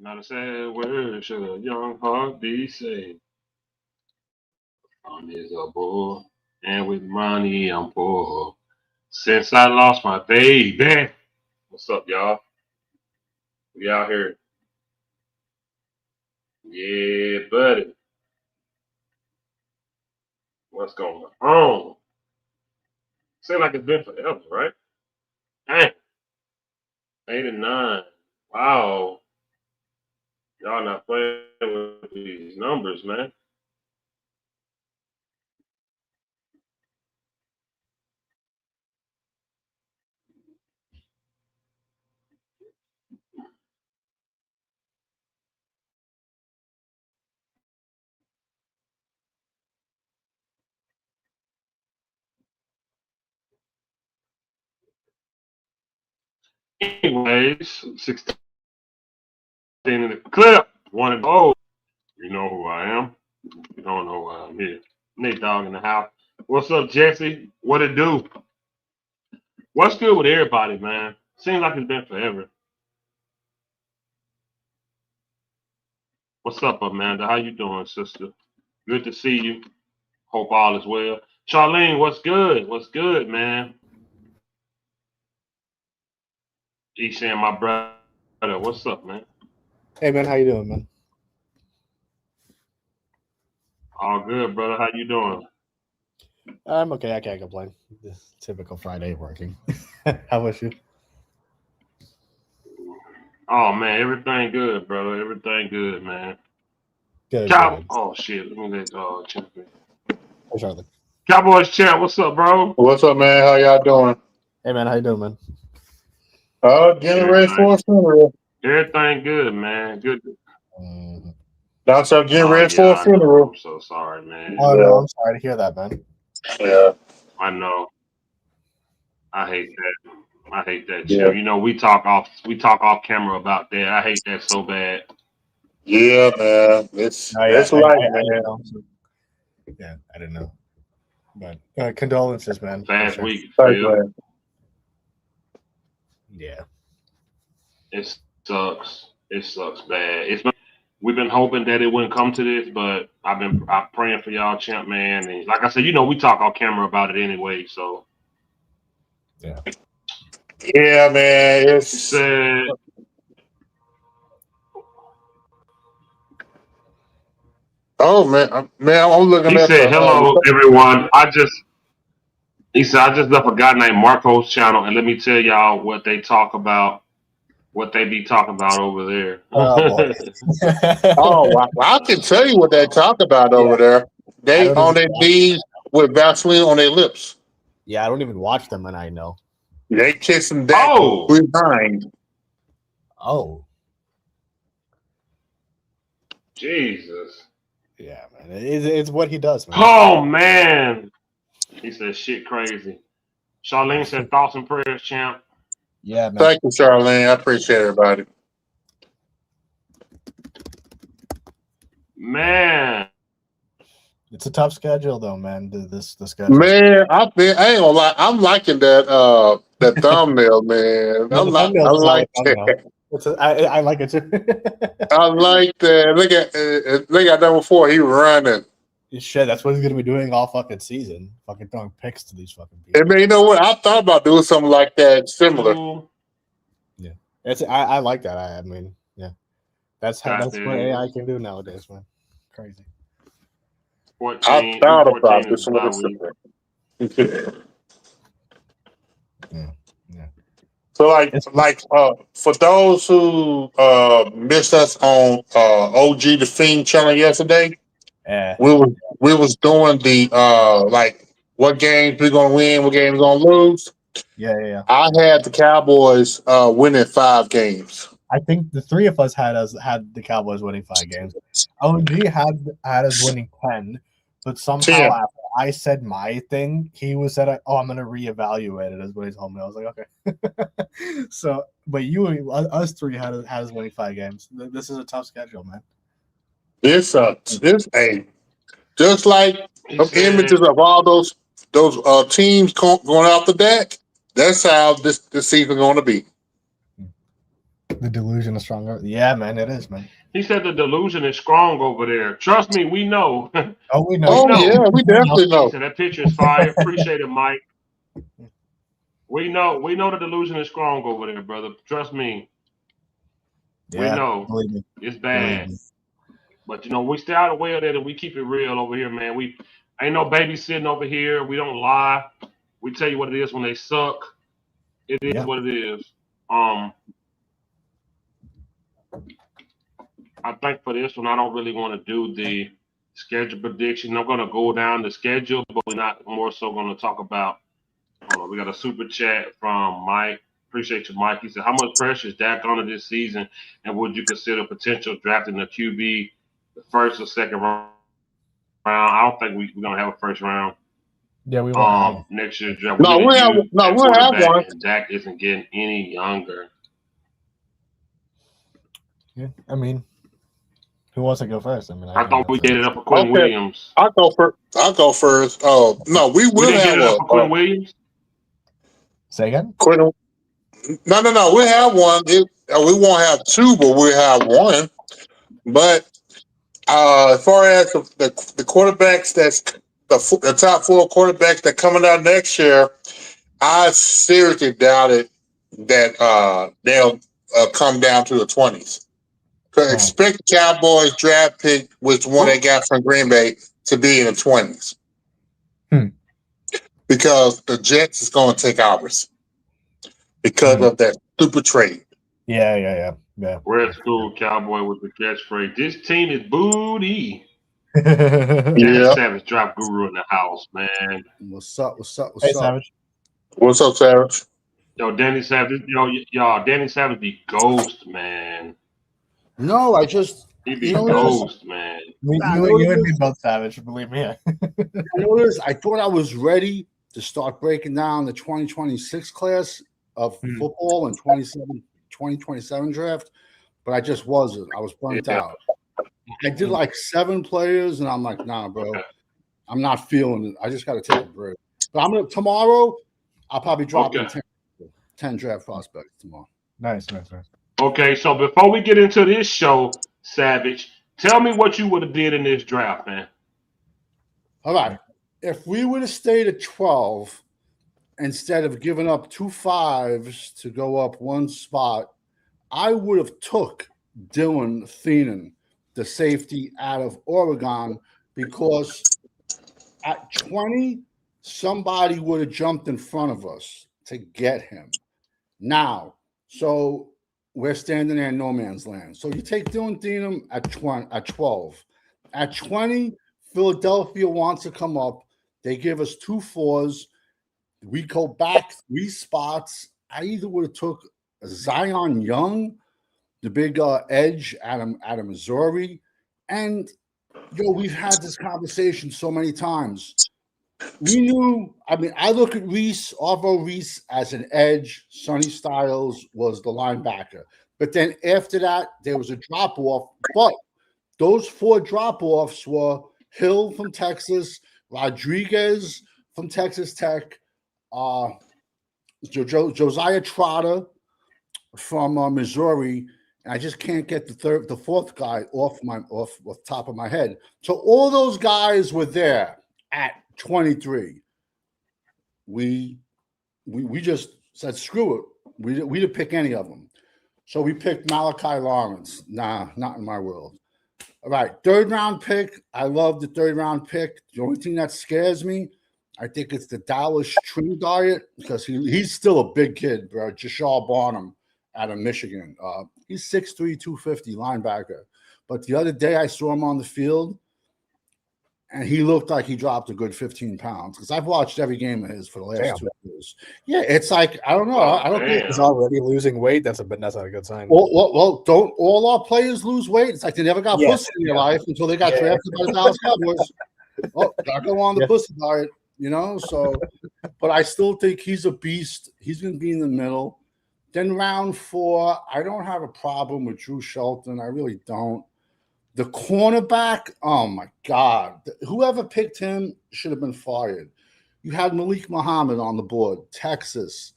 Not a sad word should a young heart be saved. I'm miserable, and with money I'm poor. Since I lost my baby. What's up, y'all? We out here. Yeah, buddy. What's going on? Seems like it's been forever, right? Dang, 89. Wow. Y'all not playing with these numbers, man. Anyways, 16 in the clip. One and oh. You know who I am. You don't know who I am here. Nate Dogg in the house. What's up, Jesse? What it do? What's good with everybody, man? Seems like it's been forever. What's up, Amanda? How you doing, sister? Good to see you. Hope all is well. Charlene, what's good? What's good, man? He's saying my brother. What's up, man? Hey man, how you doing, man? All good, brother. How you doing? I'm okay. I can't complain. This typical Friday working. How about you? Oh man, everything good, brother. Everything good, man. Good, Cow. good. Oh shit. Let me let champ in. Hey, Charlotte. Cowboys champ. What's up, bro? What's up, man? How y'all doing? Hey man, how you doing, man? Getting ready for Everything. a funeral. Everything good, man. Good. Mhm. That's up getting Oh ready yeah, for a I know. funeral. I'm so sorry, man. Oh no, Yeah, I'm sorry to hear that, man. yeah, I know. I hate that. I hate that, yeah, champ. You know, we talk off camera about that. I hate that so bad. yeah, man. It's Oh yeah, it's life, I didn't man. know. So, yeah, I didn't know. But condolences, man, for Fast sure. week, Thanks, Phil. man. Yeah. It sucks. It sucks bad. We've been hoping that it wouldn't come to this, but I'm praying for y'all, champ, man. And like I said, we talk on camera about it anyway. So Yeah. Yeah, man. he It's said I'm looking he at the said hello everyone. He said I just left a guy named Marco's channel, and let me tell y'all what they talk about, what they be talking about over Oh boy. there. oh wow. Well, I can tell you what they talk about Yeah, over there. I They don't even on their watch them. knees with Vaseline on their lips. Yeah, I don't even watch them, and I know. They kissing that Oh, behind. Oh, Jesus. yeah, man. It's what he does, man. Oh man. He said shit crazy. Charlene said thoughts and prayers, champ. Yeah, man. Thank you, Charlene. I appreciate everybody. Man. It's a tough schedule, though, man. The schedule. Man, I ain't gonna lie. I'm liking that thumbnail, man. No, the I thumbnail's a solid like thumbnail. that. I like it too. I like that. Look at number 4. He running. Shit, that's what he's gonna be doing all fucking season. Fucking throwing picks to these fucking And people. man, you know what? I thought about doing something like that similar. Two Yeah, I like that. I mean, yeah, got that's what the AI can do nowadays, man. Crazy. I 14. Week thought about 14 this is something bye week. similar. Yeah, yeah. So It's for those who missed us on OG the Fiend channel yesterday, yeah, we was doing the like what games we gonna win, what games we gonna lose. yeah. I had the Cowboys winning 5 games. I think the three of us had the Cowboys winning 5 games. OG had us winning 10, but somehow 10. after I said my thing, he was said, "Oh, I'm gonna reevaluate it." As what he told me, I was like, "Okay." So, but us three had us winning 5 games. This is a tough schedule, man. This a just like He them said, images of all those teams going out the deck. That's how this season going to be. The delusion is stronger. Yeah, man, it is, man. He said the delusion is strong over there. Trust me, we know. Oh, we know. Oh know. yeah, we definitely He know. said that picture is fire. Appreciate it, Mike. We know the delusion is strong over there, brother. Trust me. Yeah, we know believe me. it's Believe bad. me. But we stay out of the way of that and we keep it real over here, man. We ain't no babysitting over here. We don't lie. We tell you what it is when they suck. It is what it is. I think for this one, I don't really want to do the schedule prediction. I'm going to go down the schedule, but we're not more so going to talk about. We got a super chat from Mike. Appreciate you, Mike. He said, "How much pressure is Dak under this season, and would you consider potential drafting the QB the first or second round?" I don't think we're gonna have a first round. Yeah, we won't. Next year's draft. No, we'll have one. And Dak isn't getting any younger. Yeah, I mean, who wants to go first? I mean, I thought we did it up for Quinn Williams. I'll go first. Oh no, we will have get it up for Quinn Williams. Say again? No. We'll have one. We won't have two, but we'll have one. But as far as the quarterbacks, that's the top 4 quarterbacks that coming out next year, I seriously doubt it that they'll come down to the 20s. Expect the Cowboys draft pick, which one they got from Green Bay, to be in the 20s. Because the Jets is going to take ours because of that stupid trade. Yeah. Red School Cowboy with the catchphrase. This team is booty. Yeah. Savage drop guru in the house, man. What's up? Hey, Savage. What's up, Savage? Yo, Danny Savage. Y'all, Danny Savage be ghost, man. No, I just he be ghost, man. You and me both, Savage. Believe me. I noticed. I thought I was ready to start breaking down the 2026 class of football and 2027 draft, but I just wasn't. I was burnt out. I did like 7 players, and I'm like, nah, bro, I'm not feeling it. I just got to take a break. But tomorrow, I'll probably drop in 10 draft prospects tomorrow. Nice. Okay, so before we get into this show, Savage, tell me what you would have did in this draft, man. All right. If we would have stayed at 12, instead of giving up 2 5s to go up 1 spot, I would have took Dylan Thienen, the safety out of Oregon, because at 20, somebody would have jumped in front of us to get him. Now, so we're standing there in no man's land. So you take Dylan Thienen at 12. At 20, Philadelphia wants to come up. They give us 2 4s. We go back 3 spots. I either would have took Zion Young, the big edge out of Missouri. And, we've had this conversation so many times. We knew, I look at Arvo Reese as an edge. Sonny Styles was the linebacker. But then after that, there was a drop-off. But those 4 drop-offs were Hill from Texas, Rodriguez from Texas Tech, Josiah Trotter from Missouri, and I just can't get the 4th guy off the top of my head. So all those guys were there at 23. We just said screw it. We didn't pick any of them. So we picked Malachi Lawrence. Nah, not in my world. All right, 3rd round pick. I love the 3rd round pick. The only thing that scares me, I think it's the Dallas Tree Diet, because he's still a big kid, bro. Jashar Barnum out of Michigan. He's 6'3", 250 linebacker. But the other day I saw him on the field, and he looked like he dropped a good 15 pounds, because I've watched every game of his for the last 2 years. Yeah, it's like, I don't know. I don't think he's already losing weight. That's not a good sign. Well, don't all our players lose weight? It's like they never got pussy in their life until they got drafted by the Dallas Cowboys. Gotta go on the pussy diet, So, but I still think he's a beast. He's going to be in the middle. Then round 4, I don't have a problem with Drew Shelton. I really don't. The cornerback, oh my God. Whoever picked him should have been fired. You had Malik Muhammad on the board, Texas.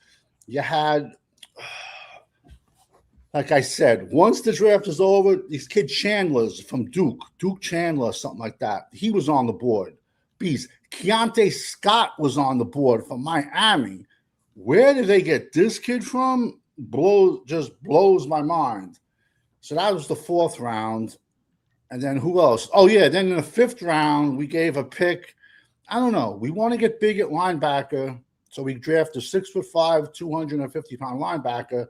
You had like I said, once the draft is over, these kid Chandler's from Duke Chandler, something like that. He was on the board. Beast. Keontae Scott was on the board from Miami. Where did they get this kid from? Just blows my mind. So that was the 4th round. And then who else? Oh, yeah. Then in the 5th round, we gave a pick. I don't know. We want to get big at linebacker. So we draft a 6'5", 250-pound linebacker.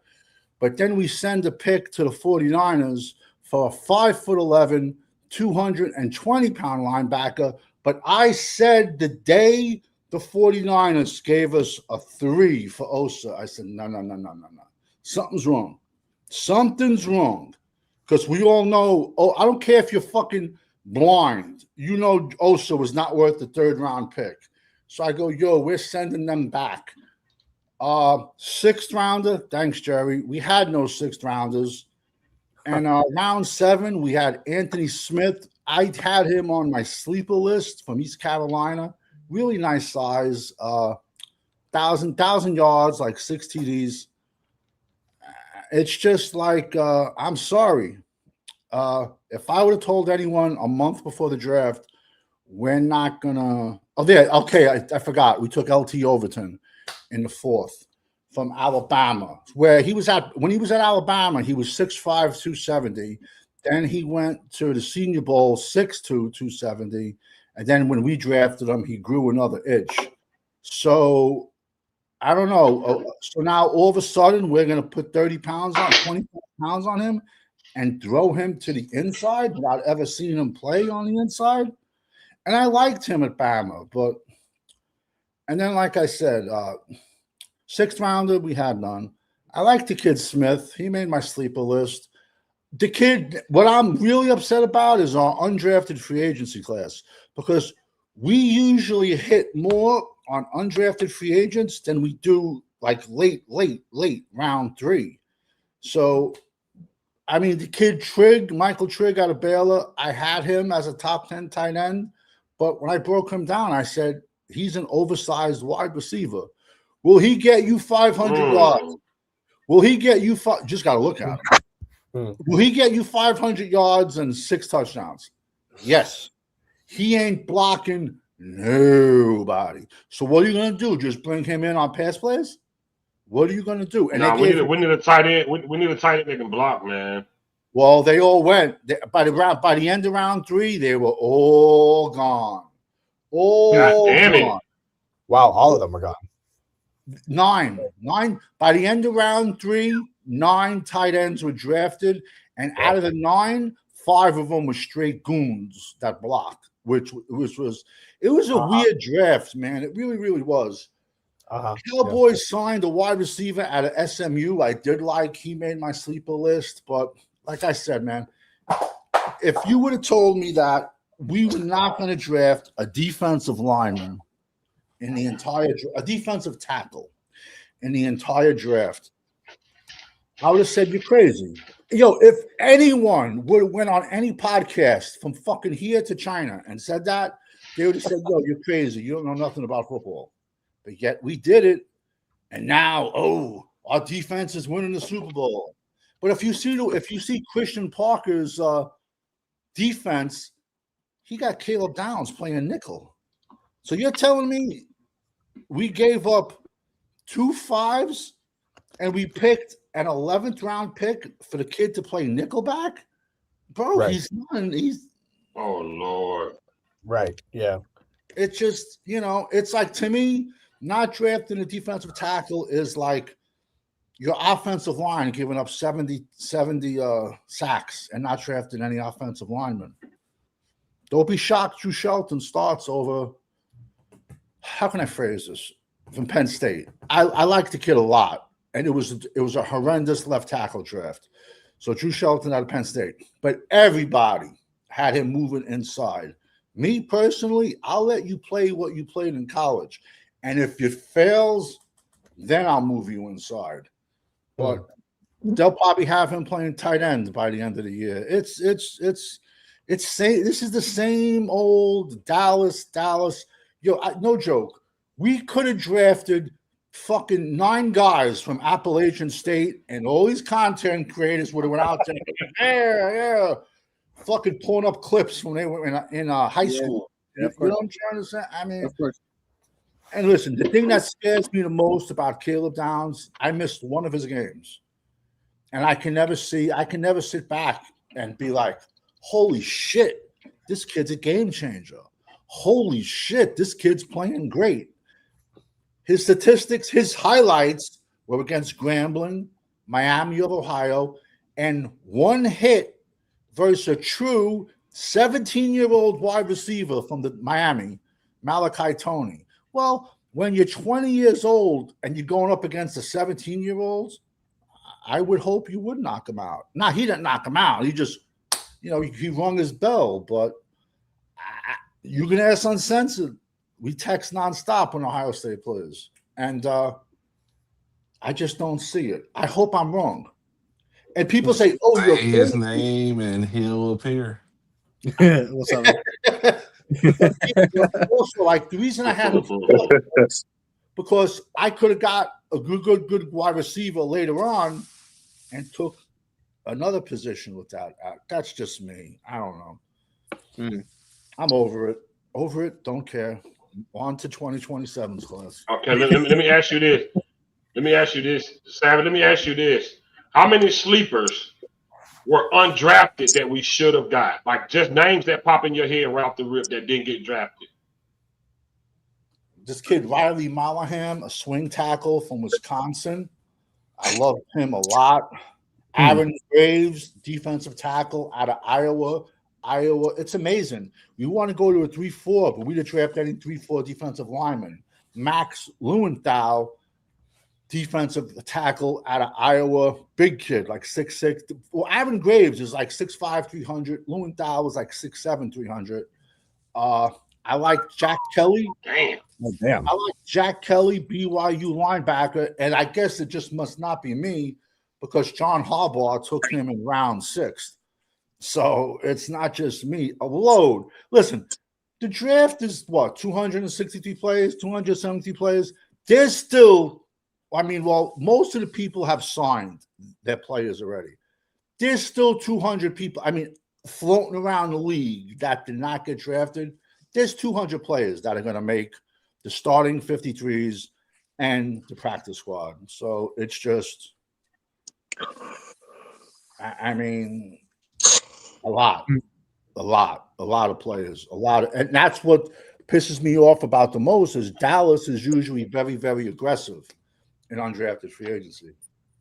But then we send a pick to the 49ers for a 5'11", 220-pound linebacker. But I said the day the 49ers gave us a 3 for Osa, I said, no. Something's wrong. Something's wrong. Because we all know, I don't care if you're fucking blind. You know Osa was not worth the 3rd-round pick. So I go, we're sending them back. 6th rounder, thanks, Jerry. We had no 6th rounders. And round 7, we had Anthony Smith. I had him on my sleeper list from East Carolina. Really nice size. 1,000 yards, like 6 TDs. It's just like, I'm sorry. If I would have told anyone a month before the draft, we're not going to. Oh, yeah. Okay. I forgot. We took LT Overton in the 4th from Alabama, where he was at. When he was at Alabama, he was 6'5", 270. Then he went to the Senior Bowl, 6'2", 270. And then when we drafted him, he grew another inch. So I don't know. So now all of a sudden we're going to put 20 pounds on him and throw him to the inside without ever seeing him play on the inside. And I liked him at Bama, and then, like I said, 6th rounder, we had none. I like the kid Smith. He made my sleeper list. The kid, what I'm really upset about is our undrafted free agency class, because we usually hit more on undrafted free agents than we do like late round 3. So, I mean, the kid Michael Trigg out of Baylor, I had him as a top 10 tight end, but when I broke him down, I said, he's an oversized wide receiver. Will he get you 500 yards? Will he get you just got to look at him. Will he get you 500 yards and 6 touchdowns? Yes. He ain't blocking nobody. So what are you going to do? Just bring him in on pass plays? What are you going to do? And we need a tight end. We need a tight end that can block, man. Well, they all went. By the end of round 3, they were all gone. All gone. Wow, all of them are gone. 9. By the end of round 3, 9 tight ends were drafted, and out of the 9, 5 of them were straight goons that blocked, which was a weird draft, man. It really, really was. Cowboys signed a wide receiver out of SMU. I did like. He made my sleeper list, but like I said, man, if you would have told me that we were not going to draft a defensive lineman in the a defensive tackle in the entire draft, I would have said you're crazy. If anyone would have went on any podcast from fucking here to China and said that, they would have said, you're crazy. You don't know nothing about football. But yet we did it, and now, our defense is winning the Super Bowl. But if you see Christian Parker's defense, he got Caleb Downs playing nickel. So you're telling me we gave up 2 5s and we picked an 11th round pick for the kid to play nickelback? Bro, right. He's oh Lord. Right. Yeah. It's just, it's like, to me, not drafting a defensive tackle is like your offensive line giving up 70 sacks and not drafting any offensive linemen. Don't be shocked Drew Shelton starts over, how can I phrase this, from Penn State. I like the kid a lot, and it was a horrendous left tackle draft. So Drew Shelton out of Penn State. But everybody had him moving inside. Me personally, I'll let you play what you played in college. And if it fails, then I'll move you inside. But they'll probably have him playing tight end by the end of the year. This is the same old Dallas. No joke. We could have drafted fucking 9 guys from Appalachian State and all these content creators would have went out there, yeah, fucking pulling up clips when they were in high school. Yeah, You know what I'm trying to say? I mean, Of course. and listen, the thing that scares me the most about Caleb Downs, I missed one of his games. And I can never sit back and be like, holy shit, this kid's a game changer. Holy shit, this kid's playing great. His statistics, his highlights were against Grambling, Miami of Ohio, and one hit versus a true 17-year-old wide receiver from the Miami, Malachi Tony. Well, when you're 20 years old and you're going up against the 17-year-olds, I would hope you would knock him out. Now, he didn't knock him out. He just, he rung his bell. But you can ask Uncensored. We text nonstop when Ohio State plays. And I just don't see it. I hope I'm wrong. And people say, oh, Say his name and he'll appear. What's up? Also, like, the reason I haven't because I could have got a good wide receiver later on and took another position with that. That's just me. I don't know. I'm over it. Over it. Don't care. On to 2027's class. Okay, let me ask you this. Savage, let me ask you this. How many sleepers were undrafted that we should have got? Like, just names that pop in your head right off the rip that didn't get drafted. This kid, Riley Malaham, a swing tackle from Wisconsin. I love him a lot. Aaron Graves, defensive tackle out of Iowa. It's amazing. We want to go to a 3-4, but we didn't draft any 3-4 defensive lineman. Max Lewenthal, defensive tackle out of Iowa. Big kid, like 6'6". Well, Aaron Graves is like 6'5", 300. Lewenthal was like 6'7", 300. I like Jack Kelly. Damn. Oh, damn. I like Jack Kelly, BYU linebacker, and I guess it just must not be me because John Harbaugh took him in round 6. So it's not just me. A load. Listen, the draft is what, 263 players, 270 players. There's still, most of the people have signed their players already. There's still 200 people, floating around the league that did not get drafted. There's 200 players that are going to make the starting 53s and the practice squad. So it's just, a lot of players, and that's what pisses me off about the most is Dallas is usually very, very aggressive in undrafted free agency,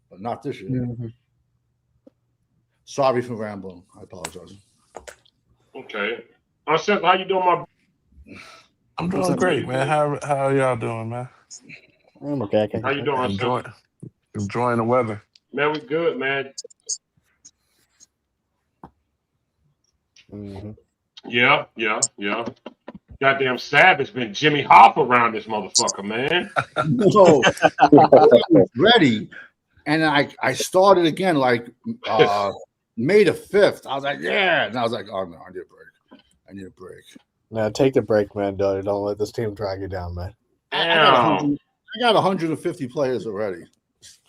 but not this year. Mm-hmm. Sorry for rambling. I apologize. Okay. Seth, how you doing, my? I'm doing great, man. How y'all doing, man? I'm okay. How you doing, Seth? Enjoying the weather. Man, we good, man. Mm-hmm. Yeah. Goddamn Savage been Jimmy Hoffa around this motherfucker, man. No, I was ready, and I started again like May the 5th. I was like, yeah, and I was like, oh no, I need a break. Now take the break, man. Don't let this team drag you down, man. I got 150 players already.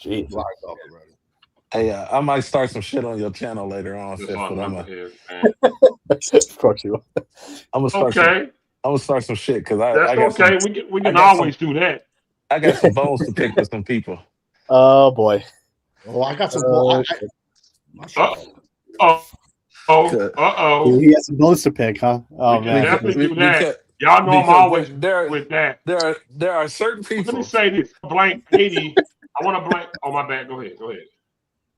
Jeez. Lined up already. Hey, I might start some shit on your channel later on, Seth, but Of course you will. I'm gonna start some shit because I got okay. We can always do that. I got some bones to pick with some people. Oh boy. Oh, I got some. He has some bones to pick, huh? Oh we man. definitely do that. Y'all know I'm always with that. There are certain people. Let me say this. Blank Haiti. I want to blank. Oh, my bad. Go ahead.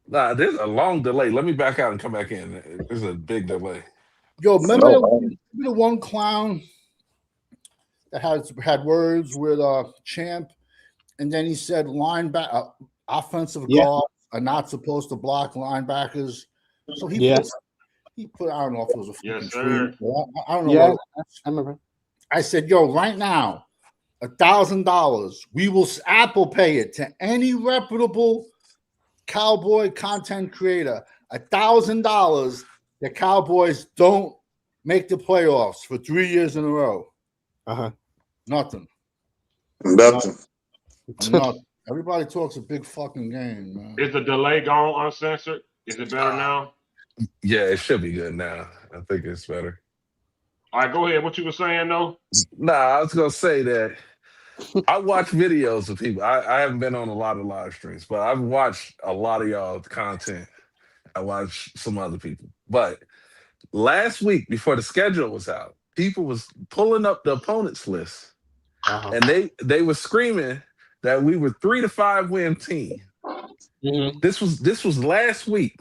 Nah, there's a long delay. Let me back out and come back in. There's a big delay. Yo, remember the one clown that had words with Champ, and then he said offensive guards are not supposed to block linebackers. So he put I don't know if it was a fucking tweet. I don't know. Yeah, I remember. I said, yo, right now, $1,000. We will Apple Pay it to any reputable Cowboy content creator. $1,000. The Cowboys don't make the playoffs for 3 years in a row. Uh-huh. Nothing. I'm not. Everybody talks a big fucking game, man. Is the delay gone uncensored? Is it better now? Yeah, it should be good now. I think it's better. All right, go ahead. What you were saying though? Nah, I was gonna say that I watch videos of people. I haven't been on a lot of live streams, but I've watched a lot of y'all's content. I watched some other people. But last week, before the schedule was out, people was pulling up the opponents list, and they were screaming that we were 3-5 win team. Mhm. This was last week.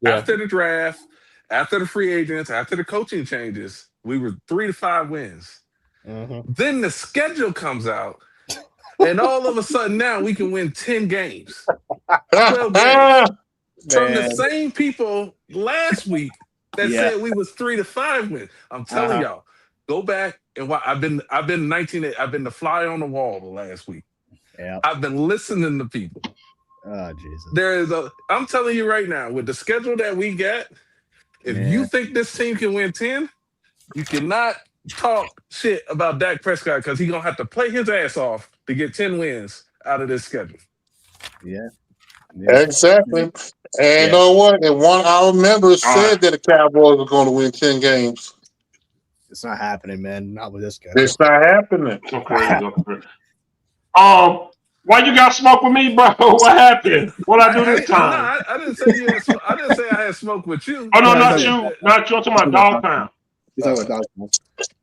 Yeah. After the draft, after the free agents, after the coaching changes, we were 3-5 wins. Mhm. Then the schedule comes out, and all of a sudden now we can win 10 games, 12 games. From the Man. same people last week that Yeah. said we was 3-5 wins. I'm telling y'all, go back and watch. I've been the fly on the wall the last week. Yeah. I've been listening to people. Oh Jesus. I'm telling you right now, with the schedule that we get, if you think this team can win 10, you cannot talk shit about Dak Prescott because he's gonna have to play his ass off to get 10 wins out of this schedule. Yeah. Exactly. And you know what? And one of our members said that the Cowboys were going to win 10 games. It's not happening, man. Not with this guy. It's not happening. So crazy. Why you got smoke with me, bro? What happened? What I do this time? I didn't say you had smoke. I didn't say I had smoke with you. Oh no, not you. Not you. I'm talking about Dog Pound. He's talking about Dog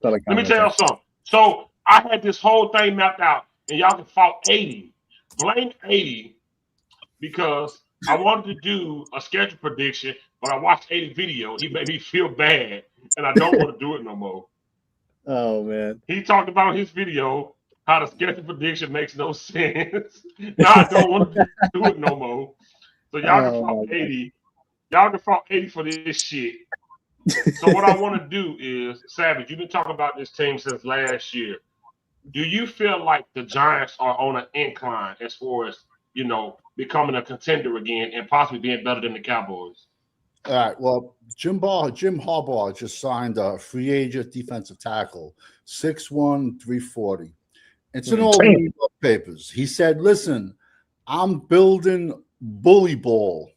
Pound. Let me tell you something. So I had this whole thing mapped out, and y'all can fault 80. Blame 80 because I wanted to do a schedule prediction, but I watched 80 video. He made me feel bad, and I don't want to do it no more. Oh man. He talked about his video how the schedule prediction makes no sense. Now I don't want to do it no more. So y'all can fault 80. Y'all can fault 80 for this shit. So what I want to do is, Savage, you've been talking about this team since last year. Do you feel like the Giants are on an incline as far as, becoming a contender again and possibly being better than the Cowboys? All right. Well, Jim Harbaugh just signed a free agent defensive tackle, 6'1", 340. It's in all the New York papers. He said, listen, I'm building bully ball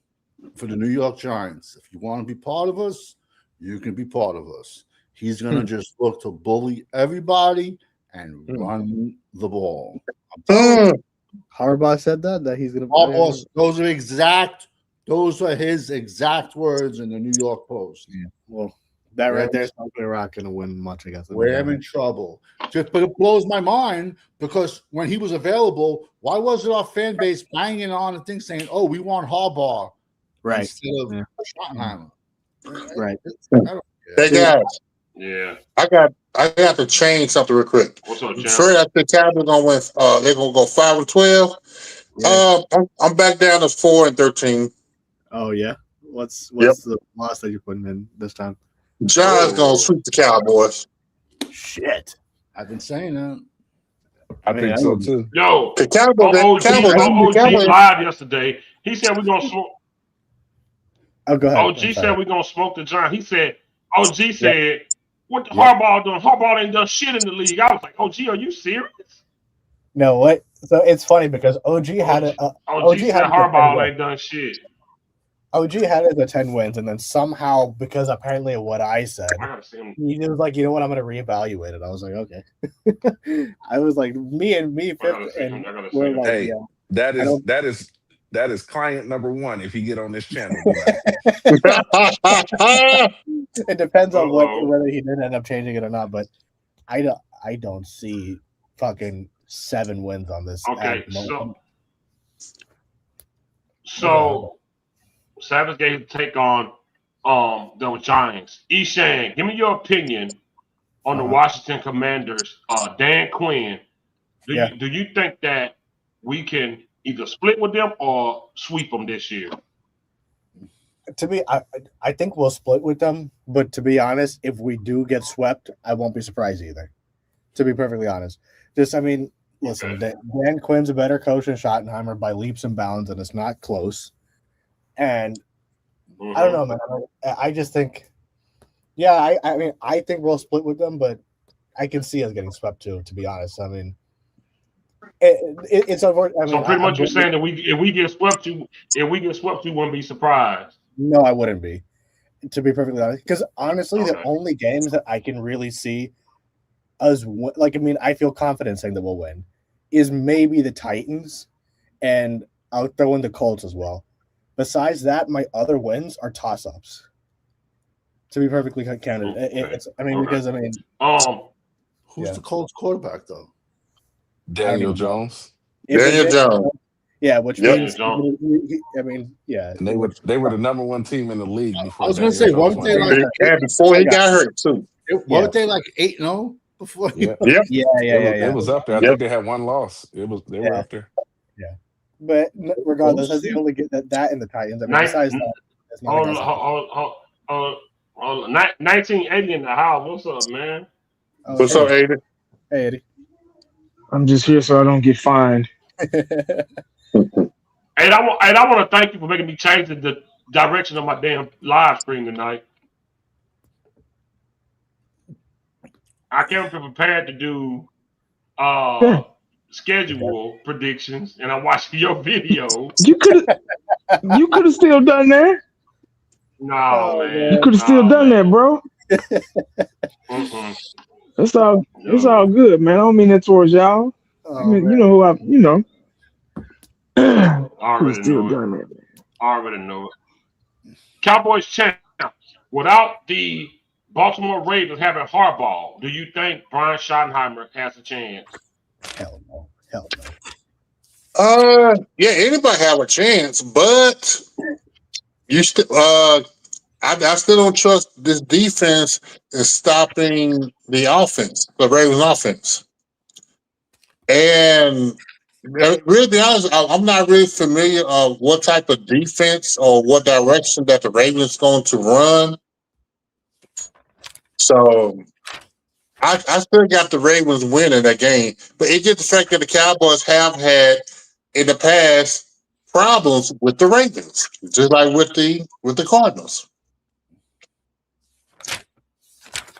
for the New York Giants. If you want to be part of us, you can be part of us. He's going to just look to bully everybody and run the ball. Harbaugh said that he's going to. Harbaugh, those are his exact words in the New York Post. Yeah. Well, that right there is not going to win much, I guess. We're in trouble. But it blows my mind because when he was available, why wasn't our fan base banging on the thing saying, "Oh, we want Harbaugh," right, instead of Schottenheimer? Right. Hey guys. Yeah. I got to change something real quick. What's up, champ? Sure, I think Cowboys gonna win. They're gonna go 5-12. Yeah. I'm back down to 4-13. Oh yeah. What's the loss that you're putting in this time? John's gonna sweep the Cowboys. Shit. I've been saying that. I think so too. Yo, The Cowboys. OG live yesterday. He said we're gonna smoke. Oh, go ahead. OG said we're gonna smoke the Giants. He said, OG said, what the Harbaugh doing? Harbaugh ain't done shit in the league. I was like, OG, are you serious? No, what? So it's funny because OG had said Harbaugh ain't done shit. OG had it at 10 wins, and then somehow, because apparently of what I said, he was like, you know what, I'm going to reevaluate it. I was like, okay. I was like, me and Fifth, and we're like, hey, that is client number one if you get on this channel. It depends on whether he did end up changing it or not, but I don't see fucking 7 wins on this. Okay, so Savage gave a take on the Giants. Eshan, give me your opinion on the Washington Commanders. Dan Quinn. Do you think that we can either split with them or sweep them this year? To me, I think we'll split with them. But to be honest, if we do get swept, I won't be surprised either. To be perfectly honest, listen, Dan Quinn's a better coach than Schottenheimer by leaps and bounds, and it's not close. And I don't know, man. I just think, I mean, I think we'll split with them, but I can see us getting swept too. To be honest, I mean, It's unfortunate. I mean, So pretty much I'm you're saying that if we get swept, you wouldn't be surprised. no, I wouldn't be, to be perfectly honest. Because honestly, the Okay. only games that I can really see us like, I mean, I feel confident saying that we'll win, is maybe the Titans, and I'll throw in the Colts as well. Besides that, my other wins are toss ups. To be perfectly candid, Okay. it's. I mean, Okay. because I mean, Who's Yeah. the Colts quarterback though? Daniel even know. Jones, if Daniel it's Jones. yeah, which Yep. means Daniel I mean, yeah, and they were the number one team in the league I before was gonna Daniel say, Jones weren't went they down. like And before he got hurt too. weren't they like 8-0 before? Yeah, Yep. it was up there. I Yep. think they had one loss. They were Yeah. up there. Yeah, but regardless, that's the only get that and the Titans. I mean, besides that, there's nothing else. 1980 in the house. What's up, man? Oh, What's up, Aiden? hey, Eddie. I'm just here so I don't get fined. And I want to thank you for making me change the direction of my damn live stream tonight. I came prepared to do Yeah. schedule predictions, and I watched your video. You could have still done that. No, Oh, man. You could have still done that, bro. Mm-mm. It's all No. good, man. I don't mean that towards y'all. I Oh, mean, man. you know who I could have already still know it. done that. I already know it. Cowboys champ. Without the Baltimore Ravens having Harbaugh, do you think Brian Schottenheimer has a chance? Hell no. Yeah, anybody have a chance, but you still I still don't trust this defense in stopping the offense, the Ravens offense. And really be honest, I'm not really familiar of what type of defense or what direction that the Ravens going to run. So I still got the Ravens winning that game, but it's just the fact that the Cowboys have had in the past problems with the Ravens, just like with the Cardinals.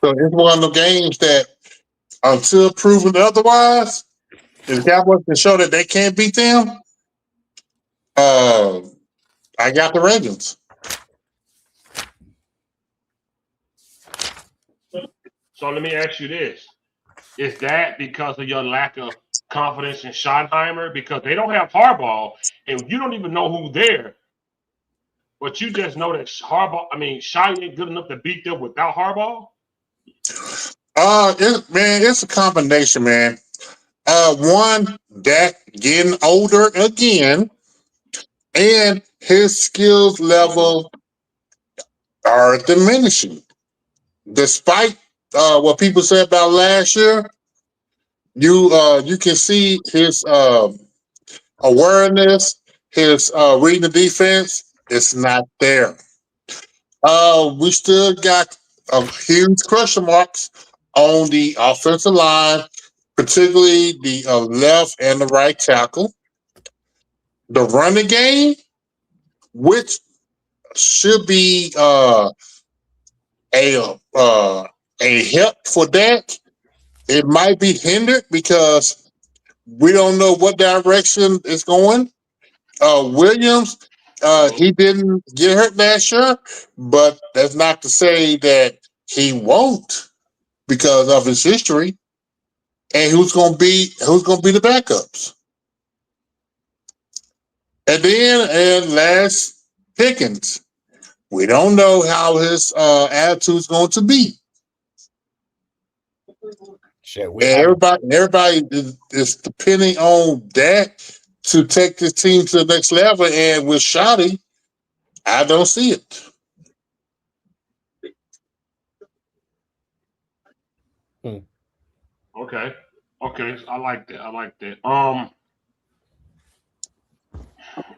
So it's one of the games that until proven otherwise, if the Cowboys can show that they can't beat them, I got the Ravens. So let me ask you this. Is that because of your lack of confidence in Schottenheimer? Because they don't have Harbaugh, and you don't even know who's there. But you just know that Schotty ain't good enough to beat them without Harbaugh? It's a combination, man. One, Dak getting older again, and his skills level are diminishing. Despite what people said about last year, you can see his awareness, his reading the defense. It's not there. We still got huge question marks on the offensive line, particularly the left and the right tackle. The running game, which should be a help for that, it might be hindered because we don't know what direction it's going. Williams, he didn't get hurt last year, but that's not to say that he won't because of his history. And who's gonna be the backups? And then last Pickens. We don't know how his attitude is going to be. Shit, And everybody is depending on that to take this team to the next level. And with Shotty, I don't see it. Okay. I like that.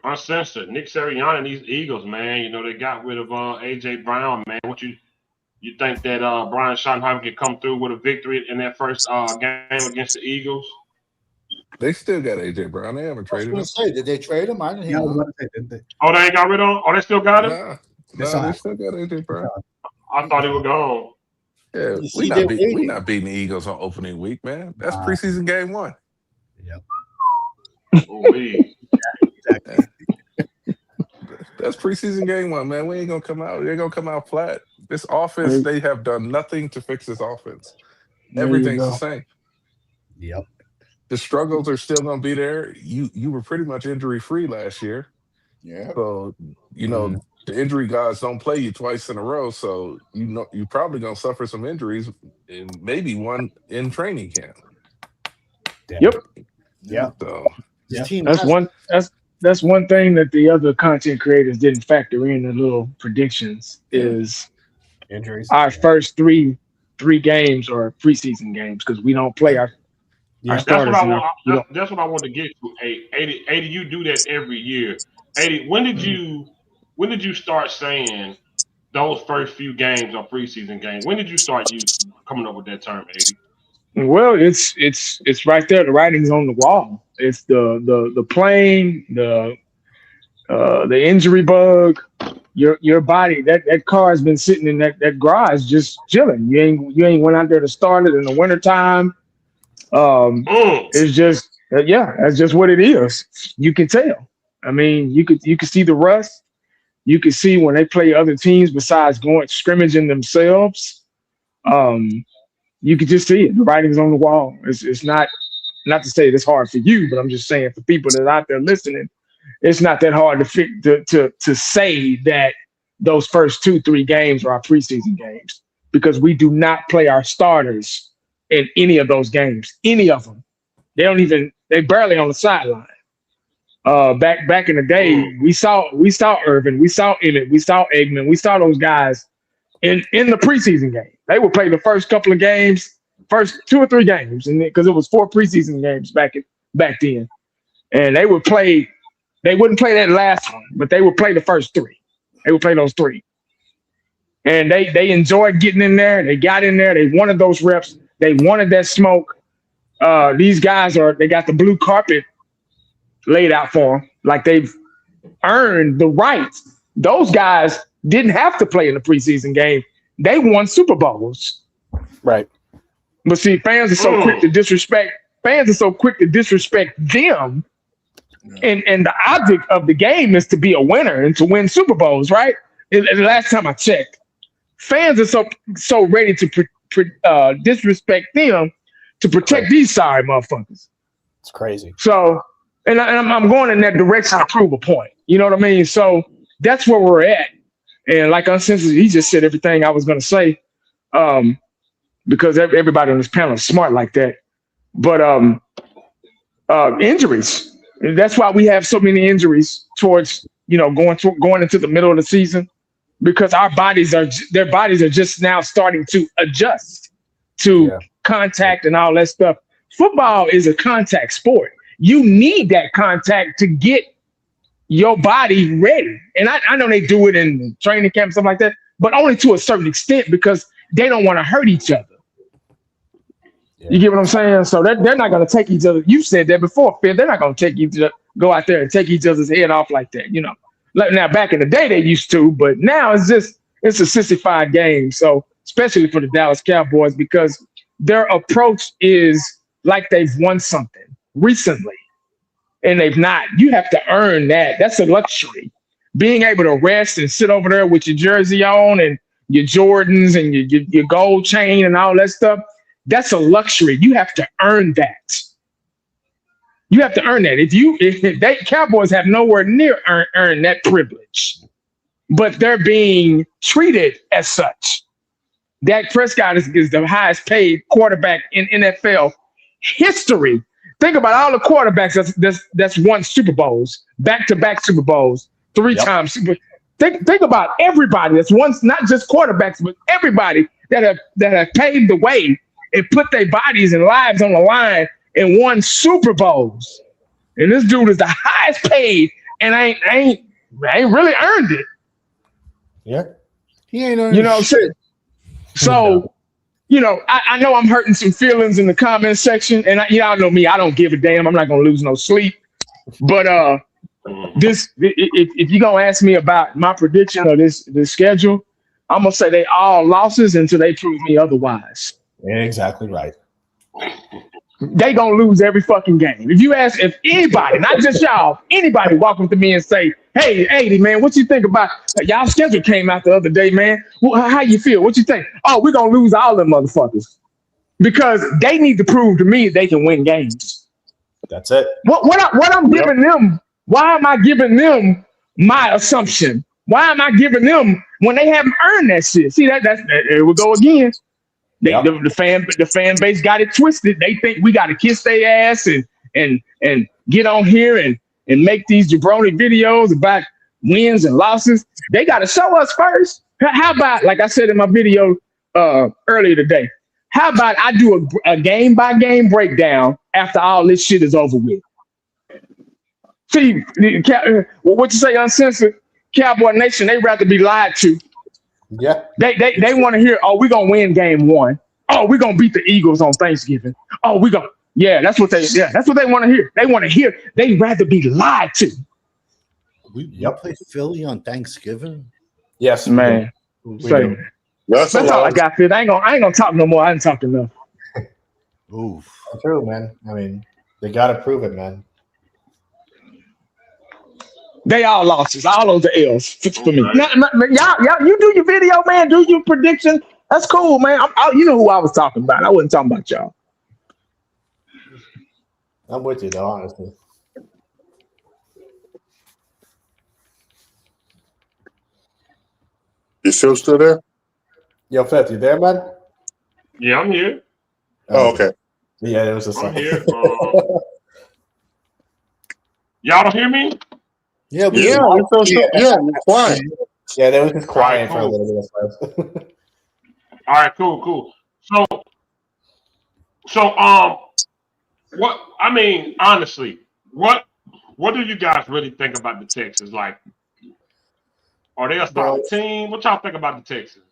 Uncensored. Nick Sirianni and these Eagles, man. You know, they got rid of AJ Brown, man. You think that Brian Schottenheimer can come through with a victory in that first game against the Eagles? They still got AJ Brown. They haven't I was traded gonna him. say, did they trade him? I didn't Yeah, hear I was him. about to say, didn't they? Oh, they ain't got rid of him? Oh, they still got him? Nah, they still got AJ Brown. I thought he was gone. Yeah, You see, they're we waiting. not beating the Eagles on opening week, man. That's preseason game 1. Yep. We That's preseason game one, man. We ain't gonna come out. We ain't gonna come out flat. This offense, they have done nothing to fix this offense. There you Everything's the go. same. Yep. The struggles are still gonna be there. You were pretty much injury free last year, Yeah. so the injury guys don't play you twice in a row. So you're probably gonna suffer some injuries, and maybe one in training camp. Damn. Yep. Yeah. So This Yeah. team That's has- one. That's one thing that the other content creators didn't factor in the little predictions is injuries. our first three games are preseason games because we don't play our Yeah. That's what starters. I and want. our- That's what I want to get to. 80, you do that every year. 80, when did you start saying those first few games are preseason games? When did you start coming up with that term, 80? Well, it's right there. The writing's on the wall. It's the plane, the injury bug. Your body that car's been sitting in that garage just chilling. You ain't went out there to start it in the wintertime. It's just that's just what it is. You can tell. I mean, you could see the rust. You could see when they play other teams besides going scrimmaging themselves. You could just see it. The writing's on the wall. It's not to say it's hard for you, but I'm just saying for people that are out there listening, it's not that hard to say that those first 2-3 games are our preseason games because we do not play our starters in any of those games. Any of them. They barely on the sideline. Back in the day, we saw Irvin, we saw Emmett, we saw Eggman, we saw those guys in the preseason game. They would play the first couple of games, first 2 or 3 games, and because it was 4 preseason games back then, and they would play. They wouldn't play that last one, but they would play the first 3. They would play those 3, and they enjoyed getting in there. They got in there. They wanted those reps. They wanted that smoke. These guys they got the blue carpet laid out for them, like they've earned the right. Those guys didn't have to play in the preseason game. They won Super Bowls. Right. But see, fans are so quick to disrespect. Fans are so quick to disrespect them. And the object of the game is to be a winner and to win Super Bowls, right? And the last time I checked, fans are so ready to disrespect them to protect these sorry motherfuckers. It's crazy. So, and I'm going in that direction to prove a point. You know what I mean? So that's where we're at. And like Uncensored, he just said everything I was going to say, because everybody on this panel is smart like that. But injuries. That's why we have so many injuries towards going into the middle of the season, because their bodies are just now starting to adjust to contact and all that stuff. Football is a contact sport. You need that contact to get your body ready. And I know they do it in training camp and stuff like that, but only to a certain extent because they don't want to hurt each other. You get what I'm saying? So they're not going to take each other. You said that before, Phil. They're not going to go out there and take each other's head off like that. Now back in the day they used to, but now it's a sissified game. So especially for the Dallas Cowboys, because their approach is like they've won something recently, and they've not. You have to earn that. That's a luxury. Being able to rest and sit over there with your jersey on and your Jordans and your gold chain and all that stuff. That's a luxury. You have to earn that. You have to earn that. If they Cowboys have nowhere near earn that privilege, but they're being treated as such. Dak Prescott is the highest paid quarterback in NFL history. Think about all the quarterbacks that's won Super Bowls, back-to-back Super Bowls, 3 times. Think about everybody that's won, not just quarterbacks, but everybody that have paved the way and put their bodies and lives on the line and won Super Bowls. And this dude is the highest paid and ain't really earned it. Yeah. He ain't earned You know what I'm saying? So, I know I'm hurting some feelings in the comment section, and y'all know me, I don't give a damn. I'm not gonna lose no sleep. But if you're gonna ask me about my prediction of this schedule, I'm gonna say they all losses until they prove me otherwise. Exactly right. they gonna lose every fucking game. If anybody, not just y'all, anybody walk up to me and say, "Hey, 80 man, what you think about y'all schedule came out the other day, man? How you feel? What you think? Oh, we're gonna lose all them motherfuckers because they need to prove to me they can win games. That's it. What I'm Yep. giving them? Why am I giving them my assumption? Why am I giving them when they haven't earned that shit? See that there we go again. Yep. The fan base got it twisted. They think we got to kiss their ass and get on here and make these jabroni videos about wins and losses. They got to show us first. How about, like I said in my video earlier today, how about I do a game by game breakdown after all this shit is over with? See, what you say, uncensored Cowboy Nation? They rather be lied to. Yeah. They want to hear, oh, we're gonna win game one. Oh, we're gonna beat the Eagles on Thanksgiving. Oh, that's what they want to hear. They want to hear, they rather be lied to. We play Philly on Thanksgiving. Yes, Man. We Say, do. That's that's all I got, Phil. I ain't gonna talk no more. I didn't talk enough. Oof. True, man. I mean, they gotta prove it, man. They all losses. All those are L's for me. Okay. Y'all, you do your video, man. Do your prediction. That's cool, man. You know who I was talking about. I wasn't talking about y'all. I'm with you, though, honestly. You still there? Yo, Feth, you there, man? Yeah, I'm here. Oh, okay. Yeah, it was just I'm like. here. Y'all don't hear me? Yeah, Yeah, you're you're quiet. Yeah, they was just quiet All right, for a cool. little bit. All right, cool. So, what I mean, honestly, what do you guys really think about the Texans? Like, are they a solid team? What y'all think about the Texans?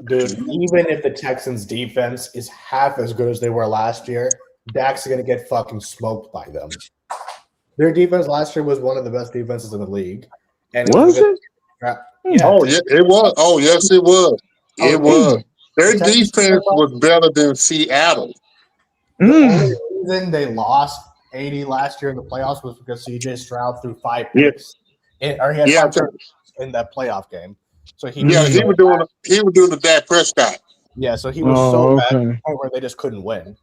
Dude, even if the Texans' defense is half as good as they were last year, Dak's going to get fucking smoked by them. Their defense last year was one of the best defenses in the league. And Was it? Yeah. Oh, yeah, it was. Oh, yes, it was. It was. Their The Texans- defense was better than Seattle. The only reason they lost 80 last year in the playoffs was because CJ Stroud threw 5 picks. He had 5 turnovers in that playoff game. So he was doing the Dak Prescott. Yeah, so he was so bad to okay. the point where they just couldn't win.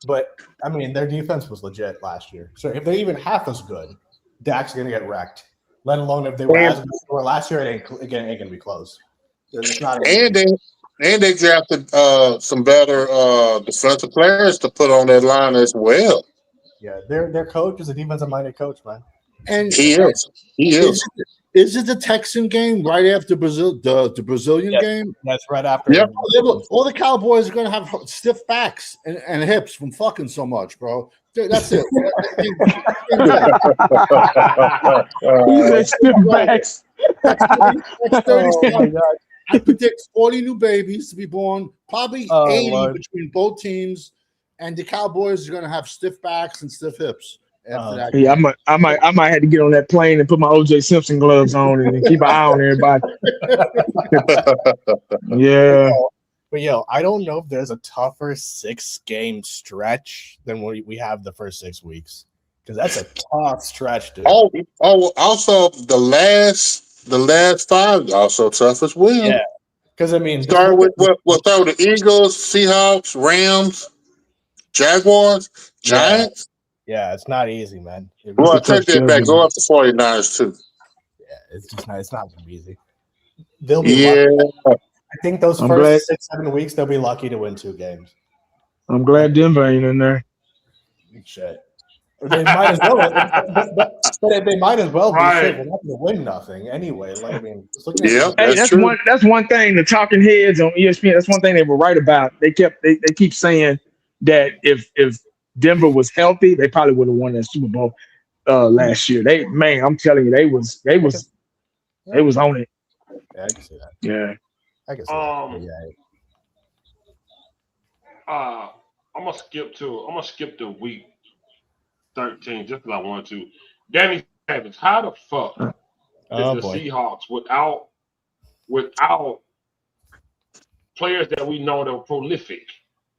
But I mean, their defense was legit last year. So if they're even half as good, Dak's gonna get wrecked. Let alone if they were as good as they were last year, it ain't gonna be close. It's not And they drafted some better defensive players to put on that line as well. Yeah, their coach is a defensive minded coach, man. And He is. Is it the Texan game right after the Brazilian game? That's right after. Yep. All the Cowboys are going to have stiff backs and hips from fucking so much, bro. That's it. He said stiff backs. That's 30 I predict 40 new babies to be born, probably 80 Lord. between both teams, and the Cowboys are going to have stiff backs and stiff hips after that. Yeah, I might have to get on that plane and put my OJ Simpson gloves on and keep an eye on everybody. Yeah. But yo, I don't know if there's a tougher 6-game stretch than we have the first 6 weeks, because that's a tough stretch, dude. Oh, also the last 5 also tough as well. Yeah, because I mean, Start with the Eagles, Seahawks, Rams, Jaguars, Giants. Yeah, it's not easy, man. Well, take that back. Go up to 49ers too. Yeah, it's not gonna be easy. They'll be lucky. I think those first 6-7 weeks they'll be lucky to win 2 games. I'm glad Denver ain't in there. Shit. They might as well, but they might as well be. Right. Shit, we're not going to win nothing anyway. Like, I mean, just looking at Yeah, Hey, that's true. that's one thing. The talking heads on ESPN. That's one thing they were right about. They keep saying that if Denver was healthy, they probably would have won that Super Bowl last year. I'm telling you, they was on it. Yeah, I can see that. Yeah. I can see that. Yeah. I'm gonna skip to week 13 just because I want to. Danny Savage, how the fuck did the Seahawks without players that we know that were prolific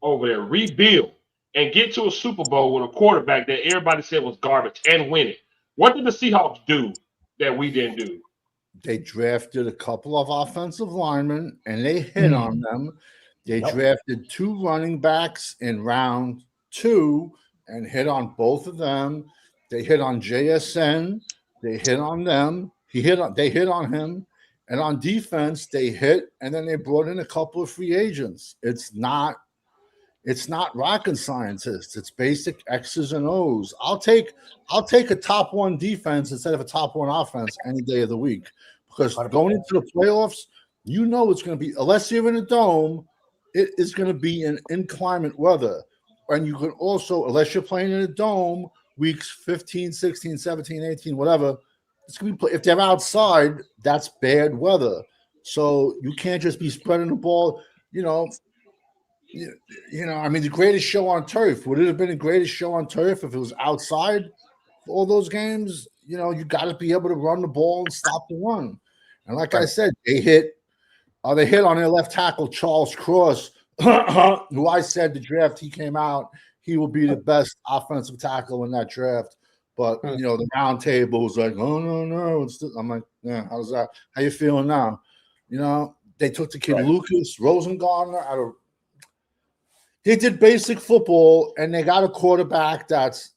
over there rebuild and get to a Super Bowl with a quarterback that everybody said was garbage and win it? What did the Seahawks do that we didn't do? They drafted a couple of offensive linemen and they hit on them. They drafted 2 running backs in round 2 and hit on both of them. They hit on JSN. They hit on them. They hit on him. And on defense, they hit, and then they brought in a couple of free agents. It's not rocket scientists. It's basic X's and O's. I'll take a top 1 defense instead of a top 1 offense any day of the week, because going into the playoffs, you know it's going to be, unless you're in a dome, it is going to be in inclement weather. And you can also, unless you're playing in a dome, weeks 15, 16, 17, 18, whatever, it's going to be, if they're outside, that's bad weather. So you can't just be spreading the ball, I mean, the greatest show on turf. Would it have been the greatest show on turf if it was outside for all those games? You got to be able to run the ball and stop the run. And like I said, they hit on their left tackle, Charles Cross, who I said the draft he came out, he will be the best offensive tackle in that draft. But, the round table was like, oh, no. I'm like, yeah, how's that? How you feeling now? They took the kid Lucas Rosengartner out of – they did basic football, and they got a quarterback that's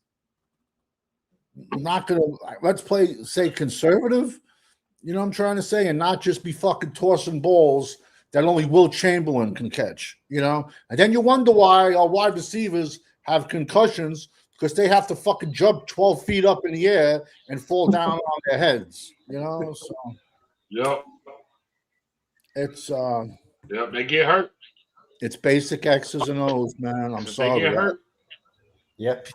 not going to – let's say conservative, what I'm trying to say, and not just be fucking tossing balls that only Will Chamberlain can catch, And then you wonder why our wide receivers have concussions, because they have to fucking jump 12 feet up in the air and fall down on their heads, So Yep. It's Yep, they get hurt. It's basic X's and O's, man. I'm sorry. They get hurt. Yep.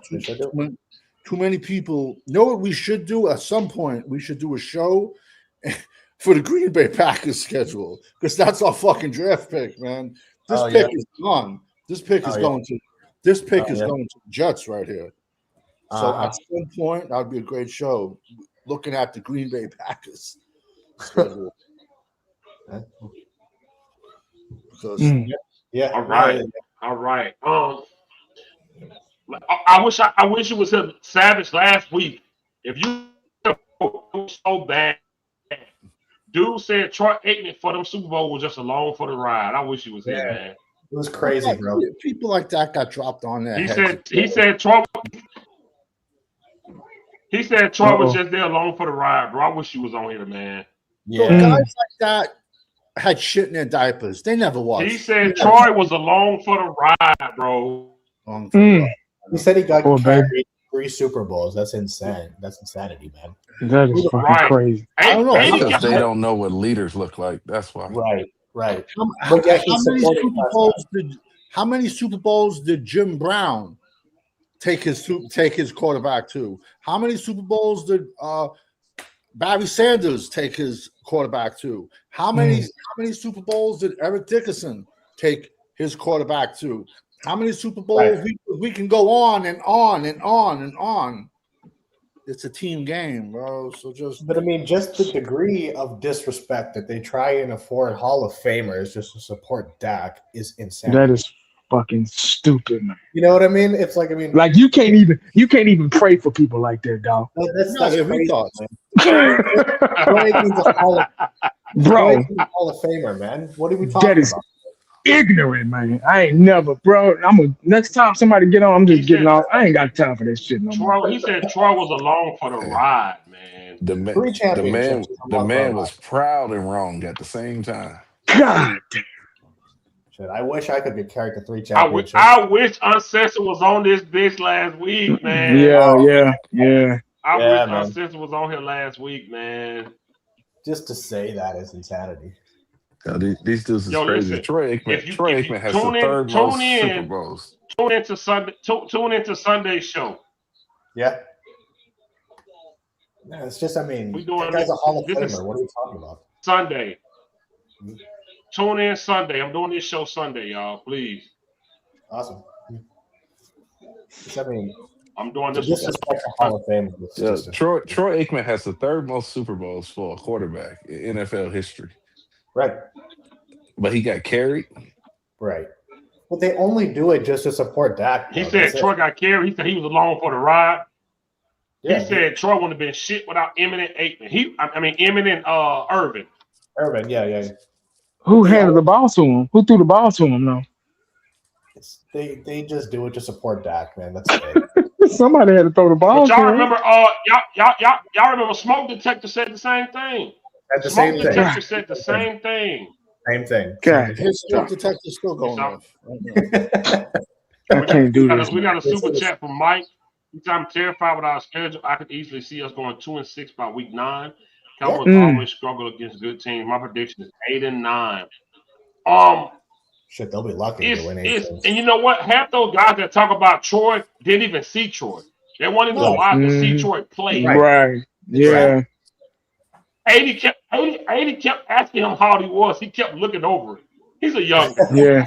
Too many people. You know what we should do at some point? We should do a show for the Green Bay Packers schedule, because that's our fucking draft pick, man. This pick is gone. This pick is going to the Jets right here. So at some point, that would be a great show, looking at the Green Bay Packers schedule. Because yeah. All right. I wish it was Savage last week. If you so bad, dude said Troy Aikman for them Super Bowl was just along for the ride. I wish he was here, man. It was crazy, bro. People like that got dropped on there. He said Troy was just there along for the ride, bro. I wish he was on here, man. Yeah. So guys like that had shit in their diapers. They never watched. He said Troy was along for the ride, bro. He said he got carried 3 Super Bowls. That's insane. That's insanity, man. That is fucking crazy. I don't know. Because they don't know what leaders look like. That's why. Right. How many Super Bowls did Jim Brown take his quarterback to? How many Super Bowls did Barry Sanders take his quarterback to? How many Super Bowls did Eric Dickerson take his quarterback to? How many Super Bowls we can go on and on and on and on. It's a team game, bro. So but I mean, just the degree of disrespect that they try and afford Hall of Famers just to support Dak is insane. That is fucking stupid, man. You know what I mean? It's like, like you can't even pray for people like that, dog. That's crazy, thoughts. Bro, Hall of Famer, man. What are we talking about? Ignorant, man. I ain't never, bro. Next time somebody get on, I'm just getting off. I ain't got time for this shit no more. He said Troy was along for the ride, man. The man was proud and wrong at the same time. God damn. Shit, I wish I could get carried to 3 championships. I wish Uncensored was on this bitch last week, man. Yeah. I wish Uncensored was on here last week, man. Just to say that is insanity. Yo, these dudes is crazy. Listen, Troy Aikman has the third most Super Bowls. Tune into Sunday's show. Yeah. No, it's just, we doing that guy's a Hall of Famer. What are we talking about? Sunday. Tune in Sunday. I'm doing this show Sunday, y'all. Please. Awesome. I'm doing this. Disrespect the Hall of Fame. Troy Aikman has the third most Super Bowls for a quarterback in NFL history. Right. But he got carried. Right. But they only do it just to support Dak. He though. said That's Troy it. got carried. He said he was along for the ride. Yeah, He said Troy wouldn't have been shit without Eminem. Eminem Irvin. Urban. Yeah. Who handed the ball to him? Who threw the ball to him? No, They just do it to support Dak, man. That's it. somebody had to throw the ball. But y'all to him. remember? Y'all remember? Smoke Detector said the same thing. That's the Smoke same thing. Detector said the same thing. Same thing. God, His smoke detector's still going off. I can't do this. We got a man. super chat from Mike. He said, I'm terrified with our schedule. I could easily see us going 2-6 by week 9. Cowboys always struggle against good teams. My prediction is 8-9. Shit, they'll be lucky to win 8 games. And you know what? Half those guys that talk about Troy didn't even see Troy. They weren't even alive to see Troy play. Right. Yeah. 80 kept asking him how he was. He kept looking over it. He's a young guy. Yeah.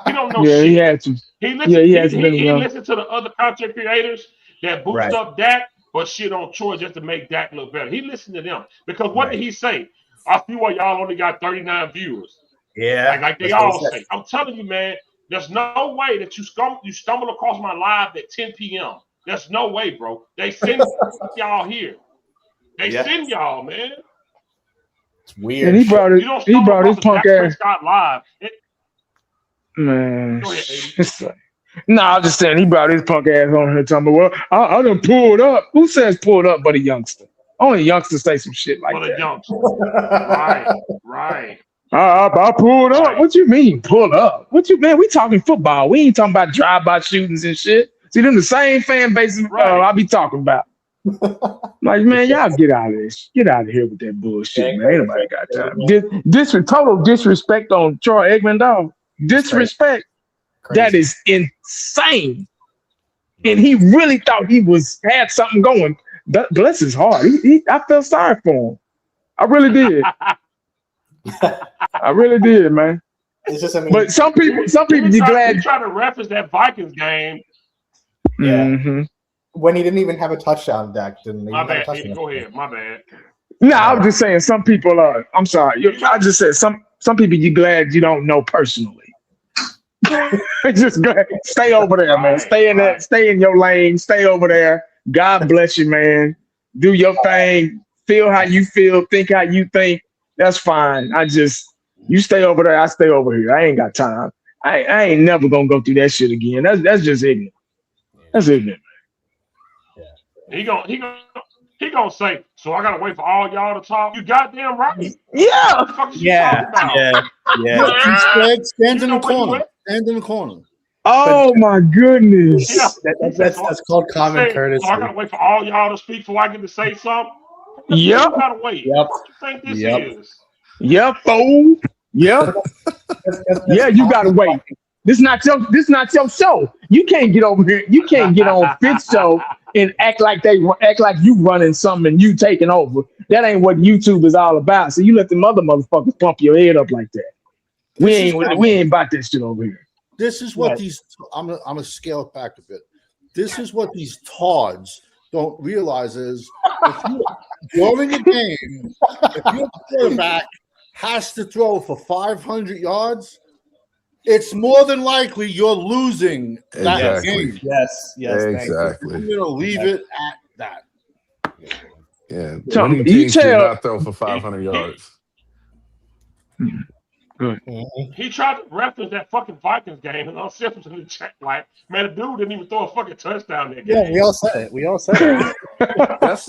He don't know Yeah, shit. he had to. He listened, he listened to the other content creators that boost up Dak, but shit on Troy just to make Dak look better. He listened to them. Because what did he say? I see why y'all only got 39 viewers. Yeah. Like they all say. I'm telling you, man, there's no way that you stumble across my live at 10 p.m. There's no way, bro. They send y'all here. They send y'all, man. It's weird. And he brought his punk ass. Prescott live. Man, Go ahead, I'm just saying he brought his punk ass on here talking about, well, I done pulled up. Who says pulled up but a youngster? Only youngsters say some shit like that. Youngster. Right. I pulled up. What you mean pull up? We talking football. We ain't talking about drive-by shootings and shit. See, them the same fan bases I be talking about. Like, man, y'all get out of this. Get out of here with that bullshit, man. Ain't nobody got time. Total disrespect on Troy Aikman, dog. Disrespect. Crazy. That is insane. And he really thought he had something going. Bless his heart. I felt sorry for him. I really did. I really did, man. It's just, but some people, you glad. He tried to reference that Vikings game. Yeah. Mm-hmm. When he didn't even have a touchdown, Dak didn't even My bad. have a touchdown. Go ahead. My bad. No, I was just saying some people are. I'm sorry. I just said some people you glad you don't know personally. Just stay over there, man. Stay in that. Stay in your lane. Stay over there. God bless you, man. Do your thing. Feel how you feel. Think how you think. That's fine. You stay over there. I stay over here. I ain't got time. I ain't never gonna go through that shit again. That's just ignorant. That's ignorant. Yeah. He gonna say, so I gotta wait for all y'all to talk. You goddamn right. Yeah. What the fuck is you talking about? Yeah. Stand in the corner. Stand in the corner. Oh my goodness. Yeah. That's called common courtesy. So I gotta wait for all y'all to speak before I get to say something. Yep. You gotta wait. Yep. What you think this is? Yep, fool. Yep. Yeah, you gotta wait. This not your show. You can't get over here. You can't get on Fitz show and act like you running something and you taking over. That ain't what YouTube is all about. So you let them other motherfuckers pump your head up like that. We ain't about that shit over here. This is what these. I'm gonna scale it back a bit. This is what these tards don't realize is if you during a game, if your quarterback has to throw for 500 yards, it's more than likely you're losing that game. Yes, exactly. I'm gonna leave it at that. Yeah, winning teams do not throw for 500 yards. Good. He tried to reference that fucking Vikings game, and I said in the chat, like, man, the dude didn't even throw a fucking touchdown that game. Yeah, we all said it. That's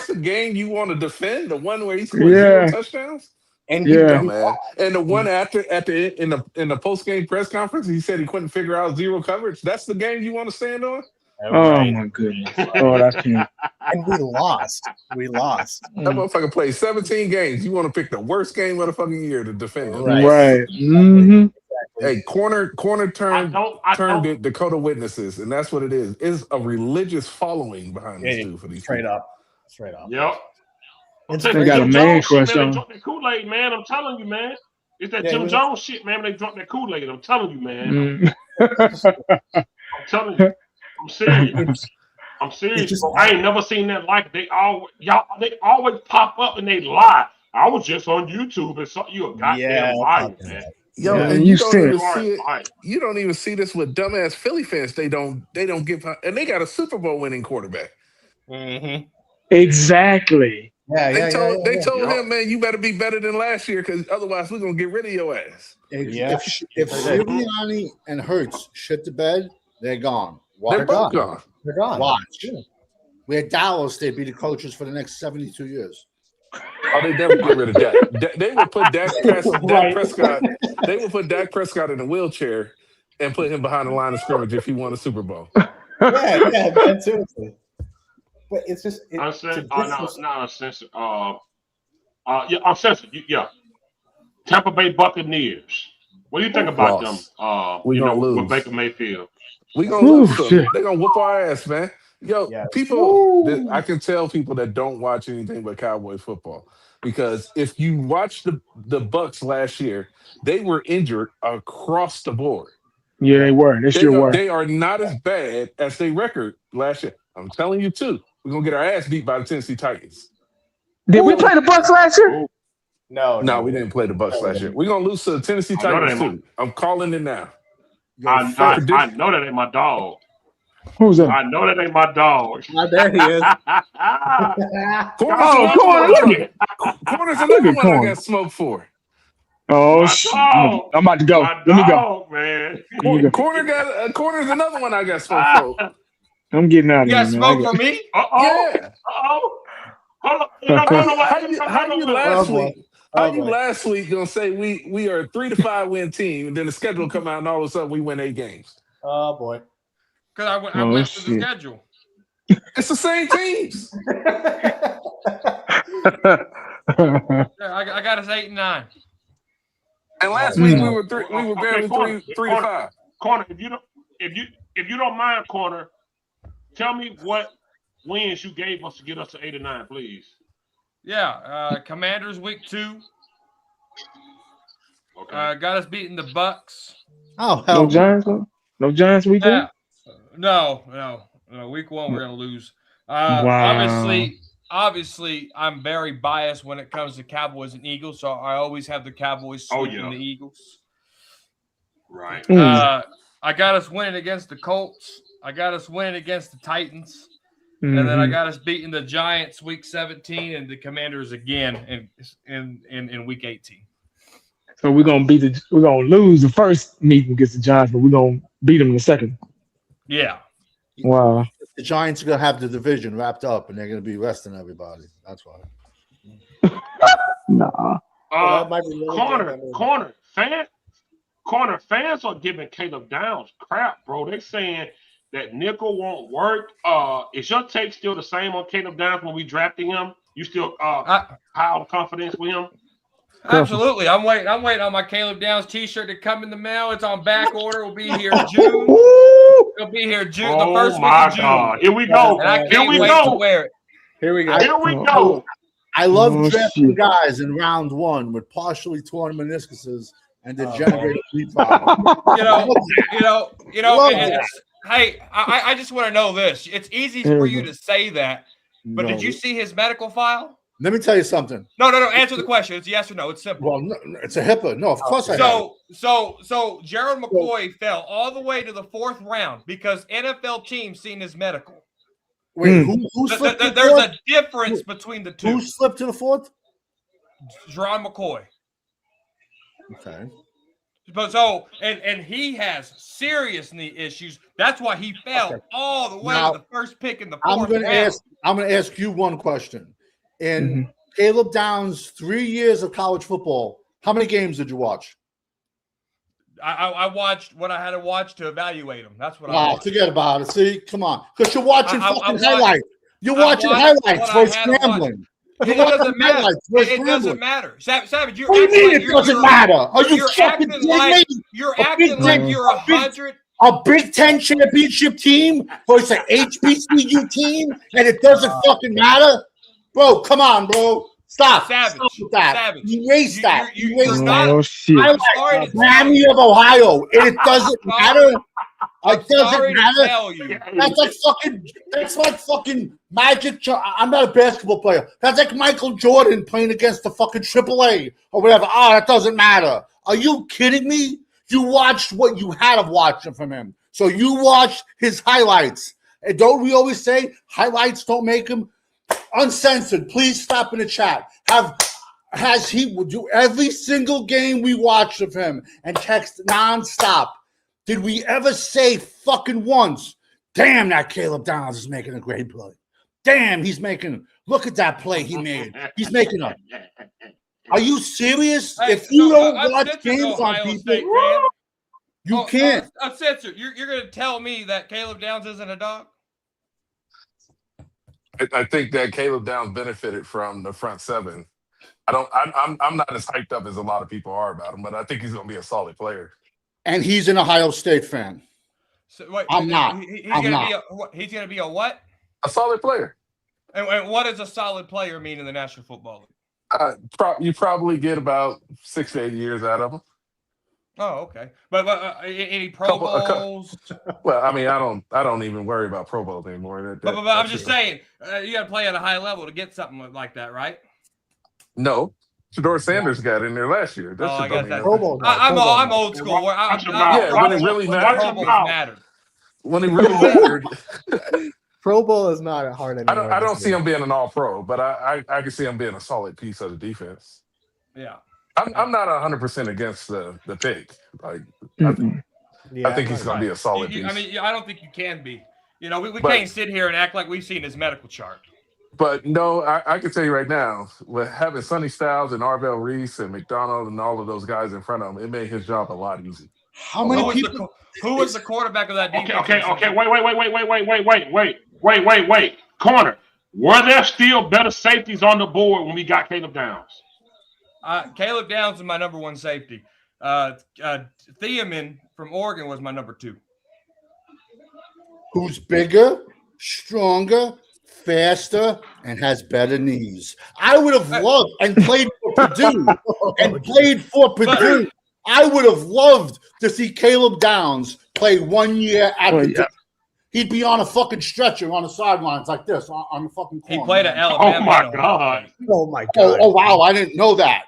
the game you want to defend, the one where he scored 0 touchdowns. And man. And the one in the post game press conference, he said he couldn't figure out zero coverage. That's the game you want to stand on. Oh my goodness! Oh, I can't. And we lost. That motherfucker played 17 games. You want to pick the worst game of the fucking year to defend it, right? Mm-hmm. Hey, corner turned Dakota witnesses, and that's what it is. It's a religious following behind this dude for these straight people. up. Yep. They got a man crush on. They drunk that Kool-Aid, man. I'm telling you, man. It's that Jim Jones shit, man. They drunk that Kool-Aid. I'm telling you, man. I'm telling you. I'm serious. I'm serious, bro. I ain't never seen that like they always pop up and they lie. I was just on YouTube and saw you a goddamn liar, man. Yo, Yeah, and you you don't said- even see it. You don't even see this with dumbass Philly fans. They don't give, and they got a Super Bowl winning quarterback. Mm-hmm. Exactly. Yeah, They told Yeah. him, man, you better be better than last year because otherwise we're gonna get rid of your ass. Yeah. If Sirianni and Hurts shit the bed, they're gone. They're Watch. both gone. They're gone. Watch. Yeah. We're Dallas. They'd be the coaches for the next 72 years. Oh, they never get rid of Dak. They would put Dak Right. Prescott. They would put Dak Prescott in a wheelchair and put him behind the line of scrimmage if he won a Super Bowl. Yeah, man, seriously. But it's just Uncensored. Not uncensored. Yeah, uncensored. Yeah. Tampa Bay Buccaneers. What do you think about Loss. them? We gonna lose. With Baker Mayfield. We gonna Ooh, lose. shit. They're gonna whoop our ass, man. Yo, Yes. people. I can tell people that don't watch anything but Cowboy football because if you watch the Bucks last year, they were injured across the board. Yeah, they were. They sure were. They are not as bad as their record last year. I'm telling you too. We're gonna get our ass beat by the Tennessee Titans. Did we play the Bucks last year? No, we didn't play the Bucks last year. We're gonna lose to the Tennessee I know Titans that too. I'm calling it now. I know that ain't my dog. Who's that? I know that ain't my dog. There he is. Corner's another one I got smoked for. Oh, My shit. dog. I'm about to go. My Let me go. dog, man. Corner's another one I got smoked for. I'm getting out of You here, got man. smoke for me? Uh-oh. Yeah. Uh-oh. Hold on. How you last boy. week? How Oh, you boy. last week gonna say we are a 3-5 win team, and then the schedule come out and all of a sudden we win 8 games? Oh boy. Because I Oh, went through the shit. schedule. It's the same teams. Yeah, I got us 8 and 9. And last week we were barely Corner. 3-5. Corner, if you don't mind, Corner, tell me what wins you gave us to get us to 8 and 9, please. Yeah, Commanders week 2. Okay. Got us beating the Bucks. Oh, hell No Giants, though? No Giants weekend? Yeah. No. Week 1 we're gonna lose. Wow. Obviously, I'm very biased when it comes to Cowboys and Eagles, so I always have the Cowboys sweeping the Eagles. Right. I got us winning against the Colts. I got us winning against the Titans. Mhm. And then I got us beating the Giants week 17 and the Commanders again in week 18. So we're gonna lose the first meeting against the Giants, but we're gonna beat them in the second. Yeah. Wow. The Giants are gonna have the division wrapped up, and they're gonna be resting everybody. That's why. Nah. That might be really Corner fans are giving Caleb Downs crap, bro. They saying that nickel won't work. Is your take still the same on Caleb Downs when we drafted him? You still high on confidence with him? Absolutely. I'm waiting on my Caleb Downs t-shirt to come in the mail. It's on back order. It'll be here in June. It'll be here June, the first week of June. God. Here we go. And I can't wait to wear it. Here we go. Here we go. I love Oh, drafting shit. guys in round 1 with partially torn meniscuses and degenerated knee problems. Hey, I just want to know this. It's easy for you to say that, but did you see his medical file? Let me tell you something. No. Answer the question. It's yes or no. It's simple. Well, no, it's a HIPAA. No, of course I have. So Gerald McCoy fell all the way to the 4th round because NFL teams seen his medical. Wait, who slipped to the There's fourth? a difference between the two. Who slipped to the 4th? Gerard McCoy. Okay. But and he has serious knee issues. That's why he fell all the way Now, to the first pick in the 4th I'm going to ask you one question. In Mhm. Caleb Downs' 3 years of college football, how many games did you watch? I watched what I had to watch to evaluate him. That's what I Wow, watched. forget about it. See, come on, because you're watching I fucking watched- highlights. You're I watching watched highlights what I versus had to watch. scrambling. It You're doesn't watching matter. highlights versus It doesn't scrambling. matter. Savage, you're What do you acting mean like it doesn't matter? Are you you're fucking acting kidding like me? you're A acting Big like Ten- you're 100. A Big Ten championship team versus an HBCU team, and it doesn't fucking matter, bro. Come on, bro. Stop. Savage. Stop with that. Savage. Erase that. You're Erase not- that. Oh, shit. I'm sorry to tell Miami you. of Ohio, and it doesn't matter. I'm It doesn't sorry to matter. tell you. That's like fucking Magic. I'm not a basketball player. That's like Michael Jordan playing against the fucking AAA or whatever. Oh, that doesn't matter. Are you kidding me? You watched what you had of watching from him. So you watched his highlights. And don't we always say highlights don't make him uncensored? Please stop in the chat. Has he do every single game we watched of him and text nonstop? Did we ever say fucking once, damn, that Caleb Downs is making a great play? Damn, look at that play he made. He's making a. Are you serious? Hey, If you don't I'm watch censored, games on Ohio people, State fan. you can't. I'm censored. You're going to tell me that Caleb Downs isn't a dog? I think that Caleb Downs benefited from the front seven. I'm not as hyped up as a lot of people are about him, but I think he's going to be a solid player. And he's an Ohio State fan. So, wait, I'm not. He's I'm going not. to be he's going to be a what? A solid player. And what does a solid player mean in the National Football League? You probably get about 6 to 8 years out of him. Oh, okay. But any Pro Bowls? Well, I mean, I don't even worry about Pro Bowls anymore. But I'm just saying, you got to play at a high level to get something like that, right? No, Shador Sanders got in there last year. That I shit guess don't that's. mean Pro nothing. Bowl. I'm old school. When it really mattered. Pro Bowls mattered. When it really mattered. Pro Bowl is not hard anymore. I don't see him being an all-pro, but I can see him being a solid piece of the defense. Yeah. I'm not 100% against the pick. Like, Yeah, I think he's going to be a solid piece. I mean, I don't think you can be. You know, we But- can't sit here and act like we've seen his medical chart. But no, I can tell you right now, with having Sonny Styles and Arvell Reese and McDonald and all of those guys in front of him, it made his job a lot easier. How many people? Who was the quarterback of that defense? Okay. Wait. Corner. Were there still better safeties on the board when we got Caleb Downs? Caleb Downs is my number one safety. Thiemann from Oregon was my number two. Who's bigger, stronger, faster, and has better knees? I would have loved and played for Purdue. I would have loved to see Caleb Downs play 1 year at Purdue. He'd be on a fucking stretcher on the sidelines like this on the fucking corner. He played at Alabama. Oh my God. Oh my God. Oh wow, I didn't know that.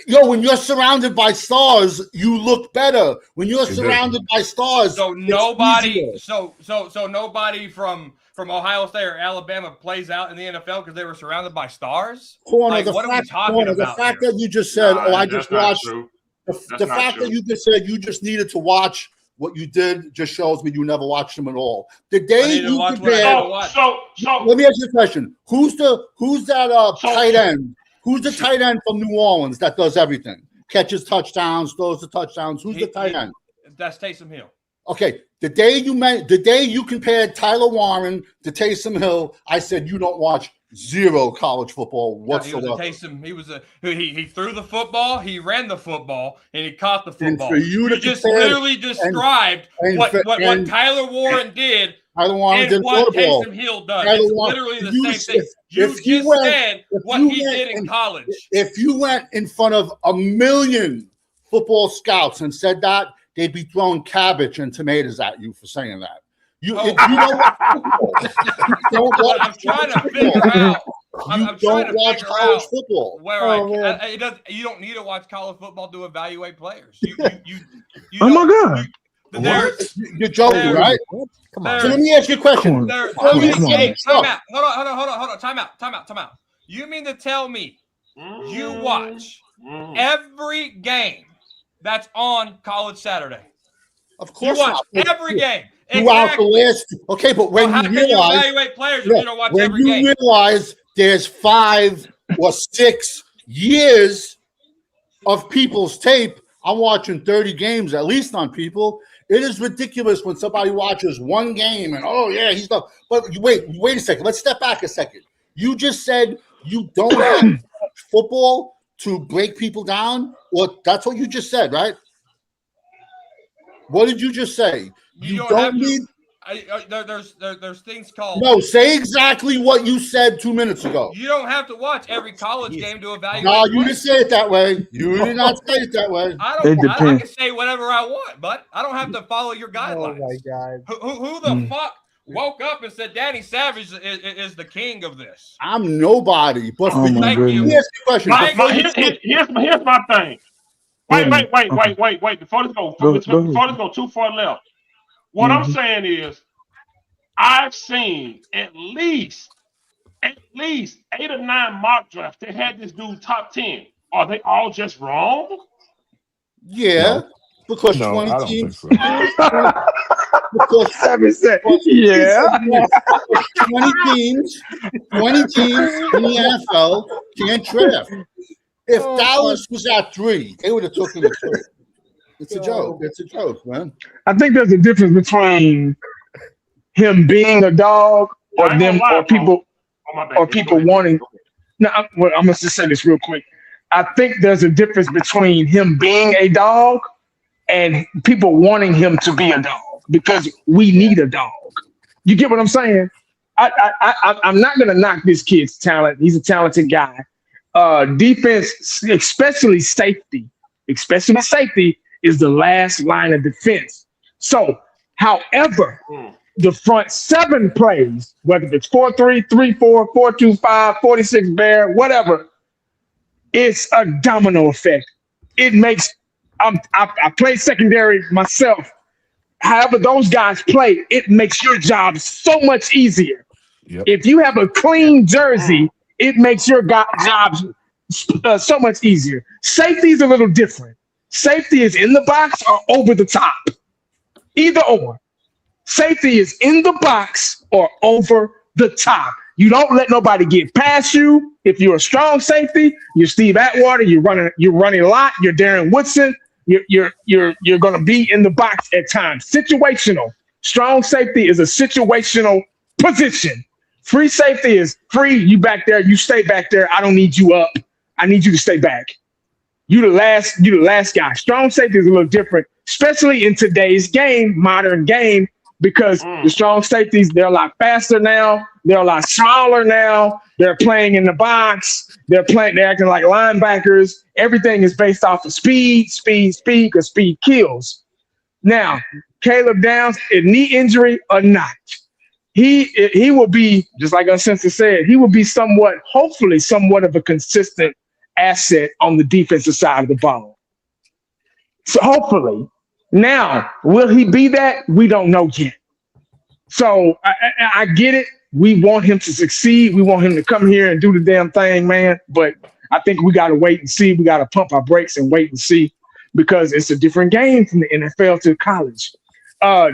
Yo, when you're surrounded by stars, you look better. When you're surrounded by stars, so nobody, so nobody from Ohio State or Alabama plays out in the NFL because they were surrounded by stars. Corner, Like, what are we talking about? The fact that you just said, I just watched. The fact true. that you just said you just needed to watch what you did just shows me you never watched them at all. The day you compared, let me ask you a question: Who's that tight end? Who's the tight end from New Orleans that does everything? Catches touchdowns, throws the touchdowns. Who's the tight end? That's Taysom Hill. Okay, the day you compared Tyler Warren to Taysom Hill, I said you don't watch zero college football whatsoever. He threw the football, he ran the football, and he caught the football. And for you to just literally described what Tyler Warren did. Tyler Warren did what football. Taysom Hill does. It's literally the same thing. You said what he did in college. If you went in front of 1 million football scouts and said that, they'd be throwing cabbage and tomatoes at you for saying that. I'm trying to figure out. I'm trying to watch figure college out football. Where you don't need to watch college football to evaluate players. Oh my God. You're joking, right? Come on. So let me ask you a question. Time out. Time out. You mean to tell me you watch every game that's on College Saturday? Of course, you watch every game. Throughout the list. Okay, but when you realize, evaluate players, you don't watch every game. When you realize there's 5 or 6 years of people's tape, I'm watching 30 games at least on people. It is ridiculous when somebody watches one game and he's the. But wait a second. Let's step back a second. You just said you don't have football to break people down. Well, that's what you just said, right? What did you just say? You don't need. There's things called. No, say exactly what you said 2 minutes ago. You don't have to watch every college game to evaluate. No, you didn't say it that way. You did not say it that way. I can say whatever I want, but I don't have to follow your guidelines. Oh my God! Who the fuck woke up and said Danny Savage is the king of this? I'm nobody. But thank you. Here's the question. Here's my thing. Wait. Before this go too far left. What I'm saying is, I've seen at least 8 or 9 mock drafts that had this dude top 10. Are they all just wrong? Yeah, No. because No, 20 I don't teams. think so. Because 20 teams in the NFL can't draft. If Dallas was at 3, they would have took him at 3. It's a joke. It's a joke, man. I think there's a difference between him being a dog or I ain't gonna them lie, or people Oh, my bad. or Go people ahead. wanting. Go ahead. No, I'm gonna just say this real quick. I think there's a difference between him being a dog and people wanting him to be a dog because we need a dog. You get what I'm saying? I'm not gonna knock this kid's talent. He's a talented guy. Defense, especially safety, is the last line of defense. So, however, the front 7 plays, whether it's 4-3, 3-4, 4-2-5, 46 bear, whatever, it's a domino effect. It makes I play secondary myself. However, those guys play, it makes your job so much easier. Yep. If you have a clean jersey, it makes your job so much easier. Safety is a little different. Safety is in the box or over the top. Either or. Safety is in the box or over the top. You don't let nobody get past you. If you're a strong safety, you're Steve Atwater, you're running a lot, you're Darren Woodson, you're going to be in the box at times. Situational. Strong safety is a situational position. Free safety is free. You back there, you stay back there. I don't need you up. I need you to stay back. You the last guy. Strong safety is a little different, especially in today's game, modern game, because the strong safeties, they're a lot faster now. They're a lot smaller now. They're playing in the box. They're acting like linebackers. Everything is based off of speed, because speed kills. Now, Caleb Downs, a knee injury or not, he will be, just like Uncensored said, he will be hopefully somewhat of a consistent asset on the defensive side of the ball. So hopefully. Now, will he be that? We don't know yet. So I get it. We want him to succeed. We want him to come here and do the damn thing, man. But I think we got to wait and see. We got to pump our brakes and wait and see because it's a different game from the NFL to college.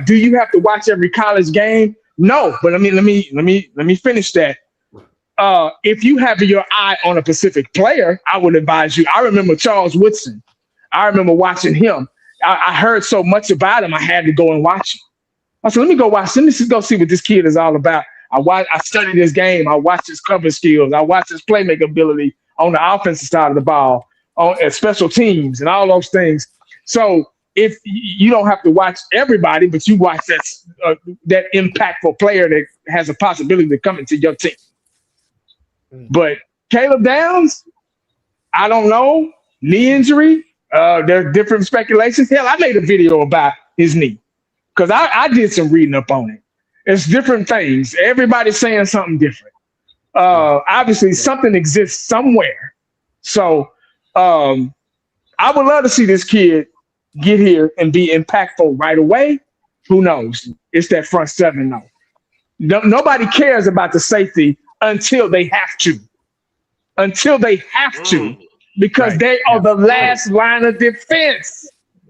Do you have to watch every college game? No, but let me finish that. If you have your eye on a specific player, I would advise you. I remember Charles Woodson. I remember watching him. I heard so much about him, I had to go and watch him. I said, let me just go see what this kid is all about. I studied his game. I watched his cover skills. I watched his playmaking ability on the offensive side of the ball, at special teams and all those things. So if you don't have to watch everybody, but you watch that impactful player that has a possibility to come into your team. But Caleb Downs, I don't know. Knee injury. There's different speculations. Hell, I made a video about his knee because I did some reading up on it. It's different things. Everybody's saying something different. Obviously, something exists somewhere. So I would love to see this kid get here and be impactful right away. Who knows? It's that front 7, though. Nobody cares about the safety until they have to. Because they are the last line of defense.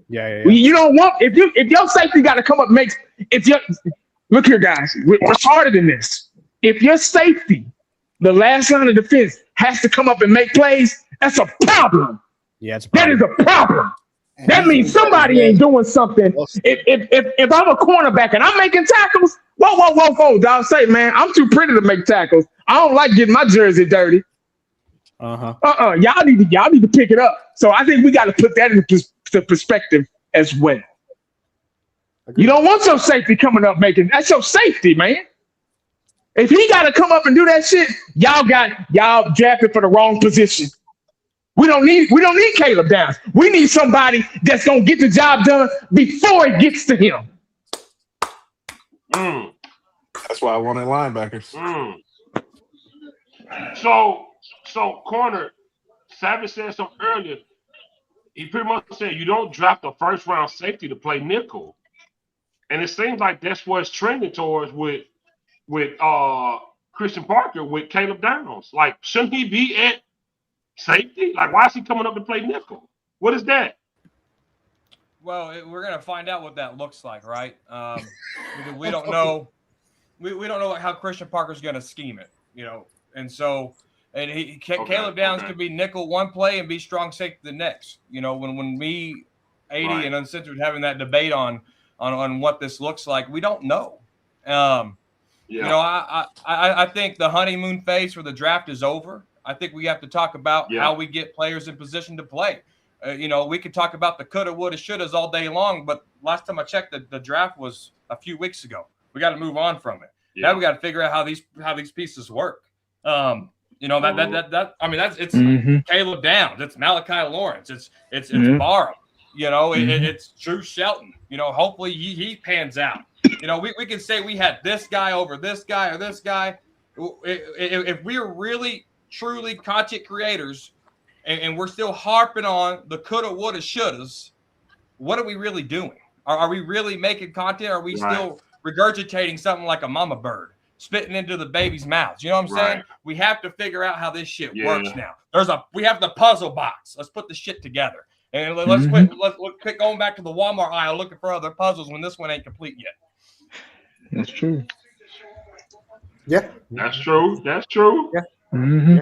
Yeah. You don't want if your safety got to come up look here, guys. We're smarter than this. If your safety, the last line of defense, has to come up and make plays, that's a problem. Yeah, it's a problem. That is a problem. That means somebody ain't doing something. If I'm a cornerback and I'm making tackles, whoa, dog, say, man, I'm too pretty to make tackles. I don't like getting my jersey dirty. Y'all need to pick it up. So I think we got to put that into perspective as well. You don't want your safety coming up that's your safety, man. If he got to come up and do that shit, y'all drafted for the wrong position. We don't need Caleb Downs. We need somebody that's gonna get the job done before it gets to him. That's why I wanted linebackers. So corner, Savage said something earlier. he pretty much said you don't draft a first round safety to play nickel, and it seems like that's what it's trending towards with Christian Parker with Caleb Downs. Like, shouldn't he be at safety? Like, why is he coming up to play nickel? What is that? Well, we're gonna find out what that looks like, right? We don't know. We don't know how Christian Parker's gonna scheme it, you know, and so. And Caleb Downs could be nickel one play and be strong safety the next. You know, when me, 80 Right. and Uncensored having that debate on what this looks like, we don't know. You know, I think the honeymoon phase for the draft is over. I think we have to talk about how we get players in position to play. You know, we could talk about the coulda, woulda, shouldas all day long, but last time I checked, the draft was a few weeks ago. We got to move on from it. Yeah. Now we got to figure out how these pieces work. You know, that I mean, it's Caleb Downs, it's Malachi Lawrence, it's Barham, you know, it's Drew Shelton. You know, hopefully he pans out. You know, we can say we had this guy over this guy or this guy. If we're really truly content creators and we're still harping on the coulda, woulda, shouldas, what are we really doing? Are we really making content? Are we still regurgitating something like a mama bird? Spitting into the baby's mouths. You know what I'm saying? We have to figure out how this shit works now. We have the puzzle box. Let's put the shit together. And let's quit going back to the Walmart aisle looking for other puzzles when this one ain't complete yet. That's true. Yeah. That's true. That's true. Yeah. Mm-hmm.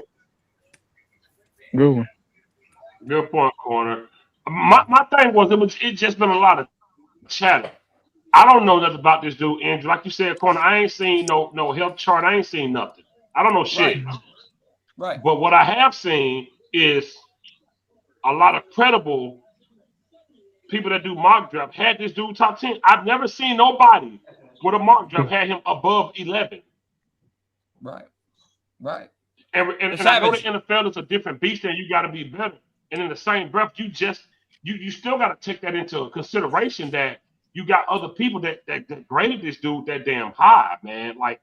Good one. Good point, Corner. My thing was it just been a lot of chatter. I don't know nothing about this dude, Andrew. Like you said, Corner, I ain't seen no health chart. I ain't seen nothing. I don't know shit. Right. But what I have seen is a lot of credible people that do mock draft had this dude top 10. I've never seen nobody with a mock draft had him above 11. Right. And I know the NFL is a different beast and you got to be better. And in the same breath, you still got to take that into consideration that you got other people that graded this dude that damn high, man. Like,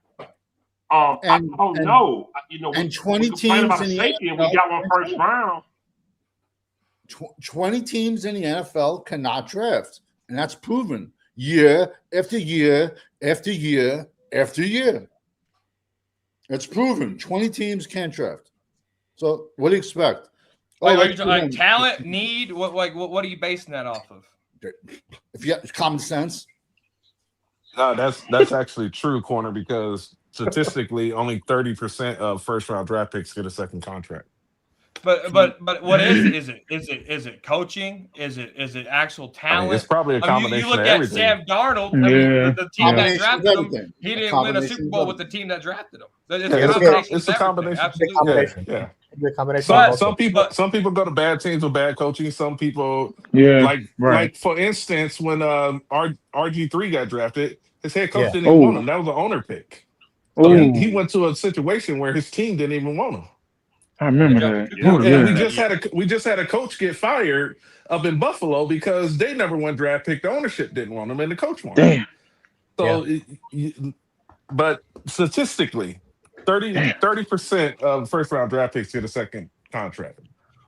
I don't know. You know, and 20 teams about in the safety, and we got one first round. 20 teams in the NFL cannot draft, and that's proven year after year after year after year. It's proven 20 teams can't draft. So, what do you expect? Are you talking talent, need? What are you basing that off of? If you have common sense. No, that's actually true, Corner, because statistically only 30% of first round draft picks get a second contract. But what is it? Is it coaching? Is it actual talent? I mean, it's probably a combination you look of at everything. Sam Darnold. I mean, the team that drafted him, he didn't win a Super Bowl with the team that drafted him. It's a combination. Absolutely. Yeah. The combination. Some people go to bad teams with bad coaching. Some people, like for instance, when RG3 got drafted, his head coach didn't even want him. That was an owner pick. So he went to a situation where his team didn't even want him. I remember that. And we just had a coach get fired up in Buffalo because they number one draft pick, the ownership didn't want him, and the coach wanted him. So, but statistically, 30% of first round draft picks get a second contract.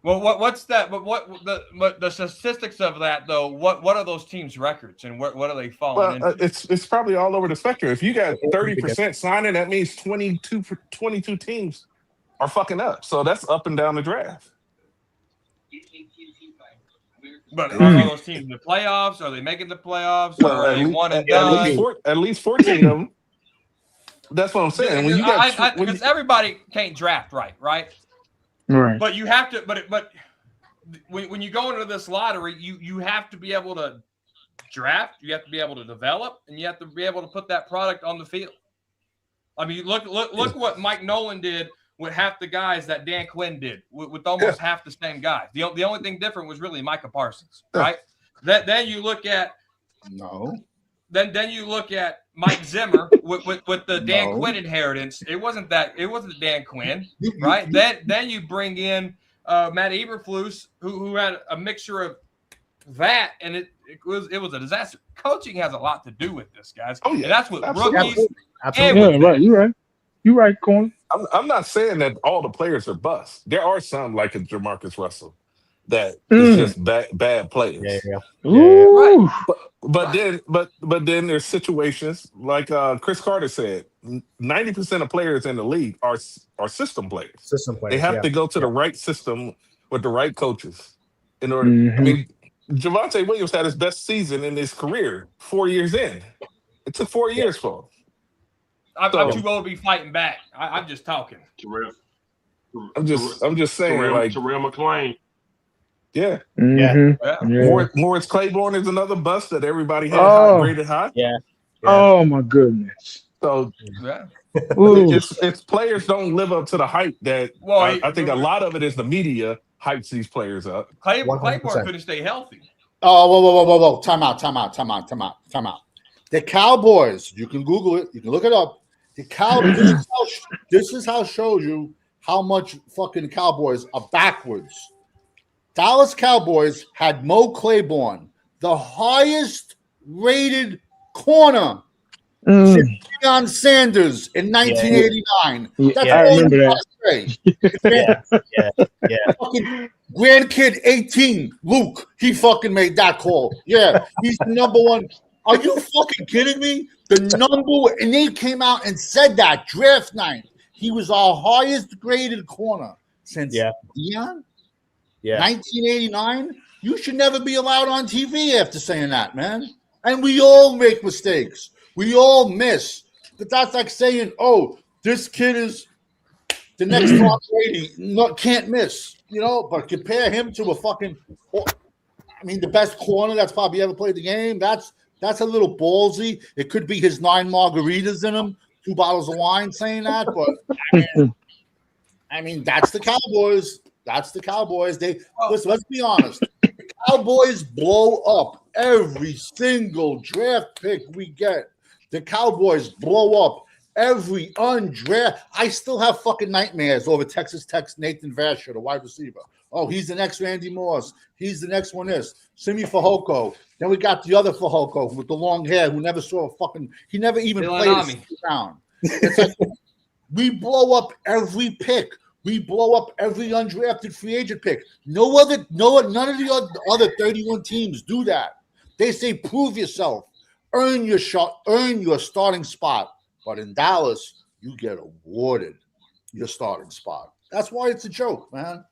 Well, what's that? But what the statistics of that though? What are those teams' records and what are they falling into? It's probably all over the spectrum. If you got 30% signing, that means 22 teams are fucking up. So that's up and down the draft. But are those teams in the playoffs? Are they making the playoffs? Or are they one and done? At least 14 of them. That's what I'm saying. When you got because everybody can't draft right. Right. But you have to. But when you go into this lottery, you have to be able to draft. You have to be able to develop, and you have to be able to put that product on the field. I mean, look what Mike Nolan did with half the guys that Dan Quinn did with almost half the same guys. The only thing different was really Micah Parsons, right? Then you look at Then you look at Mike Zimmer with the Dan Quinn inheritance. It wasn't Dan Quinn, right? Then you bring in Matt Eberflus, who had a mixture of that, and it was a disaster. Coaching has a lot to do with this, guys. Oh yeah, and that's what rookies. Absolutely. Yeah, right. You're right, Corn. I'm not saying that all the players are bust. There are some like a Jamarcus Russell that is just bad players. Ooh. But then there's situations like Chris Carter said, 90% of players in the league are system players. System They players. have Yeah. to go to the right system with the right coaches in order. I Mhm. mean, Javonte Williams had his best season in his career 4 years in. It took 4 years for him. I'm So- too old to be fighting back. I'm just talking. Terrell. I'm just saying, like, Terrell McClain. yeah. Mhm. Yeah. Yeah. Morris Claiborne is another bust that everybody had Oh. graded high. Yeah. Oh my goodness. So Yeah. Ooh. it's players don't live up to the hype that Well, I think a lot of it is the media hypes these players up. Claiborne 100%. couldn't stay healthy. Oh, whoa. Time out. The Cowboys, you can Google it, you can look it up. The Cowboys, this is how it shows you how much fucking Cowboys are backwards. Dallas Cowboys had Mo Claiborne, the highest rated corner since Deion Sanders in 1989. That's I all remember you that. gotta say. Fucking grandkid 18, Luke, he fucking made that call. Yeah, he's the number one. Are you fucking kidding me? The number one, and they came out and said that draft night. He was our highest graded corner since Deion. 1989. You should never be allowed on TV after saying that, man. And we all make mistakes. We all miss. But that's like saying, oh, this kid is the next Tom Brady, can't miss, you know, but compare him to a fucking, I mean, the best corner that's probably ever played the game. That's a little ballsy. It could be his 9 margaritas in him, 2 bottles of wine saying that, but I mean, that's the Cowboys. That's the Cowboys. Listen, let's be honest. The Cowboys blow up every single draft pick we get. The Cowboys blow up every undraft. I still have fucking nightmares over Texas Tech's Nathan Vasher, the wide receiver. Oh, he's the next Randy Moss. He's the next one. Simi Fehoko. Then we got the other Fehoko with the long hair who never saw a fucking. He never even played a down. It's like we blow up every pick. We blow up every undrafted free agent pick. None of the other 31 teams do that. They say prove yourself, earn your shot, earn your starting spot. But in Dallas, you get awarded your starting spot. That's why it's a joke, man.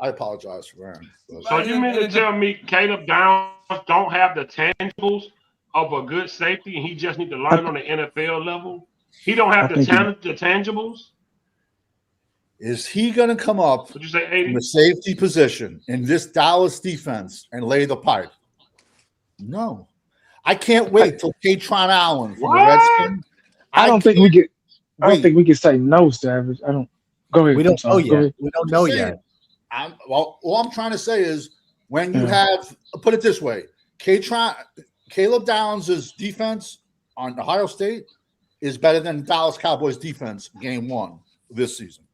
I apologize for Aaron. So you mean to tell me Caleb Downs don't have the tangibles of a good safety, and he just need to learn on the NFL level? He don't have the tangibles. Is he going to come up Would you say 80? in the safety position in this Dallas defense and lay the pipe? No. I can't wait till Katron Allen from the Redskins. I don't think we can say no, Savage. I don't. Go ahead. We don't know yet. We don't know yet. All I'm trying to say is when you have, put it this way, Caleb Downs' defense on Ohio State is better than the Dallas Cowboys defense game 1 this season.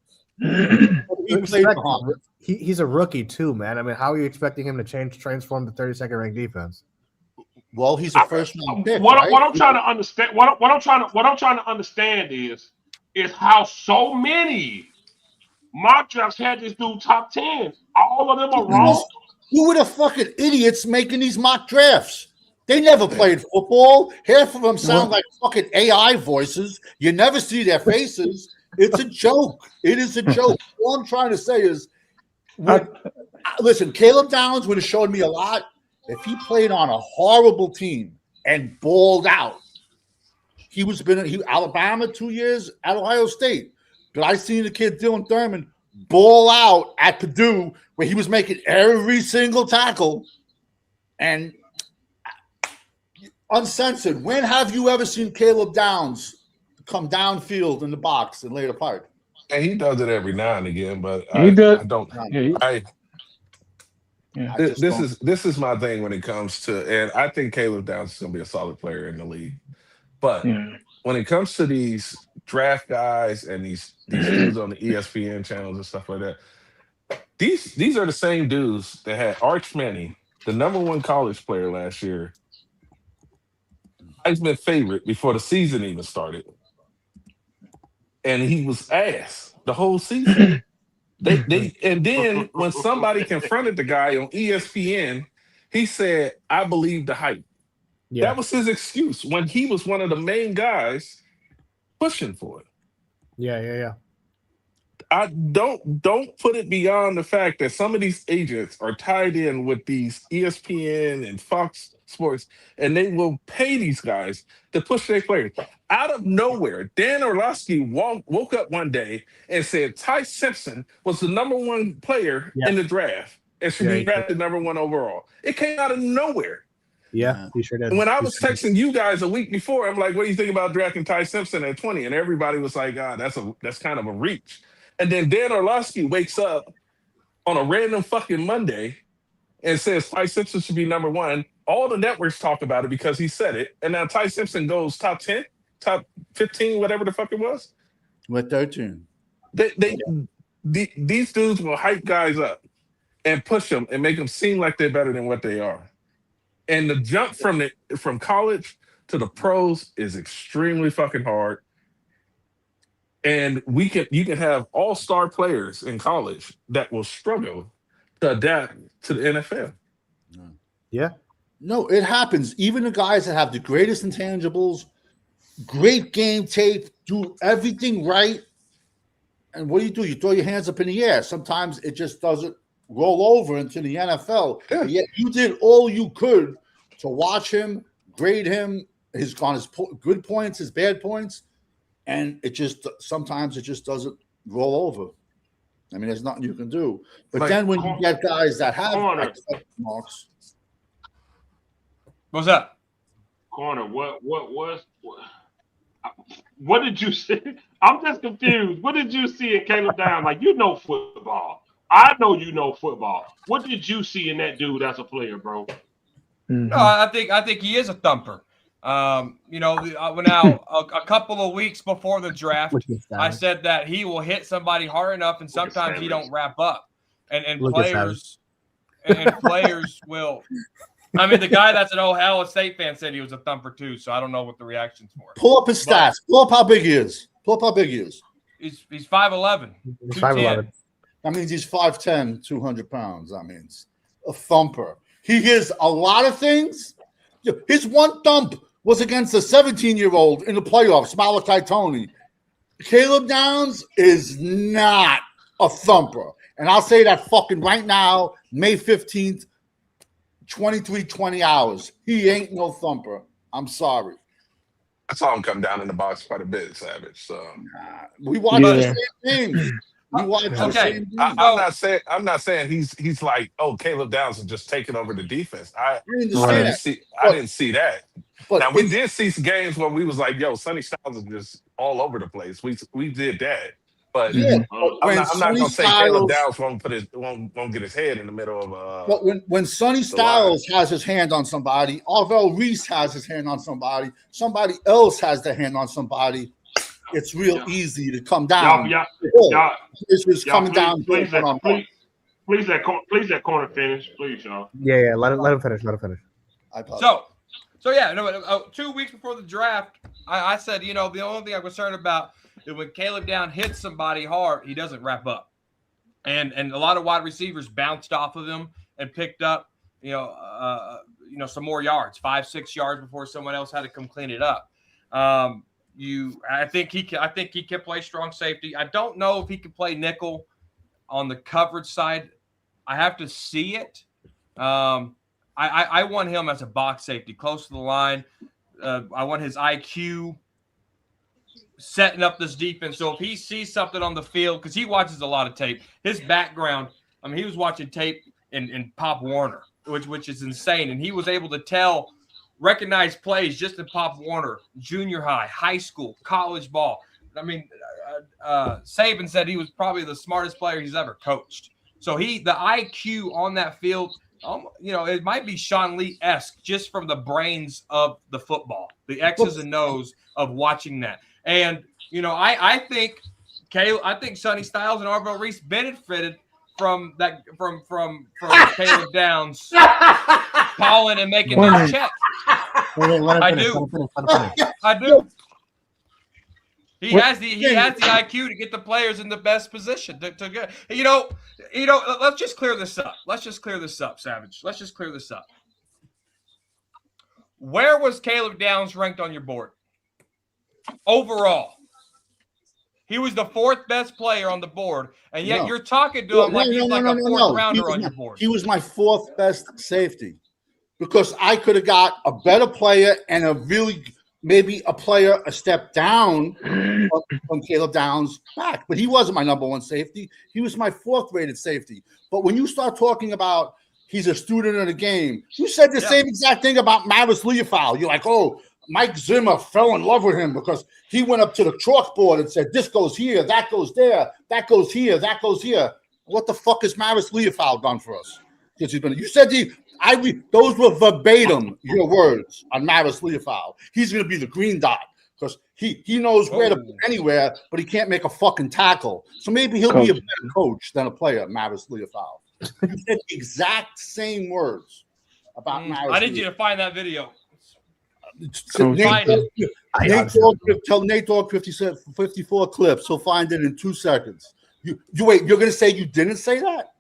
He's a rookie too, man. I mean, how are you expecting him to transform the 32nd ranked defense? Well, he's a first round pick. What I'm trying to understand, what I'm trying to understand is how so many mock drafts had this dude top 10. All of them are wrong. Who are the fucking idiots making these mock drafts? They never played football. Half of them sound like fucking AI voices. You never see their faces. It's a joke. It is a joke. All I'm trying to say is, listen, Caleb Downs would have showed me a lot if he played on a horrible team and balled out. He Alabama 2 years at Ohio State. But I seen the kid Dylan Thurman ball out at Purdue where he was making every single tackle and uncensored. When have you ever seen Caleb Downs come downfield in the box and lay the pipe? And he does it every now and again, but I don't. This is my thing when it comes to, and I think Caleb Downs is going to be a solid player in the league. But when it comes to these draft guys and these dudes on the ESPN channels and stuff like that, these are the same dudes that had Arch Manning, the #1 college player last year, Heisman favorite before the season even started, and he was ass the whole season. And then when somebody confronted the guy on ESPN, he said, "I believe the hype." Yeah. That was his excuse when he was one of the main guys pushing for it. Yeah. I don't put it beyond the fact that some of these agents are tied in with these ESPN and Fox Sports, and they will pay these guys to push their players. Out of nowhere, Dan Orlovsky woke up one day and said Ty Simpson was the number one player in the draft and should be drafted number one overall. It came out of nowhere. Yeah, he sure did. And when I was texting you guys a week before, I'm like, "What do you think about drafting Ty Simpson at 20?" And everybody was like, that's kind of a reach." And then Dan Orlovsky wakes up on a random fucking Monday and says Ty Simpson should be number one. All the networks talk about it because he said it. And now Ty Simpson goes top 10, top 15, whatever the fuck it was. With 13. These dudes will hype guys up and push them and make them seem like they're better than what they are. And the jump from college to the pros is extremely fucking hard. And you can have all-star players in college that will struggle to adapt to the NFL. Yeah. No, it happens. Even the guys that have the greatest intangibles, great game tape, do everything right. And what do? You throw your hands up in the air. Sometimes it just doesn't roll over into the NFL. Yeah. Yet you did all you could to watch him, grade him, his good points, his bad points. And sometimes it just doesn't roll over. I mean, there's nothing you can do. But then when you get guys that have marks. What's up? Corner, what did you see? I'm just confused. What did you see in Caleb Downs? Like, you know football. I know you know football. What did you see in that dude as a player, bro? No, I think he is a thumper. Now a couple of weeks before the draft, I said that he will hit somebody hard enough, and sometimes he don't wrap up, and players will. I mean, the guy that's an Ohio State fan said he was a thumper too, so I don't know what the reactions were. Pull up his stats. Pull up how big he is. He's 5'11". He's 5'11". That means he's 5'10", 200 pounds. That means a thumper. He is a lot of things. His one thump was against a 17-year-old in the playoffs, Malachi Tony. Caleb Downs is not a thumper. And I'll say that fucking right now, May 15th, 23:20 hours. He ain't no thumper. I'm sorry. I saw him come down in the box quite a bit, Savage. So we watched the same games. We watched the same games. I'm not saying he's like, oh, Caleb Downs is just taking over the defense. I didn't see that. But now we did see some games where we was like, yo, Sonny Styles is just all over the place. We did that. But I'm not gonna say Caleb Downs won't get his head in the middle of but when Sonny Styles has his hand on somebody, Arvell Reese has his hand on somebody else has their hand on somebody, it's real easy to come down. It's just coming down. Please let corner finish, please, y'all. Yeah. Let him finish. So yeah, 2 weeks before the draft, I said, the only thing I'm concerned about is when Caleb Downs hits somebody hard, he doesn't wrap up, and a lot of wide receivers bounced off of him and picked up, some more yards, 5-6 yards before someone else had to come clean it up. I think he can play strong safety. I don't know if he can play nickel on the coverage side. I have to see it. I want him as a box safety, close to the line. I want his IQ setting up this defense. So if he sees something on the field, because he watches a lot of tape, his background, he was watching tape in Pop Warner, which is insane. And he was able to recognize plays just in Pop Warner, junior high, high school, college ball. Saban said he was probably the smartest player he's ever coached. So the IQ on that field, it might be Sean Lee-esque just from the brains of the football, the X's and O's of watching that. And, I think Sonny Styles and Arvell Reese benefited from that, from Caleb Downs calling and making that check. I do. He has the IQ to get the players in the best position to get. Let's just clear this up. Savage. Let's just clear this up. Where was Caleb Downs ranked on your board overall? He was the 4th best player on the board, and yet you're talking to him like he's like a 4th rounder on your board. He was my 4th best safety because I could have got a better player and maybe a player a step down from Caleb Downs back. But he wasn't my number 1 safety. He was my 4th rated safety. But when you start talking about he's a student of the game, you said the same exact thing about Mavis Leofow. You're like, oh, Mike Zimmer fell in love with him because he went up to the chalkboard and said, this goes here, that goes there, that goes here, that goes here. What the fuck has Mavis Leofow done for us? You said those were verbatim your words on Mavis Leofow. He's going to be the green dot because he knows where to be anywhere, but he can't make a fucking tackle. So maybe he'll be a better coach than a player, Mavis Leofow. You said the exact same words about Mavis. I need you to find that video. Tell Nate Dogg 54 clips. He'll find it in 2 seconds. You wait. You're going to say you didn't say that?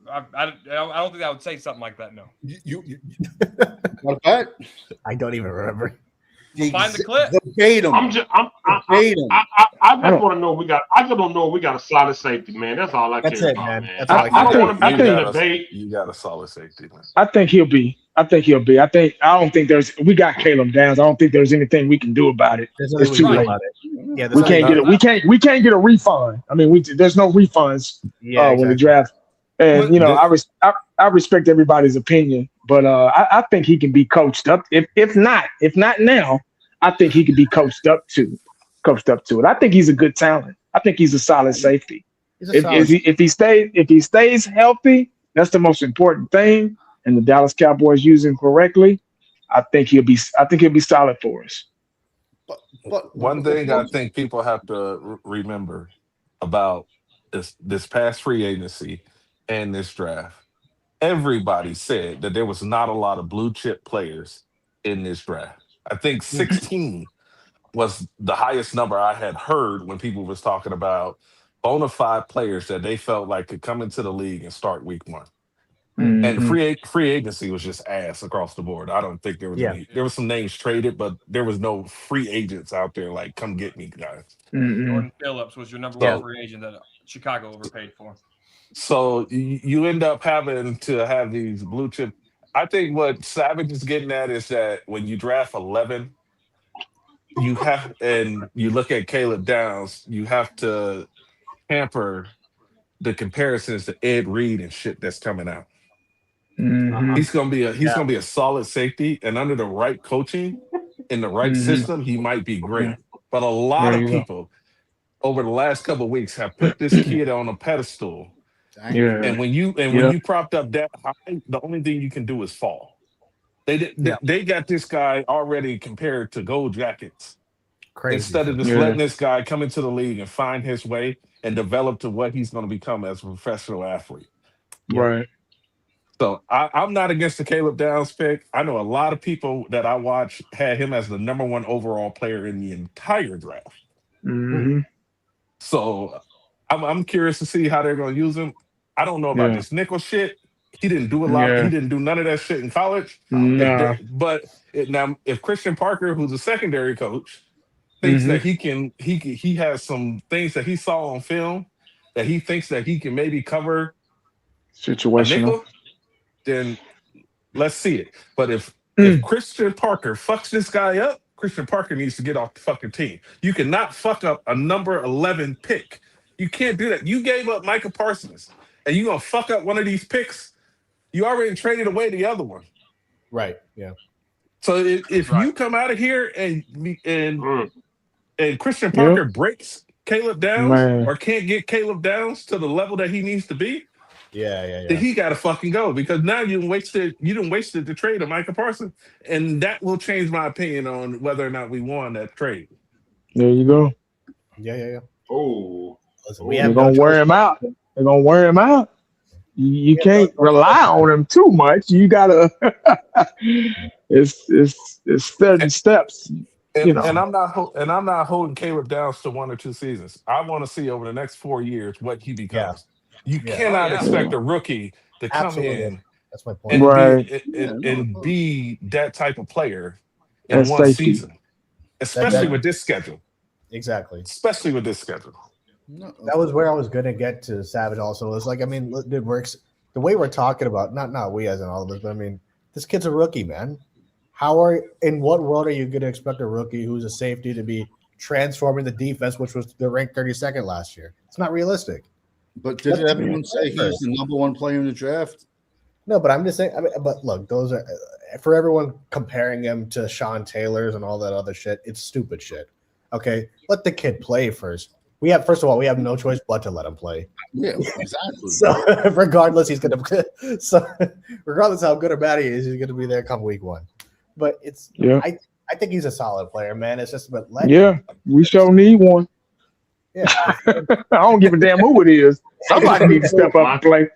I don't think I would say something like that. No. What bet? I don't even remember. Find the clip. Verbatim. I just want to know we got. I just don't know we got a solid safety, man. That's all I care about, man. That's all I don't want to be in the debate. You got a solid safety, man. I think he'll be. I don't think we got Caleb Downs. I don't think there's anything we can do about it. It's too late. Yeah, we can't get a refund. I mean, there's no refunds when the draft. And I respect everybody's opinion, but I think he can be coached up. If not now, I think he can be coached up to it. I think he's a good talent. I think he's a solid safety. If he stays healthy, that's the most important thing. And the Dallas Cowboys use him correctly, I think he'll be solid for us. But one thing I think people have to remember about this past free agency and this draft, everybody said that there was not a lot of blue chip players in this draft. I think 16 was the highest number I had heard when people was talking about bona fide players that they felt like could come into the league and start week 1. Mm-hmm. And free agency was just ass across the board. I don't think there was any. There was some names traded, but there was no free agents out there like, come get me, guys. Mm-hmm. Jordan Phillips was your number 1 free agent that Chicago overpaid for. So you end up having to have these blue chip. I think what Savage is getting at is that when you draft 11, and you look at Caleb Downs, you have to hamper the comparisons to Ed Reed and shit that's coming out. Mm-hmm. He's gonna be a solid safety, and under the right coaching in the right system, he might be great. But a lot of people over the last couple of weeks have put this kid on a pedestal. Yeah. And when you propped up that high, the only thing you can do is fall. They got this guy already compared to gold jackets. Crazy. Instead of just letting this guy come into the league and find his way and develop to what he's going to become as a professional athlete. Right. So I'm not against the Caleb Downs pick. I know a lot of people that I watch had him as the number 1 overall player in the entire draft. Mm-hmm. So I'm curious to see how they're going to use him. I don't know about this nickel shit. He didn't do a lot. He didn't do none of that shit in college. Nah. Now, if Christian Parker, who's a secondary coach, thinks that he has some things that he saw on film that he thinks that he can maybe cover situational, nickel, then let's see it. But if Christian Parker fucks this guy up, Christian Parker needs to get off the fucking team. You cannot fuck up a number 11 pick. You can't do that. You gave up Micah Parsons, and you're going to fuck up one of these picks. You already traded away the other one. Right, yeah. So if you come out of here and Christian Parker breaks Caleb Downs or can't get Caleb Downs to the level that he needs to be, then he got to fucking go, because now you didn't waste it to trade a Micah Parsons, and that will change my opinion on whether or not we won that trade. There you go. Yeah. Oh, they're gonna wear him out. They're gonna wear him out. You can't rely on him too much. You gotta. It's certain steps. And I'm not holding Caleb Downs to 1 or 2 seasons. I want to see over the next 4 years what he Yeah. becomes. You Yeah. cannot yeah. expect a rookie to come Absolutely. in That's my point. and Right. be that type of player in That's one safety. season, especially that- with this schedule. Exactly. Especially with this schedule. That was where I was gonna get to Savage. Also, it's like, I mean, it works the way we're talking about. Not we as in all of us, but I mean, this kid's a rookie, man. In what world are you going to expect a rookie who's a safety to be transforming the defense, which was the ranked 32nd last year? It's not realistic. But did everyone say he's the number 1 player in the draft? No, but I'm just saying. I mean, but look, those are for everyone comparing him to Sean Taylor's and all that other shit. It's stupid shit. Okay, let the kid play first. First of all, we have no choice but to let him play. Yeah, exactly. So regardless, regardless how good or bad he is, he's gonna be there come week 1. But I think he's a solid player, man. It's just about we sure need one. Yeah, I don't give a damn who it is. Somebody needs to step up and play.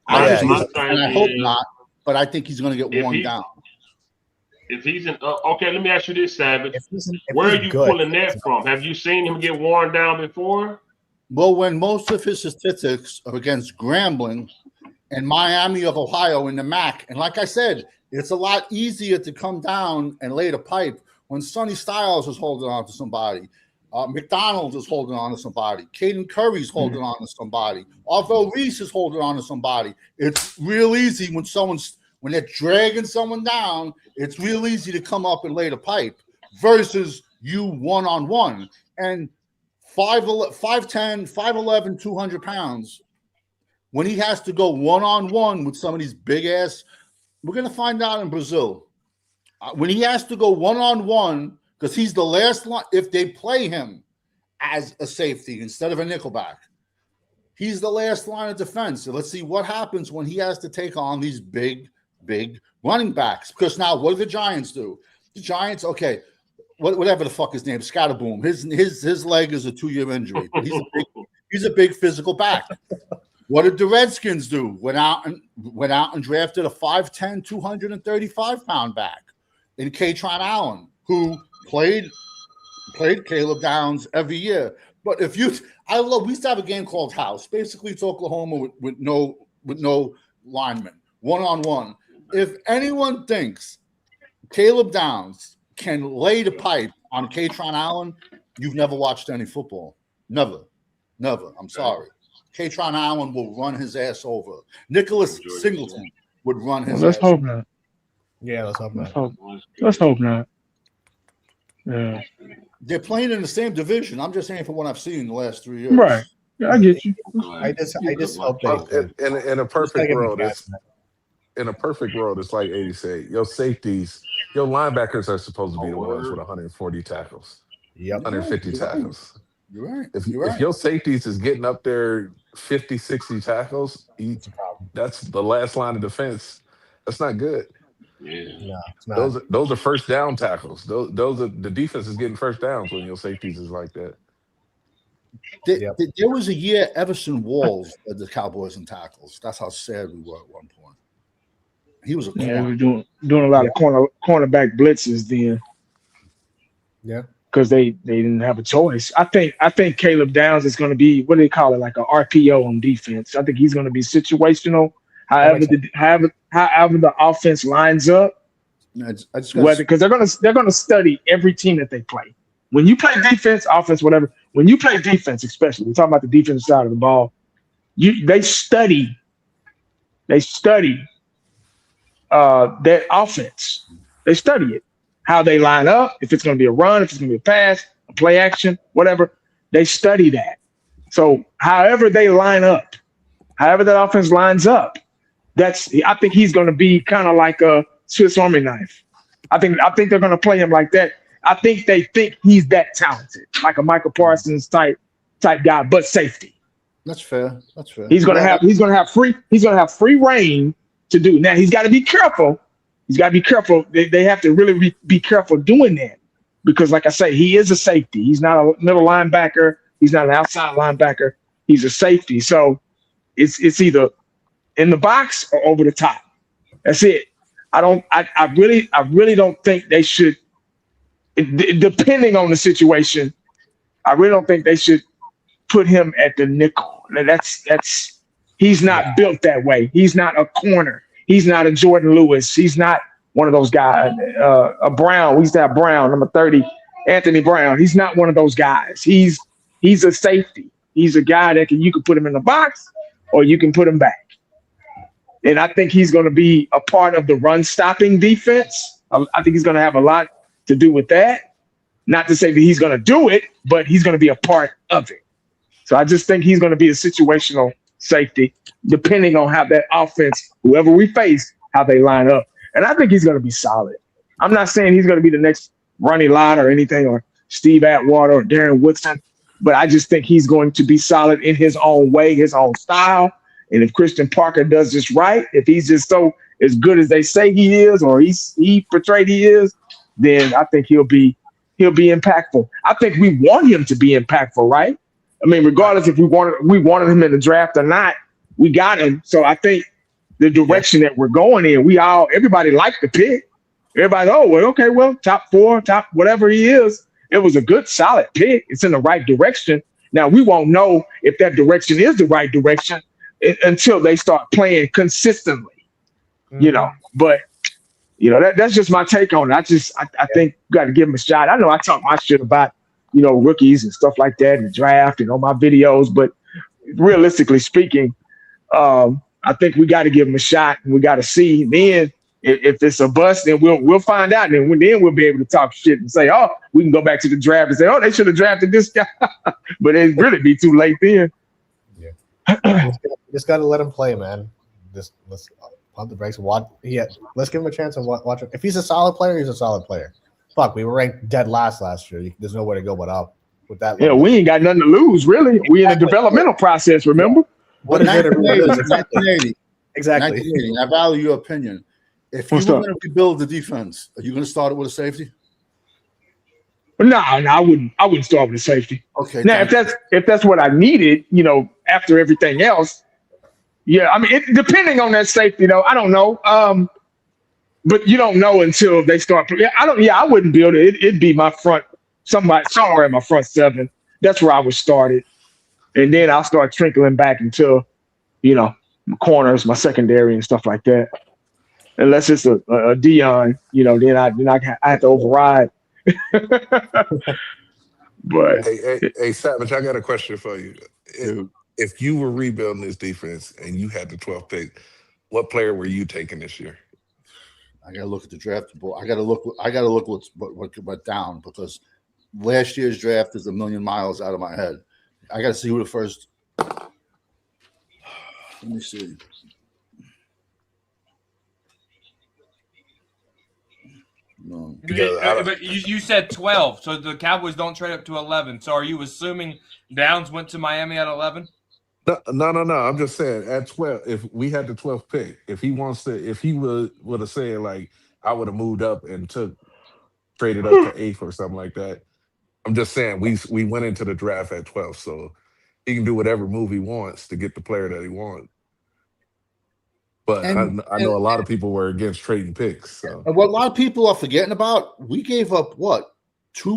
I hope is, not, but I think he's going to get worn down. If he's in, okay, let me ask you this, Savage. if Where are he's you good, pulling that from? Have you seen him get worn down before? Well, when most of his statistics are against Grambling and Miami of Ohio in the MAC, and like I said, it's a lot easier to come down and lay the pipe when Sonny Styles is holding on to somebody. McDonald is holding on to somebody. Caden Curry's holding on to somebody. Arvo Reese is holding on to somebody. It's real easy when they're dragging someone down, it's real easy to come up and lay the pipe versus you one-on-one. And 5'10", 5'11", 200 pounds, when he has to go one-on-one with some of these big-ass, we're going to find out in Brazil. When he has to go one-on-one, because he's the last line, if they play him as a safety instead of a nickelback, he's the last line of defense. So let's see what happens when he has to take on these big running backs. Because now, what do the Giants do? The Giants, okay, whatever the fuck his name, Scatterboom. His leg is a 2-year injury. But he's a big physical back. What did the Redskins do? Went out and drafted a 5'10", 235-pound back in Katron Allen, who played Caleb Downs every year. But we used to have a game called House. Basically, it's Oklahoma with no linemen, one-on-one. If anyone thinks Caleb Downs can lay the pipe on Katron Allen, you've never watched any football. Never. I'm sorry. Katron Allen will run his ass over. Nicholas Singleton would run his ass. Let's hope not. Yeah, let's hope not. Let's hope not. Yeah. They're playing in the same division. I'm just saying from what I've seen in the last 3 years. Right. Yeah, I get you. I just hope In a perfect world, it's like 80 said. Your safeties, your linebackers are supposed to be the ones with 140 tackles. Yep. 150 tackles. You're right. If your safeties is getting up there 50, 60 tackles, that's the last line of defense. That's not good. Yeah. No, it's not. Those are first down tackles. Those are the defense is getting first downs when your safeties is like that. There was a year Everson Walls led the Cowboys in tackles. That's how sad we were at one point. He was a corner. Yeah, we were doing a lot of cornerback blitzes then. Yeah. Because they didn't have a choice. I think Caleb Downs is going to be, what do they call it, like an RPO on defense. I think he's going to be situational. However the offense lines up, because they're going to study every team that they play. When you play defense, offense, whatever. When you play defense, especially, we're talking about the defensive side of the ball. They study that offense. They study it. How they line up, if it's going to be a run, if it's going to be a pass, a play action, whatever, they study that. So however they line up, however that offense lines up, I think he's going to be kind of like a Swiss Army knife. I think they're going to play him like that. I think they think he's that talented, like a Michael Parsons type guy, but safety. That's fair. He's going to have free reign to do. Now he's got to be careful. He's got to be careful. They have to really be careful doing that because, like I say, he is a safety. He's not a middle linebacker. He's not an outside linebacker. He's a safety. So it's either in the box or over the top. That's it. I really don't think they should. depending on the situation, I really don't think they should put him at the nickel. That's he's not built that way. He's not a corner. He's not a Jordan Lewis. He's not one of those guys. A Brown. We used to have Brown, number 30, Anthony Brown. He's not one of those guys. He's a safety. He's a guy that you can put him in the box or you can put him back. And I think he's going to be a part of the run stopping defense. I think he's going to have a lot to do with that. Not to say that he's going to do it, but he's going to be a part of it. So I just think he's going to be a situational safety, depending on how that offense, whoever we face, how they line up. And I think he's going to be solid. I'm not saying he's going to be the next Ronnie Lott or anything, or Steve Atwater or Darren Woodson, but I just think he's going to be solid in his own way, his own style. And if Christian Parker does this right, if he's just so as good as they say he is, or he portrayed he is, then I think he'll be impactful. I think we want him to be impactful, right? I mean, regardless if we wanted him in the draft or not, we got him. So I think the direction that we're going in, everybody liked the pick. Everybody, top 4, top whatever he is. It was a good, solid pick. It's in the right direction. Now, we won't know if that direction is the right direction until they start playing consistently, But, that's just my take on it. I think you got to give him a shot. I know I talk my shit about, rookies and stuff like that in the draft and on my videos. But realistically speaking, I think we got to give him a shot and we got to see. Then if it's a bust, then we'll find out. And then we'll be able to talk shit and say, oh, we can go back to the draft and say, oh, they should have drafted this guy. But it'd really be too late then. Just got to let him play, man. Let's pump the brakes. Let's give him a chance and watch him. If he's a solid player, he's a solid player. Fuck, we were ranked dead last year. There's nowhere to go but up with that. Yeah, we ain't got nothing to lose, really. We in a developmental process, remember? What is it? 1980. Exactly. 1980. I value your opinion. If you were going to rebuild the defense, are you going to start it with a safety? No, I wouldn't start with a safety. Okay. Now, if that's what I needed, after everything else, yeah. I mean, depending on that safety, I don't know. But you don't know until they start. I wouldn't build it. It'd be my front, somewhere in my front 7. That's where I would start it, and then I'll start trickling back until, my corners, my secondary, and stuff like that. Unless it's a Dion, then I have to override. But hey, Savage, I got a question for you. If you were rebuilding this defense and you had the 12th pick, what player were you taking this year? I gotta look at the draft board. I gotta look what went down, because last year's draft is a million miles out of my head. I gotta see who the first. Let me see. No. But you said 12, so the Cowboys don't trade up to 11. So are you assuming Downs went to Miami at 11? No. I'm just saying at 12, if we had the 12th pick, if he would have said, like, I would have moved up and traded up to 8th or something like that. I'm just saying we went into the draft at 12, so he can do whatever move he wants to get the player that he wants. But I know a lot of people were against trading picks. So. And what a lot of people are forgetting about, we gave up 2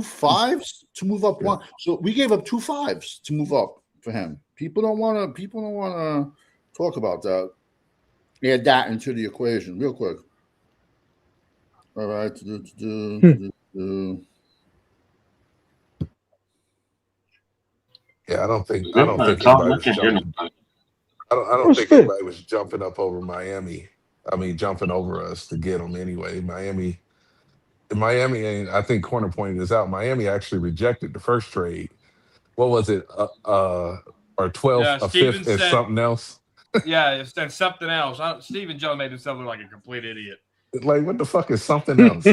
5s to move up one. So we gave up 2 5s to move up for him. People don't want to talk about that. Add that into the equation real quick. All right. Yeah, I don't think anybody was jumping up over Miami. I mean, jumping over us to get them anyway. Miami, and I think Corner pointed this out. Miami actually rejected the first trade. What was it? Or 12th, a 5th, and something else. Yeah, and something else. Stephen Jones made himself look like a complete idiot. Like, what the fuck is something else?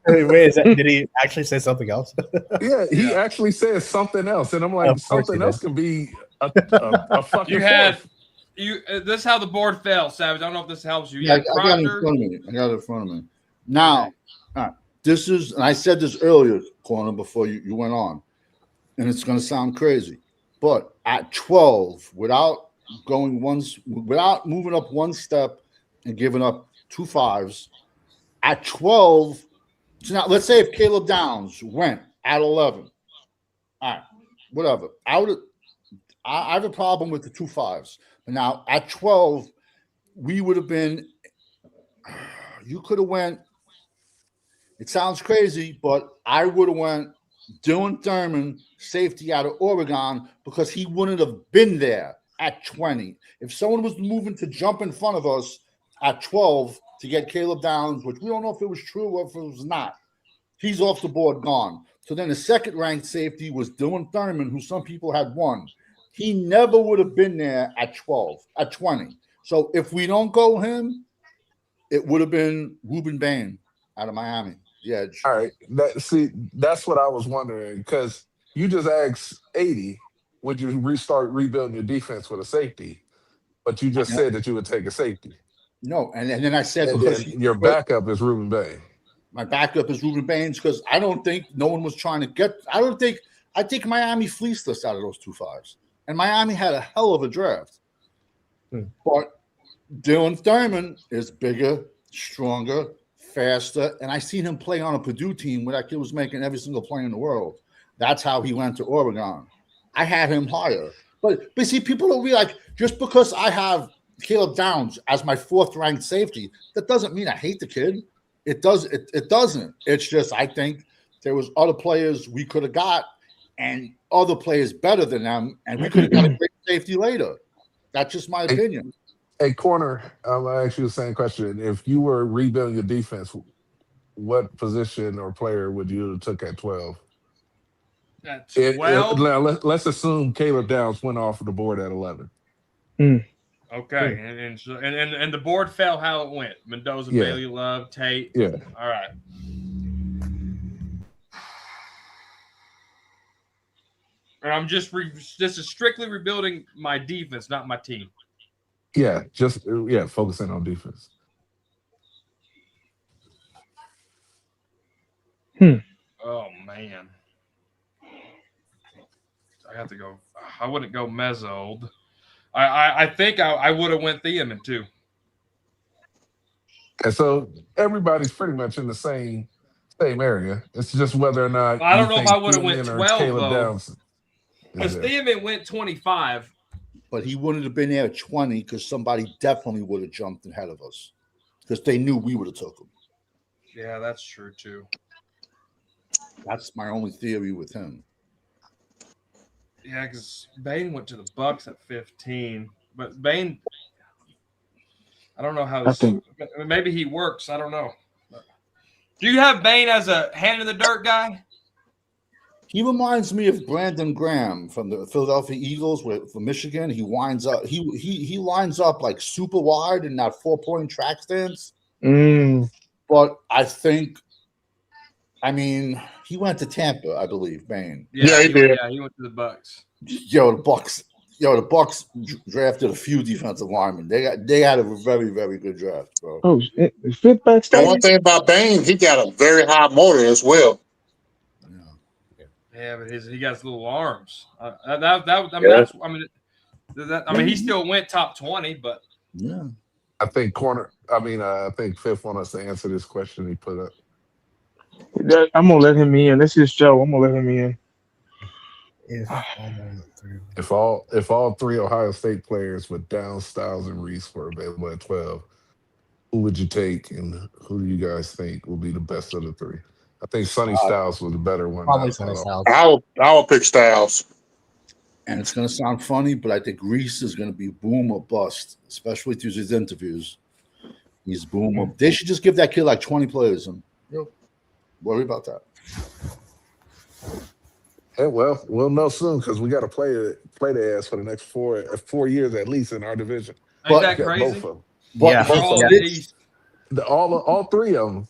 Wait, did he actually say something else? Yeah, he actually says something else, and I'm like, something else can be a fucking. This is how the board fell, Savage. I don't know if this helps you. I got it in front of me. Now, this is, and I said this earlier, Corner, before you went on, and it's going to sound crazy, but at 12, without moving up one step and giving up 2 5s, at 12, So now let's say if Caleb Downs went at 11. All right, whatever. I have a problem with the 2 5s. But now at 12, we would have been. You could have went. It sounds crazy, but I would have went Dylan Thurman, safety out of Oregon, because he wouldn't have been there at 20. If someone was moving to jump in front of us at 12 to get Caleb Downs, which we don't know if it was true or if it was not, he's off the board, gone. So then the second-ranked safety was Dylan Thurman, who some people had won. He never would have been there at 20. So if we don't go him, it would have been Ruben Bain out of Miami, the edge. All right. That's what I was wondering, because you just asked 80, would you restart rebuilding your defense with a safety? But you just said that you would take a safety. No, and then I said And because then your backup is Ruben Bain. my backup is Ruben Baines because I don't think no one was trying to get. I think Miami fleeced us out of those 2 5s, and Miami had a hell of a draft. But Dylan Thurman is bigger, stronger, faster, and I seen him play on a Purdue team where that kid was making every single play in the world. That's how he went to Oregon. I had him higher, but see, people don't realize just because I have Caleb Downs as my 4th-ranked safety, that doesn't mean I hate the kid. It doesn't. It's just I think there was other players we could have got and other players better than them, and we could have got a great safety later. That's just my opinion. Hey, corner, I'm going to ask you the same question. If you were rebuilding your defense, what position or player would you have took at 12? At 12? Now, let's assume Caleb Downs went off of the board at 11. Okay, and the board fell how it went. Mendoza, Bailey, Love, Tate. Yeah. All right. And I'm just strictly rebuilding my defense, not my team. Yeah, focusing on defense. Oh man, I have to go. I wouldn't go Mezzold. I think I would have went Thiemann too. And so everybody's pretty much in the same area. It's just whether or not I don't know if I would have went 12 though. Downs Because Thiemann went 25. But he wouldn't have been there at 20 because somebody definitely would have jumped ahead of us because they knew we would have took him. Yeah, that's true too. That's my only theory with him. Yeah, because Bain went to the Bucks at 15, but Bain, I don't know how. Maybe he works. I don't know. Do you have Bain as a hand in the dirt guy? He reminds me of Brandon Graham from the Philadelphia Eagles for Michigan. He winds up. He lines up like super wide in that 4-point track stance. But I think, he went to Tampa, I believe. Bain. Yeah, he did. He went to the Bucks. The Bucks drafted a few defensive linemen. They had a very, very good draft, bro. Oh, fifth back. And one thing about Bain, he got a very high motor as well. Yeah, but he got his little arms. He still went top 20, but yeah. I think I think Fifth want us to answer this question he put up. I'm gonna let him in. This is Joe. I'm gonna let him in. If all 3 Ohio State players with Downs, Styles, and Reese were available at 12, who would you take, and who do you guys think will be the best of the 3? I think Sonny Styles was the better one. Probably Sonny Styles. I will pick Styles. And it's going to sound funny, but I think Reese is going to be boom or bust, especially through his interviews. He's boom or. They should just give that kid like 20 plays and worry about that. Yeah, well, we'll know soon because we got to play the ass for the next 4 years at least in our division. Ain't that crazy? Both of them. Yeah. All 3 of them.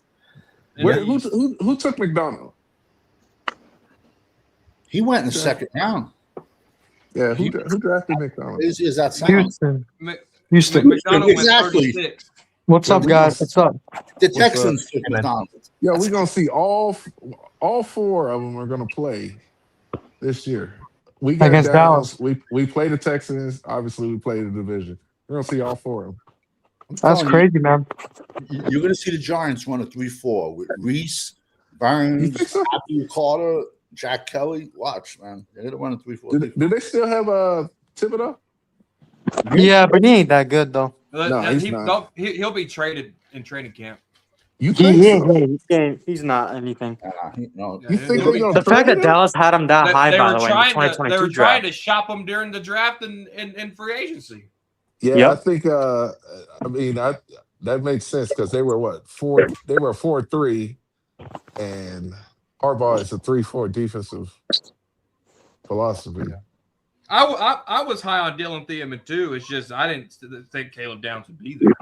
Who took McDonald? He went in the second round. Yeah, who drafted McDonald? Is that sound? Houston. McDonald Exactly. went 36. What's up, guys? What's up? The Texans took McDonald. Yeah, we're gonna see all 4 of them are gonna play this year. We got Against Dallas. We play the Texans. Obviously, we play the division. We're gonna see all 4 of them. That's crazy, man. You're going to see the Giants run a 3-4 with Reese, Burns, think so? Matthew Carter, Jack Kelly. Watch, man. They're gonna run a 3-4. Do they still have Thibodeau? Yeah, but he ain't that good though. No, he's not. He'll be traded in training camp. You think so? He's not anything. No, You think they're gonna The fact trade that him? Dallas had him that high, They by were the way, in the trying to 2022 they were draft. trying to shop him during the draft and free agency. Yeah, Yep. I think. I mean, that makes sense because they were what 4? They were 4-3, and Harbaugh is a 3-4 defensive philosophy. I was high on Dylan Thiemann too. It's just I didn't think Caleb Downs would be there.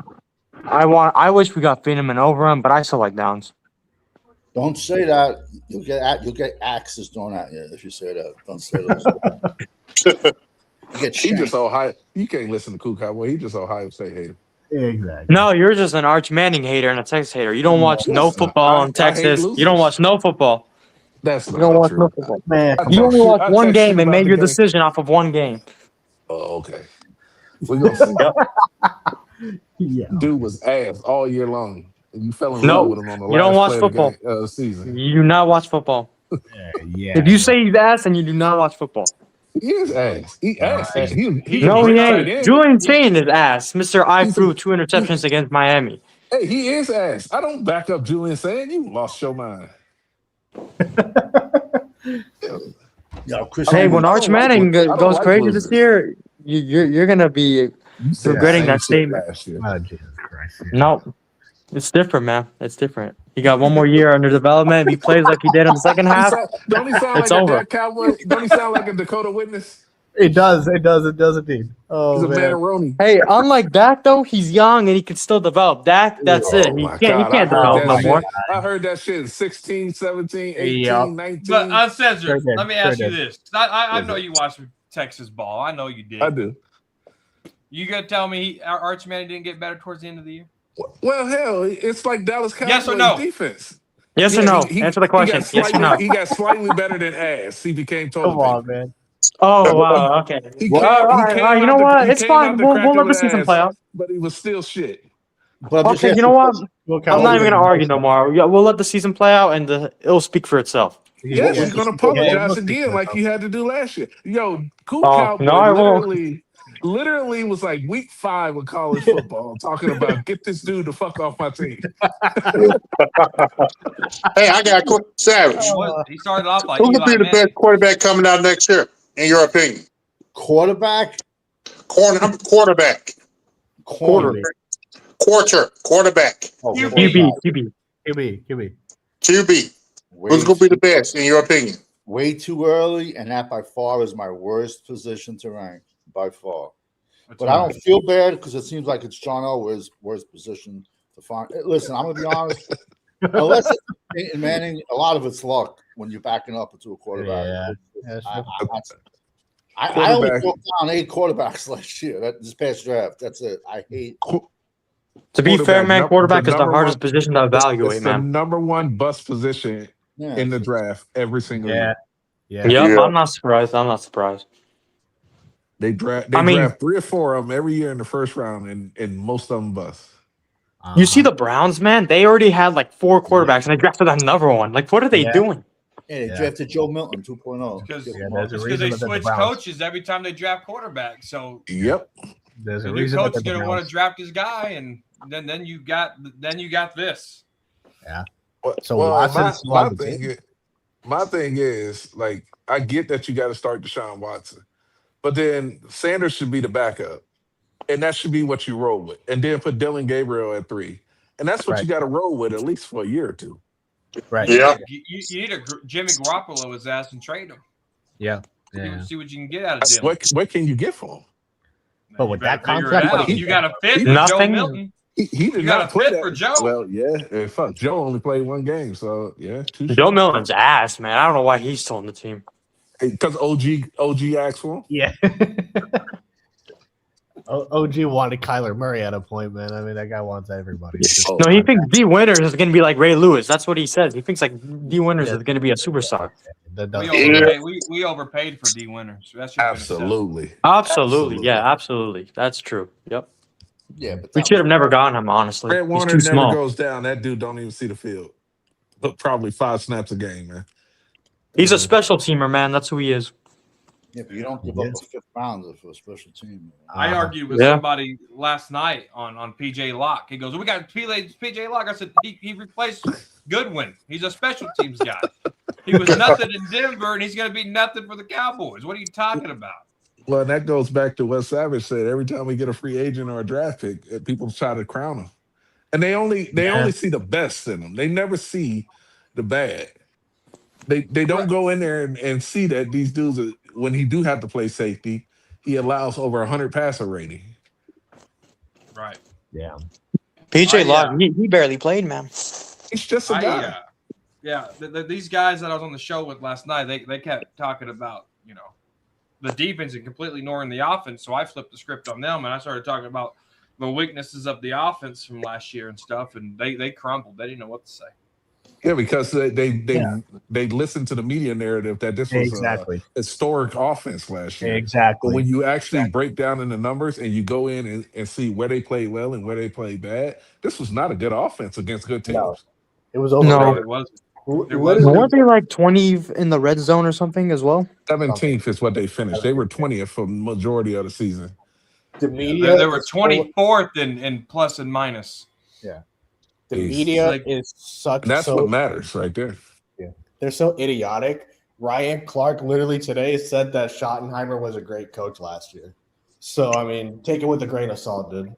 I wish we got Feeneman over him, but I still like Downs. don't say that. You'll get axes thrown at you if you say that. Don't say those. You get He shanked. just Ohio. You can't listen to Cool Cowboy. He just Ohio State hater. Exactly. No, you're just an Arch Manning hater and a Texas hater. You don't watch no Listen, football I in hate Texas. losers. You don't watch no football. That's You not don't watch true. no football. Man, I come You on. only text watched I one text game you and about made the your game. decision off of one game. Oh, okay. We're gonna see. Yeah. Dude was ass all year long. And you fell in No, love with him on the you don't last watch play of the football. game, season. You do not watch football. Yeah. If you say he's ass, then you do not watch football. He is ass. He ass. Right. He No, a he great tight ain't. end. Julian Chain is ass. Mr. I He's a- threw 2 interceptions against Miami. Hey, he is ass. I don't back up Julian saying you lost your mind. Yo, Chris. Hey, when I Arch don't like Manning I don't goes like crazy losers. this year, you're gonna be You said regretting the that same shit statement. last year. Oh, Jesus Christ. Yeah. No, it's different, man. It's different. He got one more year under development. If he plays like he did in the second half, Don't he sound it's like a over. Dak Cowboy? Don't he sound like a Dakota Witness? It does. It does. It does indeed. Oh, He's a man. Manaroni. Hey, unlike Dak though, he's young and he can still develop. Dak, that's it. Oh He my can't. He God. can't I heard develop that no shit. more. I heard that shit in 16, 17, 18, Yep. 19. But uncensored, Sure did, let me ask sure you did. this. I What's know that? you watched Texas ball. I know you did. I do. You gonna tell me Arch Manning didn't get better towards the end of the year? Well, hell, it's like Dallas Cowboys Yes or no? defense. Yes or Yeah, no? he Answer the question. got Yes or slightly, no? he got slightly better than ass. He became toilet Come on, paper. man. Oh wow. Okay. He Well, came, all he right. came All right. You out know the, what? he It's came fine. out the We'll crack let of the the season ass, play out. but he was still shit. But just Okay. ask You know the what? question. Will I'm not even Cowboys- gonna argue no more. Yeah, we'll let the season play out, and it'll speak for itself. Yes, Yeah, he's gonna yeah, apologize we'll again see. like you had to do last year. Yo, Cool Oh Cowboy no, I won't. literally was like week 5 of college football talking about get this dude the fuck off my team. Hey, I got a quick Savage. He started off like Who could be Eli the Manning. best quarterback coming out next year, in your opinion? Quarterback. Quarterback. Corner. Quarterback. Oh, QB. QB. Way Who's going to be the too- best, in your opinion? Way too early, and that by far is my worst position to rank by far. But I don't feel bad because it seems like it's John Elway's worst position to find. Listen, I'm gonna be honest. Unless it's Peyton Manning, a lot of it's luck when you're backing up into a quarterback. Yeah, that's I only broke down 8 quarterbacks last year. This past draft. That's it. I hate. To be fair, man, quarterback is the number hardest one- position to evaluate, It's the man. number one bust position Yeah, in the draft every single Yeah. year. Yeah. Yep, Yeah. I'm not surprised. They draft I mean- 3 or 4 of them every year in the first round, and most of them bust. You see the Browns, man? They already had like 4 quarterbacks, and they drafted another one. Like, what are they Yeah. doing? Yeah, they Yeah. drafted Joe Milton 2.0. Because Yeah, there's a they reason that the switch Browns- coaches every time they draft quarterbacks. So Yep. There's the a new reason coach that is the going to want Browns- to draft his guy, and then you got this. So Well, Watson's still on the team? my thing is, like, I get that you got to start Deshaun Watson, but then Sanders should be the backup, and that should be what you roll with, and then put Dylan Gabriel at 3, and that's what Right. you got to roll with at least for a year or 2. Right. Yeah. You need a Jimmy Garoppolo his ass and trade him. Yeah. See what you can get out of Dylan. What can you get for him? But You with better that figure it contract, out. You got a fit for Nothing. Joe Milton. He did You got not a play fit that. for Joe. Well, yeah, fuck. Joe only played 1 game, so yeah. Joe Milton's ass, man. I don't know why he's still on the team. Because OG asked for him. Yeah. OG wanted Kyler Murray at a point, man. I mean, that guy wants everybody. Oh, No, he thinks D Winters is going to be like Ray Lewis. That's what he says. He thinks like D Winters Yeah. is going to be a superstar. We overpaid for D Winters. That should have been Absolutely. Absolutely. Yeah, absolutely. That's true. Yep. Yeah, but We that should have was- never gotten him, honestly. Fred He's Warner too never small. goes down. That dude don't even see the field. probably 5 snaps a game, man. He's a special teamer, man. That's who he is. Yeah, but you don't give up a fifth rounder for a special team. I argued with somebody last night on PJ Locke. He goes, "We got PJ Locke." I said, "He replaced Goodwin. He's a special teams guy. He was nothing in Denver, and he's going to be nothing for the Cowboys. What are you talking about?" Well, and that goes back to what Savage said. Every time we get a free agent or a draft pick, people try to crown him, and they only see the best in them. They never see the bad. They don't go in there and see that these dudes are, when he do have to play safety, he allows over 100 passer rating. Right. Yeah. PJ Locke, he barely played, man. He's just a guy. These guys that I was on the show with last night, they kept talking about, the defense and completely ignoring the offense. So I flipped the script on them, and I started talking about the weaknesses of the offense from last year and stuff, and they crumbled. They didn't know what to say. Yeah, because they listened to the media narrative that this was a historic offense last year. Exactly. But when you actually break down in the numbers and you go in and see where they played well and where they played bad, this was not a good offense against good teams. No. It was over. No. It wasn't. Weren't they like 20 in the red zone or something as well? 17th is what they finished. They were 20th for the majority of the season. The media they were 24th in plus and minus. Yeah. The media is such. And that's what matters right there. Yeah. They're so idiotic. Ryan Clark literally today said that Schottenheimer was a great coach last year. So, I mean, take it with a grain of salt, dude.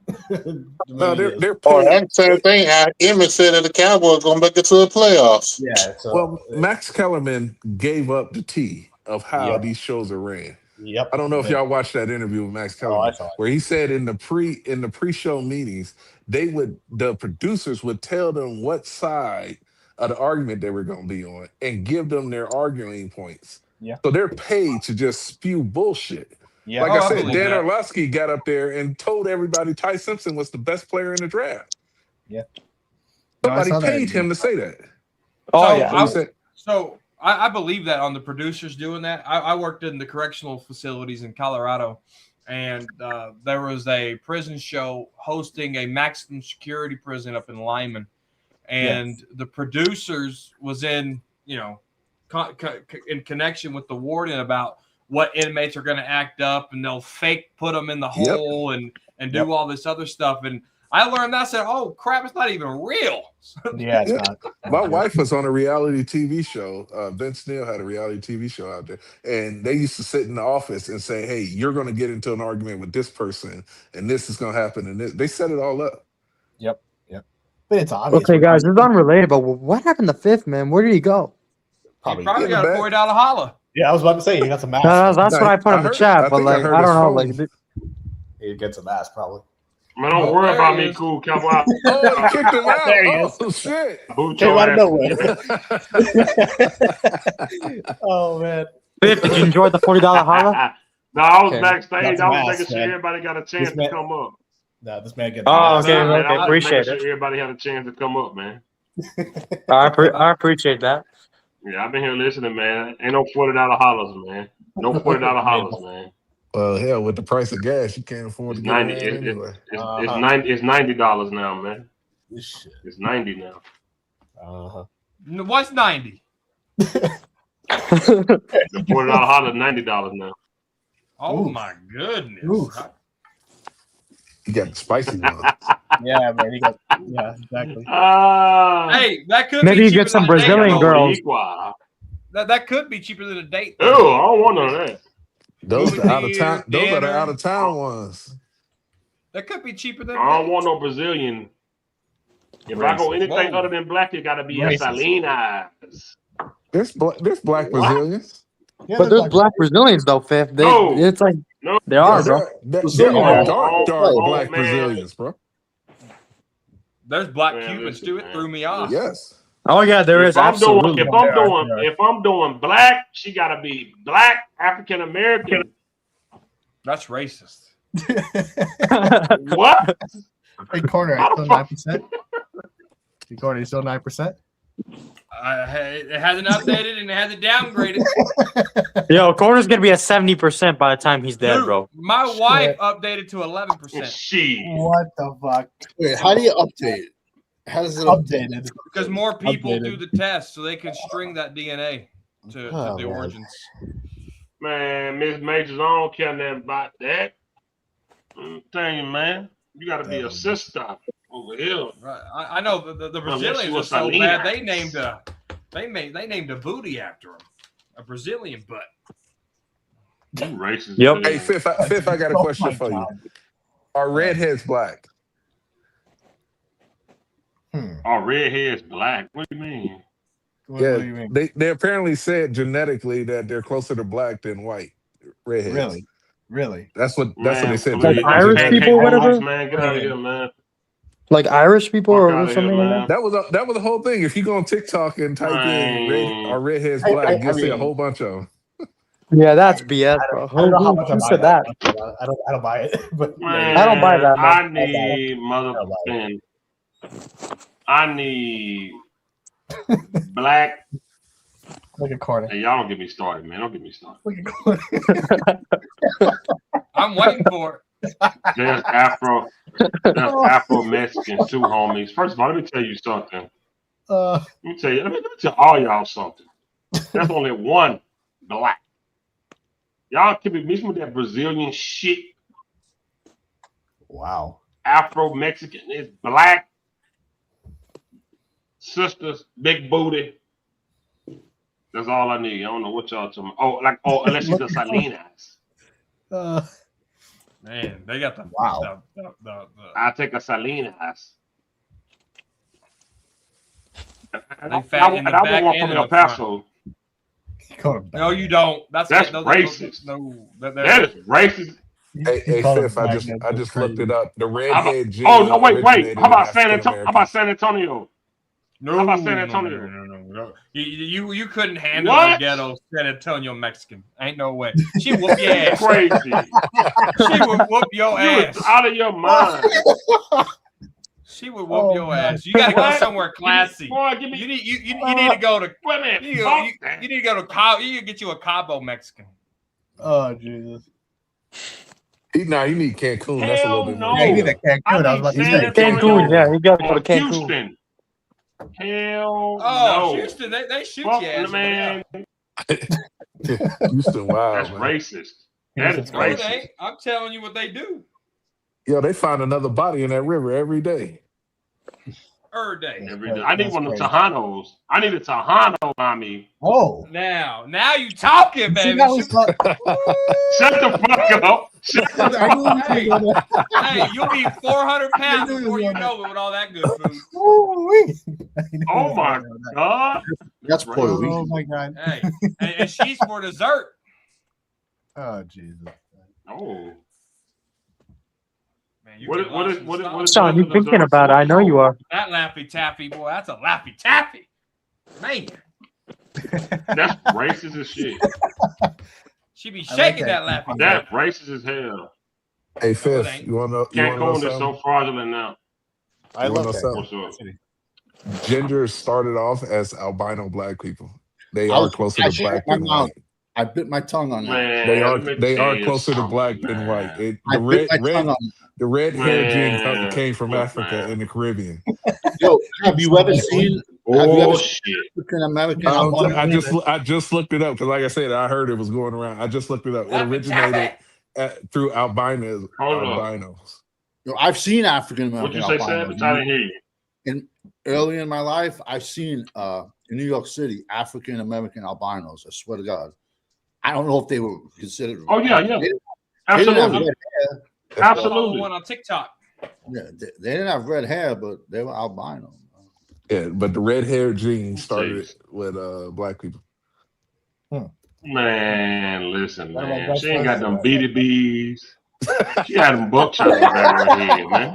No, they're that same thing. Emmett said that the Cowboys going to make it to the playoffs. Yeah. So, well, Max Kellerman gave up the tea of how these shows are ran. Yep. I don't know if y'all watched that interview with Max Kellerman, where he said in the pre-show meetings, the producers would tell them what side of the argument they were going to be on and give them their arguing points. Yeah. So they're paid to just spew bullshit. Yeah. Like I said, Dan Orlovsky got up there and told everybody Ty Simpson was the best player in the draft. Yeah. Somebody paid him to say that. So I believe that on the producers doing that. I worked in the correctional facilities in Colorado, and there was a prison show hosting a maximum security prison up in Lyman, and the producers was in in connection with the warden about what inmates are going to act up, and they'll put them in the hole and do all this other stuff. And I learned that. I said, "Oh crap, it's not even real." Yeah, it's not. My wife was on a reality TV show. Vince Neil had a reality TV show out there, and they used to sit in the office and say, "Hey, you're going to get into an argument with this person, and this is going to happen." And they set it all up. Yep. But it's obvious. Okay, guys, it's unrelated, but what happened to Fifth, man? Where did he go? Probably got a $40 holla. Yeah, I was about to say he got some ass. That's what I put in the chat, but like I don't know, like he gets some ass probably. Man, don't worry about me, cool Cowboy. Oh, kicked him out. There he is. Oh, shit. Came out of nowhere. Oh, man. Fifth, did you enjoy the $40 holla? No, I was backstage. I was making sure everybody got a chance to come up. No, this man gets. Oh, okay. I Appreciate it. sure everybody had a chance to come up, man. I appreciate that. Yeah, I've been here listening, man. Ain't no $40 hollers, man. No $40 hollers, man. Well, hell, with the price of gas, you can't afford to get it anyway. It's $90 now, man. It's 90 now. What's 90? The $40 holler, $90 now. Oh my goodness! You got the spicy one. Yeah, man. Exactly. Hey, that could maybe be you get some Brazilian girls. That could be cheaper than a date. Oh, I don't want none of that. Those are out of town. Those are the out of town ones. That could be cheaper than. I don't want no Brazilian. If I go anything other than black, it got to be Salinas. There's black Brazilians. Yeah, but there's black Brazilians though, Fifth. It's like they are, bro. There are dark black Brazilians, bro. There's black Cubans too. It threw me off. Yes. Oh yeah, there is absolutely. If I'm doing black, she gotta be black African American. That's racist. What? Hey, Corner, still 9%. Hey, Corner, you still 9%? It hasn't updated and it hasn't downgraded. Yo, Corner's gonna be at 70% by the time he's dead, bro. My wife updated to 11%. She. What the fuck? Wait, how do you update? Has it Updated. Because more people Updated. do the test, so they can string that DNA to Oh, the man. origins. Man, Miss Majors, I don't care nothing about that. I'm telling you, man, you got to be a sister over here. Right. I know the Unless you Brazilians are were so Selena. bad they named a booty after him, a Brazilian butt. You racist. Yep. Hey, Fifth, I got a Oh question my for you. God. Are redheads black? Oh, red hair's black. What do you mean? What Yeah, do you mean? they apparently said genetically that they're closer to black than white redheads. Really? That's what Man, they said. Like please, Irish pancake people or whatever? homies, man. Get out of here, man. Like Irish people Fuck or out of here, something like man. that? That was the whole thing. If you go on TikTok and type in Man. are redheads I black, you'll see a mean- whole bunch of them. Yeah, that's BS, bro. I don't know how much I Who buy said that. that? I don't buy it. But Man, I don't buy that, man. I need motherfucking. I need black. Look at Carter. Hey, y'all don't get me started, man. Don't get me started. Look at Carter. I'm waiting for it. There's Afro Mexicans too, homies. First of all, let me tell you something. Let me tell all y'all something. There's only one black. Y'all keep it mixing with that Brazilian shit. Wow. Afro Mexican is black. Sisters, big booty. That's all I need. I don't know what y'all talking about. Unless she's the Salinas. Man, they got the Wow. I take a Salinas. They fat in the I back want one and from in El the front. Paso. No, you don't. That's racist. That is racist. Hey, Fifth, I just looked it up. The redhead gene. Oh no! Wait! originated How about in San African Antonio? How about San Antonio? No, How about San Antonio? No. You couldn't handle What? the ghetto San Antonio Mexican. Ain't no way. She whoop your ass. Crazy. She would whoop your You ass. was out of your mind. She would whoop your ass. You gotta go somewhere classy. Boy, give me. You need to go to. Wait a minute. You need to go to Cabo. You need to get you a Cabo Mexican. Oh Jesus. You need Cancun. That's a little bit more. Hell no. Yeah, you need a Cancun. I was about to San say. Antonio. Cancun, yeah, you gotta go to Cancun. Houston. Hell Oh, no. Houston, they shoot Fuck, your ass. man. Houston, wow, That's man. racist. That is No, it racist. ain't. I'm telling you what they do. Yo, they find another body in that river every day. Every day. Every day. I need one of the Tejanos. I need a Tejano, mommy. Oh. Now you talking, baby. Shut the fuck up. Hey, you'll be 400 pounds before you know it with all that good food. Oh my God. That's Puerto Oh Rican. my God. Hey, and she's for dessert. Oh Jesus. Oh. Man, you What is Sean, you thinking about it? I know you are. that Laffy Taffy, boy, that's a Laffy Taffy. Man, That's racist as shit. she be shaking that Laffy Taffy. That's racist as hell. Hey, No, it Fifth, ain't. you want to know Cancun is something? so fraudulent now. I You wanna love know that. something? Ginger started off as albino black people. They I are was- closer I to black shut my than mouth. white. I bit my tongue on that. Man, They let me tell are you closer to something, black than man. white. I bit my tongue on The red hair gene Man, came from look, Africa man. and the Caribbean. Yo, have you ever seen Oh shit. African American? I just looked it up because, like I said, I heard it was going around. I just looked it up. It Laffy originated Taffy. through albinos. Hold up. Albinos. Yo, I've seen African What'd American you say, Savage? I didn't hear you. Early in my life, I've seen in New York City African American albinos. I swear to God. I don't know if they were considered. Oh yeah, yeah. They didn't Absolutely. I follow Absolutely. one on TikTok. they didn't have red hair, but they were albino. Yeah, but the red hair gene started with black people. Man, listen, One of my man. best She ain't got friends them BDBs. She had them buckshots in the back of her head, man.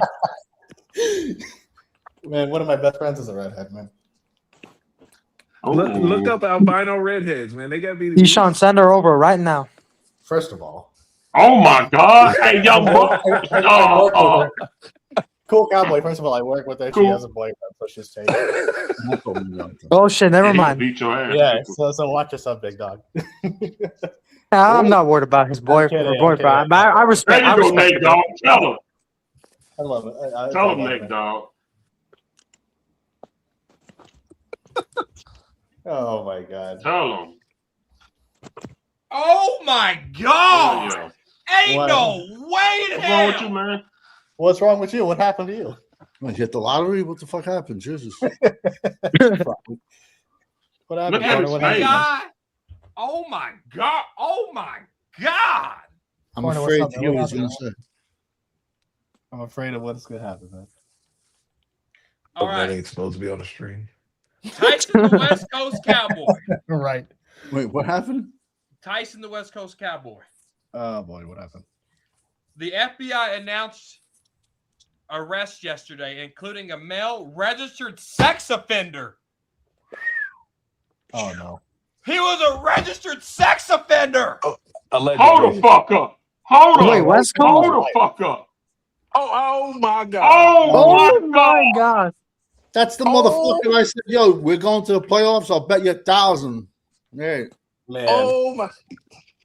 Man, one of my best friends is a redhead, man. Look up albino redheads, man. They got BDBs. Eshawn, send her over right now. First of all, Oh my God. Hey, young buck. Oh, cool cowboy. First of all, I work with her. She Cool. has a boyfriend, so she's taken. Oh shit, never he mind. beat your ass. Yeah, so watch yourself, big dog. I'm not worried about his boyfriend. kidding, Boyfriend. I'm kidding. I There respect. you I go, respect Nate, it. dog. Tell him. I love it. Tell him, Nate, dog. Oh my god. Tell them. Oh my God! Yeah. Ain't What? no way in What's wrong with hell. you, man? What's wrong with you? What happened to you? You hit the lottery? What the fuck happened? Jesus. What happened? Look at Corner? his What face. happened? Oh my God! Oh my God! I'm Corner, afraid what's to up, hear man? what he's going to say. I'm afraid of what's gonna happen, man. All That right, ain't supposed to be on the stream. Tyson, the West Coast Cowboy. Right. Wait, what happened? Tyson, the West Coast Cowboy. Oh boy, what happened? The FBI announced arrests yesterday, including a male registered sex offender. Oh no. He was a registered sex offender. Allegedly. Hold the fuck up. Hold up. Wait, West Hold Coast? the fuck up. Oh my God. Oh, Oh my my God. God. That's the Oh. motherfucker I said, yo, we're going to the playoffs. I'll bet you 1,000. Hey. Man. Oh my.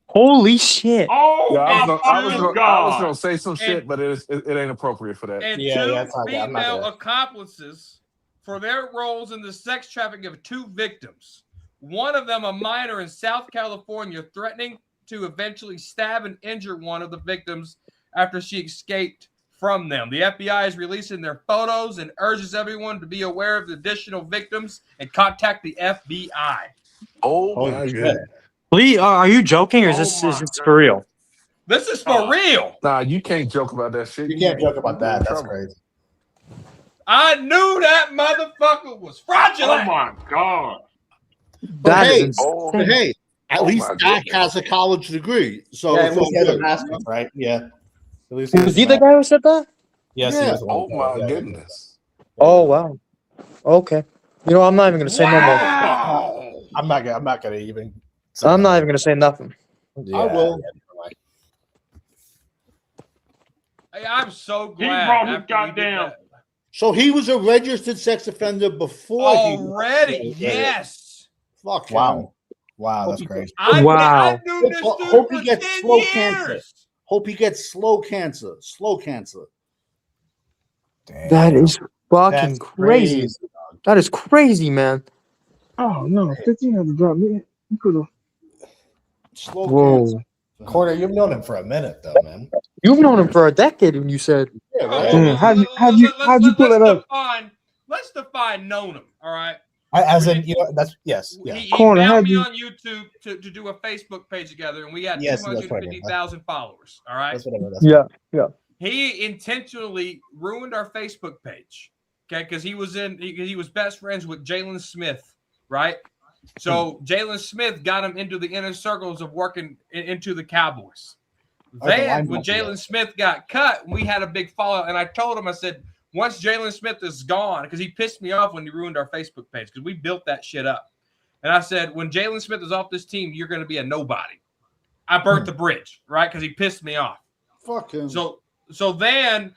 Holy shit. Oh Yeah, And I was God. gonna say some shit, but it ain't appropriate for that. And Yeah, two that's not good. I'm not female gonna- accomplices for their roles in the sex trafficking of two victims. One of them, a minor in South California, threatening to eventually stab and injure one of the victims after she escaped from them. The FBI is releasing their photos and urges everyone to be aware of the additional victims and contact the FBI. Oh Holy my shit. goodness. Lee, are you joking or is Oh this my is this for real? This is for real. Nah, you can't joke about that shit. You can't joke about you in that. That's trouble. crazy. I knew that motherfucker was Oh fraudulent. my God. But That is hey, insane. but hey, at Oh least my Dak goodness. has a college degree. So Yeah, it's at all least he has a good. master's, right? Yeah. At least Was he the guy who said that? Yes, he Yeah. was the one. Oh my goodness. Oh wow. Okay. You know, I'm not even gonna say no more. Wow. I'm not gonna even. say I'm not that. even gonna say nothing. Yeah, I will. Hey, I'm so He glad. brought his after we did goddamn. that. So he was a registered sex offender before Already, yes. Fuck him. Wow. Wow, Hope that's he- crazy. I Wow. knew this dude Hope for he gets 10 slow years. cancer. Hope he gets slow cancer. Slow cancer. Damn. That is fucking That's crazy. dog. That is crazy, man. Oh no, 15 had to drop me. You could have. Slow Whoa. cancer. Corner, you've known him for a minute, though, man. You've known him for a decade when you said Yeah, Oh, right? Damn, how'd you pull it up? Let's define known him. All right. As in, you know, that's yes, yeah. He Corner, emailed how'd me you- on YouTube to do a Facebook page together, and we had Yes, that's right, 250,000 followers. All right. That's whatever. That's yeah. He intentionally ruined our Facebook page, okay? Because he was best friends with Jalen Smith, right? So Jalen Smith got him into the inner circles of working into the Cowboys. Then when Jalen Smith got cut, we had a big fallout, and I told him, I said, once Jalen Smith is gone, because he pissed me off when he ruined our Facebook page, because we built that shit up. And I said, when Jalen Smith is off this team, you're going to be a nobody. I burnt the bridge, right? Because he pissed me off. Fuck him. So then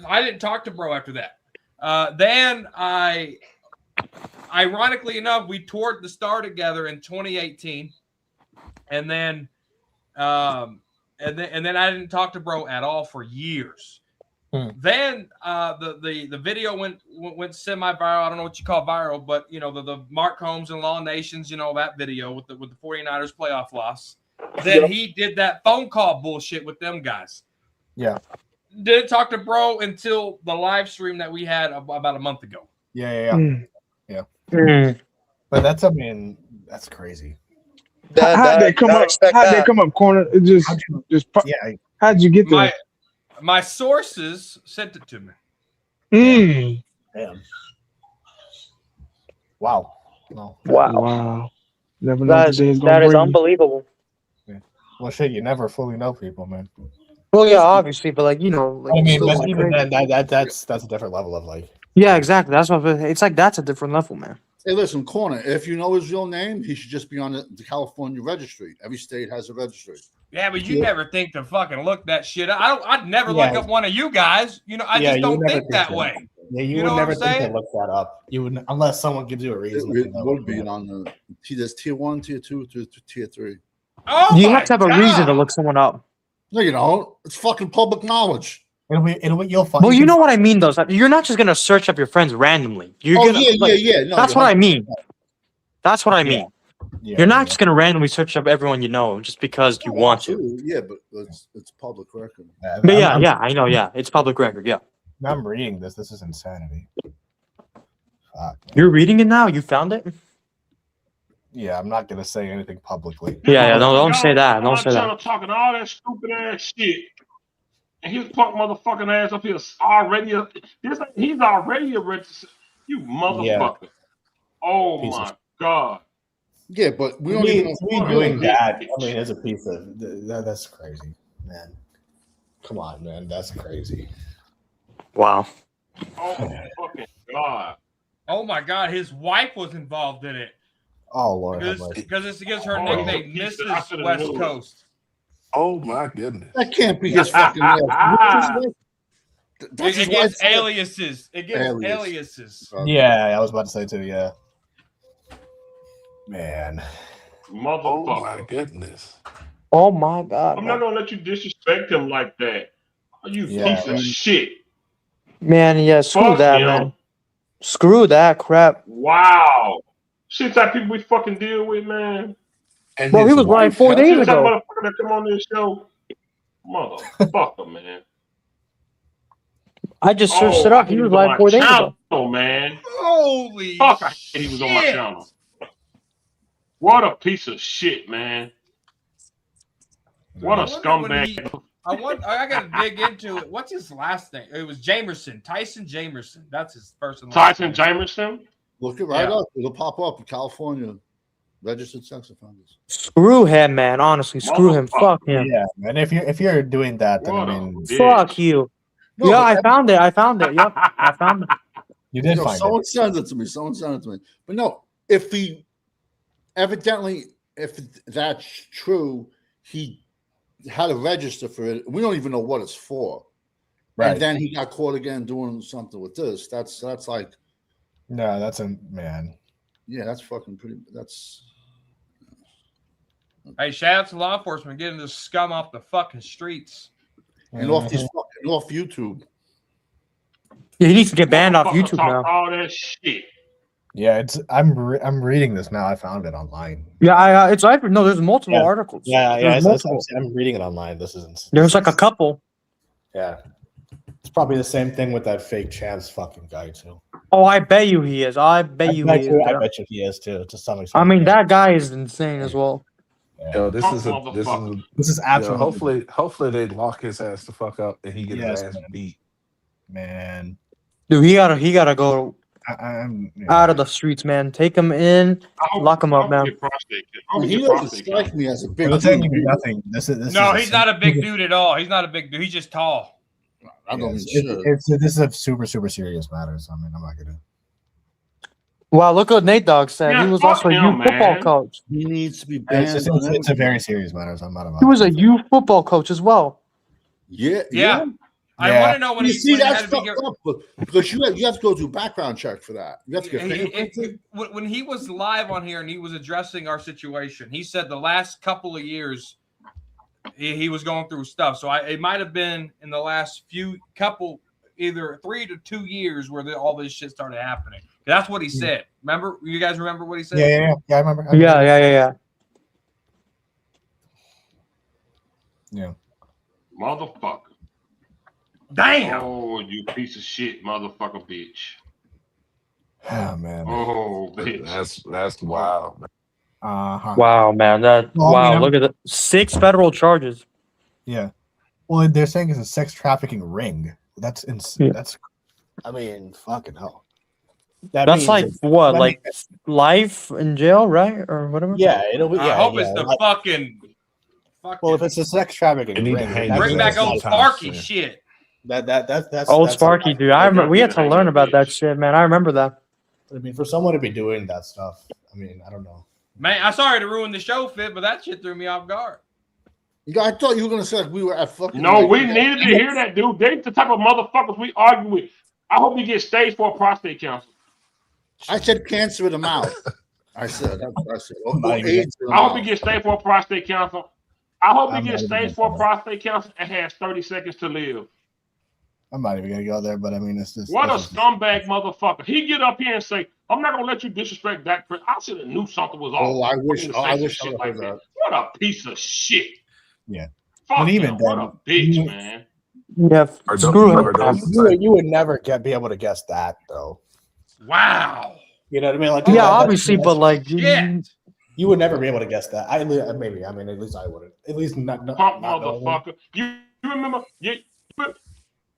I didn't talk to bro after that. Then ironically enough, we toured the Star together in 2018, and then I didn't talk to bro at all for years. Then the video went semi-viral. I don't know what you call viral, but you know the Mark Holmes and Law Nations, you know, that video with the 49ers playoff loss. Then he did that phone call bullshit with them guys. Yeah. Didn't talk to bro until the live stream that we had about a month ago. Yeah. Mm. But that's, I mean, that's crazy. How'd they come up? How'd they come up? Corner? Yeah. How'd you get there? My sources sent it to me. Damn. Wow. No. Wow. Never know what the day is gonna That is bring. unbelievable. Well, shit, you never fully know people, man. Well, yeah, obviously, but like, you know, like, I mean, still that's even- that's a different level of like. yeah, exactly. That's what it's like. That's a different level, man. Hey, listen, Corner, if you know his real name, he should just be on the California registry. Every state has a registry. Yeah, but you never think to fucking look that shit up. I'd never Yeah. look up one of you guys. You know, I Yeah, just you don't would never think that think way. that. Yeah, you You would know what never I'm think to saying? look that up. You would, unless someone gives you a reason. It would be on the there's tier 1, tier 2, tier 3. Oh, You my have to have a reason to God. look someone up. No, you don't. It's fucking public knowledge. It'll be you'll find. Well, you know what I mean, though. You're not just gonna search up your friends randomly. You're Oh, gonna. yeah. No, that's you're what I mean. That's what I mean. Yeah, You're not just gonna randomly search up everyone you know just because you want to. Absolutely, yeah, but it's public record. But yeah, I know. Yeah, it's public record. Yeah, I'm reading this. This is insanity. Fuck. you're reading it now. You found it. Yeah, I'm not gonna say anything publicly. Yeah. Don't say that. Don't I'm say that. trying to talking all that stupid ass shit. And his punk motherfucking ass up here already. He's already a registered. You motherfucker. Oh Piece of my god. Yeah, but we Me, don't even me know. doing that, I mean, as a piece of that's crazy, man. Come on, man, that's crazy. Wow. Oh fucking god. Oh my God, his wife was involved in it Oh Lord, have mercy. because it's against her Oh, nickname, he's a piece of- I Mrs. should've West knew it. Coast. Oh my goodness. That can't be his fucking wife. That's his It gives wife's aliases. It gives Alias. aliases. Yeah, I was about to say too. Yeah, man. Oh Motherfucker. my goodness. Oh my God. I'm not gonna let you disrespect him like that. You Yeah. piece of shit. Man, yeah. Screw Fuck that, him. man. Screw that crap. Wow. Shit type people we fucking deal with, man. And Well, his he was lying wife 4 days Shit type ago. motherfucker that come on this show. Motherfucker, man. I just searched it I up. hate He was on lying my 4 days ago. channel, man. Holy Fuck, I hate he was on my shit. channel. What a piece of shit, man. What a I wonder when scumbag. I gotta dig into it. What's his last name? It was Jamerson. Tyson Jamerson. That's his first and last Tyson name. Jamerson? Look it right Yeah. up. It'll pop up in California. Registered sex offenders. Screw him, man. Honestly, screw him. Fuck him. Yeah, man. If you're doing that, then What I a mean, bitch. Fuck you. No, Yeah, but I found it. I found it. Yep, I found it. you did find someone it. sent it to me. Someone sent it to me. But no, if he evidently, if that's true, he had to register for it. We don't even know what it's for. Right. And then he got caught again doing something with this. That's like, No, that's a man. yeah, that's fucking pretty. That's Hey, shout out to law enforcement getting this scum off the fucking streets. and off these fucking off YouTube. Yeah, he needs to get banned off Motherfucker YouTube talk now. all that shit. Yeah, it's I'm reading this now. I found it online. Yeah, it's like no. There's multiple Yeah. articles. Yeah, There's multiple. I'm reading it online. This isn't. There's like a couple. Yeah, it's probably the same thing with that fake Chance fucking guy too. Oh, I bet you he is. I bet you he is. I bro. bet you he is too, to some extent. I mean, that guy is insane as well. Yo, this is Motherfucker. This is yo, absolutely hopefully they lock his ass the fuck up and he gets Yes, his ass man. beat. man. Dude, he gotta go I'm out of the streets, man. Take him in, I hope- lock him I up, hope man. he get prostate cancer. I hope He he get doesn't prostate strike cancer. me as a big I'm saying dude. nothing. This No, is he's not a big dude at all. He's not a big dude. He's just tall. I don't Yes, mean shit. this is a super serious matter. So I mean, I'm not gonna. Wow, look what Nate Dogg said. Yeah, He was fuck also a him, youth football man. coach. He needs to be banned. It's a very serious matter. So I'm not about. He was a youth football coach as well. Yeah. I Yeah. want to know when You he, see, when he that's had to be fucked up because you have to go through background check for that. You have to get fingerprinted. when he was live on here and he was addressing our situation, he said the last couple of years he was going through stuff. So it might have been in the last either 3 to 2 years where all this shit started happening. That's what he said. Remember? You guys remember what he said? Yeah. I remember. Yeah. Yeah. Motherfucker. Damn. Oh, you piece of shit, motherfucker, bitch. Oh man. Oh, bitch. That's wild. Man. Wow, man. Well, I mean, Look at that. 6 federal charges. Yeah. Well, they're saying it's a sex trafficking ring. That's insane. Yeah. That's. I mean, fucking hell. That's like what, like life in jail, right, or whatever? Yeah, it'll be. I hope it's the fucking. Well, if it's a sex trafficking They need to ring, hang that Bring means back it's old not- Sparky man. shit. That's Old that's Sparky, dude. I remember we had to learn about that shit, man. I remember that. I mean, for someone to be doing that stuff, I mean, I don't know. Man, I'm sorry to ruin the show, Fit, but that shit threw me off guard. Yeah, I thought you were gonna say like we were at fucking. No, we needed to hear that, dude. They the type of motherfuckers we argue with. I hope you get stage 4 prostate cancer. I said cancer of the mouth. I said. That's what I said. Or I AIDS of the I hope you mouth. get stage 4 prostate cancer. I hope you I'm get not even stage gonna 4 say that. prostate cancer and has 30 seconds to live. I'm not even gonna go there, but I mean, it's just What a it's just- scumbag motherfucker. He get up here and say, I'm not gonna let you disrespect Dak Prescott. I should have knew something was off. Oh, I wish for him to I say wish some I shit would have like heard that. What a piece of shit. Yeah. Fuck But even him. What a then, bitch, you- man. Yeah, Are screw those, him. are those the you, type- you would never be able to guess that though. Wow. You know what I mean? Like Yeah, that's- obviously, but like, Shit. you would never be able to guess that. Maybe. I mean, at least I wouldn't. At least not Punk not knowing. motherfucker. You remember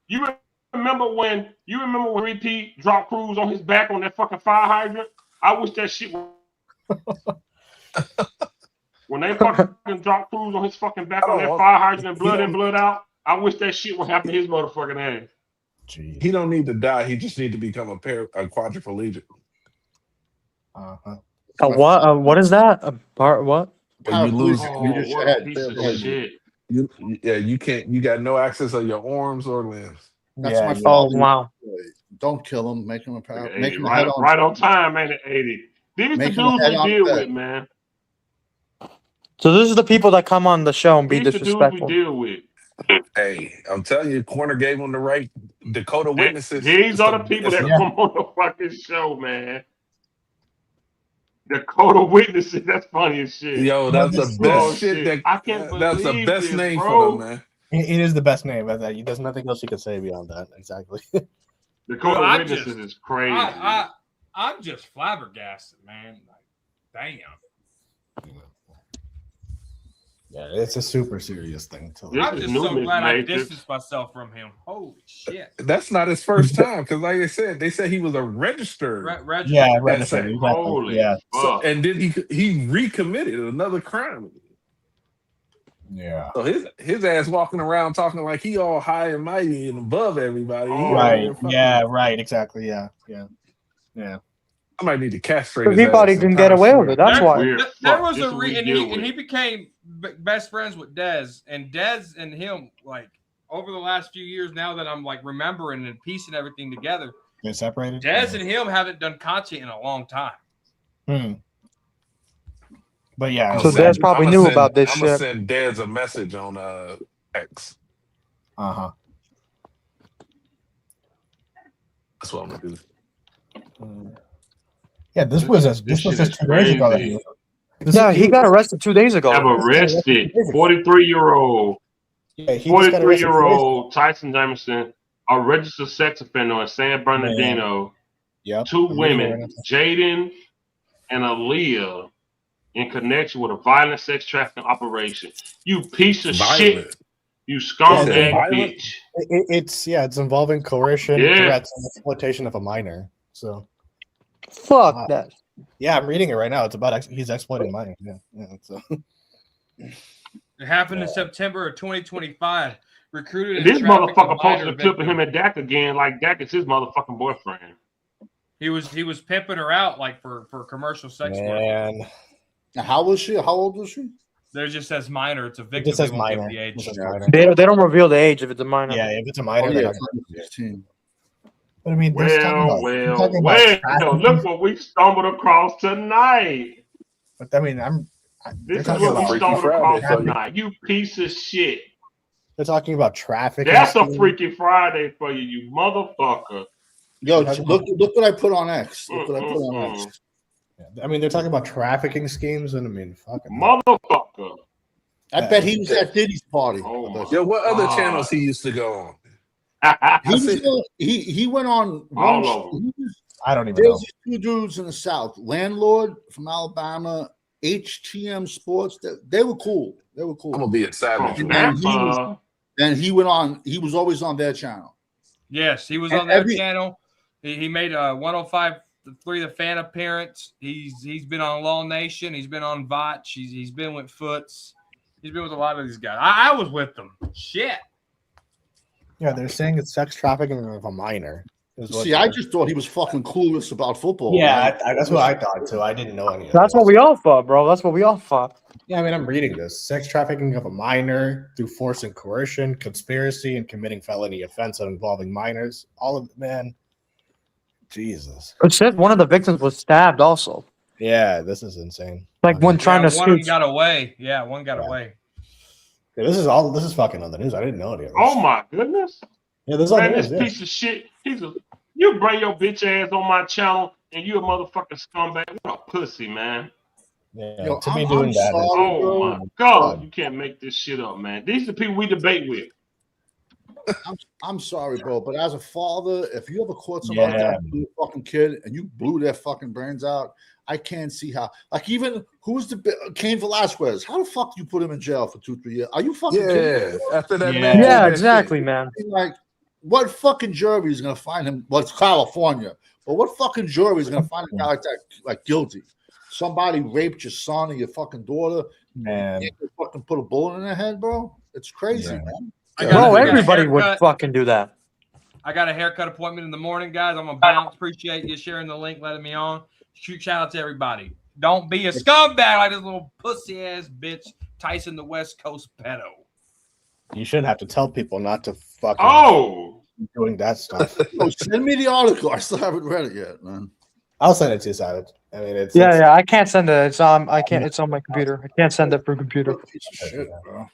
you remember when Repeat dropped Cruz on his back on that fucking fire hydrant? I wish that shit was when they fucking dropped Cruz on his fucking back on that fire hydrant and blood in, blood out. I wish that shit would happen to his motherfucking ass. Jeez. He don't need to die. He just need to become a quadriplegic. Uh-huh. what is that? A part what? When you lose, Oh, You just what had a piece of paraplegic. shit. you can't. You got no access of your arms or limbs. That's my Oh fault. wow. Don't kill him. Make him a power. Make 80, him a head on. right on time, ain't it? 80. These Make the him a dudes head we on deal bed. with, man. So this is the people that come on the show and be These the dudes we disrespectful. deal with. Hey, I'm telling you, corner gave him the right Dakota witnesses. These It's are the people that it's come on the fucking show, man. Dakota witnesses. That's funny as shit. Yo, that's the Oh, best shit. That I can't that's the believe best this, name bro. for them, man. It is the best name. There's nothing else you can say beyond that. Exactly. Dakota Well, witnesses is crazy. I'm just flabbergasted, man. Like, damn. Yeah, it's a super serious thing. Yeah. I'm This just is so Newman's glad I Matrix. distanced myself from him. Holy shit. That's not his first time, because like I said, they said he was a registered. Registered. Yeah, That's registered. it. Exactly. Holy Yeah, So, fuck. and then he recommitted another crime. yeah. So his ass walking around talking like he all high and mighty and above everybody. He Oh, out Right. here fucking- Yeah. Right. Exactly. Yeah. I might need to castrate Because his everybody ass can and get kinda away with swear. it. That's That's why. weird. There Fuck, was this a is what we and deal he with. became best friends with Dez, and Dez and him, like, over the last few years, now that I'm like remembering and piecing everything together, Been separated. Dez and him haven't done content in a long time. But yeah. So it's- Dez probably knew about this I'm gonna shit. send Dez a message on X. Uh-huh. That's what I'm gonna do. Yeah. This was This just shit 2 is days ago. crazy. Yeah, he got arrested 2 days ago. Have arrested 43-year-old Yeah, he just got arrested 2 days ago. 43-year-old Tyson Jameson, a registered sex offender in San Bernardino. Yep. 2 I'm reading it women, right now. Jaden and Aaliyah, in connection with a violent sex trafficking operation. You piece of shit. Violent. You Is it scumbag violent? bitch. It's involving coercion, Yeah. threats, and exploitation of a minor. So Fuck that. yeah, I'm reading it right now. It's about he's exploiting minors. Yeah. So It happened in September of 2025. Recruited and This trafficked a motherfucker posted minor a clip of victim. him and Dak again, like Dak is his motherfucking boyfriend. He was pimping her out like for commercial sex work. man, Now, how was she? How old was she? There just says minor. It's a it victim. just says They won't give minor. the age. It says Yeah. minor. They don't reveal the age if it's a minor. Yeah, if it's a minor, Oh, they're yeah, not gonna do it. 16. But I mean, they're talking Well, about trafficking. look what we stumbled across tonight. But I mean, they're This is talking what we about Freaky stumbled Friday across for you. tonight. You piece of shit. they're talking about trafficking. That's a schemes. Freaky Friday for you, you motherfucker. Yo, look what I put on X. Look what I put on X. Yeah, I mean, they're talking about trafficking schemes, and I mean, fucking. Motherfucker. I bet he was at Diddy's party. Oh my Yo, what other God. channels he used to go on? He went on All one. of them. I don't even There's know. these 2 dudes in the South. Landlord from Alabama, HTM Sports. They were cool. They were cool. I'm gonna be a savage. From man. Nampa. Then he went on. He was always on their channel. Yes, he was And on their every- channel. He made a 105.3 The Fan appearance. He's been on Law Nation. He's been on Votch. He's been with Foots. He's been with a lot of these guys. I was with them. Shit. Yeah, they're saying it's sex trafficking of a minor. is what See, I they're- just thought he was fucking clueless about football. Yeah, man. that's what I thought too. I didn't know any of That's this. what we all thought, bro. That's what we all thought. Yeah, I mean, I'm reading this. Sex trafficking of a minor through force and coercion, conspiracy, and committing felony offense involving minors. All of man. Jesus. It said one of the victims was stabbed also. Yeah, this is insane. Like when trying to one escape. got away. Yeah, one got Yeah. away. Yeah, this is fucking on the news. I didn't know any of this. Oh my goodness. Yeah, there's Man, other this ones. Yeah. piece of shit. You bring your bitch ass on my channel and you a motherfucking scumbag. What a pussy, man. Yeah, Yo, to me I'm doing that. sorry, Oh bro. my God, you can't make this shit up, man. These are the people we debate with. I'm sorry, bro, but as a father, if you ever caught somebody Yeah. like a fucking kid and you blew their fucking brains out, I can't see how. Like, even who's the Cain Velasquez? How the fuck do you put him in jail for 2-3 years? Are you fucking kidding Yeah, me? after that Yeah. man did Yeah, that exactly, shit. man. Like, what fucking jury is gonna find him? Well, it's California, but what fucking jury is gonna find a guy like that like guilty? Somebody raped your son or your fucking daughter. Man. You can't fucking put a bullet in their head, bro. It's crazy, Yeah. man. Bro, I got a everybody would haircut. fucking do that. I got a haircut appointment in the morning, guys. I'm gonna bounce. Appreciate you sharing the link, letting me on. Shout out to everybody. Don't be a scumbag like this little pussy ass bitch, Tyson the West Coast pedo. You shouldn't have to tell people not to fucking doing that stuff. Oh, send me the article. I still haven't read it yet, man. I'll send it to you, Savage. I mean, it's Yeah. I can't send it. It's on. I can't. It's on my computer. I can't send it through computer. Piece of shit, bro.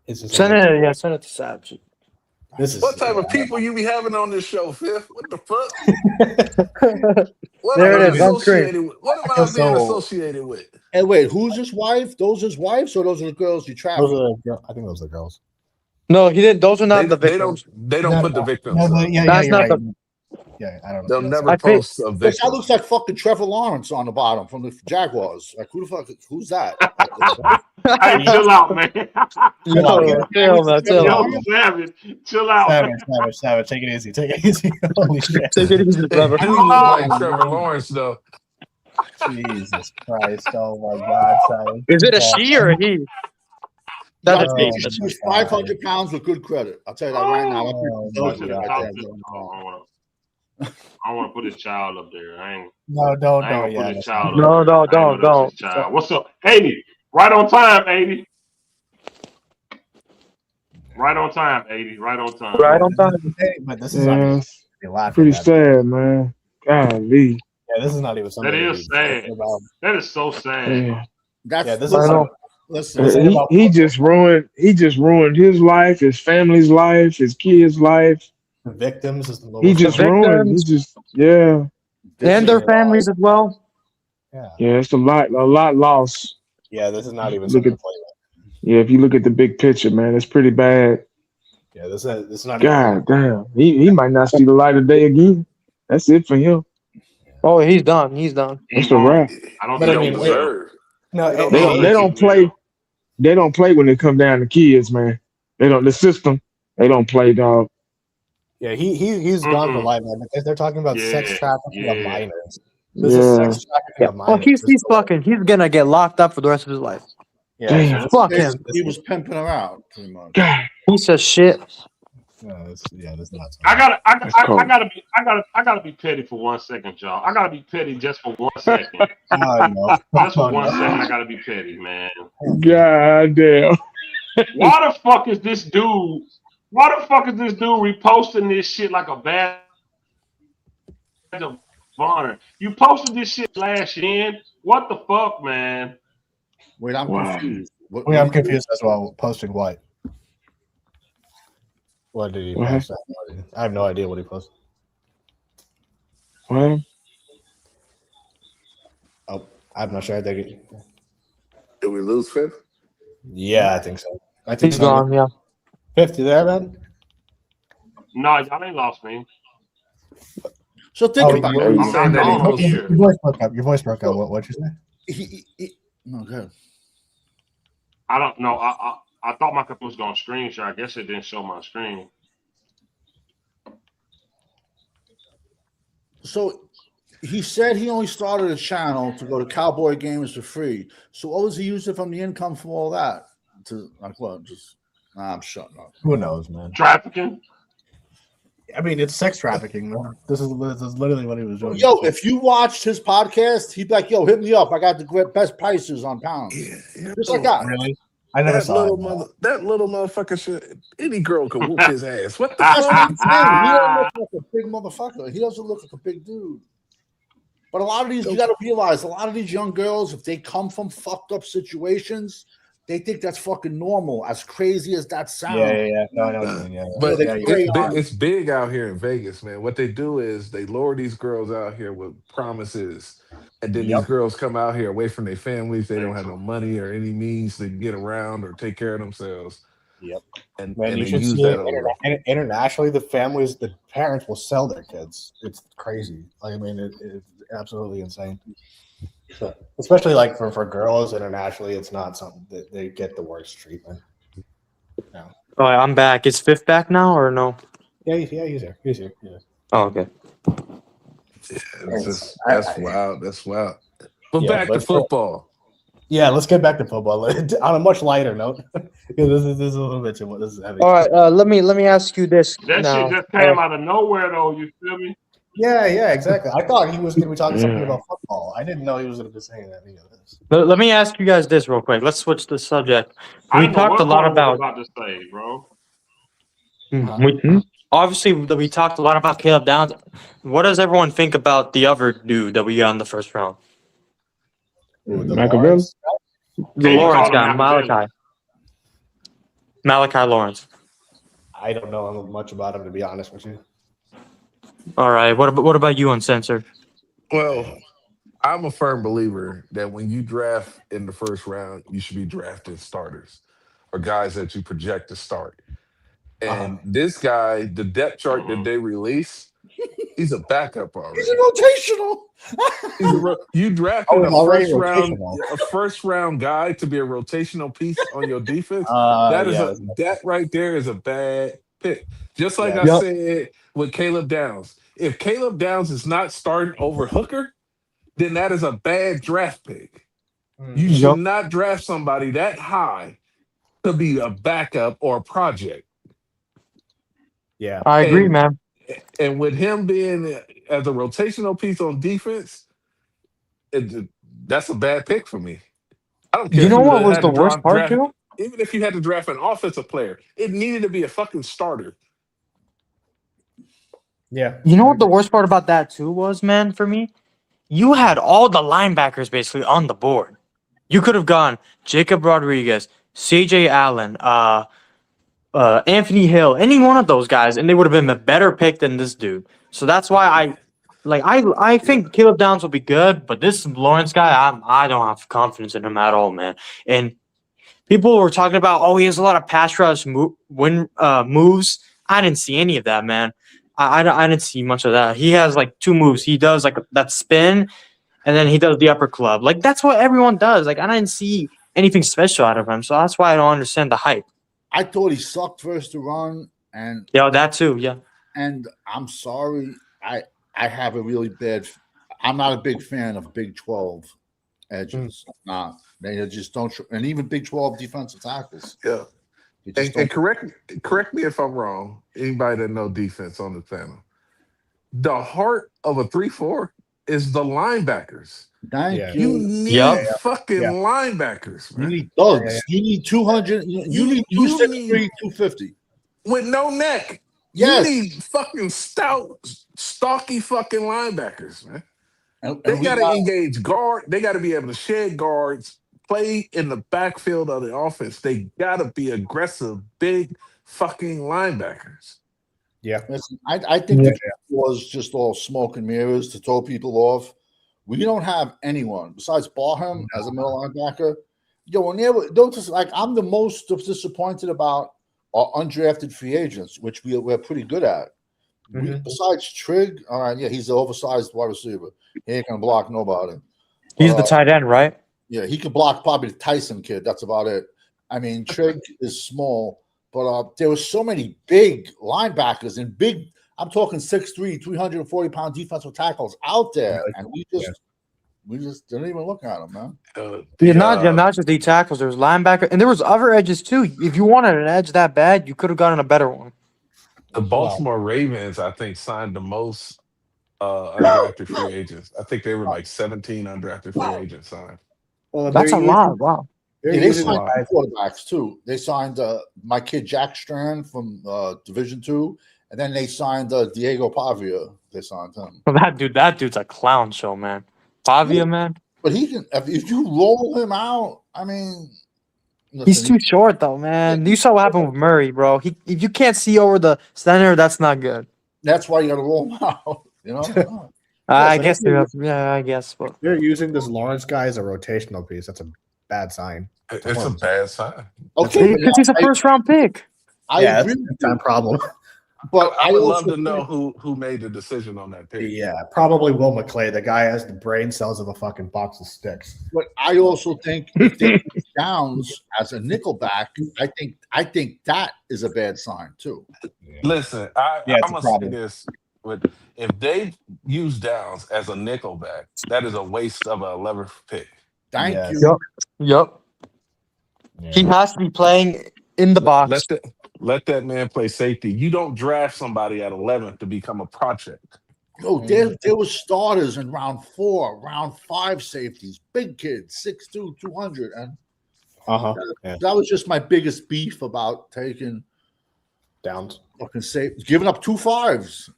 It's just Send it. Yeah, send it to Savage. This is What type of people you be having on this show, Fifth? What the fuck? What There am it I is, on screen. associated with? What am I I feel being so- associated with? Hey, wait, who's his wife? Those his wives or those are the girls you travel? I think those are girls. No, he didn't. Those are not the They victims. don't put the victims. No, up. but yeah, That's you're not right. the- Yeah, I don't know. They'll never I think- post a That victim. looks like fucking Trevor Lawrence on the bottom from the Jaguars. Like, who the fuck? Who's that? Hey, chill out, man. Chill out, yeah. Chill out. Yo, Savage, chill out. Savage. Take it easy. Take it easy. Holy shit. Take it easy, brother. You look like Trevor Lawrence, though. Jesus Christ. Oh my God, Savage. Is it a she or a he? That's a Yeah, she. she was 500 pounds with good credit. I'll tell you that right now. Oh, Those my are God. right there. I want to put his child up there. I ain't No, don't. gonna put his child No, up there. I ain't don't. know that's his child. What's up, 80? Right on time, 80. Right on time, 80. Right on time. Right on time. But this is not even Yeah, laughing pretty at. sad, man. Golly. Yeah, this is not even something. That to is be sad. joking about. That is so sad. Yeah. That's Yeah, this I is. know. listen. He just ruined his life, his family's life, his kids' life. The victims is the He lowest. just The ruined. He victims. just yeah. And their families as well. Yeah. Yeah, it's a lot lost. Yeah, this is not even Look something at- to play with. Yeah, if you look at the big picture, man, it's pretty bad. Yeah, this is not. God damn. He might not see the light of day again. That's it for him. Oh, he's done. He's done. It's a wrap. I don't But think I he mean, will. Deserve. No, They don't They I don't think they he don't play. will. They don't play when it come down to kids, man. They don't the system. They don't play, dog. Yeah, he's gone for Mm-mm. life, man. Because they're talking about sex Yeah, trafficking of yeah. minors. This is Yeah. sex trafficking of Oh, minors. he's gonna get locked up for the rest of his life. Yeah, Damn. so Fuck him. He was pimping her out, pretty much. God. He says shit. this is nuts. I That's cold. gotta be petty for 1 second, y'all. I gotta be petty just for 1 second. No. Just for Oh, 1 no. second, I gotta be petty, man. God damn. Why the fuck is this dude? Why the fuck is this dude reposting this shit like a badge of honor? You posted this shit last year. What the fuck, man? Wait, I'm Wow. confused. What, I'm confused as well. Posting what? What did he What post? I have no idea what he posted. Well, Oh, I'm not sure. I think. Did we lose Fifth? Yeah, I think so. I think He's so. gone. Yeah. 50 there, man. No, y'all ain't lost me. So think Oh, about you- it. you I'm saying not that he gone over posted- here. Your voice broke up. Your voice broke up. What'd you say? No, good. I don't know. I thought my computer was gonna screen share. I guess it didn't show my screen. So he said he only started a channel to go to Cowboy games for free. So what was he using from the income from all that? To like what? Just I'm shutting up. Who knows, man? Trafficking. I mean, it's sex trafficking, man. This is literally what he was doing. Yo, if you watched his podcast, he'd be like, "Yo, hit me up. I got the best prices on pounds." Yeah. Just like that. Really, I never That saw little it. that little motherfucker should. Any girl could whoop his ass. What the That's what fuck? I'm saying. He don't look like a big motherfucker. He doesn't look like a big dude. But a lot of these, you got to realize, a lot of these young girls, if they come from fucked up situations, they think that's fucking normal. As crazy as that sounds. Yeah. No, I know what you mean. Yeah. But Yeah, it's big out here in Vegas, man. What they do is they lure these girls out here with promises, and then these Yep. girls come out here away from their families. They don't have no money or any means to get around or take care of themselves, Yep. and Man, you they should use see that it over. internationally. The parents will sell their kids. It's crazy. Like, I mean, it's absolutely insane. So, especially like for girls internationally, it's not something that they get the worst treatment. No. Oh, I'm back. Is Fifth back now or no? Yeah, he's here. He's here. Yeah. Oh, okay. That's wild. That's wild. But Yeah, back to football. Yeah, let's get back to football on a much lighter note. This is a little bit too much. This is heavy. All right. Let me ask you this That now. shit just came out of nowhere, though. You feel me? Yeah, exactly. I thought he was going to be talking something about football. I didn't know he was going to be saying that. Let me ask you guys this real quick. Let's switch the subject. I We know talked what a lot Carl was about. about to say, bro. Obviously, we talked a lot about Caleb Downs. What does everyone think about the other dude that we got in the first round? Michael Bell? The Hey, you Lawrence called him guy, Machiavelli. Malachi Lawrence. I don't know much about him, to be honest with you. All right. What about you, Uncensored? Well, I'm a firm believer that when you draft in the first round, you should be drafting starters or guys that you project to start. And this guy, the depth chart that they release, he's a backup already. He's a rotational. You drafted he's already rotational. a first round guy to be a rotational piece on your defense. Yeah. That right there is a bad pick. Just like Yeah. I said with Caleb Downs. If Caleb Downs is not starting over Hooker, then that is a bad draft pick. You should not draft somebody that high to be a backup or a project. Yeah. I agree, man. And with him being as a rotational piece on defense, that's a bad pick for me. I don't care. You know if what was had the to worst part, draft, too? even if you had to draft an offensive player, it needed to be a fucking starter. Yeah. You know what the worst part about that too was, man, for me? You had all the linebackers basically on the board. You could have gone Jacob Rodriguez, CJ Allen, Anthony Hill, any one of those guys, and they would have been a better pick than this dude. So that's why I think Caleb Downs will be good, but this Lawrence guy, I don't have confidence in him at all, man. And people were talking about, oh, he has a lot of pass rush moves. I didn't see any of that, man. I didn't see much of that. He has like two moves. He does like that spin, and then he does the upper club. Like that's what everyone does. Like I didn't see anything special out of him, so that's why I don't understand the hype. I thought he sucked first to run, and Yeah, that too. Yeah. And I'm sorry, I have a really bad. I'm not a big fan of Big 12 edges. Not they just don't, and even Big 12 defensive tackles. Yeah. And correct me if I'm wrong. Anybody that know defense on the panel, the heart of a 3-4 is the linebackers. Thank You you. need fucking linebackers, man. You need thugs. You need 200. You need 263, 250 with no neck. Yes. You need fucking stout, stocky fucking linebackers, man. And they got to engage guard. They got to be able to shed guards, play in the backfield of the offense. They got to be aggressive, big fucking linebackers. Yeah. Listen, I think the was just all smoke and mirrors to throw people off. We don't have anyone besides Barham as a middle linebacker. When don't just like I'm the most disappointed about our undrafted free agents, which we're pretty good at. Besides Trigg, all right, yeah, he's the oversized wide receiver. He ain't gonna block nobody. He's the tight end, right? Yeah, he could block probably the Tyson kid. That's about it. I mean, Trigg is small, but there were so many big linebackers and big. I'm talking 6'3", 340-pound defensive tackles out there, and we just didn't even look at them, man. Not just the tackles. There was linebacker, and there was other edges too. If you wanted an edge that bad, you could have gotten a better one. The Baltimore Ravens, I think, signed the most undrafted free agents. I think they were like 17 undrafted free agents signed. That's a lot. Wow. Yeah, they signed quarterbacks too. They signed my kid Jack Strand from Division II, and then they signed Diego Pavia. They signed him. Well, that dude's a clown show, man. Pavia, man. But he can if you roll him out. I mean, He's too short though, man. You saw what happened with Murray, bro. If you can't see over the center, that's not good. That's why you got to roll him out. You know. I guess they have, yeah, I guess. But They're using this Lawrence guy as a rotational piece. That's a bad sign. It's a bad sign. Okay, because he's a first round pick. I Yeah, agree that's with a time problem. but I would love also to know who made the decision on that pick. Yeah, probably Will McClay. The guy has the brain cells of a fucking box of sticks. But I also think if they use Downs as a nickelback, I think that is a bad sign too. Listen, Yeah, I'm it's a gonna say problem. this: if they use Downs as a nickelback, that is a waste of an 11th pick. Thank Yes. you. Yep. He has to be playing in the box. Let that man play safety. You don't draft somebody at 11th to become a project. No, there was starters in round 4, round 5 safeties, big kids, 6'2", 200. And that was just my biggest beef about taking Downs. fucking giving up 2 5s.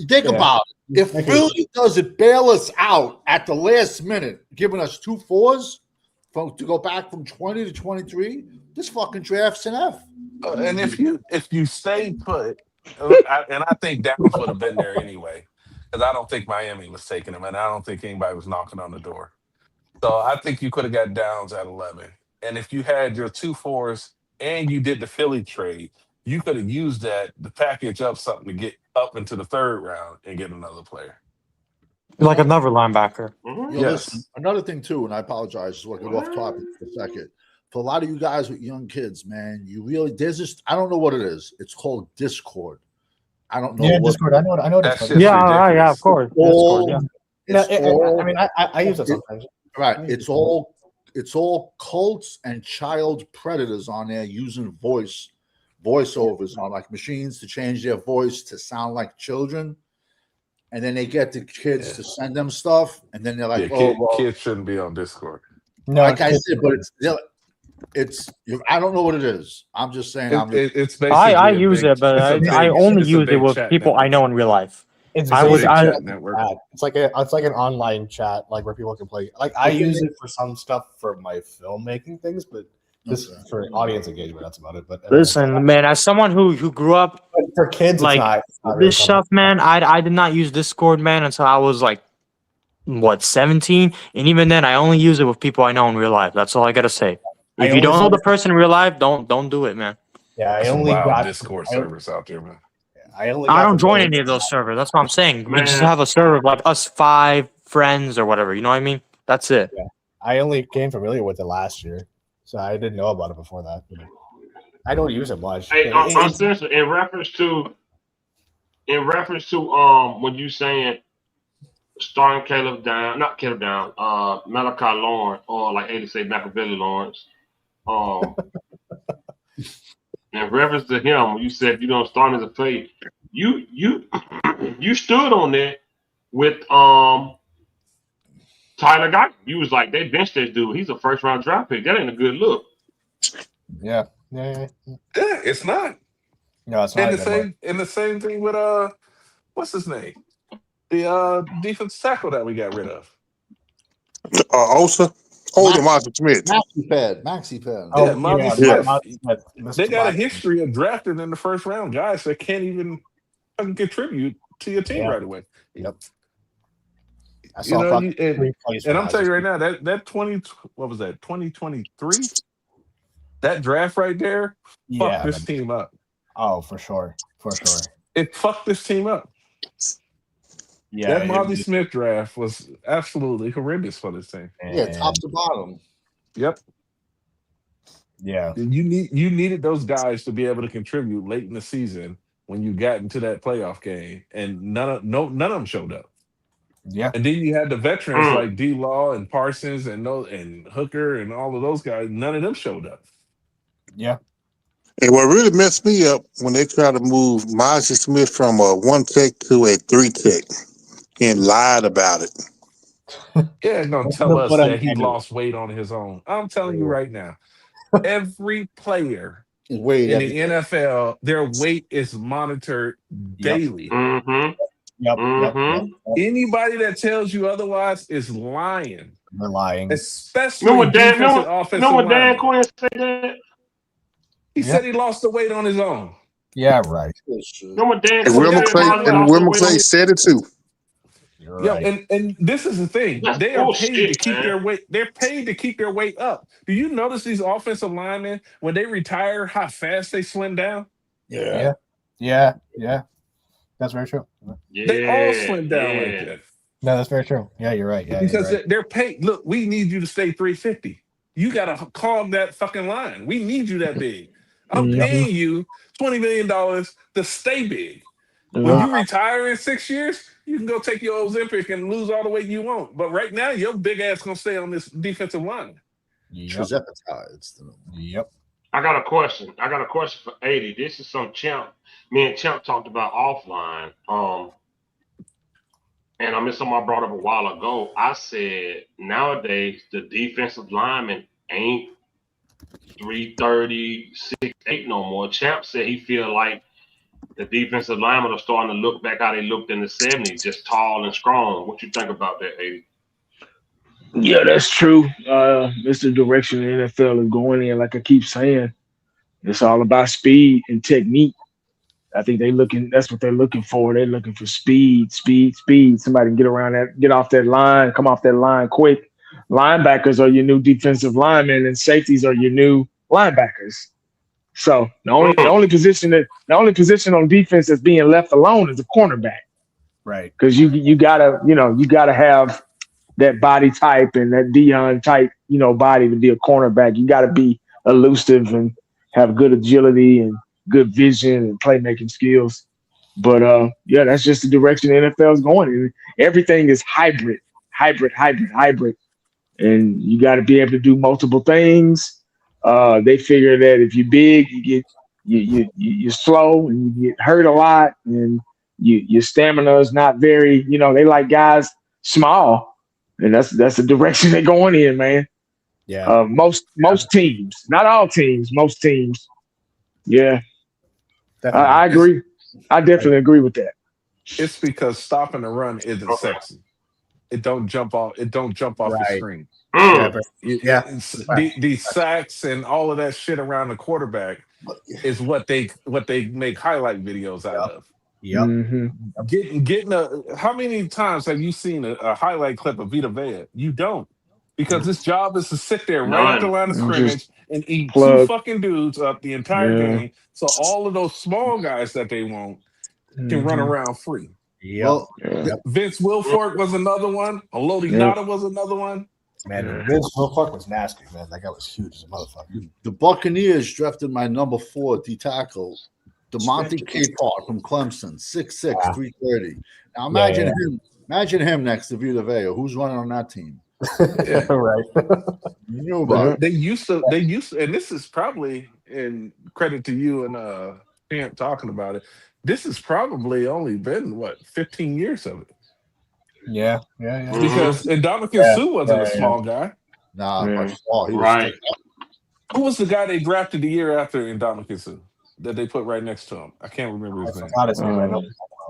Think about it. If Philly doesn't bail us out at the last minute, giving us 2 4s to go back from 20 to 23, this fucking draft's an F. And if you stay put, and I think Downs would have been there anyway, because I don't think Miami was taking him, and I don't think anybody was knocking on the door. So I think you could have got Downs at 11. And if you had your 2 4s and you did the Philly trade, you could have used that to package up something to get up into the 3rd round and get another player. Like another linebacker. Yo, Yes. listen, another thing too, and I apologize, so I can go off topic for a second. For a lot of you guys with young kids, man, there's just I don't know what it is. It's called Discord. I don't know. Yeah, what, Discord. I know That Discord. shit's Yeah, right, yeah, of ridiculous. course. all, Discord, it's all, I mean, I use it sometimes. right. It's all cults and child predators on there using voiceovers on like machines to change their voice to sound like children. And then they get the kids to send them stuff, and then they're like, kids shouldn't be on Discord. No, like I said, but it's I don't know what it is. I'm just saying. It's basically I a use big- it, but it's a I big- only it's a use it big with chat people I network. know in real life. it's I a would- big I- chat network. chat. It's like an online chat, like where people can play. Like I use it for some stuff for my filmmaking things, but just for audience engagement, that's about it. But Listen, man, as someone who grew up but for kids, like it's not really this stuff, man, I did not use Discord, man, until I was like 17, and even then I only use it with people I know in real life. That's all I gotta say. If you don't know the person in real life, don't do it, man. Yeah, I There's some only wild got Discord servers out there, man. I don't join any of those servers. That's what I'm saying. We just Man. have a server of like us 5 friends or whatever. You know what I mean? That's it. I only became familiar with it last year, so I didn't know about it before that. I don't use it much. Hey, seriously, in reference to when you saying starting not Caleb Down, Malachi Lawrence, or like 80 say Machiavelli Lawrence. In reference to him, when you said you don't start as a play, you stood on that with Tyler Guyton. You was like, they benched that dude. He's a 1st round draft pick. That ain't a good look. Yeah. Yeah, it's not. No, it's not. And the same thing with what's his name? The defensive tackle that we got rid of. Osa, Marshall Smith. Maxi pad. Yeah, Marvin Smith. Smith. They got a history of drafting in the 1st round guys that can't even contribute to your team right away. Yep. I You saw know, fucking 3 plays and for I'm telling you Rodgers. right now, that 2023, that draft right there, fucked this team up. Oh, for sure. It fucked this team up. Yeah, That Marvin Smith draft was absolutely horrendous for this team. Yeah, top to bottom. Yep. Yeah. You needed those guys to be able to contribute late in the season when you got into that playoff game, and none of them showed up. Yeah. And then you had the veterans like D-Law and Parsons and Hooker and all of those guys. None of them showed up. Yeah. And what really messed me up when they tried to move Marshall Smith from a 1 tech to a 3 tech and lied about it. Yeah, gonna tell us that he lost weight on his own. I'm telling you right now, every player in the NFL, their weight is monitored daily. Yep. Anybody that tells you otherwise is lying. They're lying. especially Remember Dan? defensive offensive Remember Dan linemen. Quinn said that? He said he lost the weight on his own. Yeah, right. Remember Dan And Quinn Wilma said Clay Marlon lost the weight on his. said it too. You're Yo, right. and this is the thing. That's They are paid to bullshit, keep man. their weight. They're paid to keep their weight up. Do you notice these offensive linemen when they retire, how fast they slim down? Yeah. That's very true. They all Yeah, slim down like yeah. that No, that's very true. Yeah, you're right. Yeah, because you're right. they're paid. Look, we need you to stay 350. You got to calm that fucking line. We need you that big. I'm paying you $20 million to stay big. When you retire in 6 years, you can go take your Ozempic and lose all the weight you want. But right now, your big ass gonna stay on this defensive line. Yep. Yep. I got a question. I got a question for 80. This is some Champ. Me and Champ talked about offline. And I mean something I brought up a while ago. I said nowadays the defensive lineman ain't 330, 6'8" no more. Champ said he feel like the defensive linemen are starting to look back how they looked in the 70s, just tall and strong. What you think about that, 80? Yeah, that's true. It's the direction the NFL is going in. Like I keep saying, it's all about speed and technique. I think that's what they're looking for. They're looking for speed. Somebody can get around that, get off that line, come off that line quick. Linebackers are your new defensive linemen, and safeties are your new linebackers. So the only position on defense that's being left alone is the cornerback. Right. Because you gotta have that body type and that Dion type, body to be a cornerback. You gotta be elusive and have good agility and good vision and playmaking skills. But that's just the direction the NFL is going in. Everything is hybrid. And you got to be able to do multiple things. They figure that if you're big, you're slow and you get hurt a lot, and your stamina is not very. They like guys small, and that's the direction they're going in, man. Yeah. Most teams, not all teams, most teams. Yeah, Definitely. I agree. I definitely agree with that. It's because stopping the run isn't sexy. It don't jump off the screen. Yeah. These sacks and all of that shit around the quarterback is what they make highlight videos out of. Yep. Mm-hmm. Getting how many times have you seen a highlight clip of Vita Vea? You don't, because his job is to sit there right at the line of scrimmage and eat two fucking dudes up the entire game. So all of those small guys that they want can run around free. Yep. Vince Wilfork was another one. Olodi Nada was another one. Man, Vince Wilfork was nasty, man. That guy was huge as a motherfucker. The Buccaneers drafted my number 4 D tackle, DeMonte Capehart from Clemson, 6'6", 330. Now imagine him next to Vita Vea. Who's running on that team? Right. You knew about it. They used to, and this is probably in credit to you and Champ talking about it. This has probably only been 15 years of it. Yeah. Because Ndamukong Suh wasn't a small guy. Nah, but small. He was Right. Who was the guy they drafted the year after Ndamukong Suh that they put right next to him? I can't remember his name.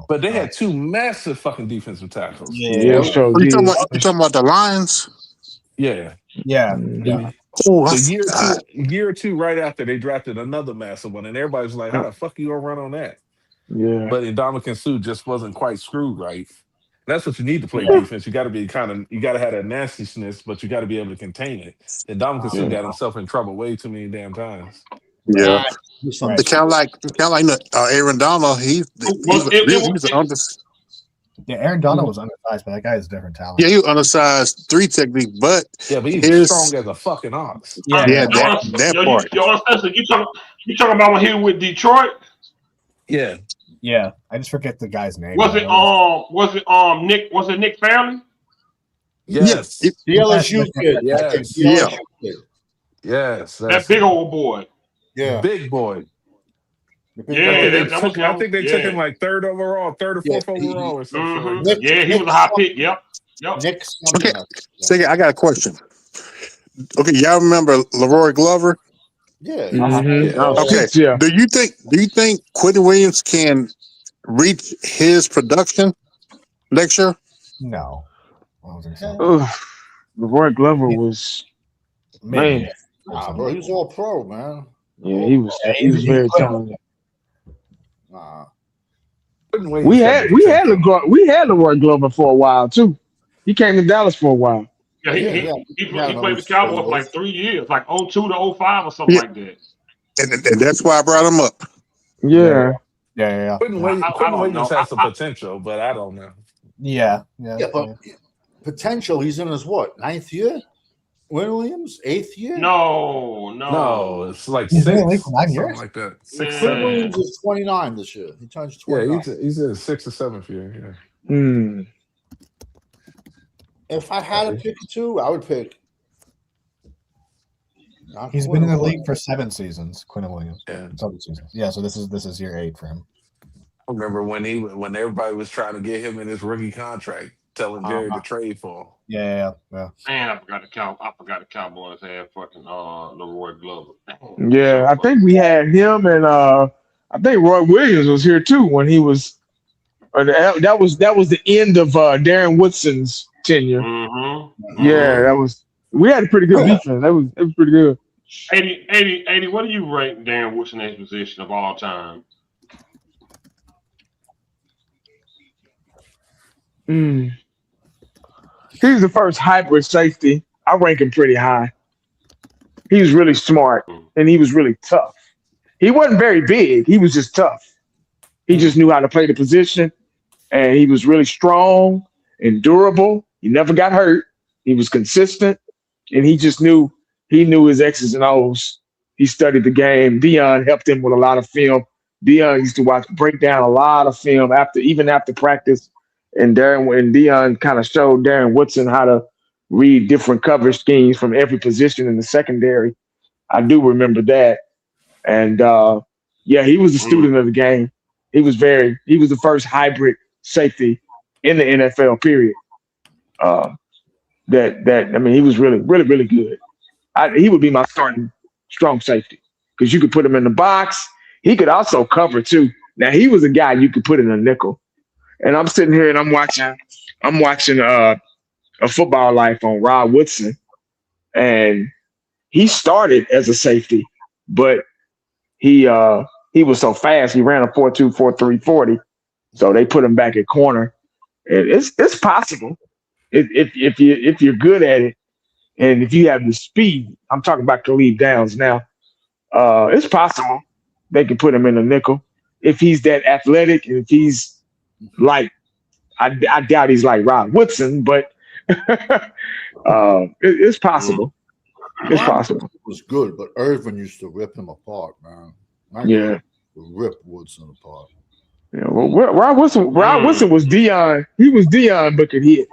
But they had two massive fucking defensive tackles. Yeah, sure. You talking about the Lions? Yeah. Oh, year or two right after, they drafted another massive one, and everybody was like, "How the fuck you gonna run on that?" Yeah. But Ndamukong Suh just wasn't quite screwed right. That's what you need to play defense. You got to be you got to have that nastiness, but you got to be able to contain it. And Ndamukong Suh got himself in trouble way too many damn times. Yeah. It's kind of like Aaron Donald. Aaron Donald was undersized, but that guy has different talent. Yeah, he was undersized 3 technique, but but he's strong as a fucking ox. That part. You talking about when he was with Detroit? Yeah. Yeah, I just forget the guy's name. Was it Nick Fairley? Yes. The LSU kid. Yes. That big old boy. Yeah. Big boy. Yeah, I think they took him like 3rd overall, 3rd or 4th overall or something. Mm-hmm. Yeah, he was a high pick. Yep. Okay, I got a question. Okay, y'all remember Leroy Glover? Yeah. Okay. Yeah. Do you think Quentin Williams can reach his production next year? No. Leroy Glover was man. Nah, bro, he was all pro, man. Yeah, he was very talented. Nah. We had Leroy Glover for a while too. He came to Dallas for a while. Yeah, he played with Cowboys for like 3 years, like 02 to 05 or something like that. And that's why I brought him up. Yeah. Quentin Williams has some potential, but I don't know. Yeah. But potential. He's in his what, 9th year? Williams, 8th year? No, it's like He's 6, been in the league for 9 something years? like that. Yeah. Quentin Williams is 29 this year. He turns 29. Yeah, he's in his 6th or 7th year. Yeah. Hmm. If I had to pick two, I would pick. He's been in the league for 7 seasons, Quentin Williams. Yeah. 7 seasons. Yeah, so this is year 8 for him. I remember when everybody was trying to get him in his rookie contract, telling Jerry to trade for him. Yeah. Man, I forgot the Cowboys had fucking Leroy Glover. Yeah, I think we had him, and I think Roy Williams was here too when he was. That was the end of Darren Woodson's tenure. Mm-hmm. Yeah, that was. We had a pretty good defense. It was pretty good. 80, what do you rank Darren Woodson's position of all time? He was the first hybrid safety. I rank him pretty high. He was really smart, and he was really tough. He wasn't very big. He was just tough. He just knew how to play the position, and he was really strong and durable. He never got hurt. He was consistent, and he just knew his X's and O's. He studied the game. Dion helped him with a lot of film. Dion used to break down a lot of film even after practice. And Dion kind of showed Darren Woodson how to read different coverage schemes from every position in the secondary. I do remember that. And he was a student of the game. He was the first hybrid safety in the NFL, period. He was really, really, really good. He would be my starting strong safety because you could put him in the box. He could also cover too. Now he was a guy you could put in a nickel. And I'm sitting here and I'm watching a Football Life on Rod Woodson, and he started as a safety, but he was so fast. He ran a 4.2, 4.3 40, so they put him back at corner. And it's possible if you're good at it, and if you have the speed. I'm talking about Khalid Downs now. It's possible they can put him in a nickel if he's that athletic and if he's like, I doubt he's like Rod Woodson, but it's possible. It's possible. It was good, but Irvin used to rip him apart, man. Rip Woodson apart. Yeah, well, Rod Woodson was Dion. He was Dion, but could hit.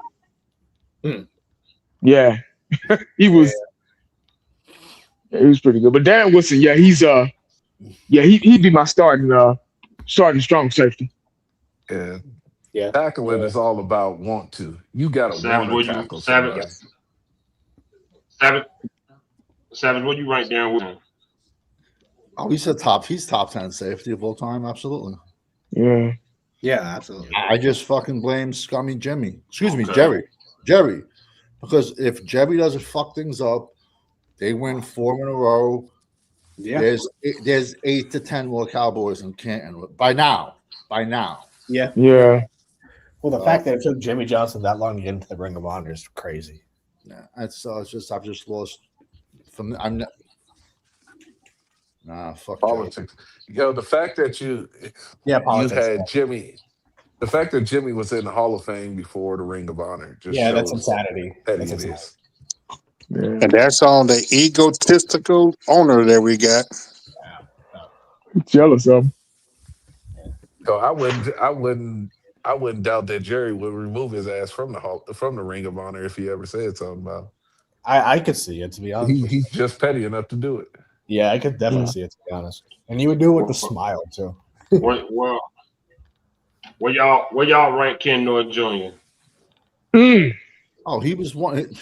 Yeah, he was. Yeah, he was pretty good. But Darren Woodson, he'd be my starting strong safety. Yeah. Tackling is all about want to. You got to want to tackle somebody. Savage, what you rank Darren Woodson? Oh, he's top 10 safety of all time, absolutely. Yeah, absolutely. I just fucking blame Scummy Jimmy. Excuse me, Jerry. Because if Jerry doesn't fuck things up, they win 4 in a row. Yeah. There's 8 to 10 more Cowboys in Canton by now. Yeah. Well, the fact that it took Jimmy Johnson that long to get into the Ring of Honor is crazy. Yeah, it's just I've just lost from. I'm not. Nah, fuck politics. The fact that you had Jimmy, the fact that Jimmy was in the Hall of Fame before the Ring of Honor just shows that's insanity. That's insanity. And that's on the egotistical owner that we got. Jealous of him. So I wouldn't doubt that Jerry would remove his ass from the Ring of Honor if he ever said something about it. I could see it, to be honest. He's just petty enough to do it. Yeah, I could definitely see it, to be honest. And he would do it with a smile too. Well, where y'all rank Ken Norton Jr.? Oh, he was one.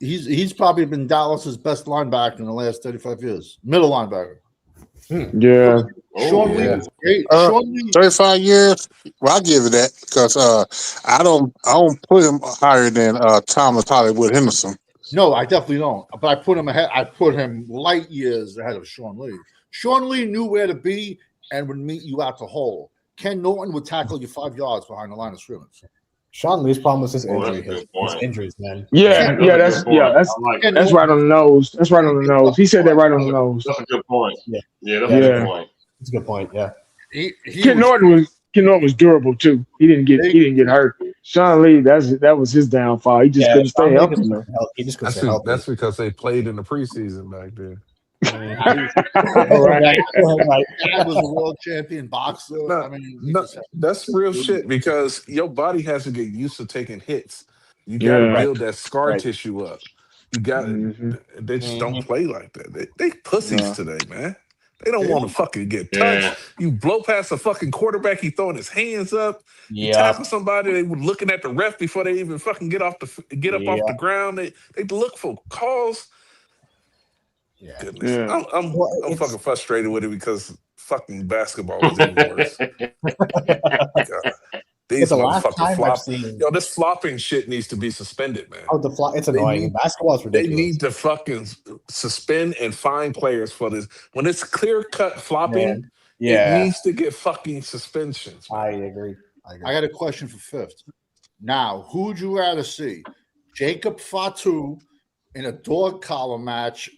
He's probably been Dallas's best linebacker in the last 35 years. Middle linebacker. Yeah. Sean Lee yeah. was great. Sean Lee, 35 years. Well, I'll give it that because I don't put him higher than Thomas Hollywood Henderson. no, I definitely don't. But I put him ahead. I put him light years ahead of Sean Lee. Sean Lee knew where to be and would meet you out the hole. Ken Norton would tackle you 5 yards behind the line of scrimmage. Sean Lee's problem was his Oh, that's injury. a good His point. injuries, man. Yeah, That's a that's good point. I like Ken that's Norton, right on the nose. That's right on the nose. He said that right on the nose. That's a good point. Yeah. Yeah, that's a Yeah. good point. That's a good point. Yeah. he Ken was Norton was durable too. He didn't get hurt. Sean Lee, that was his downfall. He just couldn't stay Sean Lee healthy, just man. couldn't help. He just couldn't That's stay healthy. that's because they played in the preseason back then. Right. Dad was a world champion boxer. No, I mean, no, that's real shit because your body has to get used to taking hits. You got to Yeah. build that scar Right. tissue up. You got Mhm. They just don't play like that. They pussies No. today, man. They don't want to fucking get touched. Yeah. You blow past a fucking quarterback, he throwing his hands up. You Yeah. tackle somebody, they were looking at the ref before they even fucking get up off the ground. They look for calls. Yeah. Goodness, Yeah. I'm Well, I'm it's- fucking frustrated with it because fucking basketball is even worse. God. These It's the last motherfuckers time flop. I've seen. Yo, this flopping shit needs to be suspended, man. Oh, it's annoying. need- Basketball is They ridiculous. need to fucking suspend and fine players for this. When it's clear cut flopping, Man. it Yeah, needs to get fucking suspensions. man. I agree. I got a question for Fifth. Now, who would you rather see? Jacob Fatu in a dog collar match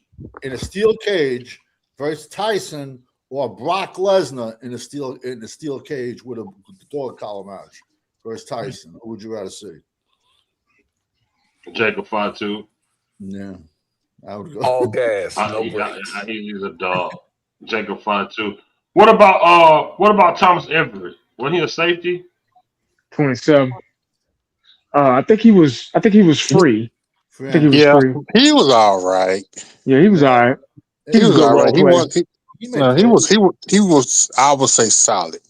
in a steel cage versus Tyson, or Brock Lesnar in a steel cage with a dog collar match versus Tyson? Who would you rather see? Jacob Fatu. Yeah, I would go. All gas, no He's brakes. a dog. Jacob Fatu. What about Thomas Everett? Wasn't he a safety? 27. I think he was free. I think he was free. He was all right. Yeah, he was all right. He was a good all right. role He player. was. He was. I would say solid.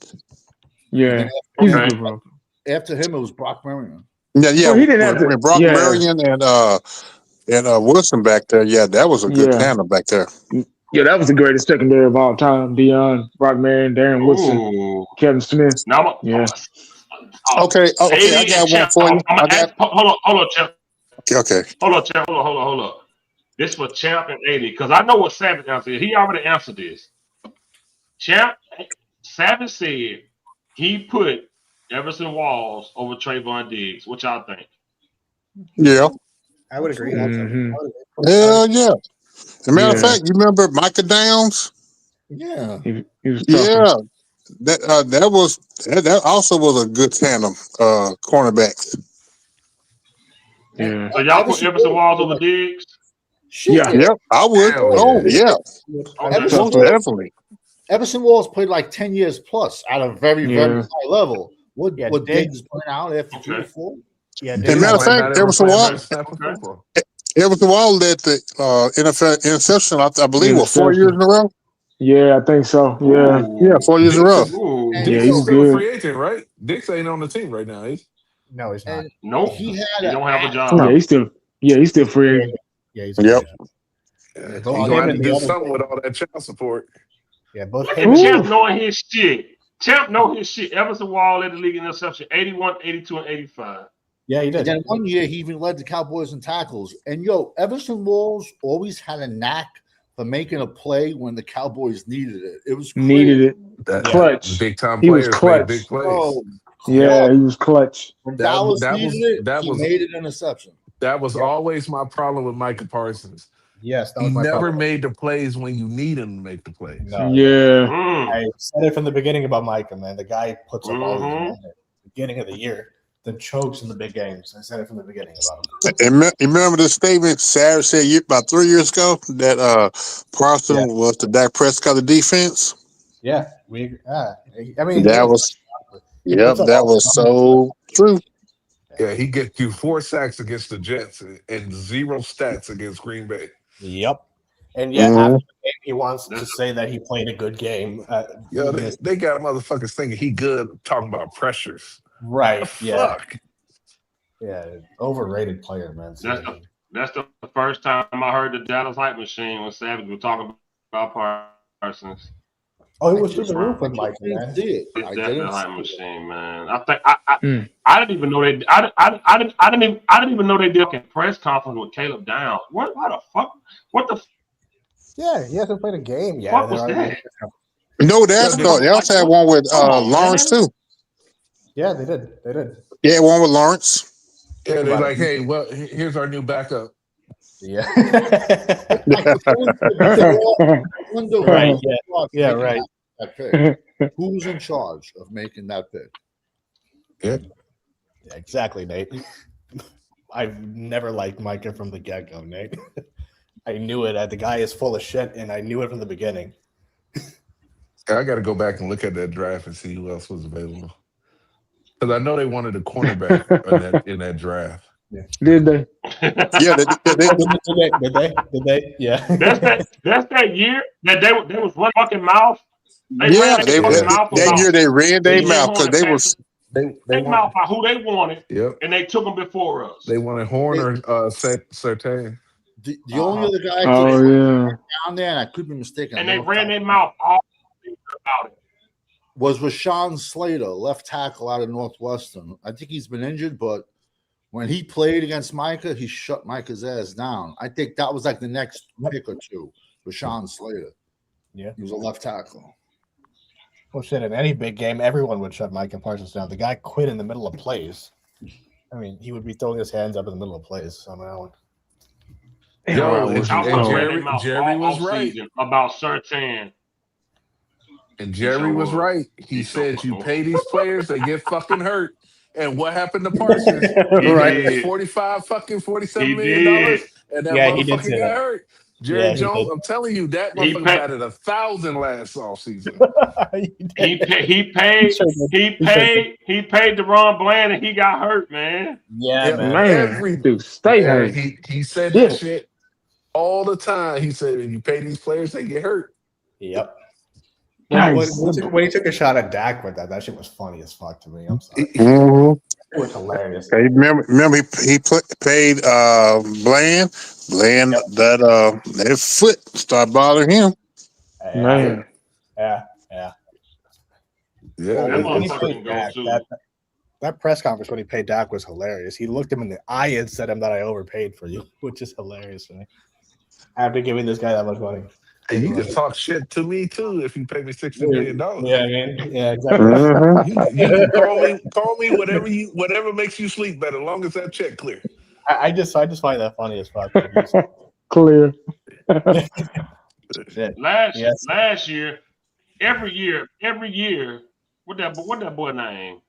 Yeah, he's a Okay. good role. After him, it was Brock Marion. Yeah. Well, he didn't have to- When Brock yeah. Marion and Wilson back there. Yeah, that was a good Yeah. tandem back there. Yeah, that was the greatest secondary of all time. Deion, Brock Marion, Darren Woodson, Ooh. Kevin Smith. Now, Yeah. Okay. I got one for you. Hold on, Champ. Okay. Hold on. This for Champ and 80, because I know what Savage answered. He already answered this. Savage said he put Everson Walls over Trayvon Diggs. What y'all think? Yeah. I would agree. Mhm. Hell yeah. As a matter of Yeah. fact, you remember Micah Downs? Yeah. He was tough. Yeah. That also was a good tandem cornerback. Yeah. So y'all put Everson Walls over Diggs? Yeah. Yep, I would. Hell Oh yeah. yeah, Everson most Walls- definitely. Everson Walls played like 10 years plus at a very, very Yeah. high level. What Yeah, Diggs point out after 3 or Okay. 4? Yeah, As a Diggs matter of was- Might not fact, ever Everson play a Walls, better snap of football. Everson Walls led the NFL interception. I believe what 4 years in a row. Yeah, I think so. Yeah. Ooh. Yeah, 4 years in a row. Ooh. And Yeah, Diggs he is was still a good. free agent, right? Diggs ain't on the team right now. No, he's not. And Nope. he had He don't have a a- job. Yeah, he's still free agent. Yeah, he's Yep. Yeah, both he him gonna have to and the do other something guy- with all that child support. Yeah, both Look him at and Champ knowing his shit. Champ know his shit. Everson Wall led the league in interception 81, 82, and 85. yeah, he And did. then one year he even led the Cowboys in tackles. And Everson Walls always had a knack for making a play when the Cowboys needed it. It was crazy. Needed it. That Clutch. big time He was players clutch. make big plays. Oh, Yeah, he was clutch. when That- Dallas that needed was- it, that he was- made an interception. That was always my problem with Micah Parsons. Yes, that He was my never problem. made the plays when you need him to make the plays. No, Yeah. I said it from the beginning about Micah, man. The guy puts up all these Mhm. numbers at the beginning of the year, then chokes in the big games. I said it from the beginning about him. And you remember the statement Savage said about 3 years ago that Parsons was the Dak Prescott of defense. Yeah, I mean, That was puts up that all was these numbers. so true. Yeah, he gets you 4 sacks against the Jets and 0 stats against Green Bay. Yep. And yet, Mhm. after the game, he wants to say that he played a good game. Yo, they got motherfuckers thinking he good talking about pressures. Right. Yeah. Fuck. Yeah. Overrated player, man. That's the first time I heard the Dallas hype machine when Savage was talking about Parsons. Oh, he was through the roof with Mike, didn't man. see it. It's I definitely a didn't hype see it. machine, man. I think Mm. I didn't even know they I didn't even know they did a press conference with Caleb Downs. What the fuck? What the Yeah, he hasn't played a game yet. fuck and was they're already- that? No, that's not. They also had one with Come on, Lawrence man. too. Yeah, they did. They did. Yeah, one with Lawrence. Yeah, Think they're about like, it. hey, well, here's our new backup. Yeah. Wonder Right, who's yeah. in charge of Yeah, making right. that pick. Who's in charge of making that pick? Yeah. Yeah, exactly, Nate. I've never liked Micah from the get-go, Nate. I knew it. The guy is full of shit, and I knew it from the beginning. I got to go back and look at that draft and see who else was available. Because I know they wanted a cornerback in that draft. Did they? Yeah, Did they? Yeah. That's that year that they was running fucking mouth. They yeah. ran They their fucking mouth that about year they ran their DJ mouth Horn because and they Patrick. was They They wanted, mouth about who they wanted, yep. and they took them before us. They wanted Horner, Sertain. The only other guy I Oh could yeah. down there, and I could be mistaken, And I they don't know ran if their mouth all about it. was Rashawn Slater, left tackle out of Northwestern. I think he's been injured, but when he played against Micah, he shut Micah's ass down. I think that was like the next pick or two. Rashawn Slater. Yeah. He was a left tackle. Well, shit, in any big game, everyone would shut Micah Parsons down. The guy quit in the middle of plays. I mean, he would be throwing his hands up in the middle of plays on that one. Yo, and Jerry was right. About Sertan. And Jerry was right. He said, you pay these players, they get fucking hurt. And what happened to Parsons? He Right. made $47 He million, did. and that Yeah, he did motherfucker say got that. hurt. Jerry Yeah, he Jones, did. I'm telling you, that He motherfucker paid- batted 1,000 last offseason. He paid Deron Bland, and he got hurt, man. Yeah, Yeah, man. Man, dude, stay Yeah, hurt. he said Yeah. that shit all the time. He said, when you pay these players, they get hurt. Yep. Nice. When he took a shot at Dak with that shit was funny as fuck to me. I'm sorry. Mhm. It was hilarious. Hey, remember he paid Bland that foot started bothering him. Man. Yeah. Yeah, That When he motherfucker paid can go Dak, too. that press conference when he paid Dak was hilarious. He looked him in the eye and said him that I overpaid for you, which is hilarious to me. After giving this guy that much money. and you can talk shit to me too if you pay me $60 million. Yeah, I mean, yeah, exactly. Mhm. You can call me whatever makes you sleep better, as long as that check clear. I just find that funny as fuck. Clear. Last year, every year, what that boy name?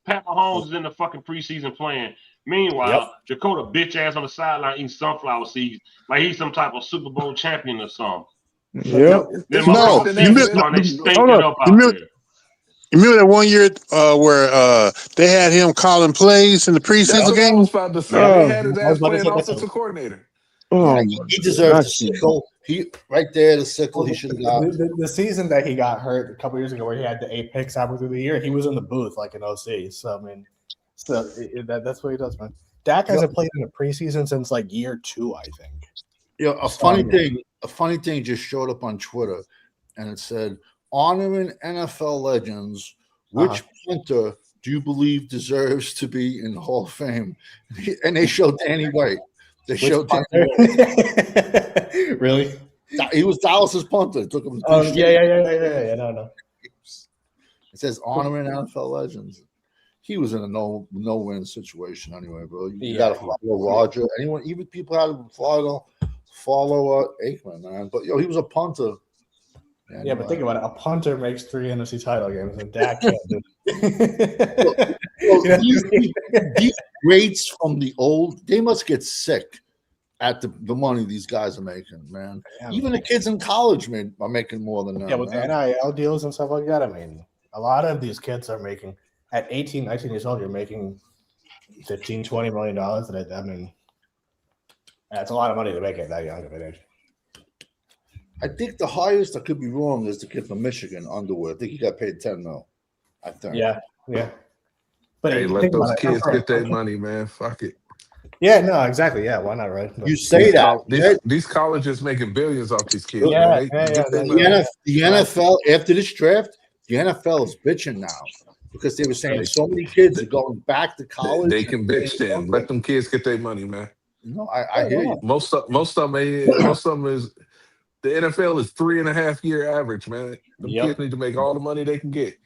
Pat Mahomes is in the fucking preseason playing. Meanwhile, Dakota bitch ass on the sideline eating sunflower seeds like he's some type of Super Bowl champion or something. Yep. Them No, motherfuckers you missed- they stink hold it up. up You out missed- there. You remember that one year where they had him calling plays in the That's preseason what I game? was about to say. Oh, They had his I was ass about to playing say that offensive coordinator. Oh, Yeah, my he deserves God. the sickle. He right there, the sickle. He should have got. The season that he got hurt a couple years ago, where he had the 8 picks halfway through the year, he was in the booth like an OC. So I mean, that's what he does, man. Dak hasn't played in the preseason since like year 2, I think. Yeah, a funny thing just showed up on Twitter, and it said, "Honoring NFL legends. Which punter do you believe deserves to be in the Hall of Fame?" And they showed Danny White. They showed Danny White. Really? He was Dallas's punter. It took him. Yeah. No. It says honoring NFL legends. He was in a no-win situation anyway, bro. You got to follow Roger. Anyone, even people had to follow Aikman, man. But he was a punter. Yeah, but think about it. A punter makes 3 NFC title games, and Dak can't do it. These greats from the old, they must get sick at the money these guys are making, man. Yeah, even the kids in college are making more than that. Yeah, with the NIL deals and stuff like that. I mean, a lot of these kids are making at 18, 19 years old. You're making $15, $20 million. I mean, that's a lot of money to make at that young of an age. I think the highest, I could be wrong, is the kid from Michigan, Underwood. I think he got paid $10 million. I think. Yeah. But Hey, let those kids get their money, man. Fuck it. Yeah, no, exactly. Yeah, why not, right? But, You say that. These colleges making billions off these kids, Yeah, man. They yeah, get their yeah. money. The NFL after this draft, the NFL is bitching now because they were saying so many kids are going back to college. They can bitch then. Let them kids get their money, man. No, I hear you. Most of them is the NFL is 3.5 year average, man. Them Yep. kids need to make all the money they can get.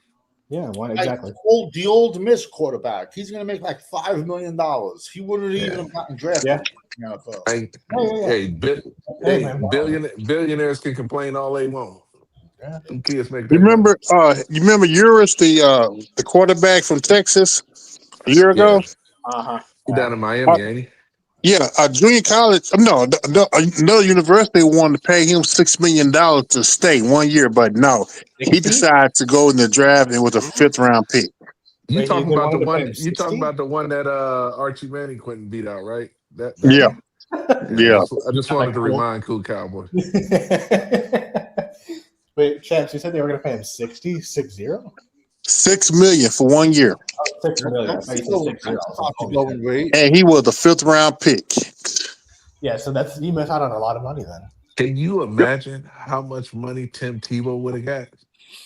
Yeah, one Like, exactly. the old Miss quarterback, he's going to make like $5 million. He wouldn't even have gotten drafted. Yeah. In the NFL. Billionaires can complain all they want. Yeah. Them kids make You their money. remember Uris, the quarterback from Texas a year ago? Uh-huh. He down in Miami, ain't he? Yeah, a junior college. No, another university wanted to pay him $6 million to stay 1 year, but no, he decided to go in the draft and was a 5th round pick. You Wait, talking they about the wanted to pay one? him You talking 60? about the one that Archie Manning couldn't beat out, right? That Yeah, one? yeah. I just wanted to remind Cool Cowboy. Wait, Chance, you said they were going to pay him 60? 60? $6 million for 1 year, Oh, 6 million. I thought you said 60. Going great. and he was a 5th round pick. Yeah, so that's you missed out on a lot of money then. Can you imagine how much money Tim Tebow would have got?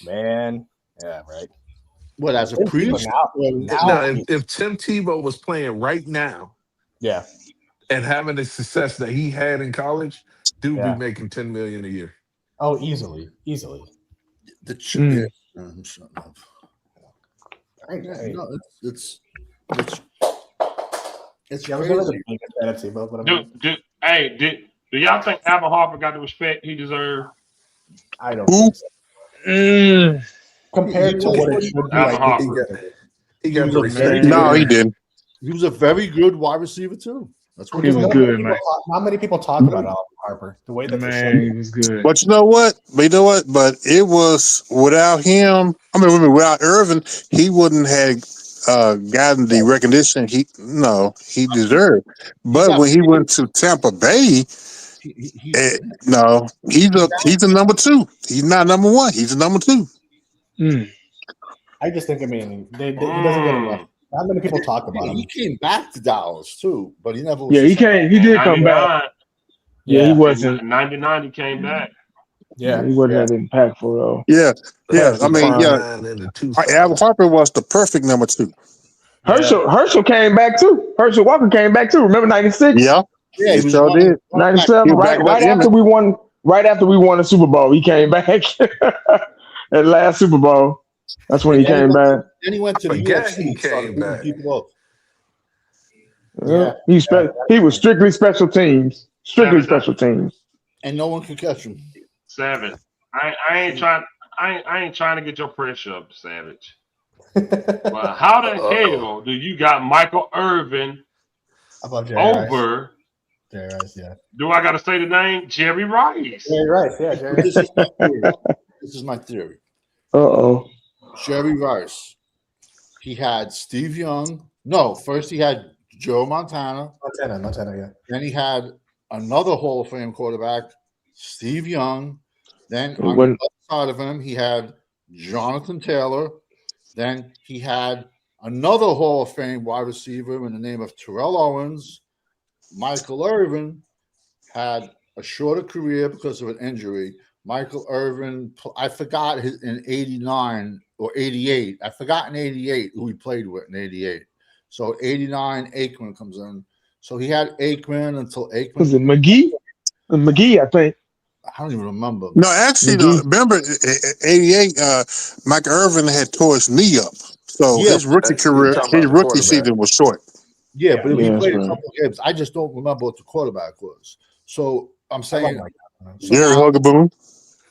Man. Yeah, right. What, as a priest? Now, if Tim Tebow was playing right now, Yeah. and having the success that he had in college, dude be making $10 million a year. Oh, easily. I'm shutting up. No, it's Yeah, I was never the biggest fan of Tebow, but Do y'all think Alvin Harper got the respect he deserved? I don't think so. Compared to what it should be, Alvin like, Harper. He got the respect. No, he didn't. He was a very good wide receiver too. That's what He was good, man. Not many people talk about Alvin Harper. The way that Man, he was good. But you know what? But it was without him. I mean, without Irvin, he wouldn't have gotten the recognition he deserved. But when he went to Tampa Bay, he's a number 2. He's not number 1. He's a number 2. I just think, he doesn't get enough. Not many people talk about him. He came back to Dallas too, but he never. Yeah, he did come back. Yeah, he wasn't. In 99, he came back. Yeah, he wasn't that impactful though. Yeah. I mean, Alvin Harper was the perfect number 2. Herschel came back too. Herschel Walker came back too. Remember '96? Yeah, he sure did. '97, right after we won the Super Bowl, he came back. At last Super Bowl, that's when he came back. Then he went to the UFC. He came back. Yeah, he was strictly special teams. Special teams. And no one could catch him. Savage. I ain't trying to get your pressure up, Savage. But how the hell do you got Michael Irvin over Jerry Rice? Yeah. Do I got to say the name? Jerry Rice. Jerry Rice. Yeah, Jerry Rice. This is my theory. Jerry Rice. He had Steve Young. No, first he had Joe Montana. Montana, yeah. Then he had another Hall of Fame quarterback, Steve Young. Then on the other side of him, he had Jonathan Taylor. Then he had another Hall of Fame wide receiver in the name of Terrell Owens. Michael Irvin had a shorter career because of an injury. Michael Irvin, I forgot in 89 or 88. I forgot in 88 who he played with in 88. So 89, Aikman comes in. So he had Aikman until Aikman. Was it McGee? McGee, I think. I don't even remember. No, actually, remember, 88, Michael Irvin had tore his knee up. So his rookie career, his rookie season was short. Yeah, but he played a couple of games. I just don't remember what the quarterback was. So I'm saying Gary Hogaboom.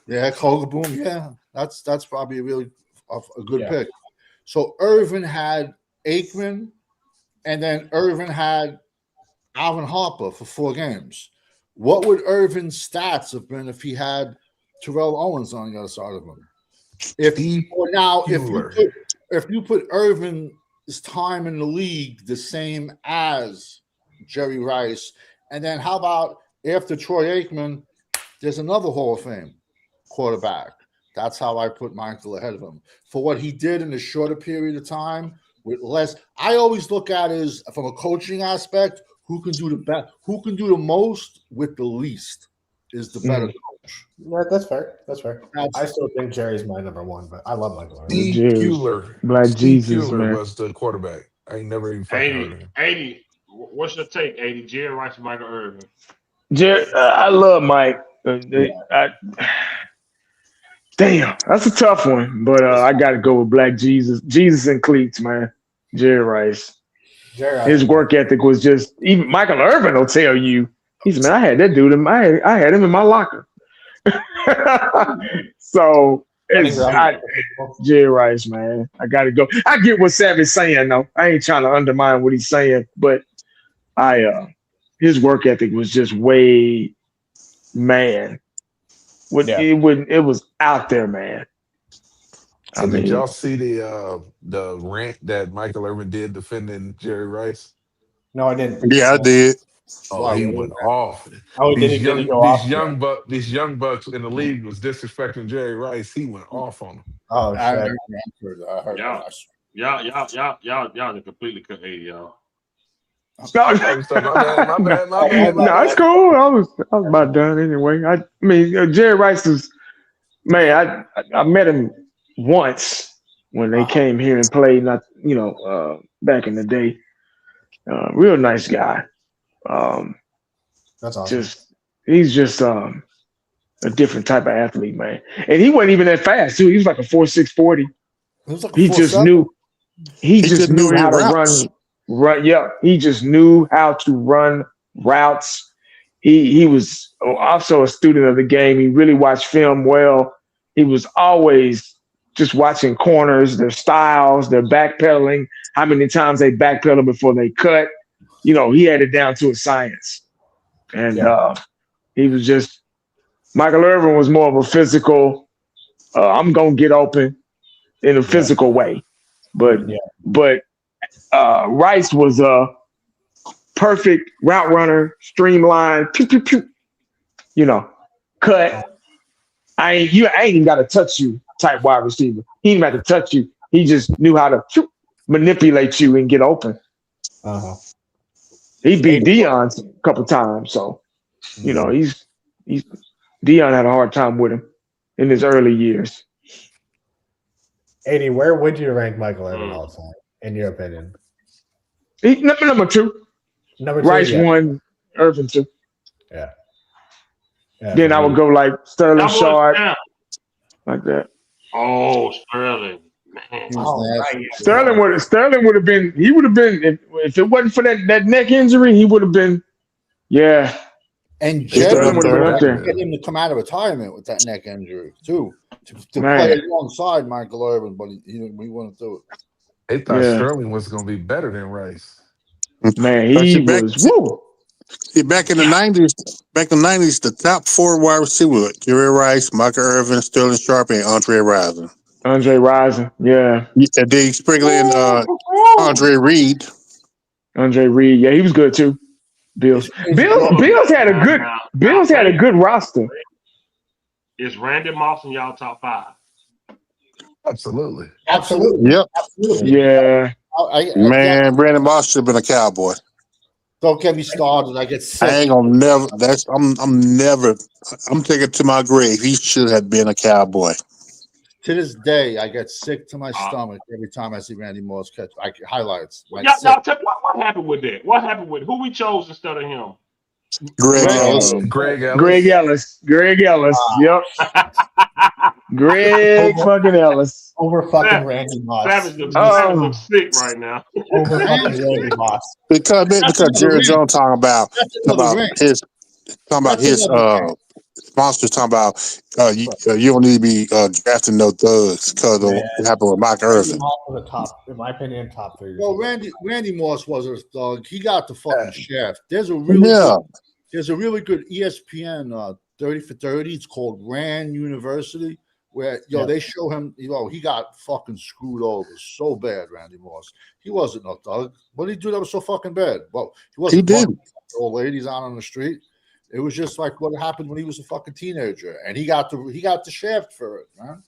Yeah, Hogaboom. Yeah, that's probably a good pick. So Irvin had Aikman, and then Irvin had Alvin Harper for 4 games. What would Irvin's stats have been if he had Terrell Owens on the other side of him? If you put Irvin's time in the league the same as Jerry Rice, and then how about after Troy Aikman, there's another Hall of Fame quarterback. That's how I put Michael ahead of him for what he did in a shorter period of time with less. I always look at it as from a coaching aspect. who can do the best, who can do the most with the least is the better coach. Yeah, that's fair. That's fair. That's- I still think Jerry's my number one, but I love Michael Irvin. Steve Jerry. Bueller. Black Steve Jesus, Bueller man. was the quarterback. I ain't never even fucking heard of him. 80. What's your take, 80? Jerry Rice, Michael Irvin. I love Mike. Damn, that's a tough one, but I got to go with Black Jesus. Jesus and cleats, man. Jerry Rice. His work ethic was just, even Michael Irvin will tell you, he's, man, I had that dude, I had him in my locker. So, Jerry Rice, man. I got to go. I get what Savvy's saying, though. I ain't trying to undermine what he's saying, but his work ethic was just way, man. It was out there, man. So did y'all see the rant that Michael Irvin did defending Jerry Rice? No, I didn't. Yeah, I did. Oh, he went off. Oh, These did he go young, off? these young bucks in the league was disrespecting Jerry Rice. He went off on him. Oh, I shit. heard that. Y'all completely cut 80, y'all. No, My bad. no, it's cool. I was about done anyway. I mean, Jerry Rice was, man. I met him once when they came here and played. Not back in the day. Real nice guy. That's awesome. He's just a different type of athlete, man. And he wasn't even that fast too. He was like a 4.6 40. He just knew. He just knew how to run. Right, yeah. He just knew how to run routes. He was also a student of the game. He really watched film well. He was always just watching corners, their styles, their backpedaling, how many times they backpedal before they cut. He had it down to a science. And he was just, Michael Irvin was more of a physical, I'm going to get open in a physical way. But Rice was a perfect route runner, streamlined, pew, pew, pew, cut. I ain't even got to touch you type wide receiver. He didn't have to touch you. He just knew how to manipulate you and get open. He beat Dion a couple times, so he's Dion had a hard time with him in his early years. 80, where would you rank Michael Irvin all time, in your opinion? Number two. Number two, Rice 1, Irvin 2. Yeah. Then I would go like Sterling Sharp, like that. Oh, Sterling. Man. Sterling would have been. He would have been if it wasn't for that neck injury. He would have been. Yeah. And Jerry would have been up there. get him to come out of retirement with that neck injury too, to play alongside Michael Irvin, but he wouldn't do it. They thought Sterling was going to be better than Rice. Man, he was. Woo. See, back in the 90s, the top 4 wide receivers were Jerry Rice, Michael Irvin, Sterling Sharp, and Andre Rison. Yeah. And they sprinkle in Andre Reed. Yeah, he was good too. Bills had a good roster. Is Randy Moss in y'all top 5? Absolutely. Yep. Yeah. Man, Brandon Moss should have been a Cowboy. Don't get me started. I get sick. I ain't gonna never. I'm taking it to my grave. He should have been a Cowboy. To this day, I get sick to my stomach every time I see Randy Moss catch highlights. What happened with that? What happened with who we chose instead of him? Greg Ellis. Greg Ellis. Yep. Greg fucking Ellis. Over fucking Randy Moss. Savage looks sick right now. Over fucking Randy Moss. Because Jerry Jones talking about his sponsors talking about you don't need to be drafting no thugs because of what happened with Mike Irvin. In my opinion, top 3. Well, Randy Moss was a thug. He got the fucking shaft. There's a really good ESPN 30 for 30. It's called Rand University, where they show him. He got fucking screwed over so bad. Randy Moss. He wasn't no thug. What did he do that was so fucking bad? Well, he wasn't. He did. Old ladies out on the street. It was just like what happened when he was a fucking teenager, and he got the shaft for it, man.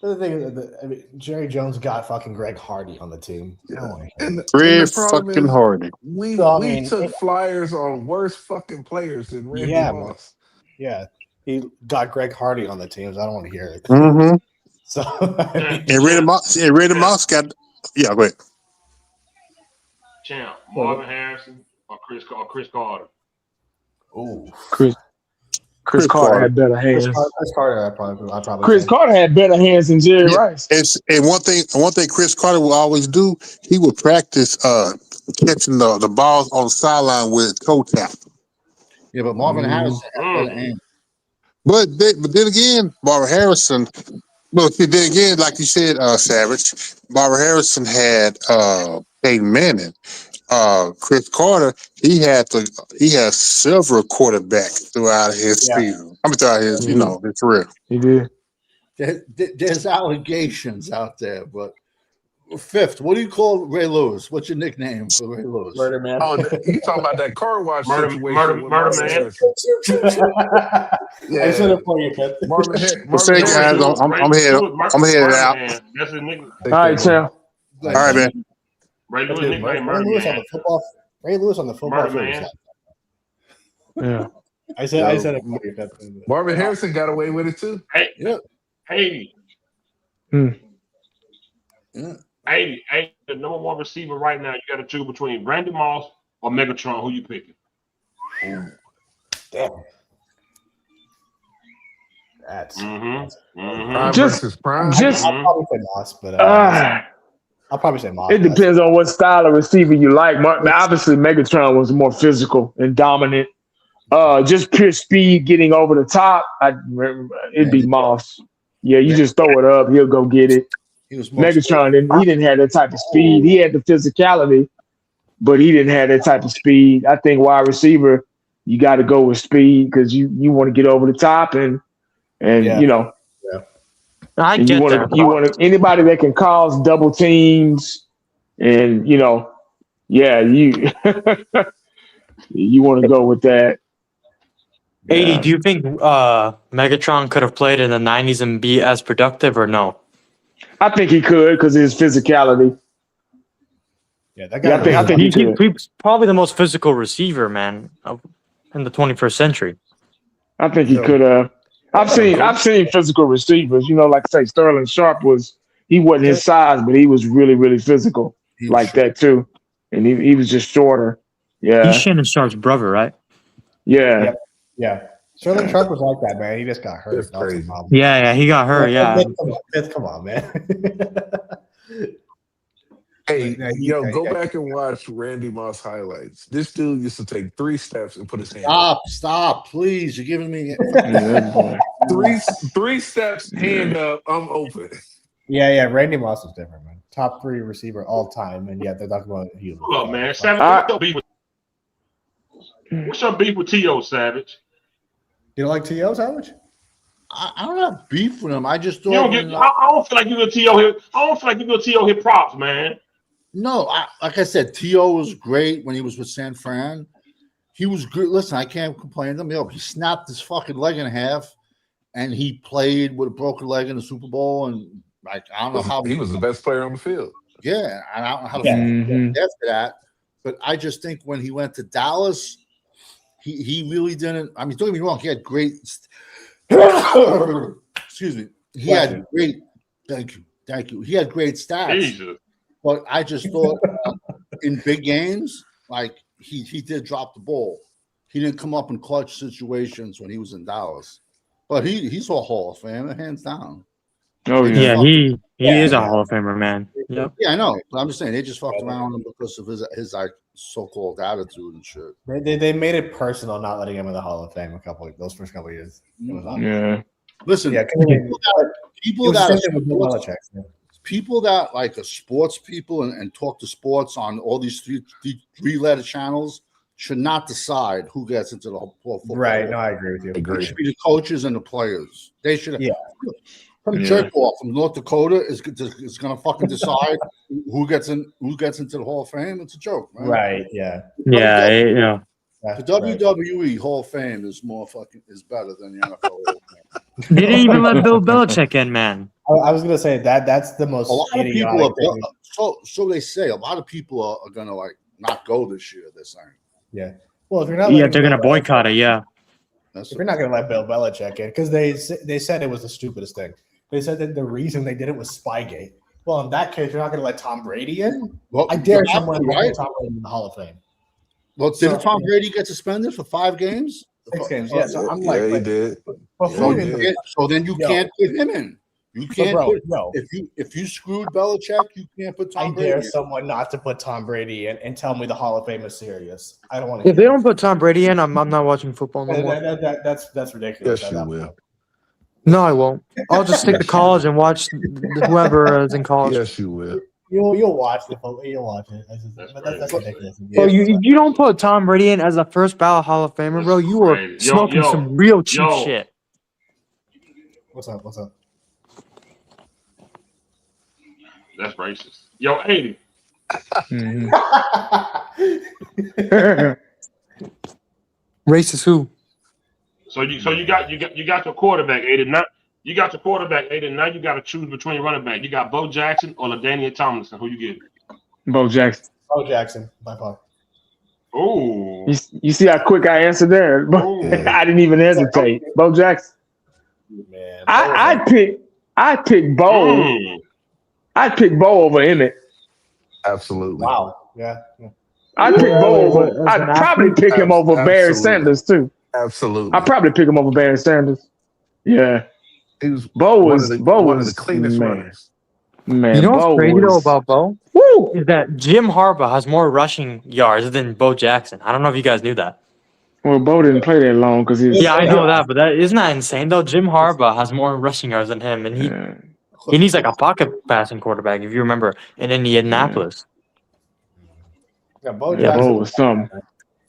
The thing is, I mean, Jerry Jones got fucking Greg Hardy on the team. I don't want to hear it. Greg the problem fucking is Hardy. we So, I we mean, took flyers on worse fucking players than Randy Yeah, man. Moss. Yeah, he got Greg Hardy on the team. So I don't want to hear it. Mm-hmm. So I mean, And Randy Moss got. Yeah, go ahead. Champ, Marvin Harrison or Chris Carter? ooh, Chris Carter had better hands. Chris Carter, I probably Chris say. Carter had better hands than Jerry Yeah, Rice. and one thing Chris Carter will always do, he would practice catching the balls on the sideline with toe tap. Yeah, but Marvin Harrison had better Mm. aim. But then again, Marvin Harrison. Well, see, then again, like you said, Savage, Marvin Harrison had Peyton Manning. Chris Carter, he had several quarterbacks throughout his season. I mean, throughout his, his career. He did. There's allegations out there, but fifth, what do you call Ray Lewis? What's your nickname for Ray Lewis? Murder Man. Oh, you talking about that car wash Murder situation? with Man. Marvin Harrison. I said it for you, Fifth. Well, say, guys, I'm headed out. That's his nickname. All right, Champ. All right, man. Ray Lewis nickname Murder Ray Lewis on Man. the football. Ray Lewis on the football Murder field. Man. Yeah. I said it for you, Fifth. Marvin Harrison got away with it too. Hey, Hmm. 80, the number one receiver right now. You got to choose between Randy Moss or Megatron. Who you picking? Damn. That's. Prime Just- versus prime. I'll probably say Moss, but I'll probably say Moss. It depends on what style of receiver you like. Obviously, Megatron was more physical and dominant. Just pure speed, getting over the top. It'd be Moss. Yeah, you just throw it up, he'll go get it. He was more Megatron, he didn't have that type of speed. He had the physicality, but he didn't have that type of speed. I think wide receiver, you got to go with speed because you want to get over the top and you know. I And get you that. want anybody that can cause double teams, and you want to go with that. 80, do you think Megatron could have played in the 90s and be as productive or no? I think he could because of his physicality. Yeah, that guy. I think he could. He's probably the most physical receiver, man, in the 21st century. I think he could have. I've seen physical receivers. Like say Sterling Sharp he wasn't his size, but he was really, really physical like that too. And he was just shorter. Yeah. He's Shannon Sharp's brother, right? Yeah. Yep. Yeah. Sterling Sharp was like that, man. He just got hurt. That's That was the crazy. problem. Yeah, he got hurt. Yeah. Come on, man. Hey, Yeah, go back and watch Randy Moss highlights. This dude used to take 3 steps and put his hand Stop, please. You're giving me up. Three steps, hand up, I'm open. Yeah. Randy Moss was different, man. Top 3 receiver all time, and yet they're talking about he was. Look, man, Savage. What's your beef with T.O. Savage? You don't like T.O. Savage? I don't have beef with him. I just You don't. don't get. I don't feel like you give T.O. here. I don't feel like you give T.O. here props, man. No, like I said, T.O. was great when he was with San Fran. He was good. Listen, I can't complain to him. He snapped his fucking leg in half, and he played with a broken leg in the Super Bowl. And like, I don't know how He was the best player on the field. Yeah, and I don't know how to get after that. But I just think when he went to Dallas, he really didn't. I mean, don't get me wrong. He had great. Excuse me. He had great. Thank you. He had great stats. Jesus. But I just thought in big games, like he did drop the ball. He didn't come up in clutch situations when he was in Dallas. But he's a Hall of Famer, hands down. Oh Yeah, he is a Hall of Famer, man. Yep. Yeah, I know. But I'm just saying they just fucked around with him because of his like so-called attitude and shit. They made it personal not letting him in the Hall of Fame those first couple of years. It was awesome. Yeah. Listen, Yeah, people that like are sports people and talk to sports on all these three-letter channels should not decide who gets into the football. Right. No, I agree with you. It should be the coaches and the players. They should. Yeah. Some jerk off from North Dakota is going to fucking decide who gets into the Hall of Fame. It's a joke, man. Right. Yeah. Yeah. The WWE Hall of Fame is better than the NFL Hall of Fame. They didn't even let Bill Belichick in, man. I was gonna say that's the most A lot of people idiotic are thing. so they say. A lot of people are gonna like not go this year. They're saying. Yeah. Well, if you're not, Yeah, letting they're gonna Bill Belichick- boycott it. Yeah. If you're not going to let Bill Belichick in, because they said it was the stupidest thing. They said that the reason they did it was Spygate. Well, in that case, you're not going to let Tom Brady in. Well, I dare you're someone to absolutely put Tom Brady in the Hall of Fame. Well, So- didn't Tom Brady get suspended for 5 games? 6 games. Yeah. So I'm Yeah, like, he wait, did. but Yeah, who he in did. the, So then you Yo. can't put him in. You can't bro, put no. if you screwed Belichick, you can't put I Tom dare Brady in. someone not to put Tom Brady in and tell me the Hall of Fame is serious. I don't want to. If they don't put Tom Brady in, I'm not watching football no more. That's ridiculous. Yes, at you that will. point. No, I won't. I'll just stick to college and watch whoever is in college. Yes, you will. You'll watch the you'll watch it. That's ridiculous. Bro, you don't put Tom Brady in as a first ballot Hall of Famer, bro. You are Crazy. Yo, smoking yo, some real cheap yo. shit. What's up? What's up? That's racist. Yo, 80. Racist who? So you got your quarterback, Aiden. Now you got your quarterback, Aiden. Now you got to choose between running back. You got Bo Jackson or LaDainian Tomlinson. Who you get? Bo Jackson. Bo Jackson by far. Oh, You see how quick I answered there? Ooh. I didn't even hesitate. Bo Jackson. Man, I'd pick Bo. Mm. I'd pick Bo over Emmett. Absolutely. Wow. Yeah. I'd pick Bo over. I'd probably pick him over Barry Absolutely. Sanders too. Absolutely. I'd probably pick him over Barry Sanders. Yeah. He was Bo one was of the, Bo one was of the cleanest man. runners. Man, You know what's Bo crazy though was, about Bo? Woo! Is that Jim Harbaugh has more rushing yards than Bo Jackson. I don't know if you guys knew that. Well, Bo didn't play that long because he was. Yeah, I know that, but isn't that insane though? Jim Harbaugh has more rushing yards than him, and he needs like a pocket passing quarterback, if you remember, in Indianapolis. Yeah, Bo Yeah, Jackson. Bo was something.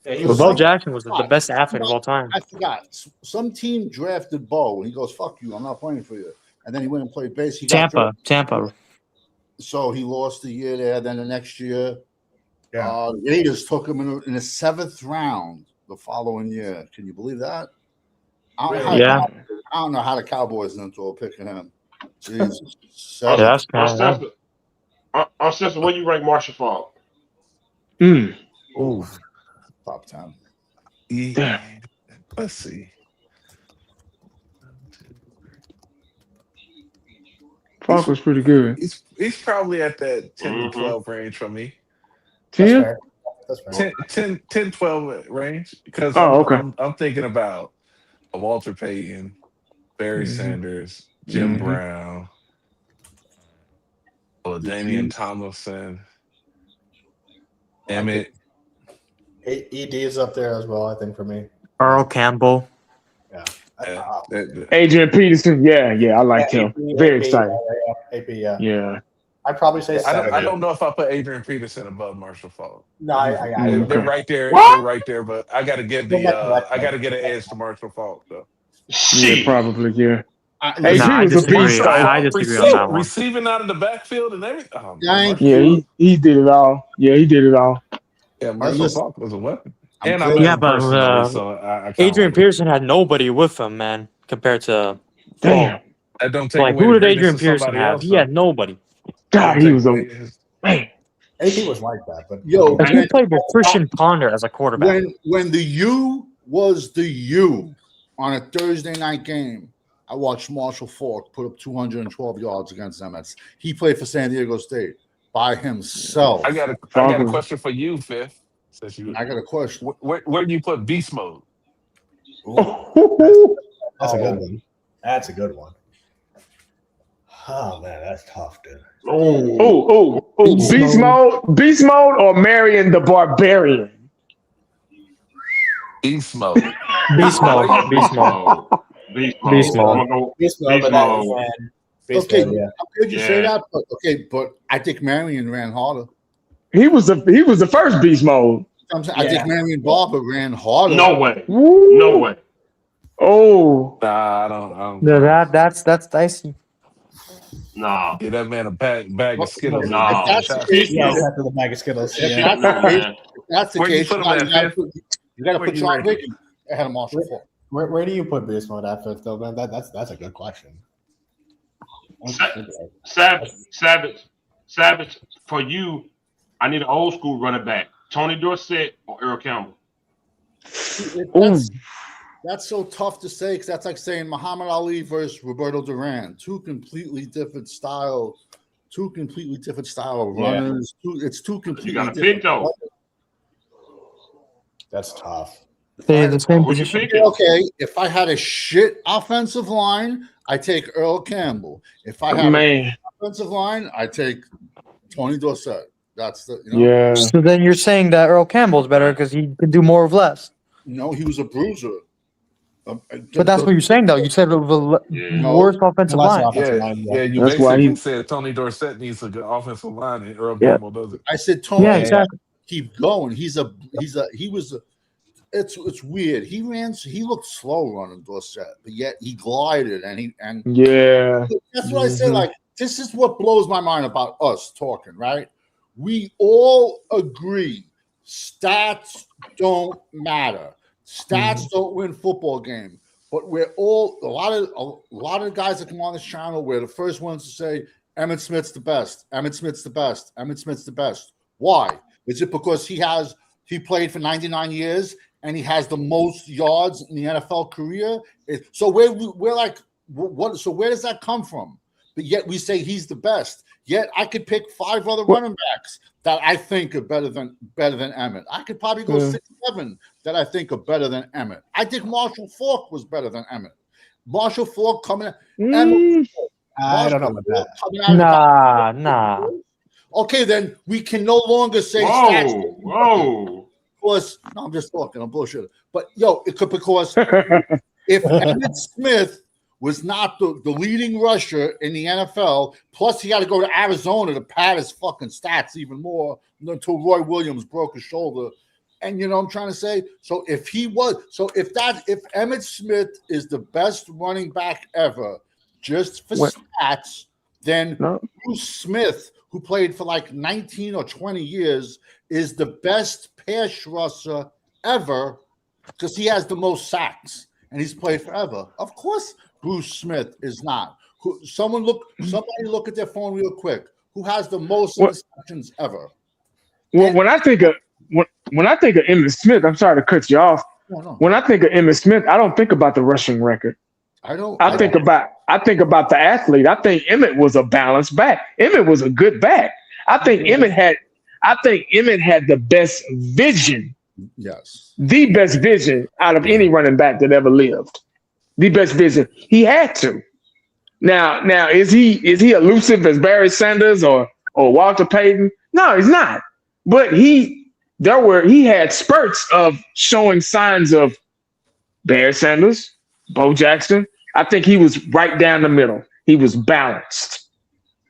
Yeah, he But was Bo like, Jackson was the best athlete of all time. I forgot. Some team drafted Bo, and he goes, "Fuck you, I'm not playing for you." And then he went and played base. He got Tampa. So he lost a year there. Then the next year, Yeah. the Raiders took him in the 7th round the following year. Can you believe that? Yeah. I don't know how the Cowboys didn't throw a pick at him. Jesus. Yeah, that's Our kind of. sister, where you rank Marshall Falk? Ooh. Top 10. Yeah. Let's see. Falk was pretty good. He's probably at that 10 Mhm. to 12 range for me. That's 10? fair. That's fair. 10, 12 range. Because Oh, okay. I'm thinking about a Walter Payton, Barry Mhm. Sanders, Jim Mhm. Brown, LaDainian Tomlinson, Emmett. ED is up there as well, I think, for me. Earl Campbell. Adrian Peterson. Yeah, I liked him. Very excited. AP, yeah. Yeah. I'd probably say I 7. don't know if I put Adrian Peterson above Marshall Falk. No, I They're Okay. right there. What? They're right there, but I gotta get I gotta get an edge to Marshall Falk though. Yeah, Shit. probably. Yeah. I- Hey, Nah, I he was a beast, disagree. though. I disagree on that one. Receiving out of the backfield and everything. Oh, Thank Yeah, he did it all. Yeah, he did it all. yeah, Marshall Listen, Falk was a weapon. I'm And I glad- met Yeah, him but, personally, so I kinda Adrian like it. Pearson had nobody with him, man, compared to Damn. Falk. That don't take Like, away who the did greatness Adrian of Pearson somebody have? else, He though. had nobody. God, Don't he take was a away his- man. AP was like that, but Yo, Like, he played with Christian Ponder as a quarterback. when the U was the U on a Thursday night game, I watched Marshall Falk put up 212 yards against them. He played for San Diego State by himself. I got a Falcons. question for you, Fifth. Since you, I got a question. where do you put beast mode? that's a good one. That's a good one. Oh, man, that's tough, dude. Oh, Beast mode or Marion the Barbarian? Beast mode. Beast mode. Beast mode. Beast mode. Beast mode. I'm gonna go Beast Beast mode, but that mode. is Okay, yeah. how could you say Yeah. that? But I think Marion ran harder. He was the first beast mode. I think Marion Barber ran harder. No way. Woo. No way. Oh, Nah, I don't. Yeah, that's dicey. Nah. Give that man a bag of Skittles. Nah. If that's the Shot. case, Yeah, No. after the bag of Skittles. If Yeah. that's the case, Man. if that's the Where you case, put him at, Fifth? you got to Where put you John rank Higgins ahead of Marshall Falk. Where do you put Beast Mode at 5th, though, man? That's a good question. Savage. For you, I need an old school running back. Tony Dorsett or Earl Campbell. That's so tough to say because that's like saying Muhammad Ali versus Roberto Duran. Two completely different styles. Two completely different style of runners. It's two completely. You got to different pick though. That's tough. They're the same Who you position. picking? Okay, if I had a shit offensive line, I take Earl Campbell. If I had an offensive line, I take Tony Dorsett. That's the Yeah. So then you're saying that Earl Campbell's better because he can do more with less. No, he was a bruiser. But that's what you're saying, though. You said it was a worse offensive line. Yeah, you That's why basically said Tony Dorsett needs a good offensive line and Earl Campbell doesn't. I said Tony. Yeah, exactly. Keep going. It's weird. He looked slow running Dorsett, but yet he glided and that's what I say. Like, this is what blows my mind about us talking, right? We all agree stats don't matter. Stats don't win football games. But we're all a lot of the guys that come on this channel, we're the first ones to say Emmitt Smith's the best. Emmitt Smith's the best. Emmitt Smith's the best. Why? Is it because he played for 99 years and he has the most yards in the NFL career? So we're like, what? So where does that come from? But yet we say he's the best. Yet I could pick 5 other running backs that I think are better than Emmitt. I could probably go 6, 7 that I think are better than Emmitt. I think Marshall Faulk was better than Emmitt. Marshall Faulk coming out. I don't know about that. Nah. Okay, then we can no longer say Whoa. because no, I'm just talking. I'm bullshit. But it could because if Emmitt Smith was not the leading rusher in the NFL, plus he had to go to Arizona to pad his fucking stats even more until Roy Williams broke his shoulder. And you know what I'm trying to say? So if Emmitt Smith is the best running back ever, just for stats, then Bruce Smith, who played for like 19 or 20 years, is the best pass rusher ever because he has the most sacks and he's played forever. Of course, Bruce Smith is not. Somebody look at their phone real quick. Who has the most interceptions ever? Well, when I think of Emmitt Smith, I'm sorry to cut you off. No. When I think of Emmitt Smith, I don't think about the rushing record. I think about the athlete. I think Emmitt was a balanced back. Emmitt was a good back. I think Emmitt had the best vision. Yes. The best vision out of any running back that ever lived. The best vision. He had to. Now is he elusive as Barry Sanders or Walter Payton? No, he's not. But he had spurts of showing signs of Barry Sanders, Bo Jackson. I think he was right down the middle. He was balanced.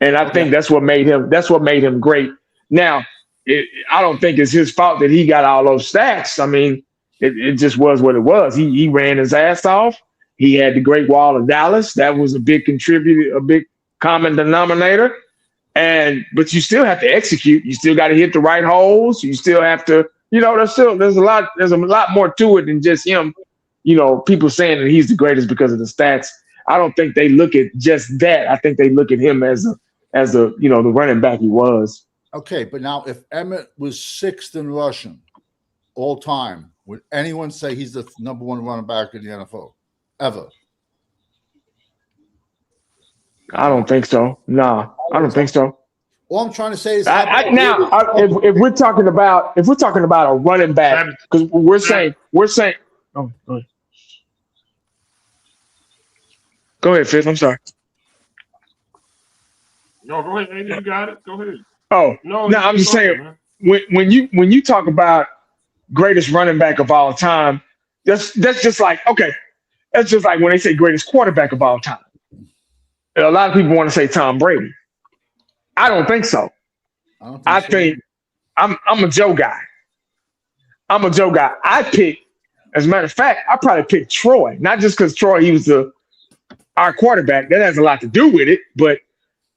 And I think that's what made him great. Now, I don't think it's his fault that he got all those stats. I mean, it just was what it was. He ran his ass off. He had the Great Wall of Dallas. That was a big contributor, a big common denominator. But you still have to execute. You still got to hit the right holes. You still have to, there's a lot more to it than just him. People saying that he's the greatest because of the stats. I don't think they look at just that. I think they look at him as the running back he was. Okay, but now if Emmitt was 6th in rushing all time, would anyone say he's the number 1 running back in the NFL ever? I don't think so. Nah, I don't think so. All I'm trying to say is if we're talking about a running back, because we're saying. Oh, go ahead. Go ahead, Fifth. I'm sorry. No, go ahead, Andy. You got it. Go ahead. Oh no, I'm just saying when you talk about greatest running back of all time, that's just like that's just like when they say greatest quarterback of all time. A lot of people want to say Tom Brady. I don't think so. I think I'm a Joe guy. I pick, as a matter of fact, I probably picked Troy, not just because Troy, he was our quarterback. That has a lot to do with it, but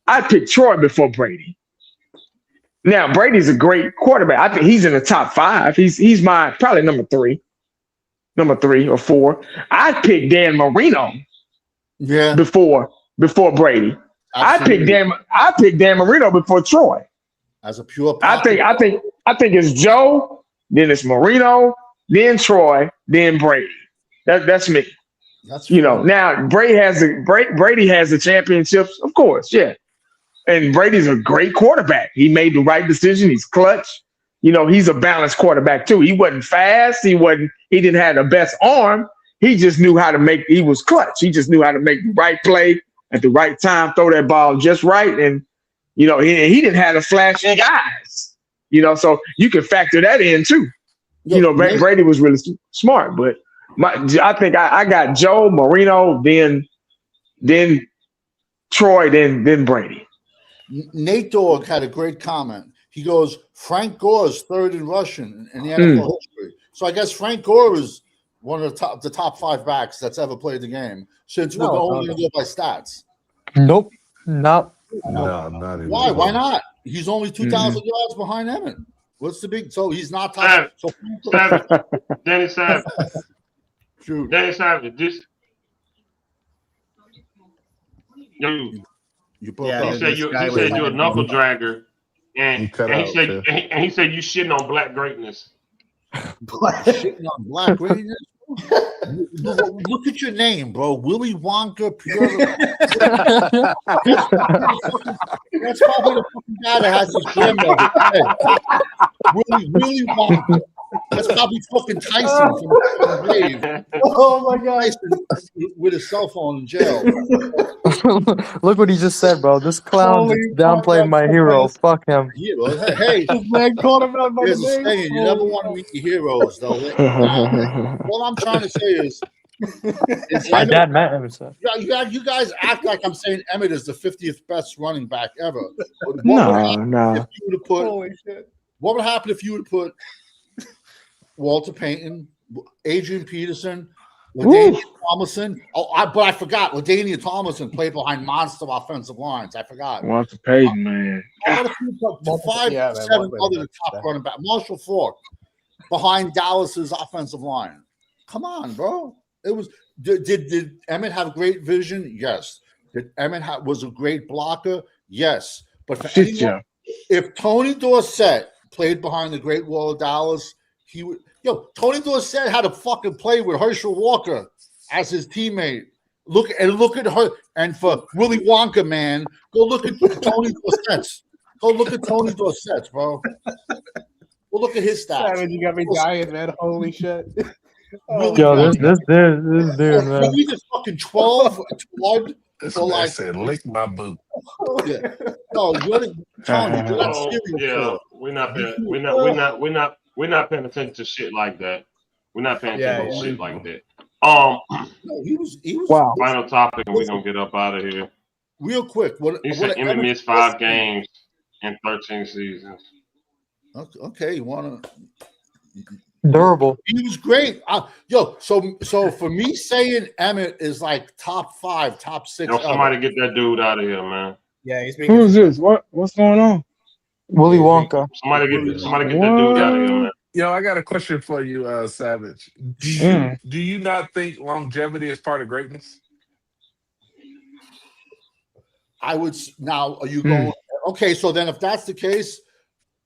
I picked Troy before Brady. Now, Brady's a great quarterback. I think he's in the top 5. He's my probably number 3 or 4. I picked Dan Marino before Brady. I picked Dan Marino before Troy. As a pure I think it's Joe, then it's Marino, then Troy, then Brady. That's me. That's now Brady has the championships, of course, yeah. And Brady's a great quarterback. He made the right decision. He's clutch. He's a balanced quarterback too. He wasn't fast. He didn't have the best arm. He just knew how to he was clutch. He just knew how to make the right play at the right time, throw that ball just right. And, he didn't have the flashing eyes, so you can factor that in too. Brady was really smart, but I think I got Joe, Marino, then Troy, then Brady. Nate Dogg had a great comment. He goes, Frank Gore is third in rushing in the NFL history. So I guess Frank Gore is one of the top 5 backs that's ever played the game. Since we're only going to go by stats. Nope. No. No, not even. Why? Why not? He's only 2,000 yards behind Emmett. What's the big? So he's not top. Savage. Danny Savage. Shoot. Danny Savage. You said you're a knuckle dragger, and he said you shitting on black greatness. Shitting on black greatness. Look at your name, bro. Willy Wonka. That's probably the fucking guy that has his grandmother. Willy Wonka. That's probably fucking Tyson from the grave. Oh my god! Tyson with his cell phone in jail. Look what he just said, bro. This clown downplaying my hero. Fuck him. Hero. Hey, this man called him out by here's the the name. saying: you never want to meet your heroes, though. What I'm trying to say is my dad met him. So. You guys act like I'm saying Emmett is the 50th best running back ever. No. What would happen if you would have put Walter Payton, Adrian Peterson, LaDainian Tomlinson? But I forgot. LaDainian Tomlinson played behind monster offensive lines. I forgot. Walter Payton, man. What if you put 7 other top running back? Marshall Faulk behind Dallas's offensive line. Come on, bro. It was. Did Emmett have great vision? Yes. Did Emmett was a great blocker? Yes. But for anyone, if Tony Dorsett played behind the Great Wall of Dallas, he would. Tony Dorsett had to fucking play with Herschel Walker as his teammate. Look at her. And for Willy Wonka, man, go look at Tony Dorsett. Go look at Tony Dorsett, bro. Go look at his stats. Savage, you got me dying, man. Holy shit. Yo, this dude, man. We just fucking 12 blood. This man said, lick my boot. Yeah. No, Tony, you're not serious. We're not paying attention to shit like that. We're not paying attention to shit like that. No, he was wow. Final topic, and we're gonna get up out of here. Real quick. He said Emmett missed 5 games in 13 seasons. Okay, you wanna durable? He was great. So for me saying Emmett is like top 5, top 6. Somebody get that dude out of here, man. Yeah, he's being. Who's this? What's going on? Willy Wonka. Somebody get that dude out of here, man. Yo, I got a question for you, Savage. Do you not think longevity is part of greatness? I would. Now, are you going? Okay, so then if that's the case,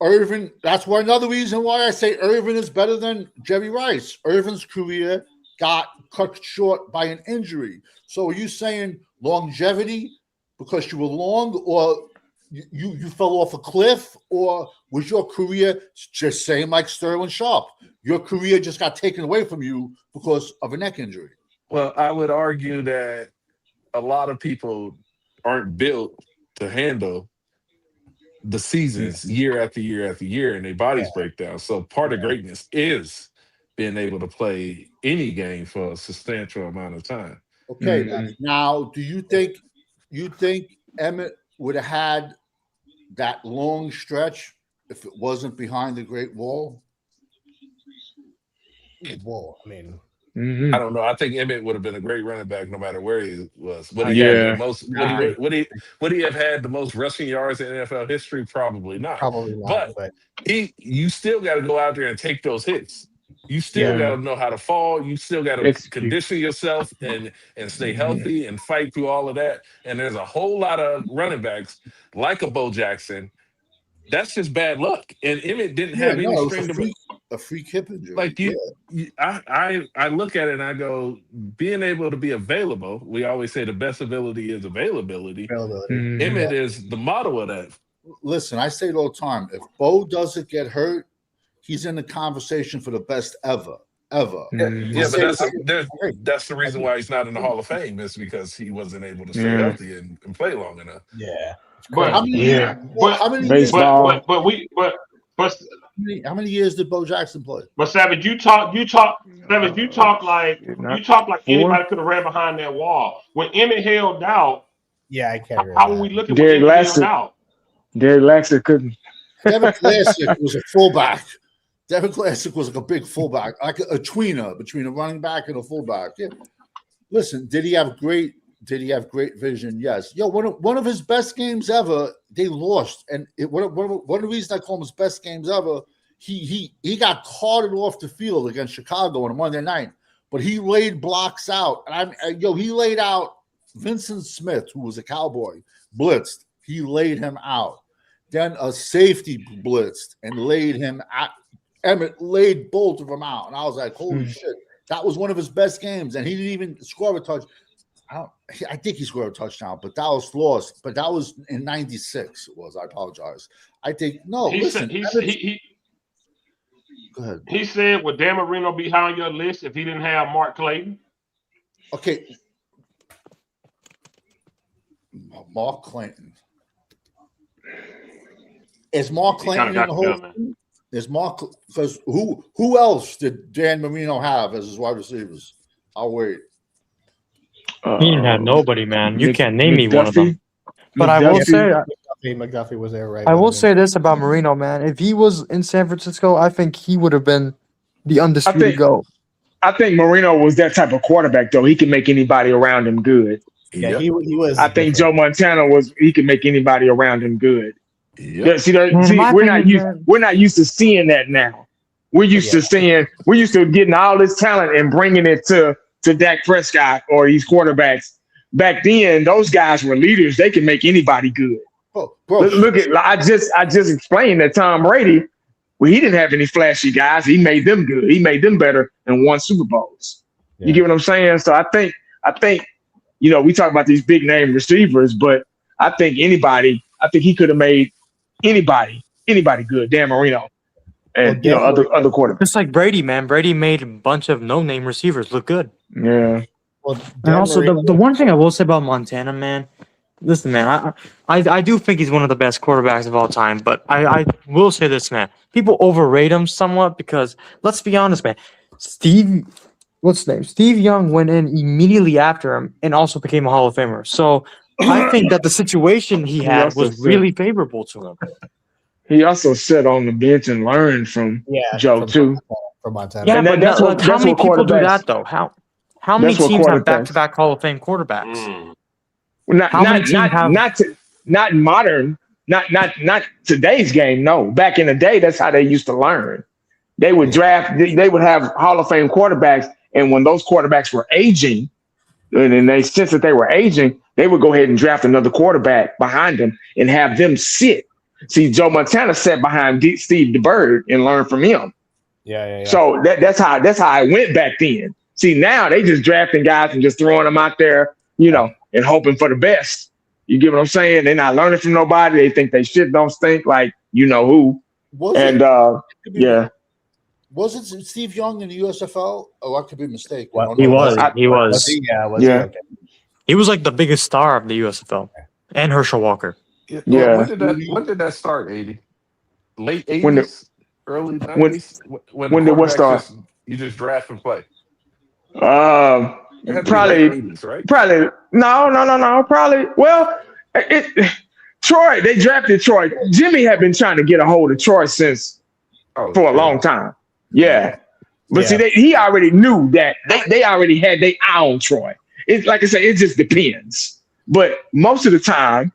Irvin, that's another reason why I say Irvin is better than Jerry Rice. Irvin's career got cut short by an injury. So are you saying longevity because you were long, or you fell off a cliff, or was your career just same like Sterling Sharp? Your career just got taken away from you because of a neck injury. Well, I would argue that a lot of people aren't built to handle the seasons year after year after year, and their bodies break down. So part of greatness is being able to play any game for a substantial amount of time. Okay, now do you think Emmett would have had that long stretch if it wasn't behind the Great Wall? Wall. I mean, I don't know. I think Emmett would have been a great running back no matter where he was. Would he have had the most rushing yards in NFL history? Probably not. Probably not. But you still got to go out there and take those hits. You still Yeah. got to know how to fall. You still got to Execute. condition yourself and stay healthy and fight through all of that. And there's a whole lot of running backs like a Bo Jackson. That's just bad luck. And Emmett didn't Yeah, have any no, it was string to a freak hip injury. like Yeah. I look at it and I go, being able to be available. We always say the best ability is availability. Availability. Emmett is the model of that. Listen, I say it all the time. If Bo doesn't get hurt, he's in the conversation for the best ever. Yeah, but that's the reason why he's not in the Hall of Fame is because he wasn't able to stay healthy and play long enough. Yeah. But How many years? How many years? Baseball. How many years did Bo Jackson play? But Savage, you talk like anybody could have ran behind that wall. When Emmett held out, Yeah, I can't agree. how were we looking Derek when Emmett held Lassiter. out? Derek Laxton couldn't. Devin Classic was a fullback. Devin Classic was like a big fullback, like a tweener between a running back and a fullback. Yeah. Listen, did he have great vision? Yes. Yo, one of his best games ever, they lost. And one of the reasons I call him his best games ever, he got carted off the field against Chicago on a Monday night, but he laid blocks out. And he laid out Vincent Smith, who was a Cowboy, blitzed. He laid him out. Then a safety blitzed and laid him out. Emmett laid both of them out. And I was like, holy shit. That was one of his best games. And he didn't even score a touch. I think he scored a touchdown, but that was lost. But that was in 96. It was. I apologize. I think, no, He listen. Go ahead. He said, would Dan Marino be high on your list if he didn't have Mark Clayton? Okay. Mark Clayton. Is Mark Clayton in the whole team? Is Mark, because who else did Dan Marino have as his wide receivers? I'll wait. He didn't have nobody, man. You can't name me one of them. But I will say, McDuffie was there, right? I will say this about Marino, man. If he was in San Francisco, I think he would have been the undisputed GOAT. I think Marino was that type of quarterback, though. He can make anybody around him good. Yeah, he was. I think Joe Montana he can make anybody around him good. Yeah. We're not used to seeing that now. We're used to getting all this talent and bringing it to Dak Prescott or these quarterbacks. Back then, those guys were leaders. They can make anybody good. Look at I just explained that Tom Brady, well, he didn't have any flashy guys. He made them good. He made them better and won Super Bowls. Yeah. You get what I'm saying? So I think we talk about these big name receivers, but I think he could have made anybody good. Dan Marino and other quarterbacks. Just like Brady, man. Brady made a bunch of no-name receivers look good. Yeah. Well, and also the one thing I will say about Montana, man. Listen, man, I do think he's one of the best quarterbacks of all time, but I will say this, man. People overrate him somewhat because let's be honest, man. Steve Young went in immediately after him and also became a Hall of Famer. So I think that the situation he had was really favorable to him. He also sat on the bench and learned from Joe too. From Montana. Yeah, but how many people do that though? How many teams have back-to-back Hall of Fame quarterbacks? Not modern, not today's game. No, back in the day, that's how they used to learn. They would draft. They would have Hall of Fame quarterbacks, and when those quarterbacks were aging, and they sensed that they were aging, they would go ahead and draft another quarterback behind them and have them sit. See, Joe Montana sat behind Steve DeBerg and learned from him. Yeah. So that's how it went back then. See, now they just drafting guys and just throwing them out there, and hoping for the best. You get what I'm saying? They're not learning from nobody. They think they shit don't stink like who. Wasn't Steve Young in the USFL? Oh, I could be mistaken. Well, he was. He was like the biggest star of the USFL, and Herschel Walker. Yeah. When did that start? 80? Late 80s, early 90s. When did what start? You just draft and play. Probably 80s, right? Probably no. Probably. Well, Troy. They drafted Troy. Jimmy had been trying to get a hold of Troy for a long time. Yeah, but see, he already knew that they already had their eye on Troy. It's like I said, it just depends. But most of the time,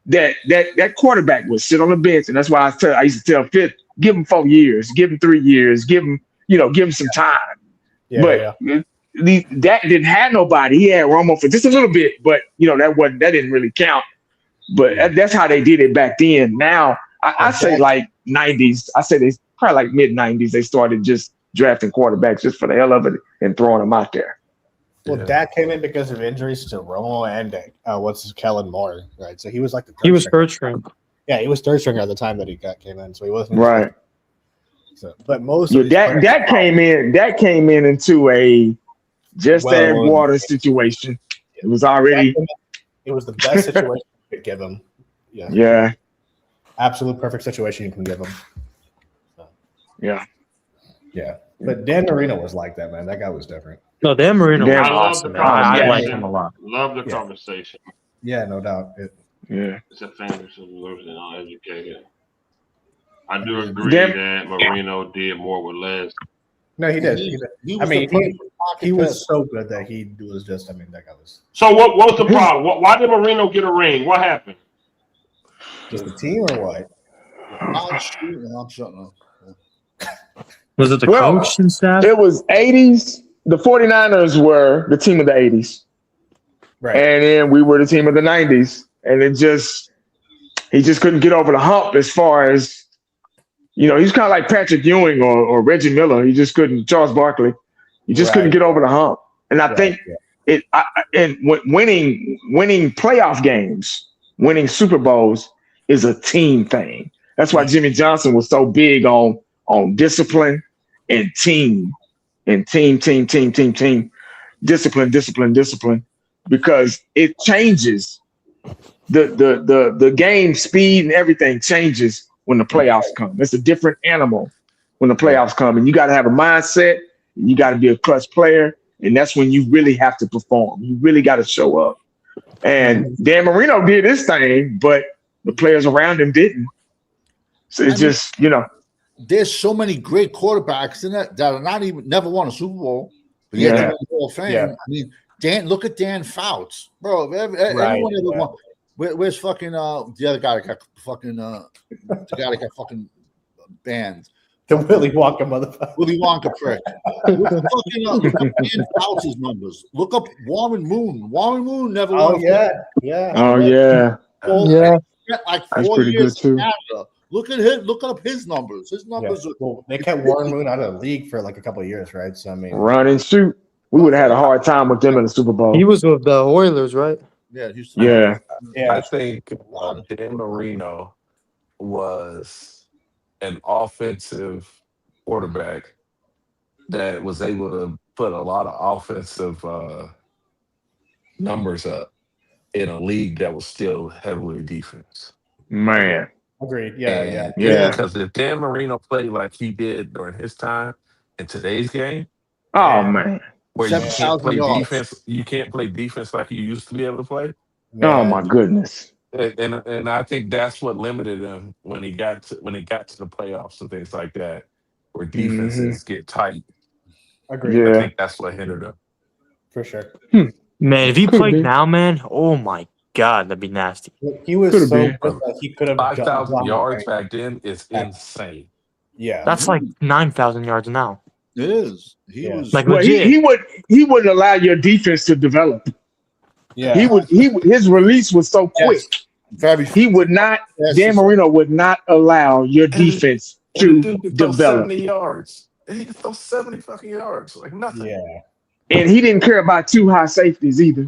that quarterback would sit on the bench, and that's why I used to tell Fitz, give him 4 years, give him 3 years, give him give him some time. Yeah, But yeah. Dak didn't have nobody. He had Romo for just a little bit, but that didn't really count. But that's how they did it back then. Now I say like 90s. I say they probably like mid 90s. They started just drafting quarterbacks just for the hell of it and throwing them out there. Well, Dak came in because of injuries to Romo and Kellen Moore, right? So he was like the He was stringer. third string. Yeah, he was third stringer at the time that he came in, so he wasn't Right. So, but most Yeah, of these players- Dak came in. Dak came in into a just add Well, water situation. It was already. It was the best situation you could give him. Yeah. Yeah. Absolute perfect situation you can give him. So, Yeah. yeah. But Dan Marino was like that, man. That guy was different. No, Dan Marino was Dan- I love awesome, the man. I conversation. like him a lot. Love the Yeah. conversation. Yeah, no doubt. Yeah. It's a family solution, uneducated. I do agree Dan- that Marino did more with less. No, he did. He I was mean, the perfect pocket he was passer. so good that he was just, that guy was So what was the problem? Why did Marino get a ring? What happened? just the team or what? I'm shutting up. Was it the Well, coach and staff? It was 80s. The 49ers were the team of the 80s. Right. And then we were the team of the 90s. And he just couldn't get over the hump as far as, he's kind of like Patrick Ewing or Reggie Miller. He just couldn't, Charles Barkley. He just couldn't get over the hump. And I think winning playoff games, winning Super Bowls is a team thing. That's why Jimmy Johnson was so big on discipline and team. And team. Discipline. Because it changes. The game speed and everything changes when the playoffs come. It's a different animal when the playoffs come. And you got to have a mindset. And you got to be a clutch player. And that's when you really have to perform. You really got to show up. And Dan Marino did his thing, but the players around him didn't. So it's just, There's so many great quarterbacks in that are not even never won a Super Bowl. But yet they're in the Hall of Fame. Yeah. I mean, look at Dan Fouts, bro. If anyone ever won. Where's fucking the other guy that got fucking banned? The Willy Wonka motherfucker. Willy Wonka prick. Look up Dan Fouts' numbers. Look up Warren Moon. Warren Moon never won. Oh, yeah. Yeah. oh, yeah. Yeah. Spent like That's 4 pretty years good, too. in Canada. Look at him. Look up his numbers. His numbers are Well, they kept Warren Moon out of the league for like a couple of years, right? So, I mean, Run and shoot. We would have had a hard time with them in the Super Bowl. He was with the Oilers, right? Houston. Yeah. yeah. I think Dan Marino was an offensive quarterback that was able to put a lot of offensive numbers up in a league that was still heavily defense. Man. Agreed. Yeah. Yeah. Because if Dan Marino played like he did during his time in today's game, Oh, man. where you can't 7,000 play yards. defense, you can't play defense like you used to be able to play. Oh, my goodness. And I think that's what limited him when he got to the playoffs and things like that, where defenses get tight. Agreed. I Yeah. think that's what hindered him. For sure. Man, if he Could played be. now, man, oh my God, that'd be nasty. He was Could've so been. good that he could have 5,000 yards back then is insane. Yeah. That's like 9,000 yards now. It is. He Yeah. was Like Well, legit. he wouldn't allow your defense to develop. Yeah. His release was so quick. very He would not. fast. Dan Marino would not allow your defense And the to dude could throw develop. 70 yards. And he could throw 70 fucking yards. Like nothing. Yeah. And he didn't care about two high safeties either.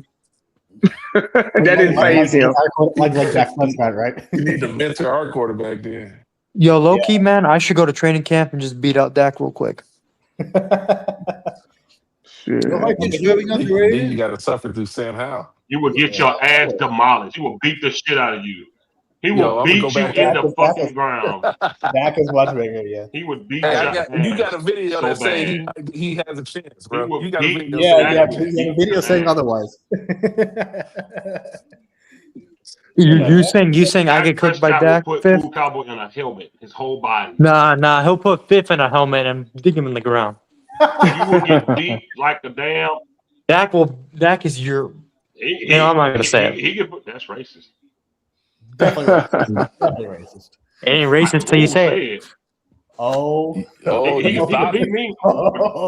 That didn't phase him. Like Dak Prescott, right? You need to mentor our quarterback then. Yo, low key, man, I should go to training camp and just beat out Dak real quick. Shit. I think it's very Then underrated. you got to suffer through Sam Howell. You would get your ass demolished. He will beat the shit out of you. He Yo, will I'm beat gonna go you back in to- the fucking ground. Dak is much bigger, yeah. He would beat Hey, your you got a ass video so that saying bad. he has a chance, He bro. will You got a beat video you. saying Yeah, he yeah. has a chance. The video saying otherwise. You saying I get cooked by Prescott Dak will put fifth? Fool Cowboy in a helmet, his whole body. Nah, he'll put fifth in a helmet and dig him in the ground. You will get beat like a damn. Dak is your. No, I'm not gonna say it. He can put. That's racist. Definitely racist. Definitely racist. It ain't racist till you say it. Oh, He you can thought beat it? me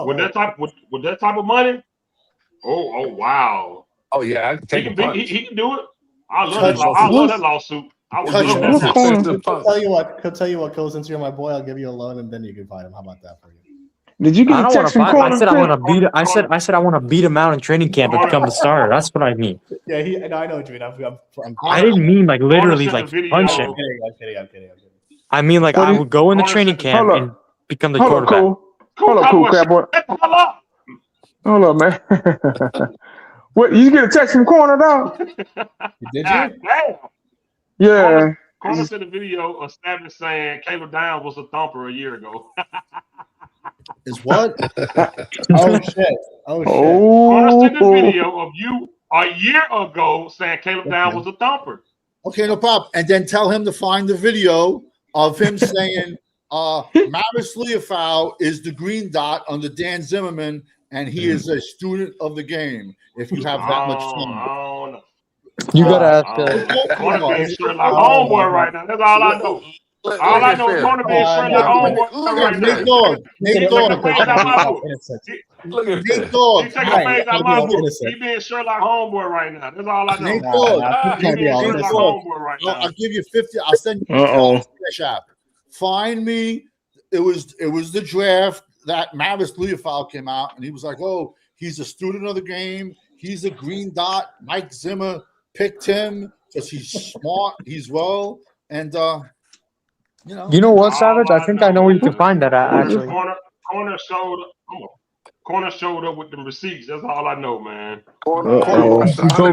with that type of money. Oh wow. Oh yeah, I can He take a can beat. punch. He can do it. I love Cut that. you. I love that lawsuit. I would Cut love you. that. That's What lawsuit. corner? expensive He'll punch. tell you what. He'll tell you what, Cole. Since you're my boy, I'll give you a loan, and then you can fight him. How about that for you? Did you get I a don't want text to from fight. I corner? said I want to Chris? beat. I said I want to beat him out in training camp and become the starter. That's what I mean. Yeah, no, I know what you mean. I'm I didn't mean like literally sent a like video. punch I'm him. kidding. I'm kidding. I mean like What I do you- would go in the Corner training sent- camp Hold up. and become the Hold up, quarterback. cool. Hold up, cool, crab boy. Shut the hell up. Hold up, man. What? You get a text from corner, dog? Did God you? damn. Yeah. Corner sent a video of Savage saying Caleb Downs was a thumper a year ago. Is what? Oh shit! Oh shit! Corner sent a Oh. video of you a year ago saying Caleb Downs was a thumper. Okay, no problem. And then tell him to find the video of him saying, Maris Leofau is the green dot under Dan Zimmerman, and he is a student of the game. If you have that much I time. don't know. You gotta ask. Corner being straight like homeboy right now. That's all I know. All I know is Corner being straight like homeboy right now. Nate Dogg. He Nate took a Dogg. page out my book. Look at Nate this. Dogg. He take a page out my book. He being straight like homeboy right now. That's all I Nate know. Dogg. He being straight like homeboy right now. I'll give you 50. I'll send you Uh-oh. Cash App. Find me. It was the draft that Maris Leofau came out, and he was like, "Oh, he's a student of the game. He's a green dot. Mike Zimmer picked him because he's smart. He's well, and you know." You know what, Savage? I think I know where you can find that at, actually. Corner showed up with the receipts. That's all I know, man. Uh-oh.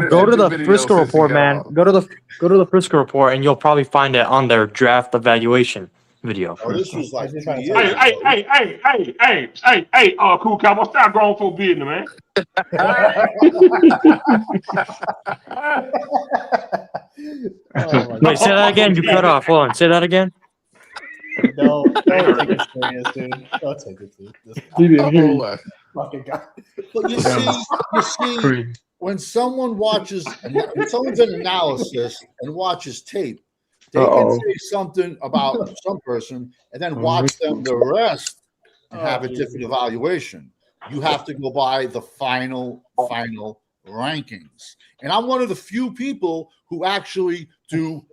Go to the Video Frisco since he report, got man. off. Go to the Frisco report, and you'll probably find it on their draft evaluation video. Oh, this was like 2 years Hey, ago. hey, cool cowboy. Stop grown folk business, man. Wait, say that again. You cut off. Hold on. Say that again. No, don't take it serious, dude. Don't take it serious. He didn't hear you. Fucking guy. But you see, when someone watches, when someone's an analysis and watches tape, they can say something about some person and then watch them the rest and have a different evaluation. You have to go by the final rankings. And I'm one of the few people who actually do.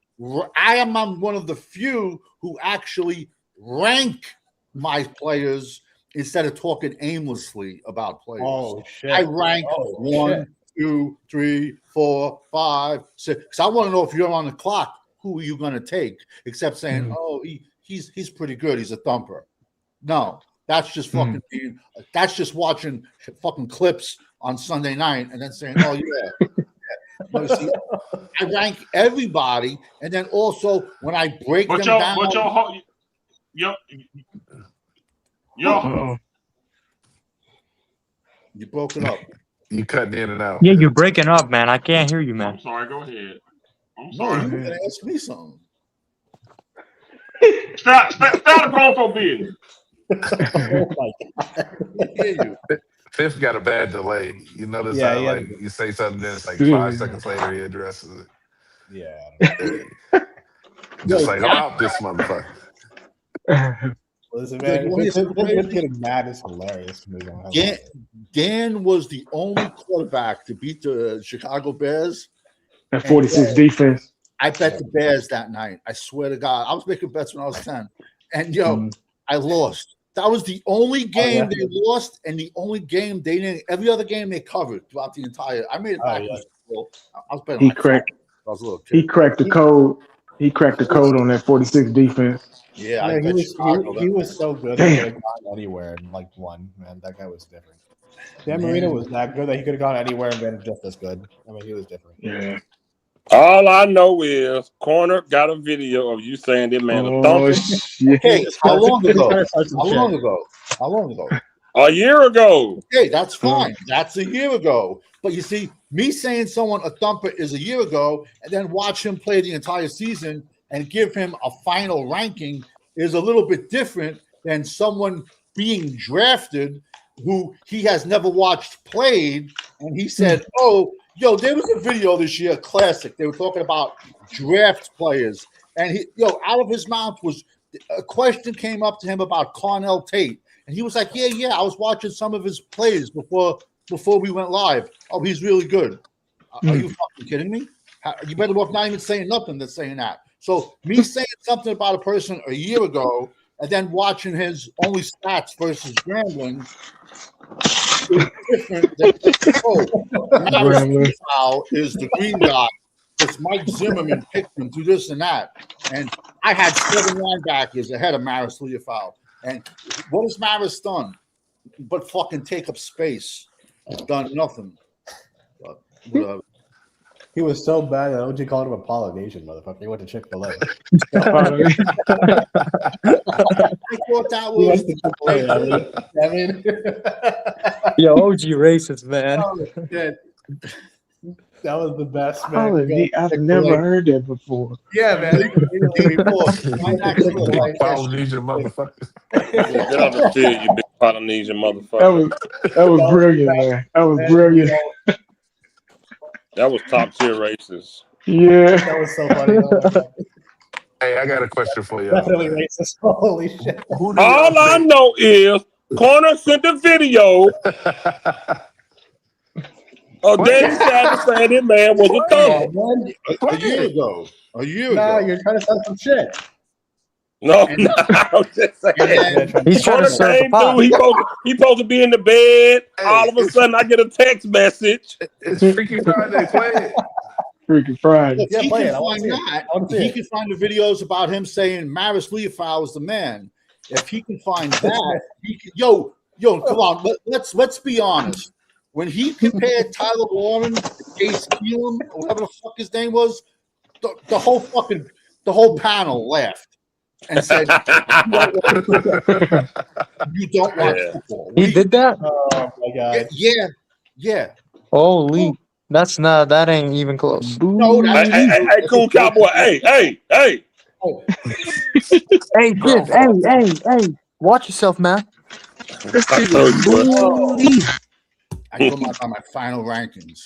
I am one of the few who actually rank my players instead of talking aimlessly about players. Oh shit! I rank 1, 2, 3, 4, 5, 6. Because I want to know if you're on the clock, who are you going to take? Except saying, "Oh, he's pretty good. He's a thumper." No, that's just fucking. That's just watching fucking clips on Sunday night and then saying, "Oh yeah." No, see, I rank everybody, and then also when I break them down. You broke it up. You cutting in and out. Yeah, you're breaking up, man. I can't hear you, man. I'm sorry. Go ahead. I'm No, sorry. you were gonna ask me something. Stop the grown folk business. Oh my god! I hear you. Fifth got a bad delay. You notice Yeah, how yeah. like you say something, then it's like 5 seconds later he addresses it. Yeah. Just like, how about this motherfucker? Listen, Like, man. what is it? Him getting mad is hilarious to me. Dan was the only quarterback to beat the Chicago Bears. That 46 defense. I bet the Bears that night. I swear to God. I was making bets when I was 10. And, I lost. That was the only game they lost and the only game they didn't. Every other game they covered throughout the entire. I made it back. I was betting. He cracked. I was a little kid. He cracked the code. He cracked the code on that 46 defense. Yeah, Yeah, I bet he was so good that he could have gone anywhere and like won. Man, that guy was different. Dan Marino was that good that he could have gone anywhere and been just as good. I mean, he was different. Yeah. All I know is Corner got a video of you saying that man a thumper. Okay, how long ago? How long ago? A year ago. Okay, that's fine. That's a year ago. But you see, me saying someone a thumper is a year ago, and then watch him play the entire season and give him a final ranking is a little bit different than someone being drafted who he has never watched played, and he said, "Oh, yo, there was a video this year, classic. They were talking about draft players, and out of his mouth was a question came up to him about Cornell Tate, and he was like, "Yeah, I was watching some of his plays before we went live. Oh, he's really good. Are you fucking kidding me? You better off not even saying nothing than saying that." So me saying something about a person a year ago and then watching his only stats versus Grambling is different than Maris Foul is the green dot. It's Mike Zimmerman picked him to this and that. And I had 7 linebackers ahead of Maris Leofau. And what has Maris done? But fucking take up space. He's done nothing. But whatever. He was so bad that OG called him a Polynesian motherfucker. He went to Chick-fil-A. I thought that was Yo, OG racist, man. That was the best, man. I've never heard that before. Yeah, man. Polynesian motherfucker. Get on the field, you big Polynesian motherfucker. That was brilliant, man. That was brilliant. That was top tier racist. Yeah. That was so funny. Hey, I got a question for you. Definitely racist. Holy shit. All I know is Corner sent the video of Danny Savage saying that man was a thug. A year ago. Nah, you're trying to start some shit. No, I'm just saying. He's trying to serve the pot. Dude, he supposed to be in the bed. All of a sudden, I get a text message. It's Freaky Friday. Play it. Freaky Friday. If he can find that, he can find the videos about him saying Maris Leofau is the man. If he can find that, yo, come on, let's be honest. When he compared Tyler Warren to Case Keenum, or whatever the fuck his name was, the whole panel laughed and said, "You don't watch football." He did that? Oh my god. Yeah. Holy, that ain't even close. No, hey, cool cowboy. Hey. Hey, kid, hey. Watch yourself, man. I go by my final rankings.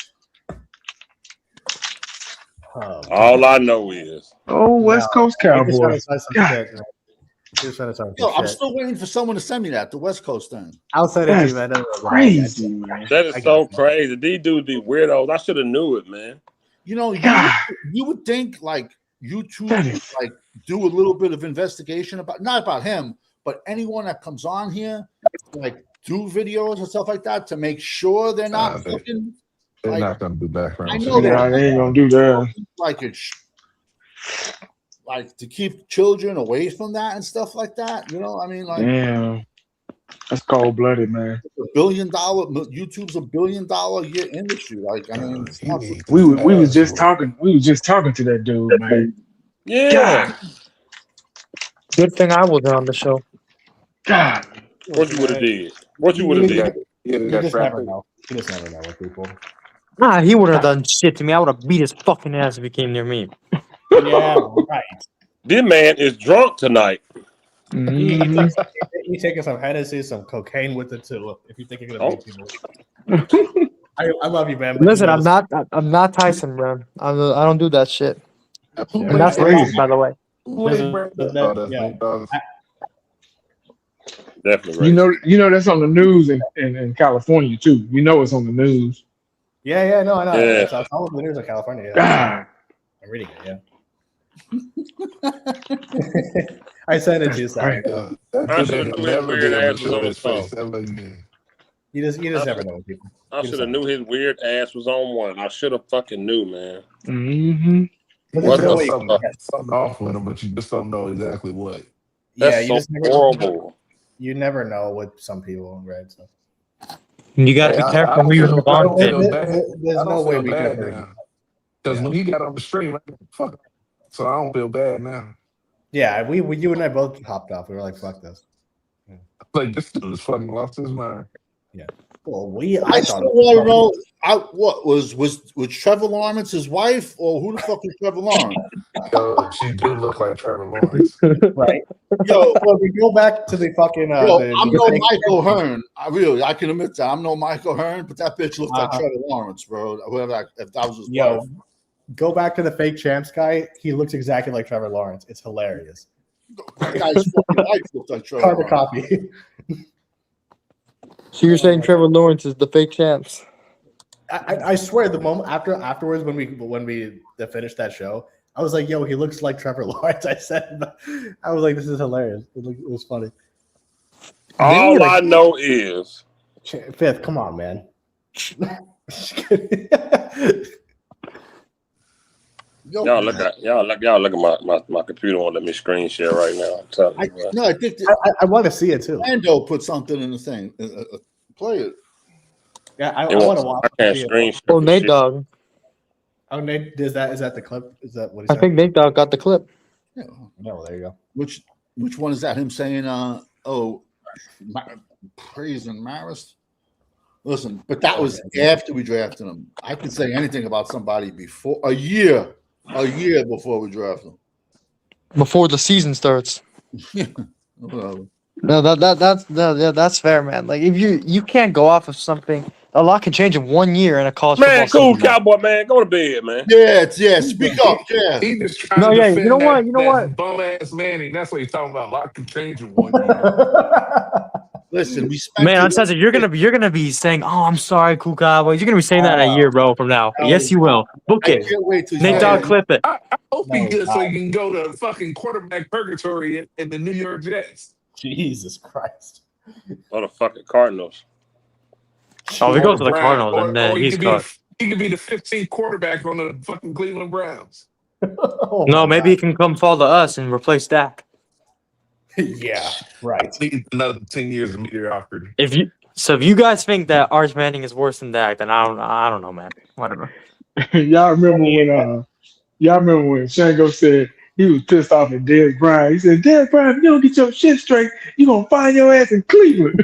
All I know is West Coast Cowboys. Yo, I'm still waiting for someone to send me that, the West Coast thing. I'll send it to you, man. Crazy, man. that is so crazy. These dudes be weirdos. I should have knew it, man. You know, you would think like YouTube would, like do a little bit of investigation about not about him, but anyone that comes on here, like do videos and stuff like that to make sure they're not fucking. They're not gonna do background. I know They ain't gonna do that. Like to keep children away from that and stuff like that. You know, I mean, like, Damn. That's cold blooded, man. YouTube's $1 billion a year industry. Like, I mean, it's not, We was just talking to that dude, man. Yeah. God. Good thing I wasn't on the show. God. What you would have did? What you would have did? You just never know. You just never know with people. Nah, he wouldn't have done shit to me. I would have beat his fucking ass if he came near me. Yeah, right. This man is drunk tonight. Mm-hmm. He's taking some Hennessy, some cocaine with it too. If you think you're gonna beat people, I love you, man. Listen, I'm not Tyson, bro. I don't do that shit. And that's racist, by the way. Definitely. You know that's on the news in California too. You know it's on the news. Yeah, no, I know. Yeah. It's all over the news in California. Yeah. God. I'm reading it. Yeah. I sent it to you. Sorry. I should have knew his weird ass was on his phone. You just never know with people. I should have knew his weird ass was on one. I should have fucking knew, man. Mm-hmm. What the fuck? Something off with him, but you just don't know exactly what. That's you so just never horrible. You never know with some people, right? So. You gotta be careful who you respond to. There's no way we can ever. Because when he got on the stream, fuck. So I don't feel bad now. Yeah, you and I both hopped off. We were like, "Fuck this." Yeah. Like this dude is fucking lost his mind. Yeah. Well, I still want to know. What was Trevor Lawrence his wife, or who the fuck is Trevor Lawrence? Yo, she do look like Trevor Lawrence, right? Yo, well, we go back to the fucking. I'm no Michael Hearn. I can admit that I'm no Michael Hearn, but that bitch looked like Trevor Lawrence, bro. Whoever, if that was his wife. Go back to the fake champs guy. He looks exactly like Trevor Lawrence. It's hilarious. That guy's fucking life looks like Trevor Carbon Lawrence. copy. So you're saying Trevor Lawrence is the fake champs? I swear, the moment afterwards when we finished that show, I was like, "Yo, he looks like Trevor Lawrence." I was like, "This is hilarious." It was funny. All I know is Fifth, come on, man. y'all look at my computer won't let me screen share right now. I'm telling you, bro. No, I think that I want to see it too. Lando put something in the thing. Play it. Yeah, I It want to won't- watch. I can't it. screen share. Oh, for Nate shit. Dogg. Oh, Nate, is that the clip? Is that what he I said? think Nate Dogg got the clip. Yeah. No, there you go. Which one is that? Him saying, praising Marist? Listen, but that was after we drafted him. I could say anything about somebody before a year before we draft them. Before the season starts. Whatever. No, that's fair, man. Like if you can't go off of something, a lot can change in 1 year in a college Man, football cool, season. Cowboy, man. Go to bed, man. Yeah. Speak up, yeah. He just trying No, to yeah, defend you know what? that bum ass Manning. That's what he's talking about. A lot can change in 1 year. Listen, we spent Man, Uncensored, you're gonna be saying, "Oh, I'm sorry, cool Cowboys." You're gonna be saying that in a year, bro, from now. Yes, you will. Book I it. can't wait till Nate Dogg, clip it. I hope he No, good so God. he can go to fucking quarterback purgatory in the New York Jets. Jesus Christ. Go to fucking Cardinals. Oh, if he goes to the Brown- Cardinals, or, and then or he he's could be cut. he could be the 15th quarterback on the fucking Cleveland Browns. Oh, No, my maybe he can come fall to us and replace Dak. God. Yeah, right. Need another 10 years of mediocrity. If you guys think that Arch Manning is worse than Dak, then I don't know, man. Whatever. Y'all remember when Shango said he was pissed off at Dez Bryant? He said, "Dez Bryant, if you don't get your shit straight, you gonna find your ass in Cleveland."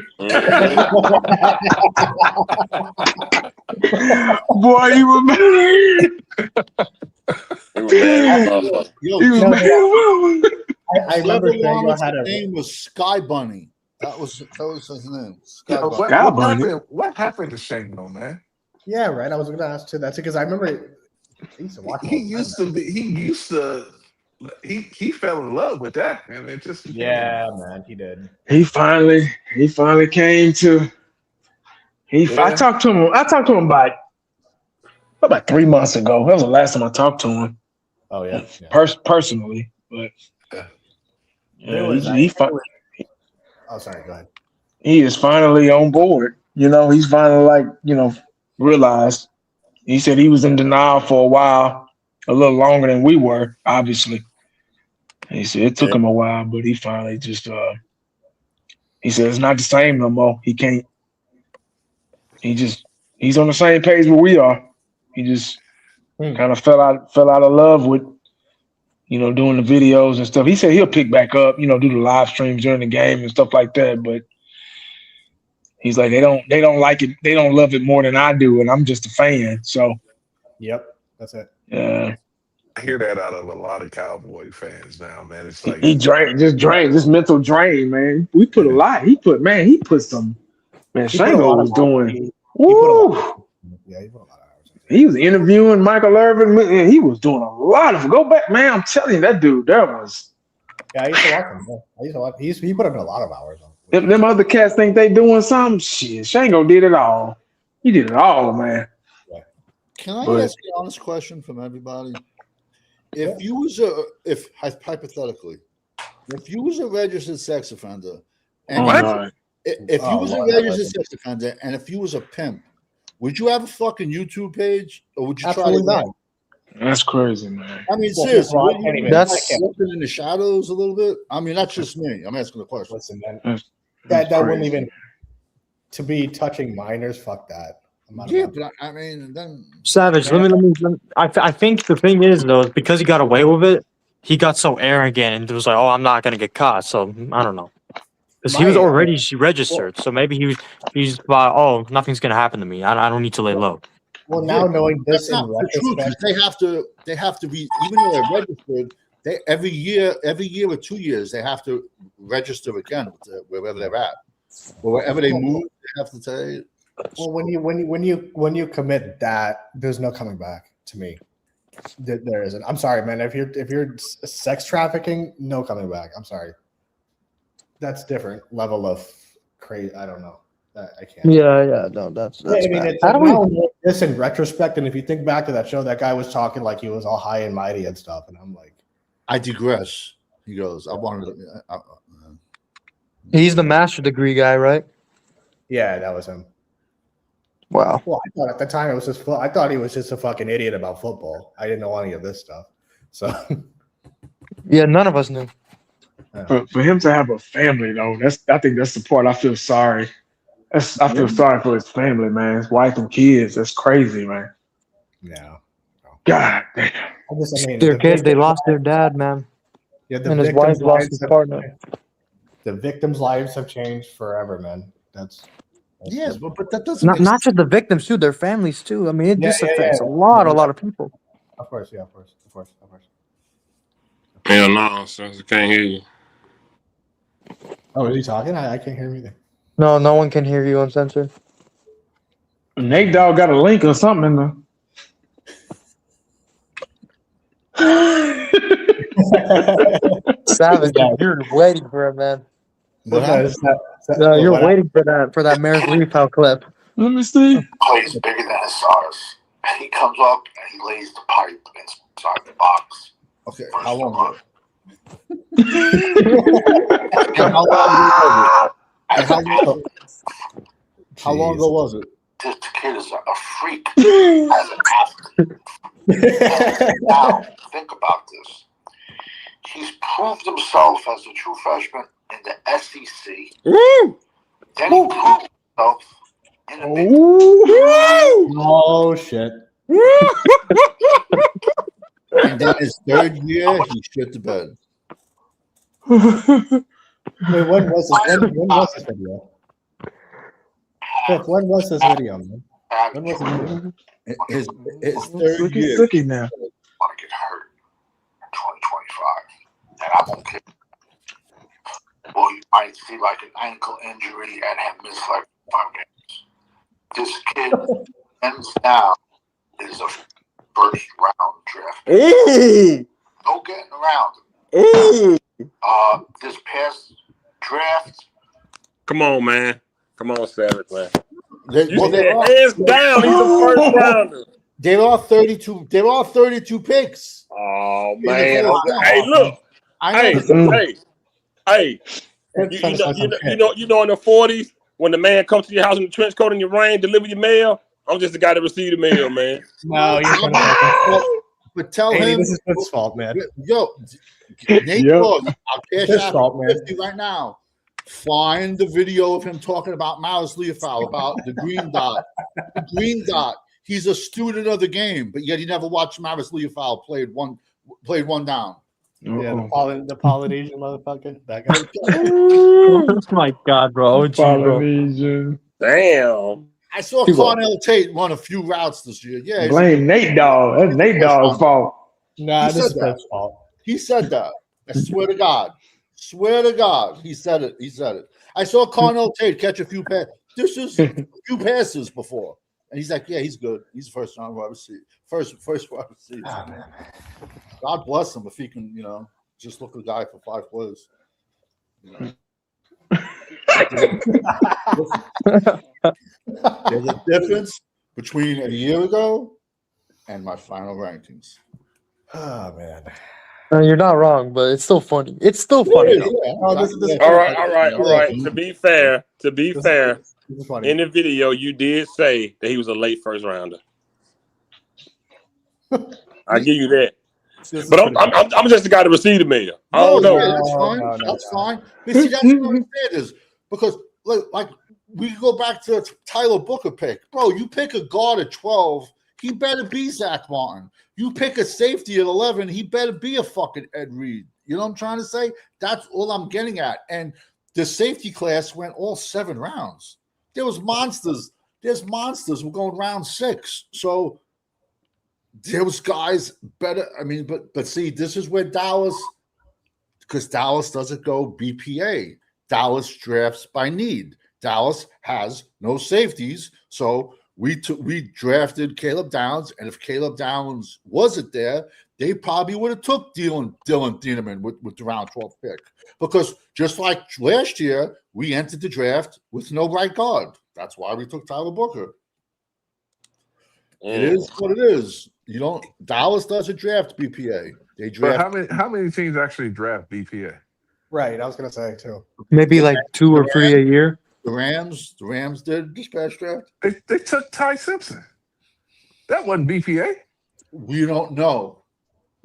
Boy, you were mad. Yo, He was mad. I remember Trevor Shango Lawrence's had a name was Sky Bunny. That was his name. Sky Yo, Bunny. what happened to Shango, man? Yeah, right. I was gonna ask too. That's because I remember I used to watch him all the time. He fell in love with that, and it just Yeah, man, he did. He finally came to. I talked to him about 3 months ago. That was the last time I talked to him. Oh yeah. Personally, but Oh, sorry. Go ahead. he is finally on board. He's finally realized. He said he was in denial for a while, a little longer than we were, obviously. He said it took him a while, but he finally just he said it's not the same no more. He can't. He's on the same page where we are. He just kind of fell out of love with doing the videos and stuff. He said he'll pick back up, do the live streams during the game and stuff like that. But he's like, they don't like it. They don't love it more than I do. And I'm just a fan. So, yep, that's it. Yeah. I hear that out of a lot of Cowboy fans now, man. It's like He drained, this mental drain, man. We put a lot. He put some, man, Shango was doing. Woo! Yeah, he put a lot of hours. He was interviewing Michael Irvin. And he was doing a lot of. Go back, man. I'm telling you, that dude, that was. Yeah, I used to watch him. Yeah. I used to watch. He put in a lot of hours on. Them other cats think they doing something. Shit, Shango did it all. He did it all, man. Yeah. Can I But- ask an honest question from everybody? If you was hypothetically, if you was a registered sex offender, and God. if you was a registered sex offender, and if you was a pimp, would you have a fucking YouTube page, or would you Absolutely try to? not. That's crazy, man. I mean, Well, seriously, well, wouldn't I can't you even- be, That's- like, working in the shadows a little bit. I mean, that's just me. I'm asking the question. Listen, man, That's that wouldn't crazy. even to be touching minors. Fuck that. I'm not Yeah, about but I mean, then Savage, let me. I think the thing is though, because he got away with it, he got so arrogant and was like, "Oh, I'm not gonna get caught." So I don't know, because he was My- already registered. So maybe he's like, "Oh, nothing's gonna happen to me. I don't need to lay low." Well, now knowing that's this in not the truth. 'Cause retrospect, They have to be, even though they're registered. They every year or 2 years, they have to register again wherever they're at, or wherever they move. They have to say. well, when you commit that, there's no coming back to me. There isn't. I'm sorry, man. If you're sex trafficking, no coming back. I'm sorry. That's different level of crazy. I don't know. I can't. Yeah, no, that's I mean, bad. it's How do now we? this in retrospect, and if you think back to that show, that guy was talking like he was all high and mighty and stuff, and I'm like, I digress. He goes, I wanted to. He's the master degree guy, right? yeah, that was him. Wow. Well, I thought at the time it was just. I thought he was just a fucking idiot about football. I didn't know any of this stuff. So Yeah, none of us knew. For him to have a family though, I think that's the part I feel sorry. I feel sorry for his family, man. His wife and kids. That's crazy, man. yeah, God damn. I mean, Their the kids, they victims' lost their lives- dad, man. Yeah, the And his wife victims' lost lives his have- partner. The victims' lives have changed forever, man. That's Yes, but that doesn't Not make not just the victims too, their families too. I mean, it Yeah, just yeah, affects yeah. a lot of people. of course, yeah, of course. Hell no, since I can't hear you. Oh, is he talking? I can't hear him either. No one can hear you uncensored. Nate Dogg got a link or something in there. Savage, you're waiting for it, man. What happened? No, you're waiting for that Maris Refoul clip. Let me see. Plays bigger than his size, and he comes up and he lays the pipe inside the box. Okay, First how long of all, ago? And how long ago was it? And how long ago was it? This kid is a freak as an athlete. Now, think about this. He's proved himself as a true freshman in the SEC. Then he proved himself in the Big Oh shit! And then his third year, he shit the bed. Wait, when was this video? Cliff, when was this video, man? When was this video? His third Look at year. Sookie now. want to get hurt in 2025. And I won't care. Or you might see like an ankle injury and have missed like 5 games. This kid, hands down, is a first round draft. No getting around him. This past draft, Come on, man. Come on, Savage, man. They, You well, said they are, hands down, he's a first rounder. they are 32. They are 32 picks. Oh In the man. first Okay. round. Hey, look. I know. Hey. You know in the 40s when the man comes to your house in the trench coat and your rain, deliver your mail. I'm just the guy that received the mail, man. No, you're trying to But tell Hey, him, this is his fault, man. yo, Nate Yep. Dogg, I'll cash His out fault, man. 50 right now. Find the video of him talking about Maris Leofow, about the green dot. The green dot. He's a student of the game, but yet he never watched Maris Leofow played one down. Yeah, the Polynesian motherfucker. That guy. Oh my God, bro. OG, bro. Polynesian. Damn. I saw He Cornell Tate run a few routes this year. Yeah, Blame Nate Dogg. That's Nate Dogg's fault. Nah, He this is said that. his fault. he said that. I swear to God. Swear to God. He said it. He said it. I saw Cornell Tate catch a few passes. This is a few passes before. And he's like, yeah, he's good. He's a first round wide receiver. First wide receiver. God bless him if he can, just look a guy for 5 plays. There's a difference between a year ago and my final rankings. Oh man. You're not wrong, but it's still funny. It's still funny. Yeah, though. yeah. Oh, this is All right. To be fair, This is funny. in the video you did say that he was a late first rounder. I give you that. This is But pretty- I'm just the guy that received the mail. I No, don't know. yeah, that's fine. No, That's fine. But see, that's what I'm saying is because like we go back to Tyler Booker pick, bro. You pick a guard at 12, he better be Zach Martin. You pick a safety at 11, he better be a fucking Ed Reed. You know what I'm trying to say? That's all I'm getting at. And the safety class went all 7 rounds. There was monsters. There's monsters. We're going round 6. So there was guys better. I mean, but see, this is where Dallas, because Dallas doesn't go BPA. Dallas drafts by need. Dallas has no safeties, so we drafted Caleb Downs, and if Caleb Downs wasn't there, they probably would have took Dylan Dienerman with the round 12 pick. Because just like last year, we entered the draft with no right guard. That's why we took Tyler Booker. It is what it is. You don't. Dallas doesn't draft BPA. They draft. But how many teams actually draft BPA? Right, I was gonna say too. Maybe like 2 or 3 a year. The Rams did this past draft. They took Ty Simpson. That wasn't BPA. We don't know.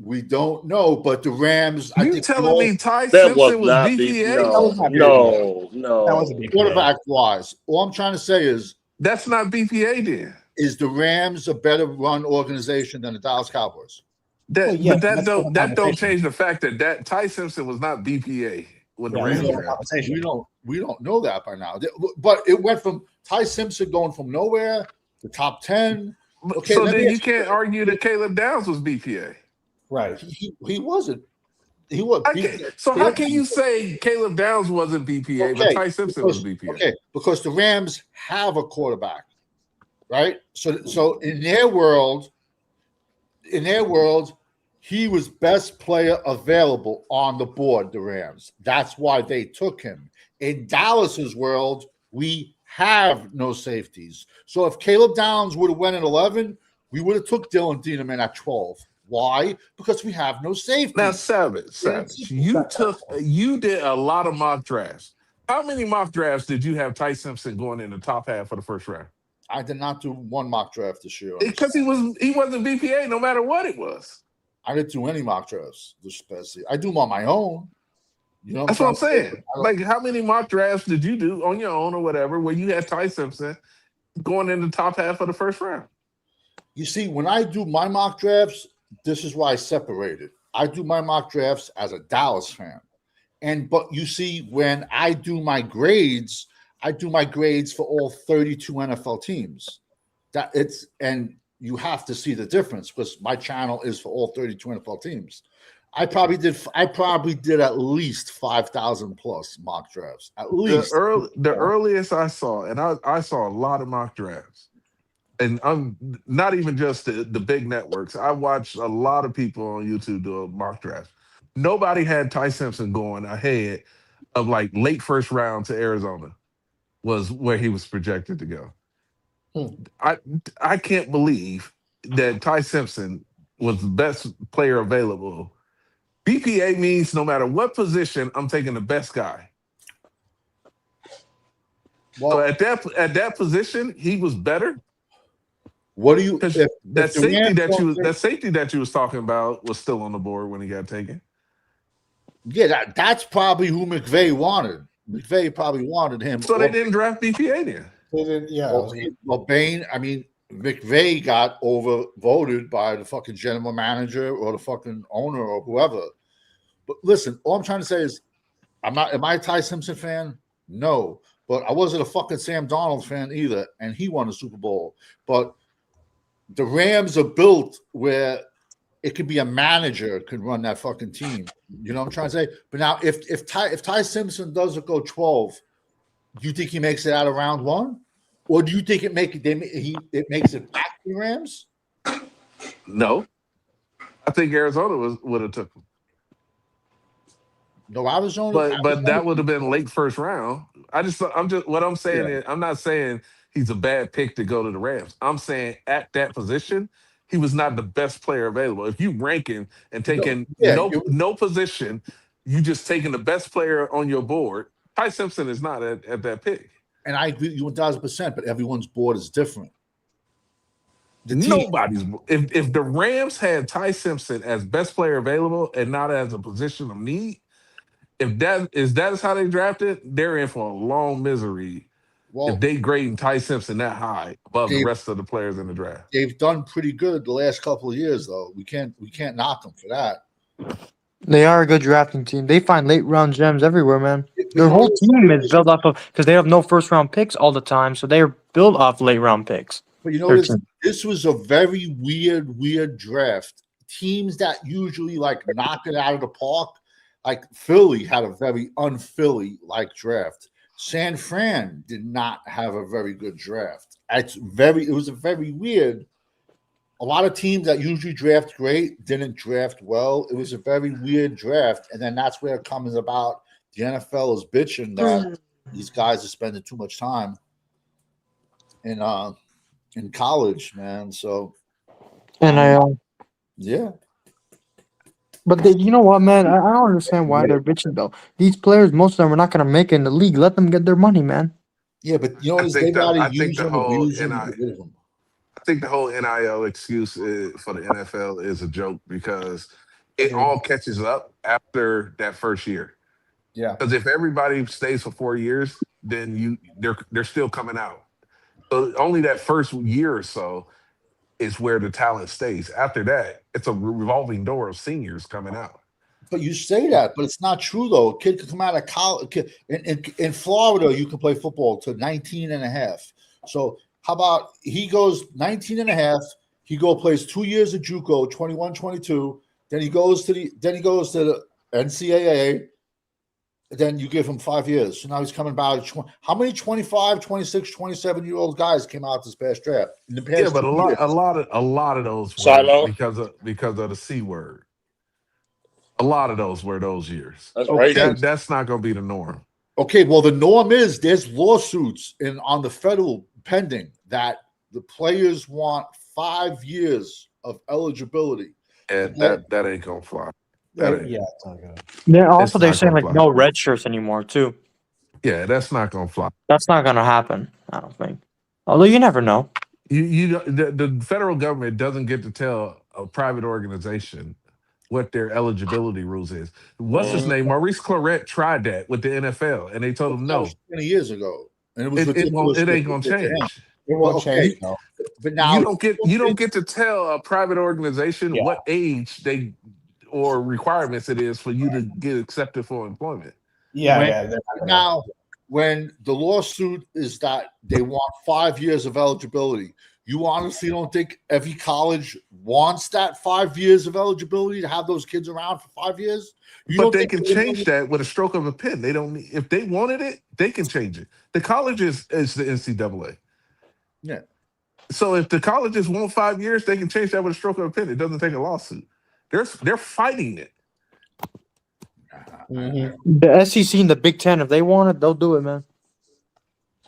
We don't know, but the Rams. You telling me Ty That was Simpson was not BPA? No. That wasn't BPA. Quarterback wise, all I'm trying to say is That's not BPA then. is the Rams a better run organization than the Dallas Cowboys? But that's that the don't conversation. change the fact that Ty Simpson was not BPA when the Yeah, Rams that's the drafted. conversation. We don't know that by now. But it went from Ty Simpson going from nowhere to top 10. Okay, So let me then you ask you- can't argue that Caleb Downs was BPA. Right. He wasn't. He was. So how can you say Caleb Downs wasn't BPA, but Ty Simpson was BPA? Okay, because the Rams have a quarterback, right? So in their world, he was best player available on the board, the Rams. That's why they took him. In Dallas's world, we have no safeties. So if Caleb Downs would have went at 11, we would have took Dylan Dienerman at 12. Why? Because we have no safety. Now, Savage, you did a lot of mock drafts. How many mock drafts did you have Ty Simpson going in the top half of the first round? I did not do one mock draft this year. Because he wasn't BPA no matter what it was. I didn't do any mock drafts this past season. I do them on my own. You know, That's what I'm saying. Like, how many mock drafts did you do on your own or whatever where you had Ty Simpson going in the top half of the first round? You see, when I do my mock drafts, this is why I separated. I do my mock drafts as a Dallas fan. But you see, when I do my grades for all 32 NFL teams. And you have to see the difference because my channel is for all 32 NFL teams. I probably did at least 5,000 plus mock drafts. At least the earliest I saw, and I saw a lot of mock drafts. And I'm not even just the big networks. I watched a lot of people on YouTube do a mock draft. Nobody had Ty Simpson going ahead of like late first round to Arizona was where he was projected to go. I can't believe that Ty Simpson was the best player available. BPA means no matter what position, I'm taking the best guy. Well, so at that position, he was better. What do you? That safety that you was talking about was still on the board when he got taken. Yeah, that's probably who McVay wanted. McVay probably wanted him. So they didn't draft BPA then. They didn't. Yeah. Well, Bain. I mean, McVay got overvoted by the fucking general manager or the fucking owner or whoever. But listen, all I'm trying to say is, am I a Ty Simpson fan? No, but I wasn't a fucking Sam Darnold fan either, and he won a Super Bowl. But the Rams are built where it could be a manager could run that fucking team. You know what I'm trying to say? But now, if Ty Simpson doesn't go 12, do you think he makes it out of round 1, or do you think it makes it back to the Rams? No, I think Arizona would have took him. No, Arizona, but that would have been late first round. What I'm saying is, I'm not saying he's a bad pick to go to the Rams. I'm saying at that position, he was not the best player available. If you ranking and taking no position, you just taking the best player on your board. Ty Simpson is not at that pick. And I agree with you 1,000%, but everyone's board is different. Nobody's. If the Rams had Ty Simpson as best player available and not as a position of need, if that is how they drafted, they're in for a long misery. Well, if they grading Ty Simpson that high above the rest of the players in the draft. They've done pretty good the last couple of years, though. We can't knock them for that. They are a good drafting team. They find late round gems everywhere, man. Their whole team is built off of because they have no first round picks all the time, so they are built off late round picks. But you know, this was a very weird draft. Teams that usually like knock it out of the park, like Philly had a very un-Philly like draft. San Fran did not have a very good draft. It was a very weird. A lot of teams that usually draft great didn't draft well. It was a very weird draft, and then that's where it comes about. The NFL is bitching that these guys are spending too much time in college, man. So yeah. But you know what, man? I don't understand why they're bitching though. These players, most of them are not gonna make it in the league. Let them get their money, man. Yeah, but you know what? They gotta use them, abuse them, I get rid of them. think the whole NIL excuse for the NFL is a joke because it all catches up after that first year. Yeah. Because if everybody stays for 4 years, then they're still coming out. So only that first year or so is where the talent stays. After that, it's a revolving door of seniors coming out. But you say that, but it's not true, though. A kid could come out of college. In Florida, you can play football to 19 and a half. So how about he goes 19 and a half, he plays 2 years of JUCO, 21, 22, then he goes to the NCAA, then you give him 5 years. So now he's coming about. How many 25, 26, 27-year-old guys came out this past draft? In the past Yeah, but a lot of those were because of the C word. A lot of those were those years. That's right. That's not going to be the norm. Okay, well, the norm is there's lawsuits on the federal pending that the players want 5 years of eligibility. And that ain't gonna fly. It's not good. They're saying like no red shirts anymore too. Yeah, that's not gonna fly. That's not gonna happen. I don't think. Although you never know. The federal government doesn't get to tell a private organization what their eligibility rules is. What's his name? Maurice Claret tried that with the NFL, and they told him no. 20 years ago, and it ain't gonna change. It won't change. No. But now you don't get to tell a private organization what age or requirements it is for you to get accepted for employment. When the lawsuit is that they want 5 years of eligibility, you honestly don't think every college wants that 5 years of eligibility to have those kids around for 5 years? But they can change that with a stroke of a pen. They don't need, if they wanted it, they can change it. The colleges is the NCAA. Yeah. So if the colleges want 5 years, they can change that with a stroke of a pen. It doesn't take a lawsuit. They're fighting it. Mm-hmm. The SEC and the Big Ten, if they want it, they'll do it, man.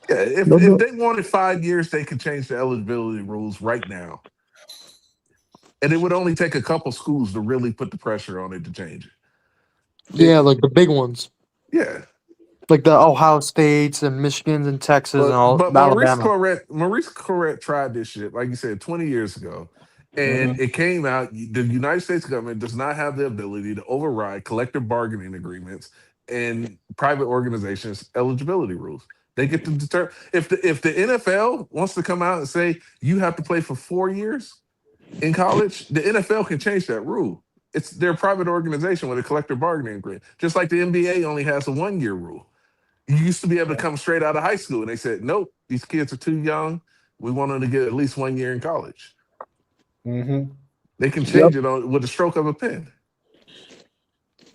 Yeah, if they wanted 5 years, they could change the eligibility rules right now. And it would only take a couple schools to really put the pressure on it to change it. Yeah, like the big ones. Yeah. Like the Ohio States and Michigans and Texas and all. But Alabama. Maurice Claret tried this shit, like you said, 20 years ago. And it came out, the United States government does not have the ability to override collective bargaining agreements and private organizations' eligibility rules. They get to determine if the NFL wants to come out and say you have to play for 4 years in college, the NFL can change that rule. It's their private organization with a collective bargaining agreement. Just like the NBA only has a 1 year rule. You used to be able to come straight out of high school, and they said, nope, these kids are too young. We want them to get at least 1 year in college. Mm-hmm. They can change it with a stroke of a pen.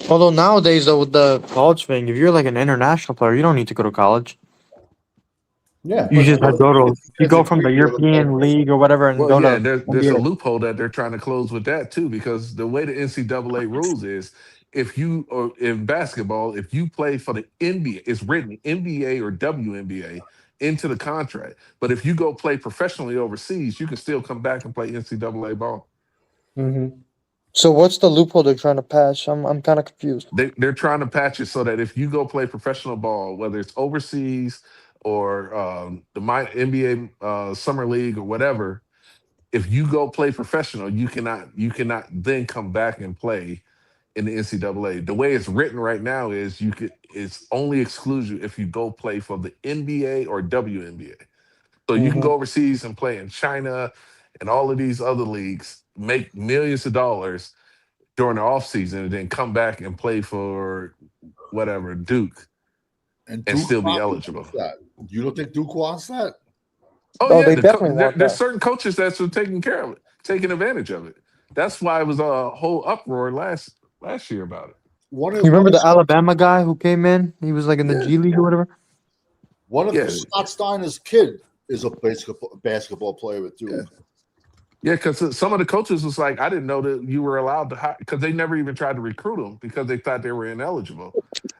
Although nowadays, though, with the college thing, if you're like an international player, you don't need to go to college. Yeah, you just go from the European League or whatever and go to. There's a loophole that they're trying to close with that too, because the way the NCAA rules is, in basketball, if you play for the NBA, it's written NBA or WNBA into the contract. But if you go play professionally overseas, you can still come back and play NCAA ball. Mm-hmm. So what's the loophole they're trying to patch? I'm kind of confused. They're trying to patch it so that if you go play professional ball, whether it's overseas or the NBA summer league or whatever, if you go play professional, you cannot then come back and play in the NCAA. The way it's written right now is it's only excludes you if you go play for the NBA or WNBA. So you can go overseas and play in China and all of these other leagues, make millions of dollars during the off season, and then come back and play for whatever Duke and still be eligible. You don't think Duke wants that? Oh yeah, they definitely want there's that. certain coaches that's taking care of it, taking advantage of it. That's why it was a whole uproar last year about it. You remember the Alabama guy who came in? He was like in the G League or whatever. One of Scott Steiner's kid is a basketball player at Duke. Yeah, because some of the coaches was like, I didn't know that you were allowed to hire, because they never even tried to recruit them because they thought they were ineligible.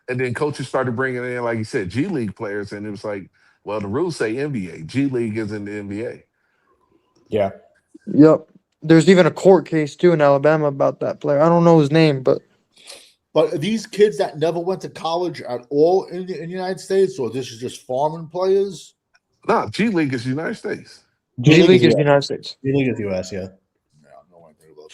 And then coaches started bringing in, like you said, G League players, and it was like, well, the rules say NBA. G League is in the NBA. Yeah. Yep. There's even a court case too in Alabama about that player. I don't know his name, but these kids that never went to college at all in the United States, or this is just farming players? No, G League is United States. G League is United States. G League is US, yeah.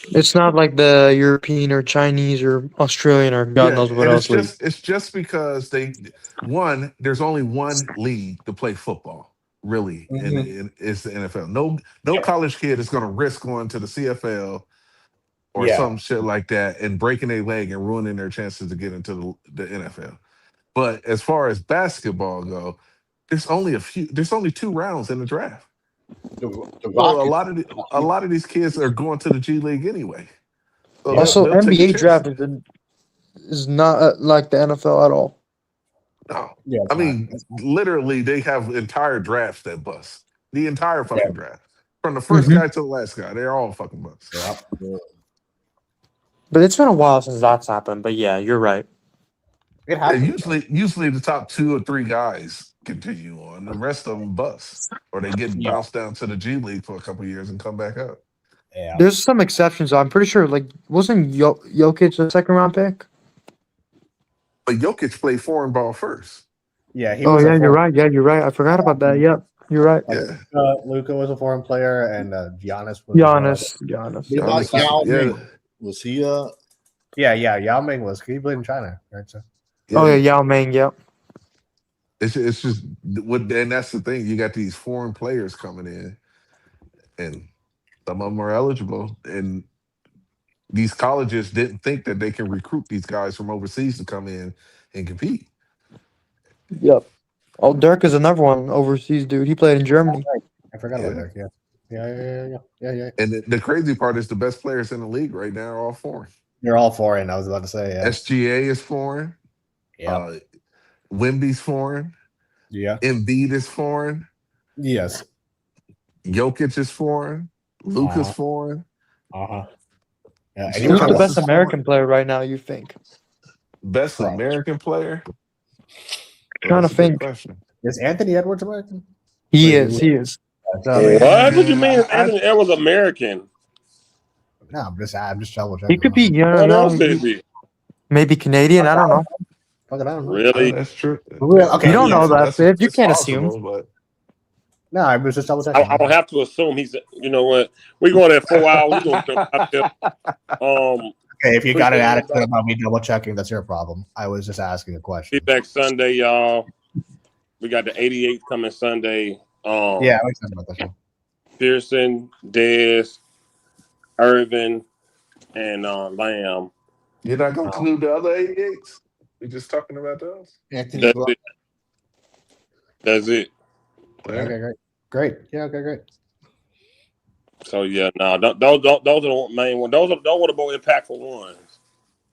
It's not like the European or Chinese or Australian or God knows what else. It's just because there's only one league to play football, really, and it's the NFL. No college kid is going to risk going to the CFL or some shit like that and breaking their leg and ruining their chances to get into the NFL. But as far as basketball go, there's only 2 rounds in the draft. Well, a lot of these kids are going to the G League anyway. So also, NBA draft is not like the NFL at all. No, I mean, literally, they have entire drafts that bust. The entire fucking draft, from the first guy to the last guy, they're all fucking bust. But it's been a while since that's happened. But yeah, you're right. It happens. Usually the top 2 or 3 guys continue on. The rest of them bust, or they get bounced down to the G League for a couple of years and come back up. Yeah. There's some exceptions. I'm pretty sure, like, wasn't Jokic a second round pick? But Jokic played foreign ball first. Yeah. You're right. Yeah, you're right. I forgot about that. Yep, you're right. Luka was a foreign player, and Giannis was. Giannis. What about Yao Ming? Was he? Yeah. Yao Ming was. He played in China, right? So. Yao Ming. Yep. It's just and that's the thing. You got these foreign players coming in, and some of them are eligible, and these colleges didn't think that they can recruit these guys from overseas to come in and compete. Yep. Oh, Dirk is another one overseas dude. He played in Germany. I forgot about Dirk. Yeah. And the crazy part is the best players in the league right now are all foreign. They're all foreign. I was about to say. Yeah. SGA is foreign. Yeah. Wemby's foreign. Yeah. Embiid is foreign. Yes. Jokic is foreign. Luka's foreign. Yeah. Who's the best American player right now, you think? Best American player? Trying to think. Is Anthony Edwards American? He is. What do you mean Anthony Edwards American? No, I'm just double checking. He could be. What else could it be? Maybe Canadian. I don't know. Really? That's true. Okay, you don't know that. You can't assume. But no, I was just double checking. I don't have to assume he's. You know what? We're going at 4 hours. We're going okay, if you got an attitude about me double checking, that's your problem. I was just asking a question. Be back Sunday, y'all. We got the 88th coming Sunday. Yeah, I'm excited about that show. Pearson, Dez, Irvin, and Lamb. You're not going to include the other 88s? We're just talking about those? That's it. Okay, great. Yeah, okay, great. So yeah, no, those are the main ones. Those are the impactful ones.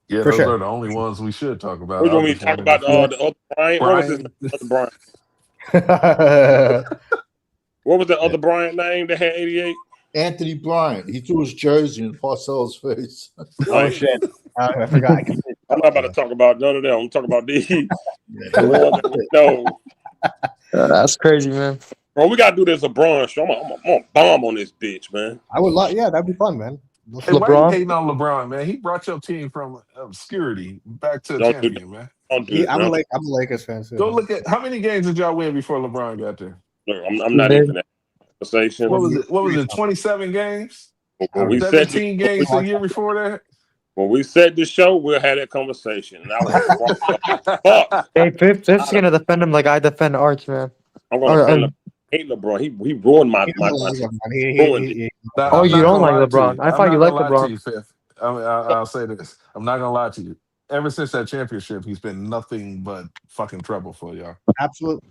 Yeah, For those sure. are the only ones we should talk about. We're going to talk about the other Bryant. What was his name? Other Bryant. What was the other Bryant name that had 88? Anthony Bryant. He threw his jersey in Parcells' face. Oh shit! I forgot. I'm not about to talk about none of them. I'm talking about these. No, That's crazy, man. bro, we gotta do this LeBron show. I'm gonna bomb on this bitch, man. I would like. Yeah, that'd be fun, man. Hey, why you hating on LeBron, man? He brought your team from obscurity back to Don't do champion, man. Don't do it. I'm a bro. Lakers fan too. Go look at how many games did y'all win before LeBron got there? Look, I'm not even in that conversation. What was it? 27 games? When we 17 games a year before that? When we set the show, we'll have that conversation. And I was fuck. Hey, Fifth's gonna defend him like I defend Arch, man. I'm gonna hate LeBron. He ruined my ruined it. Oh, you don't like LeBron? I thought you liked LeBron. Fifth. I'll say this. I'm not gonna lie to you. Ever since that championship, he's been nothing but fucking trouble for y'all. Absolutely.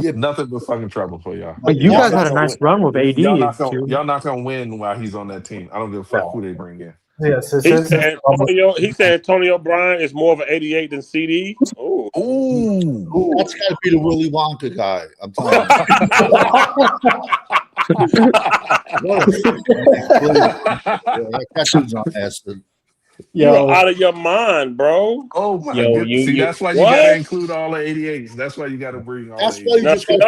Yeah, nothing but fucking trouble for y'all. But you guys had a nice run with AD. Y'all not gonna win while he's on that team. I don't give a fuck who they bring in. Yes, he said Antonio Brown is more of an 88 than CD. Oh, Ooh. That's got to be the Willy Wonka guy. I'm telling you. That dude's on acid. You're out of your mind, bro. Oh my goodness! See, that's why you what? got to include all the 88s. That's why you got to bring all That's the why you 88s. just got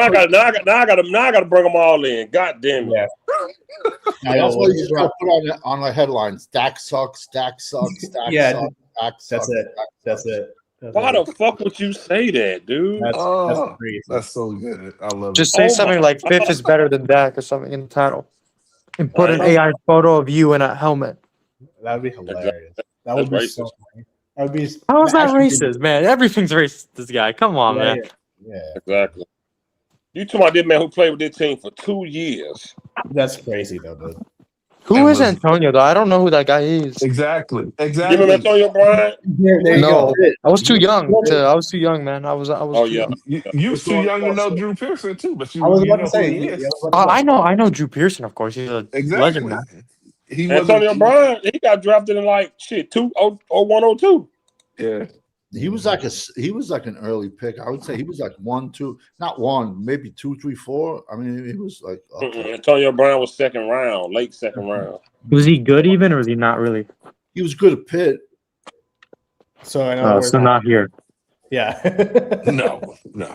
Now I got to bring them all in. God damn it! That's why you just got to put on the headlines. Dak sucks. Dak sucks. Dak sucks. Dak sucks. That's it. That's it. Why the fuck would you say that, dude? That's crazy. That's so good. I love Just it. say something like Fifth is better than Dak or something in the title. And put an AI photo of you in a helmet. That would be hilarious. That would be so funny. That would be. How is that racist, man? Everything's racist. This guy, come on, man. Yeah, exactly. You talking about this man who played with this team for 2 years? That's crazy though, dude. Who is Antonio though? I don't know who that guy is. Exactly. You remember Antonio Bryant? No, I was too young. I was too young, man. I was. Oh yeah. You was too young to know Drew Pearson too, but you. I was you about know to say. who he is. I know Drew Pearson, of course. He's a legend, man. He Antonio Bryant, he got drafted in like 102. Yeah. He was like an early pick. I would say he was like 1, 2, not 1, maybe 2, 3, 4. I mean, he was like Antonio Brown was second round, late second round. Was he good even, or was he not really? He was good at Pitt. So I know. So not here. Yeah. No.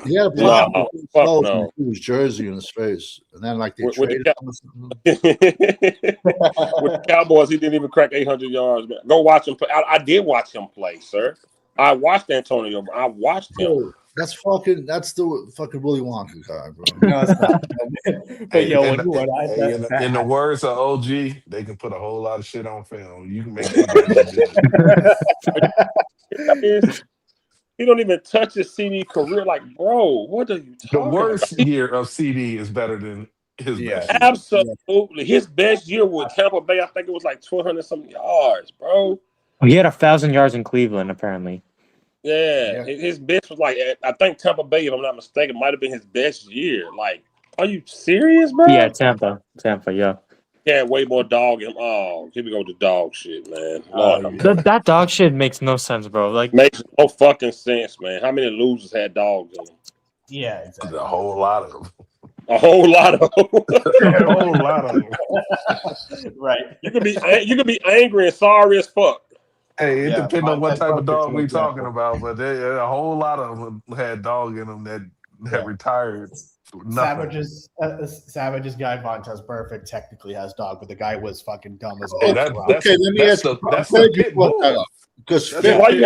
He had a problem with his jersey in his face, and then like they traded him or something. With the Cowboys, he didn't even crack 800 yards. Man. Go watch him play. I did watch him play, sir. I watched Antonio. I watched him. That's the fucking Willy Wonka guy, bro. No, it's not. But yo, in the words of OG, they can put a whole lot of shit on film. You can make it. He don't even touch his CD career. Like, bro, what are you talking The worst about? year of CD is better than his best year. Absolutely. His best year with Tampa Bay, I think it was like 1,200 something yards, bro. He had 1,000 yards in Cleveland, apparently. Yeah, his best was like, I think Tampa Bay, if I'm not mistaken, might have been his best year. Like, are you serious, bro? Yeah, Tampa, yeah. Yeah, way more dog him. Oh, here we go with the dog shit, man. That dog shit makes no sense, bro. Like, makes no fucking sense, man. How many losers had dogs in them? Yeah, exactly. A whole lot of them. A whole lot of them. A whole lot of them. Right. You could be angry and sorry as fuck. Hey, it depends on what type of dog we talking about, but a whole lot of them had dog in them that retired. Savage's guy Vontaze Burfict technically has dog, but the guy was fucking dumb as Okay, let me ask you. Because why you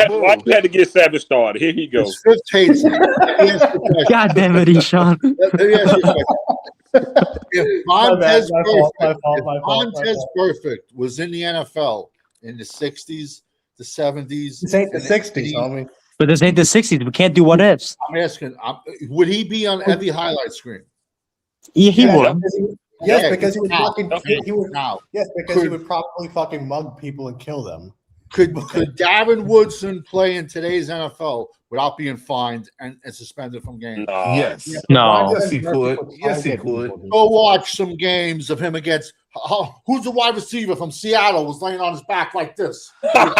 had to get Savage started? Here he goes. Fifth hates him. God damn it, Eshaun. Let me ask you a question. If Vontaze Burfict was in the NFL in the 60s, the 70s, this ain't the 60s, homie. But this ain't the 60s. We can't do what ifs. I'm asking, would he be on every highlight screen? Yeah, he would. Yes, because he would fucking he would probably fucking mug people and kill them. Could Darren Woodson play in today's NFL without being fined and suspended from games? Yes. No. Yes, he could. Yes, he could. Go watch some games of him against who's the wide receiver from Seattle was laying on his back like this. But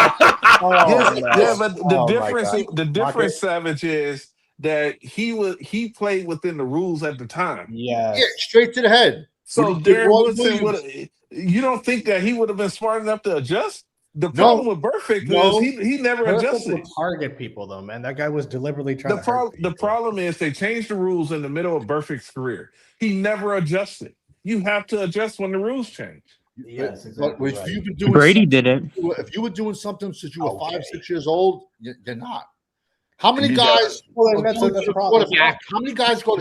the difference, Savage, is that he played within the rules at the time. Yeah, straight to the head. So Darren Woodson you don't think that he would have been smart enough to adjust? The problem with Burfict is he never adjusted. Would target people though, man. That guy was deliberately trying to hurt people. The problem is they changed the rules in the middle of Burfict's career. He never adjusted. You have to adjust when the rules change. Yes, exactly. But if you've been doing Brady did it. If you were doing something since you were 5, 6 years old, you're not. How many guys go to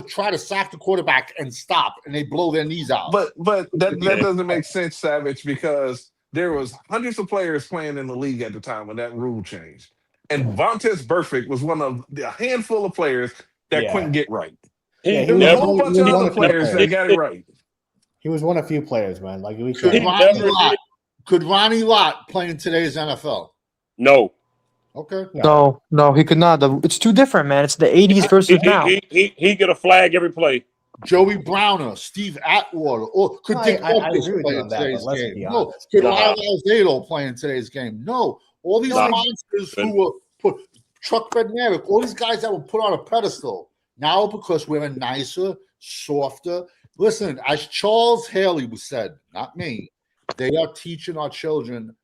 try to sack the quarterback and stop, and they blow their knees out? But that doesn't make sense, Savage, because there was hundreds of players playing in the league at the time when that rule changed. And Vontaze Burfict was one of a handful of players that couldn't get right. There was a whole bunch of other players that got it right. He was one of few players, man. Like could Ronnie Lott play in today's NFL? No. Okay. No, he could not. It's too different, man. It's the 80s versus now. He get a flag every play. Joey Browner, Steve Atwater, or could Dick Butkus play in today's game? No. Could Lyle Alzado play in today's game? No. All these monsters who were Chuck Bednarik, all these guys that were put on a pedestal. Now because we're nicer, softer. Listen, as Charles Haley was said, not me, they are teaching our children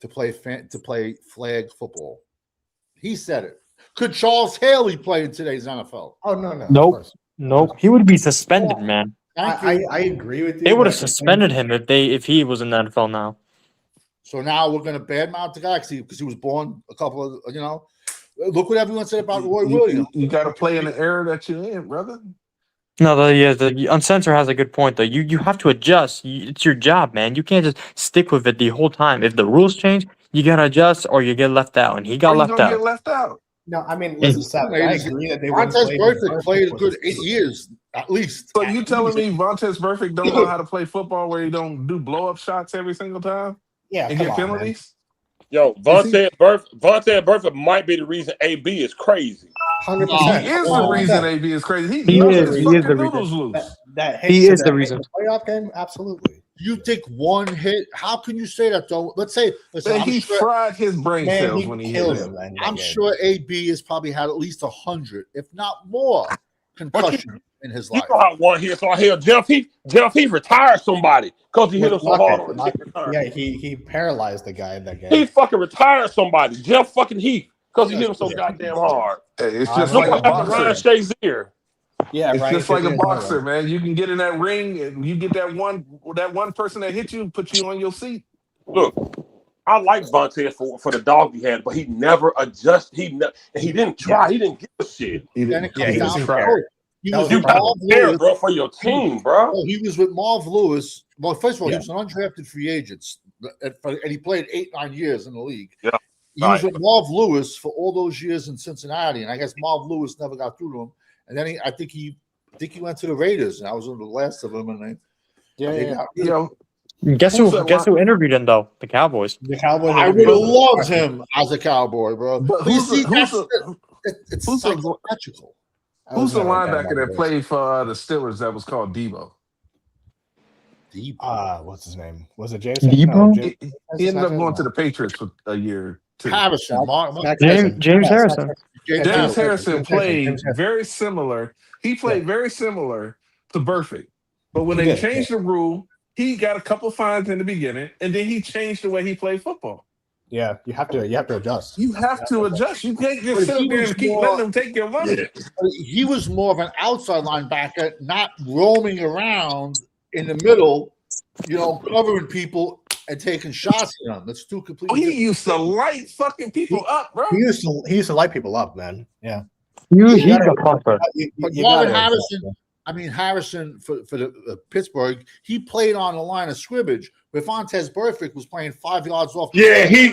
to play flag football. He said it. Could Charles Haley play in today's NFL? Oh no, of Nope. course. Nope. He would be suspended, man. I agree with you. They would have but- suspended him if he was in the NFL now. So now we're going to badmouth the guy because he was born a couple of, look what everyone said about Roy Williams. You got to play in the era that you're in, brother. No, the Uncensored has a good point though. You have to adjust. It's your job, man. You can't just stick with it the whole time. If the rules change, you gotta adjust or you get left out. And he got left Get out. left out. No, I mean, listen, Seth, I agree that they wouldn't Montez play Burfict played a with good us. 8 years at least. So you telling me Vontaze Burfict don't know how to play football where he don't do blow up shots every single time Yeah, and come get on, man. penalties? Yo, Vontaze Burfict might be the reason AB is crazy. 100%. He is the reason AB is crazy. He He is his the fucking reason. noodles loose. That hit He to is the reason. playoff game, absolutely. You think one hit? How can you say that though? Let's say, listen, Man, I'm he sure, fried his brain Man, cells he when he killed hit him, him. man. I'm sure AB has probably had at least 100, if not more, concussions in his You life. know how one hit so hell Jeff Heath retired somebody because he hit him so hard on the kick return. Yeah, he paralyzed the guy in that game. He fucking retired somebody, Jeff fucking Heath, because he hit him so goddamn hard. Hey, it's I just know like a Look what happened to Ryan boxer. Shazier. Yeah, It's right. just like a boxer, man. You can get in that ring and you get that one person that hit you, put you on your seat. Look, I like Vontaze for the dog he had, but he never adjusted. He didn't try. He didn't give a shit. Then it Yeah, comes he down didn't to try. coach. He That was was the You with got Marv to care, Lewis. bro, for your team, bro. Oh, he was with Marv Lewis. Well, first of all, Yeah. he was an undrafted free agent, and he played 8-9 years in the league. Yeah, He was with Marv Lewis for all those years in Cincinnati, and I guess Marv Lewis never got through to him. And then I think he went to the Raiders, and I was one of the last of them. And Yo, Guess Who's who? that Guess who interviewed him though? The Cowboys. The Cowboys. I would have loved him as a Cowboy, bro. But You who's see, it's who's the- psychological. who's the linebacker that played for the Steelers that was called Debo? What's his name? Was it Jason? Debo? No, He ended up going to the Patriots for a year or two. Harrison, James Harrison. James Harrison played James Harrison. very similar. He played very similar to Burfict. But when He they did, changed the rule, he got a couple fines in the beginning, and then he changed the way he played football. Yeah, you have to adjust. You have to adjust. You can't just But sit he up there was and keep more- letting them take your money. He was more of an outside linebacker, not roaming around in the middle, covering people and taking shots at them. That's two Oh, completely he different. used to light fucking people up, bro. He used to light people up, man. Yeah. He's a pumper. But You Marvin gotta Harrison, adjust, Harrison for the Pittsburgh, he played on the line of scrimmage. But Vontaze Burfict was playing 5 yards off. Yeah, he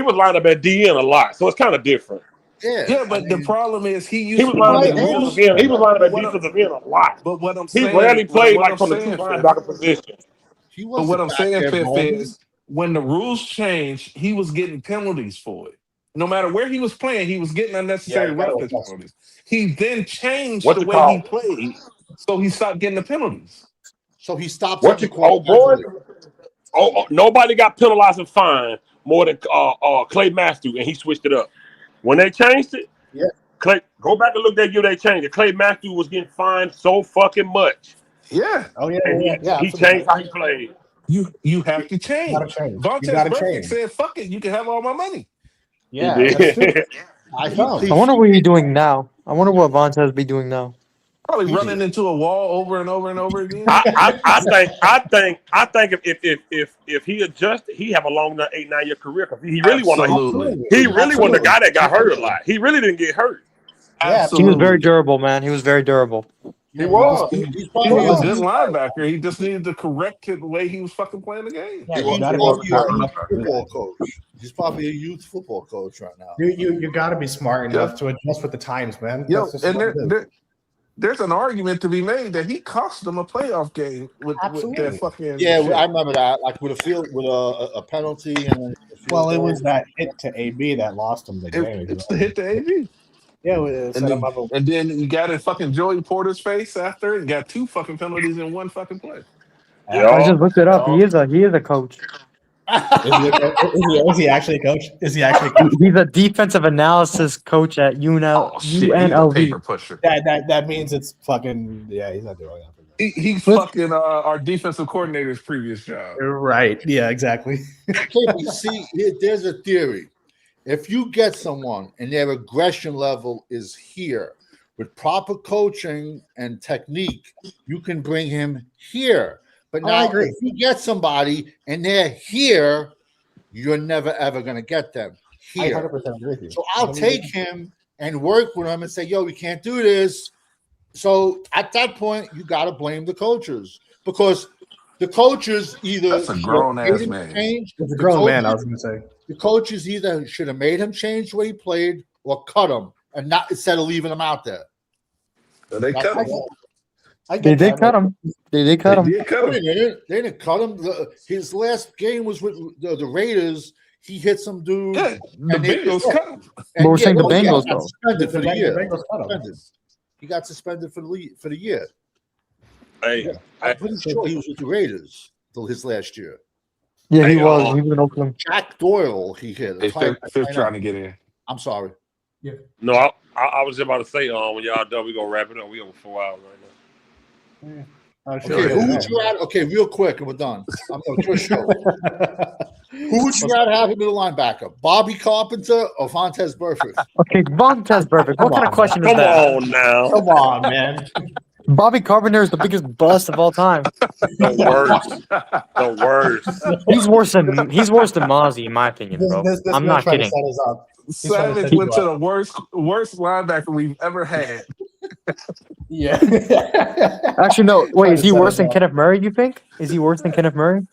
was lined up at DN a lot, so it's kind of different. Yeah, but the problem is he used He was to lined run up the at rules. defensive end. He was lined up at But what defensive end a lot. But what I'm He saying, rarely played what like I'm from the two saying, linebacker position. He But was what the I'm saying, back-end Fifth, bowman. is when the rules changed, he was getting penalties for it. No matter where he was playing, he was getting unnecessary you gotta roughness adjust. penalties. He then changed What the you way call? he played, so he stopped getting the penalties. So he stopped. What you boy? Nobody got penalized and fined more than Clay Matthews, and he switched it up. When they changed it, Yeah. Clay, go back and look that year they changed it. Clay Matthews was getting fined so fucking much. Yeah, Oh yeah, And yeah, he absolutely. changed how he played. you have to You change. gotta change. You Vontaze gotta Burfict change. said, "Fuck it, you can have all my money." Yeah, He that's true. did. I wonder what he's doing now. I wonder what Vontaze be doing now. Probably running into a wall over and over and over again. I think if he adjusted, he have a long 8-9 year career because he really Absolutely. wasn't the guy that got hurt a lot. He really didn't get hurt. Yeah, He was very durable, man. He was very durable. He was. He's He probably was a a good linebacker. He just needed to correct the way he was fucking playing the game. Yeah, he's you gotta probably be a smart youth enough. football coach. He's probably a youth football coach right now. You gotta be smart Yeah. enough to adjust with the times, man. Yo, That's just and what it is. there's an argument to be made that he cost them a playoff game with Absolutely. that fucking Yeah, shit. I remember that. Like with a penalty and a field Well, it goal. was that hit to AB that lost him the game. It's the hit to AB. Yeah, it set And him then, up. and then you got in fucking Joey Porter's face after it and got 2 fucking penalties in 1 fucking play. I just looked it up. He is a coach. Is he actually a coach? Is he actually a coach? He's a defensive analysis coach at Oh shit, he's a UNLV. paper pusher. That means it's fucking he's not doing that. He's fucking our defensive coordinator's previous job. Right. Yeah, exactly. Okay, but you see, there's a theory. If you get someone and their aggression level is here with proper coaching and technique, you can bring him here. But now, if you get somebody and they're here, you're never ever going to get them here. I 100% agree with you. So I'll take him and work with him and say, yo, we can't do this. So at that point, you got to blame the coaches because the coaches either That's a grown ass made him man. change. It's a The grown man, I coaches- was gonna say. The coaches either should have made him change the way he played or cut him, and not instead of leaving him out there. They cut him. They did cut him. They did cut him. They did cut him. They didn't cut him. His last game was with the Raiders. He hit some dude. Yeah, the and they- Bengals cut him. But we're saying the he Bengals, got though. suspended for the year. Bengals cut him. Suspended. He got suspended for the year. Hey, I'm pretty sure he was with the Raiders till his last year. Yeah, he Hey, was. He was in Oakland. Jack Doyle, he hit. Hey, Fifth trying to get in. I'm sorry. no, I was just about to say, when y'all done, we gonna wrap it up. We over 4 hours right now. Okay, who would you rather? Okay, real quick, and we're done. I'm going to show. Who would you rather have a middle linebacker, Bobby Carpenter or Vontaze Burfict? Okay, Vontez perfect. What kind of question is Come that? on now. Come on, man. Bobby Carpenter is the biggest bust of all time. The worst. The worst. He's worse than Mozzie, in my opinion, bro. I'm not kidding. Savage went to the worst linebacker we've ever had. Yeah. Actually, no. Wait, is he worse than Kenneth Murray? You think? Is he worse than Kenneth Murray?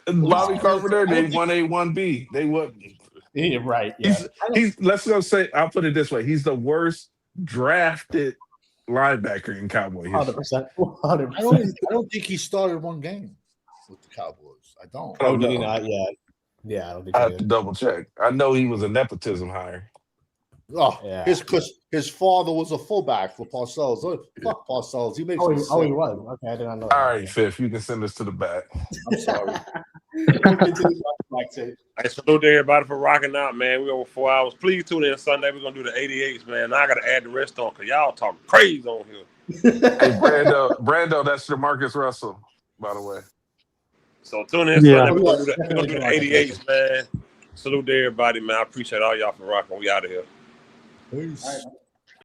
Bobby Carpenter, they 1A, 1B. They would. Yeah, right. Yeah. He's. Let's go say. I'll put it this way. He's the worst drafted linebacker in Cowboy history. 100%. I don't think he started one game with the Cowboys. I don't. Oh, Did no. he not? Yeah. Yeah, I don't think I he have to did. double check. I know he was a nepotism hire. Oh, Yeah. his father was a fullback for Parcells. Oh, fuck Parcells. He makes Oh, me he sick. was. Okay, I did not know that. All right, Fifth, you can send this to the back. I'm sorry. Hey, salute to everybody for rocking out, man. We over 4 hours. Please tune in Sunday. We're gonna do the 88s, man. Now I gotta add the rest on because y'all talking crazy on here. Hey, Brando, that's Jamarcus Russell, by the way. So tune in Yeah. Sunday. We're gonna do the 88s, man. Salute to everybody, man. I appreciate all y'all for rocking. We out of here. Peace.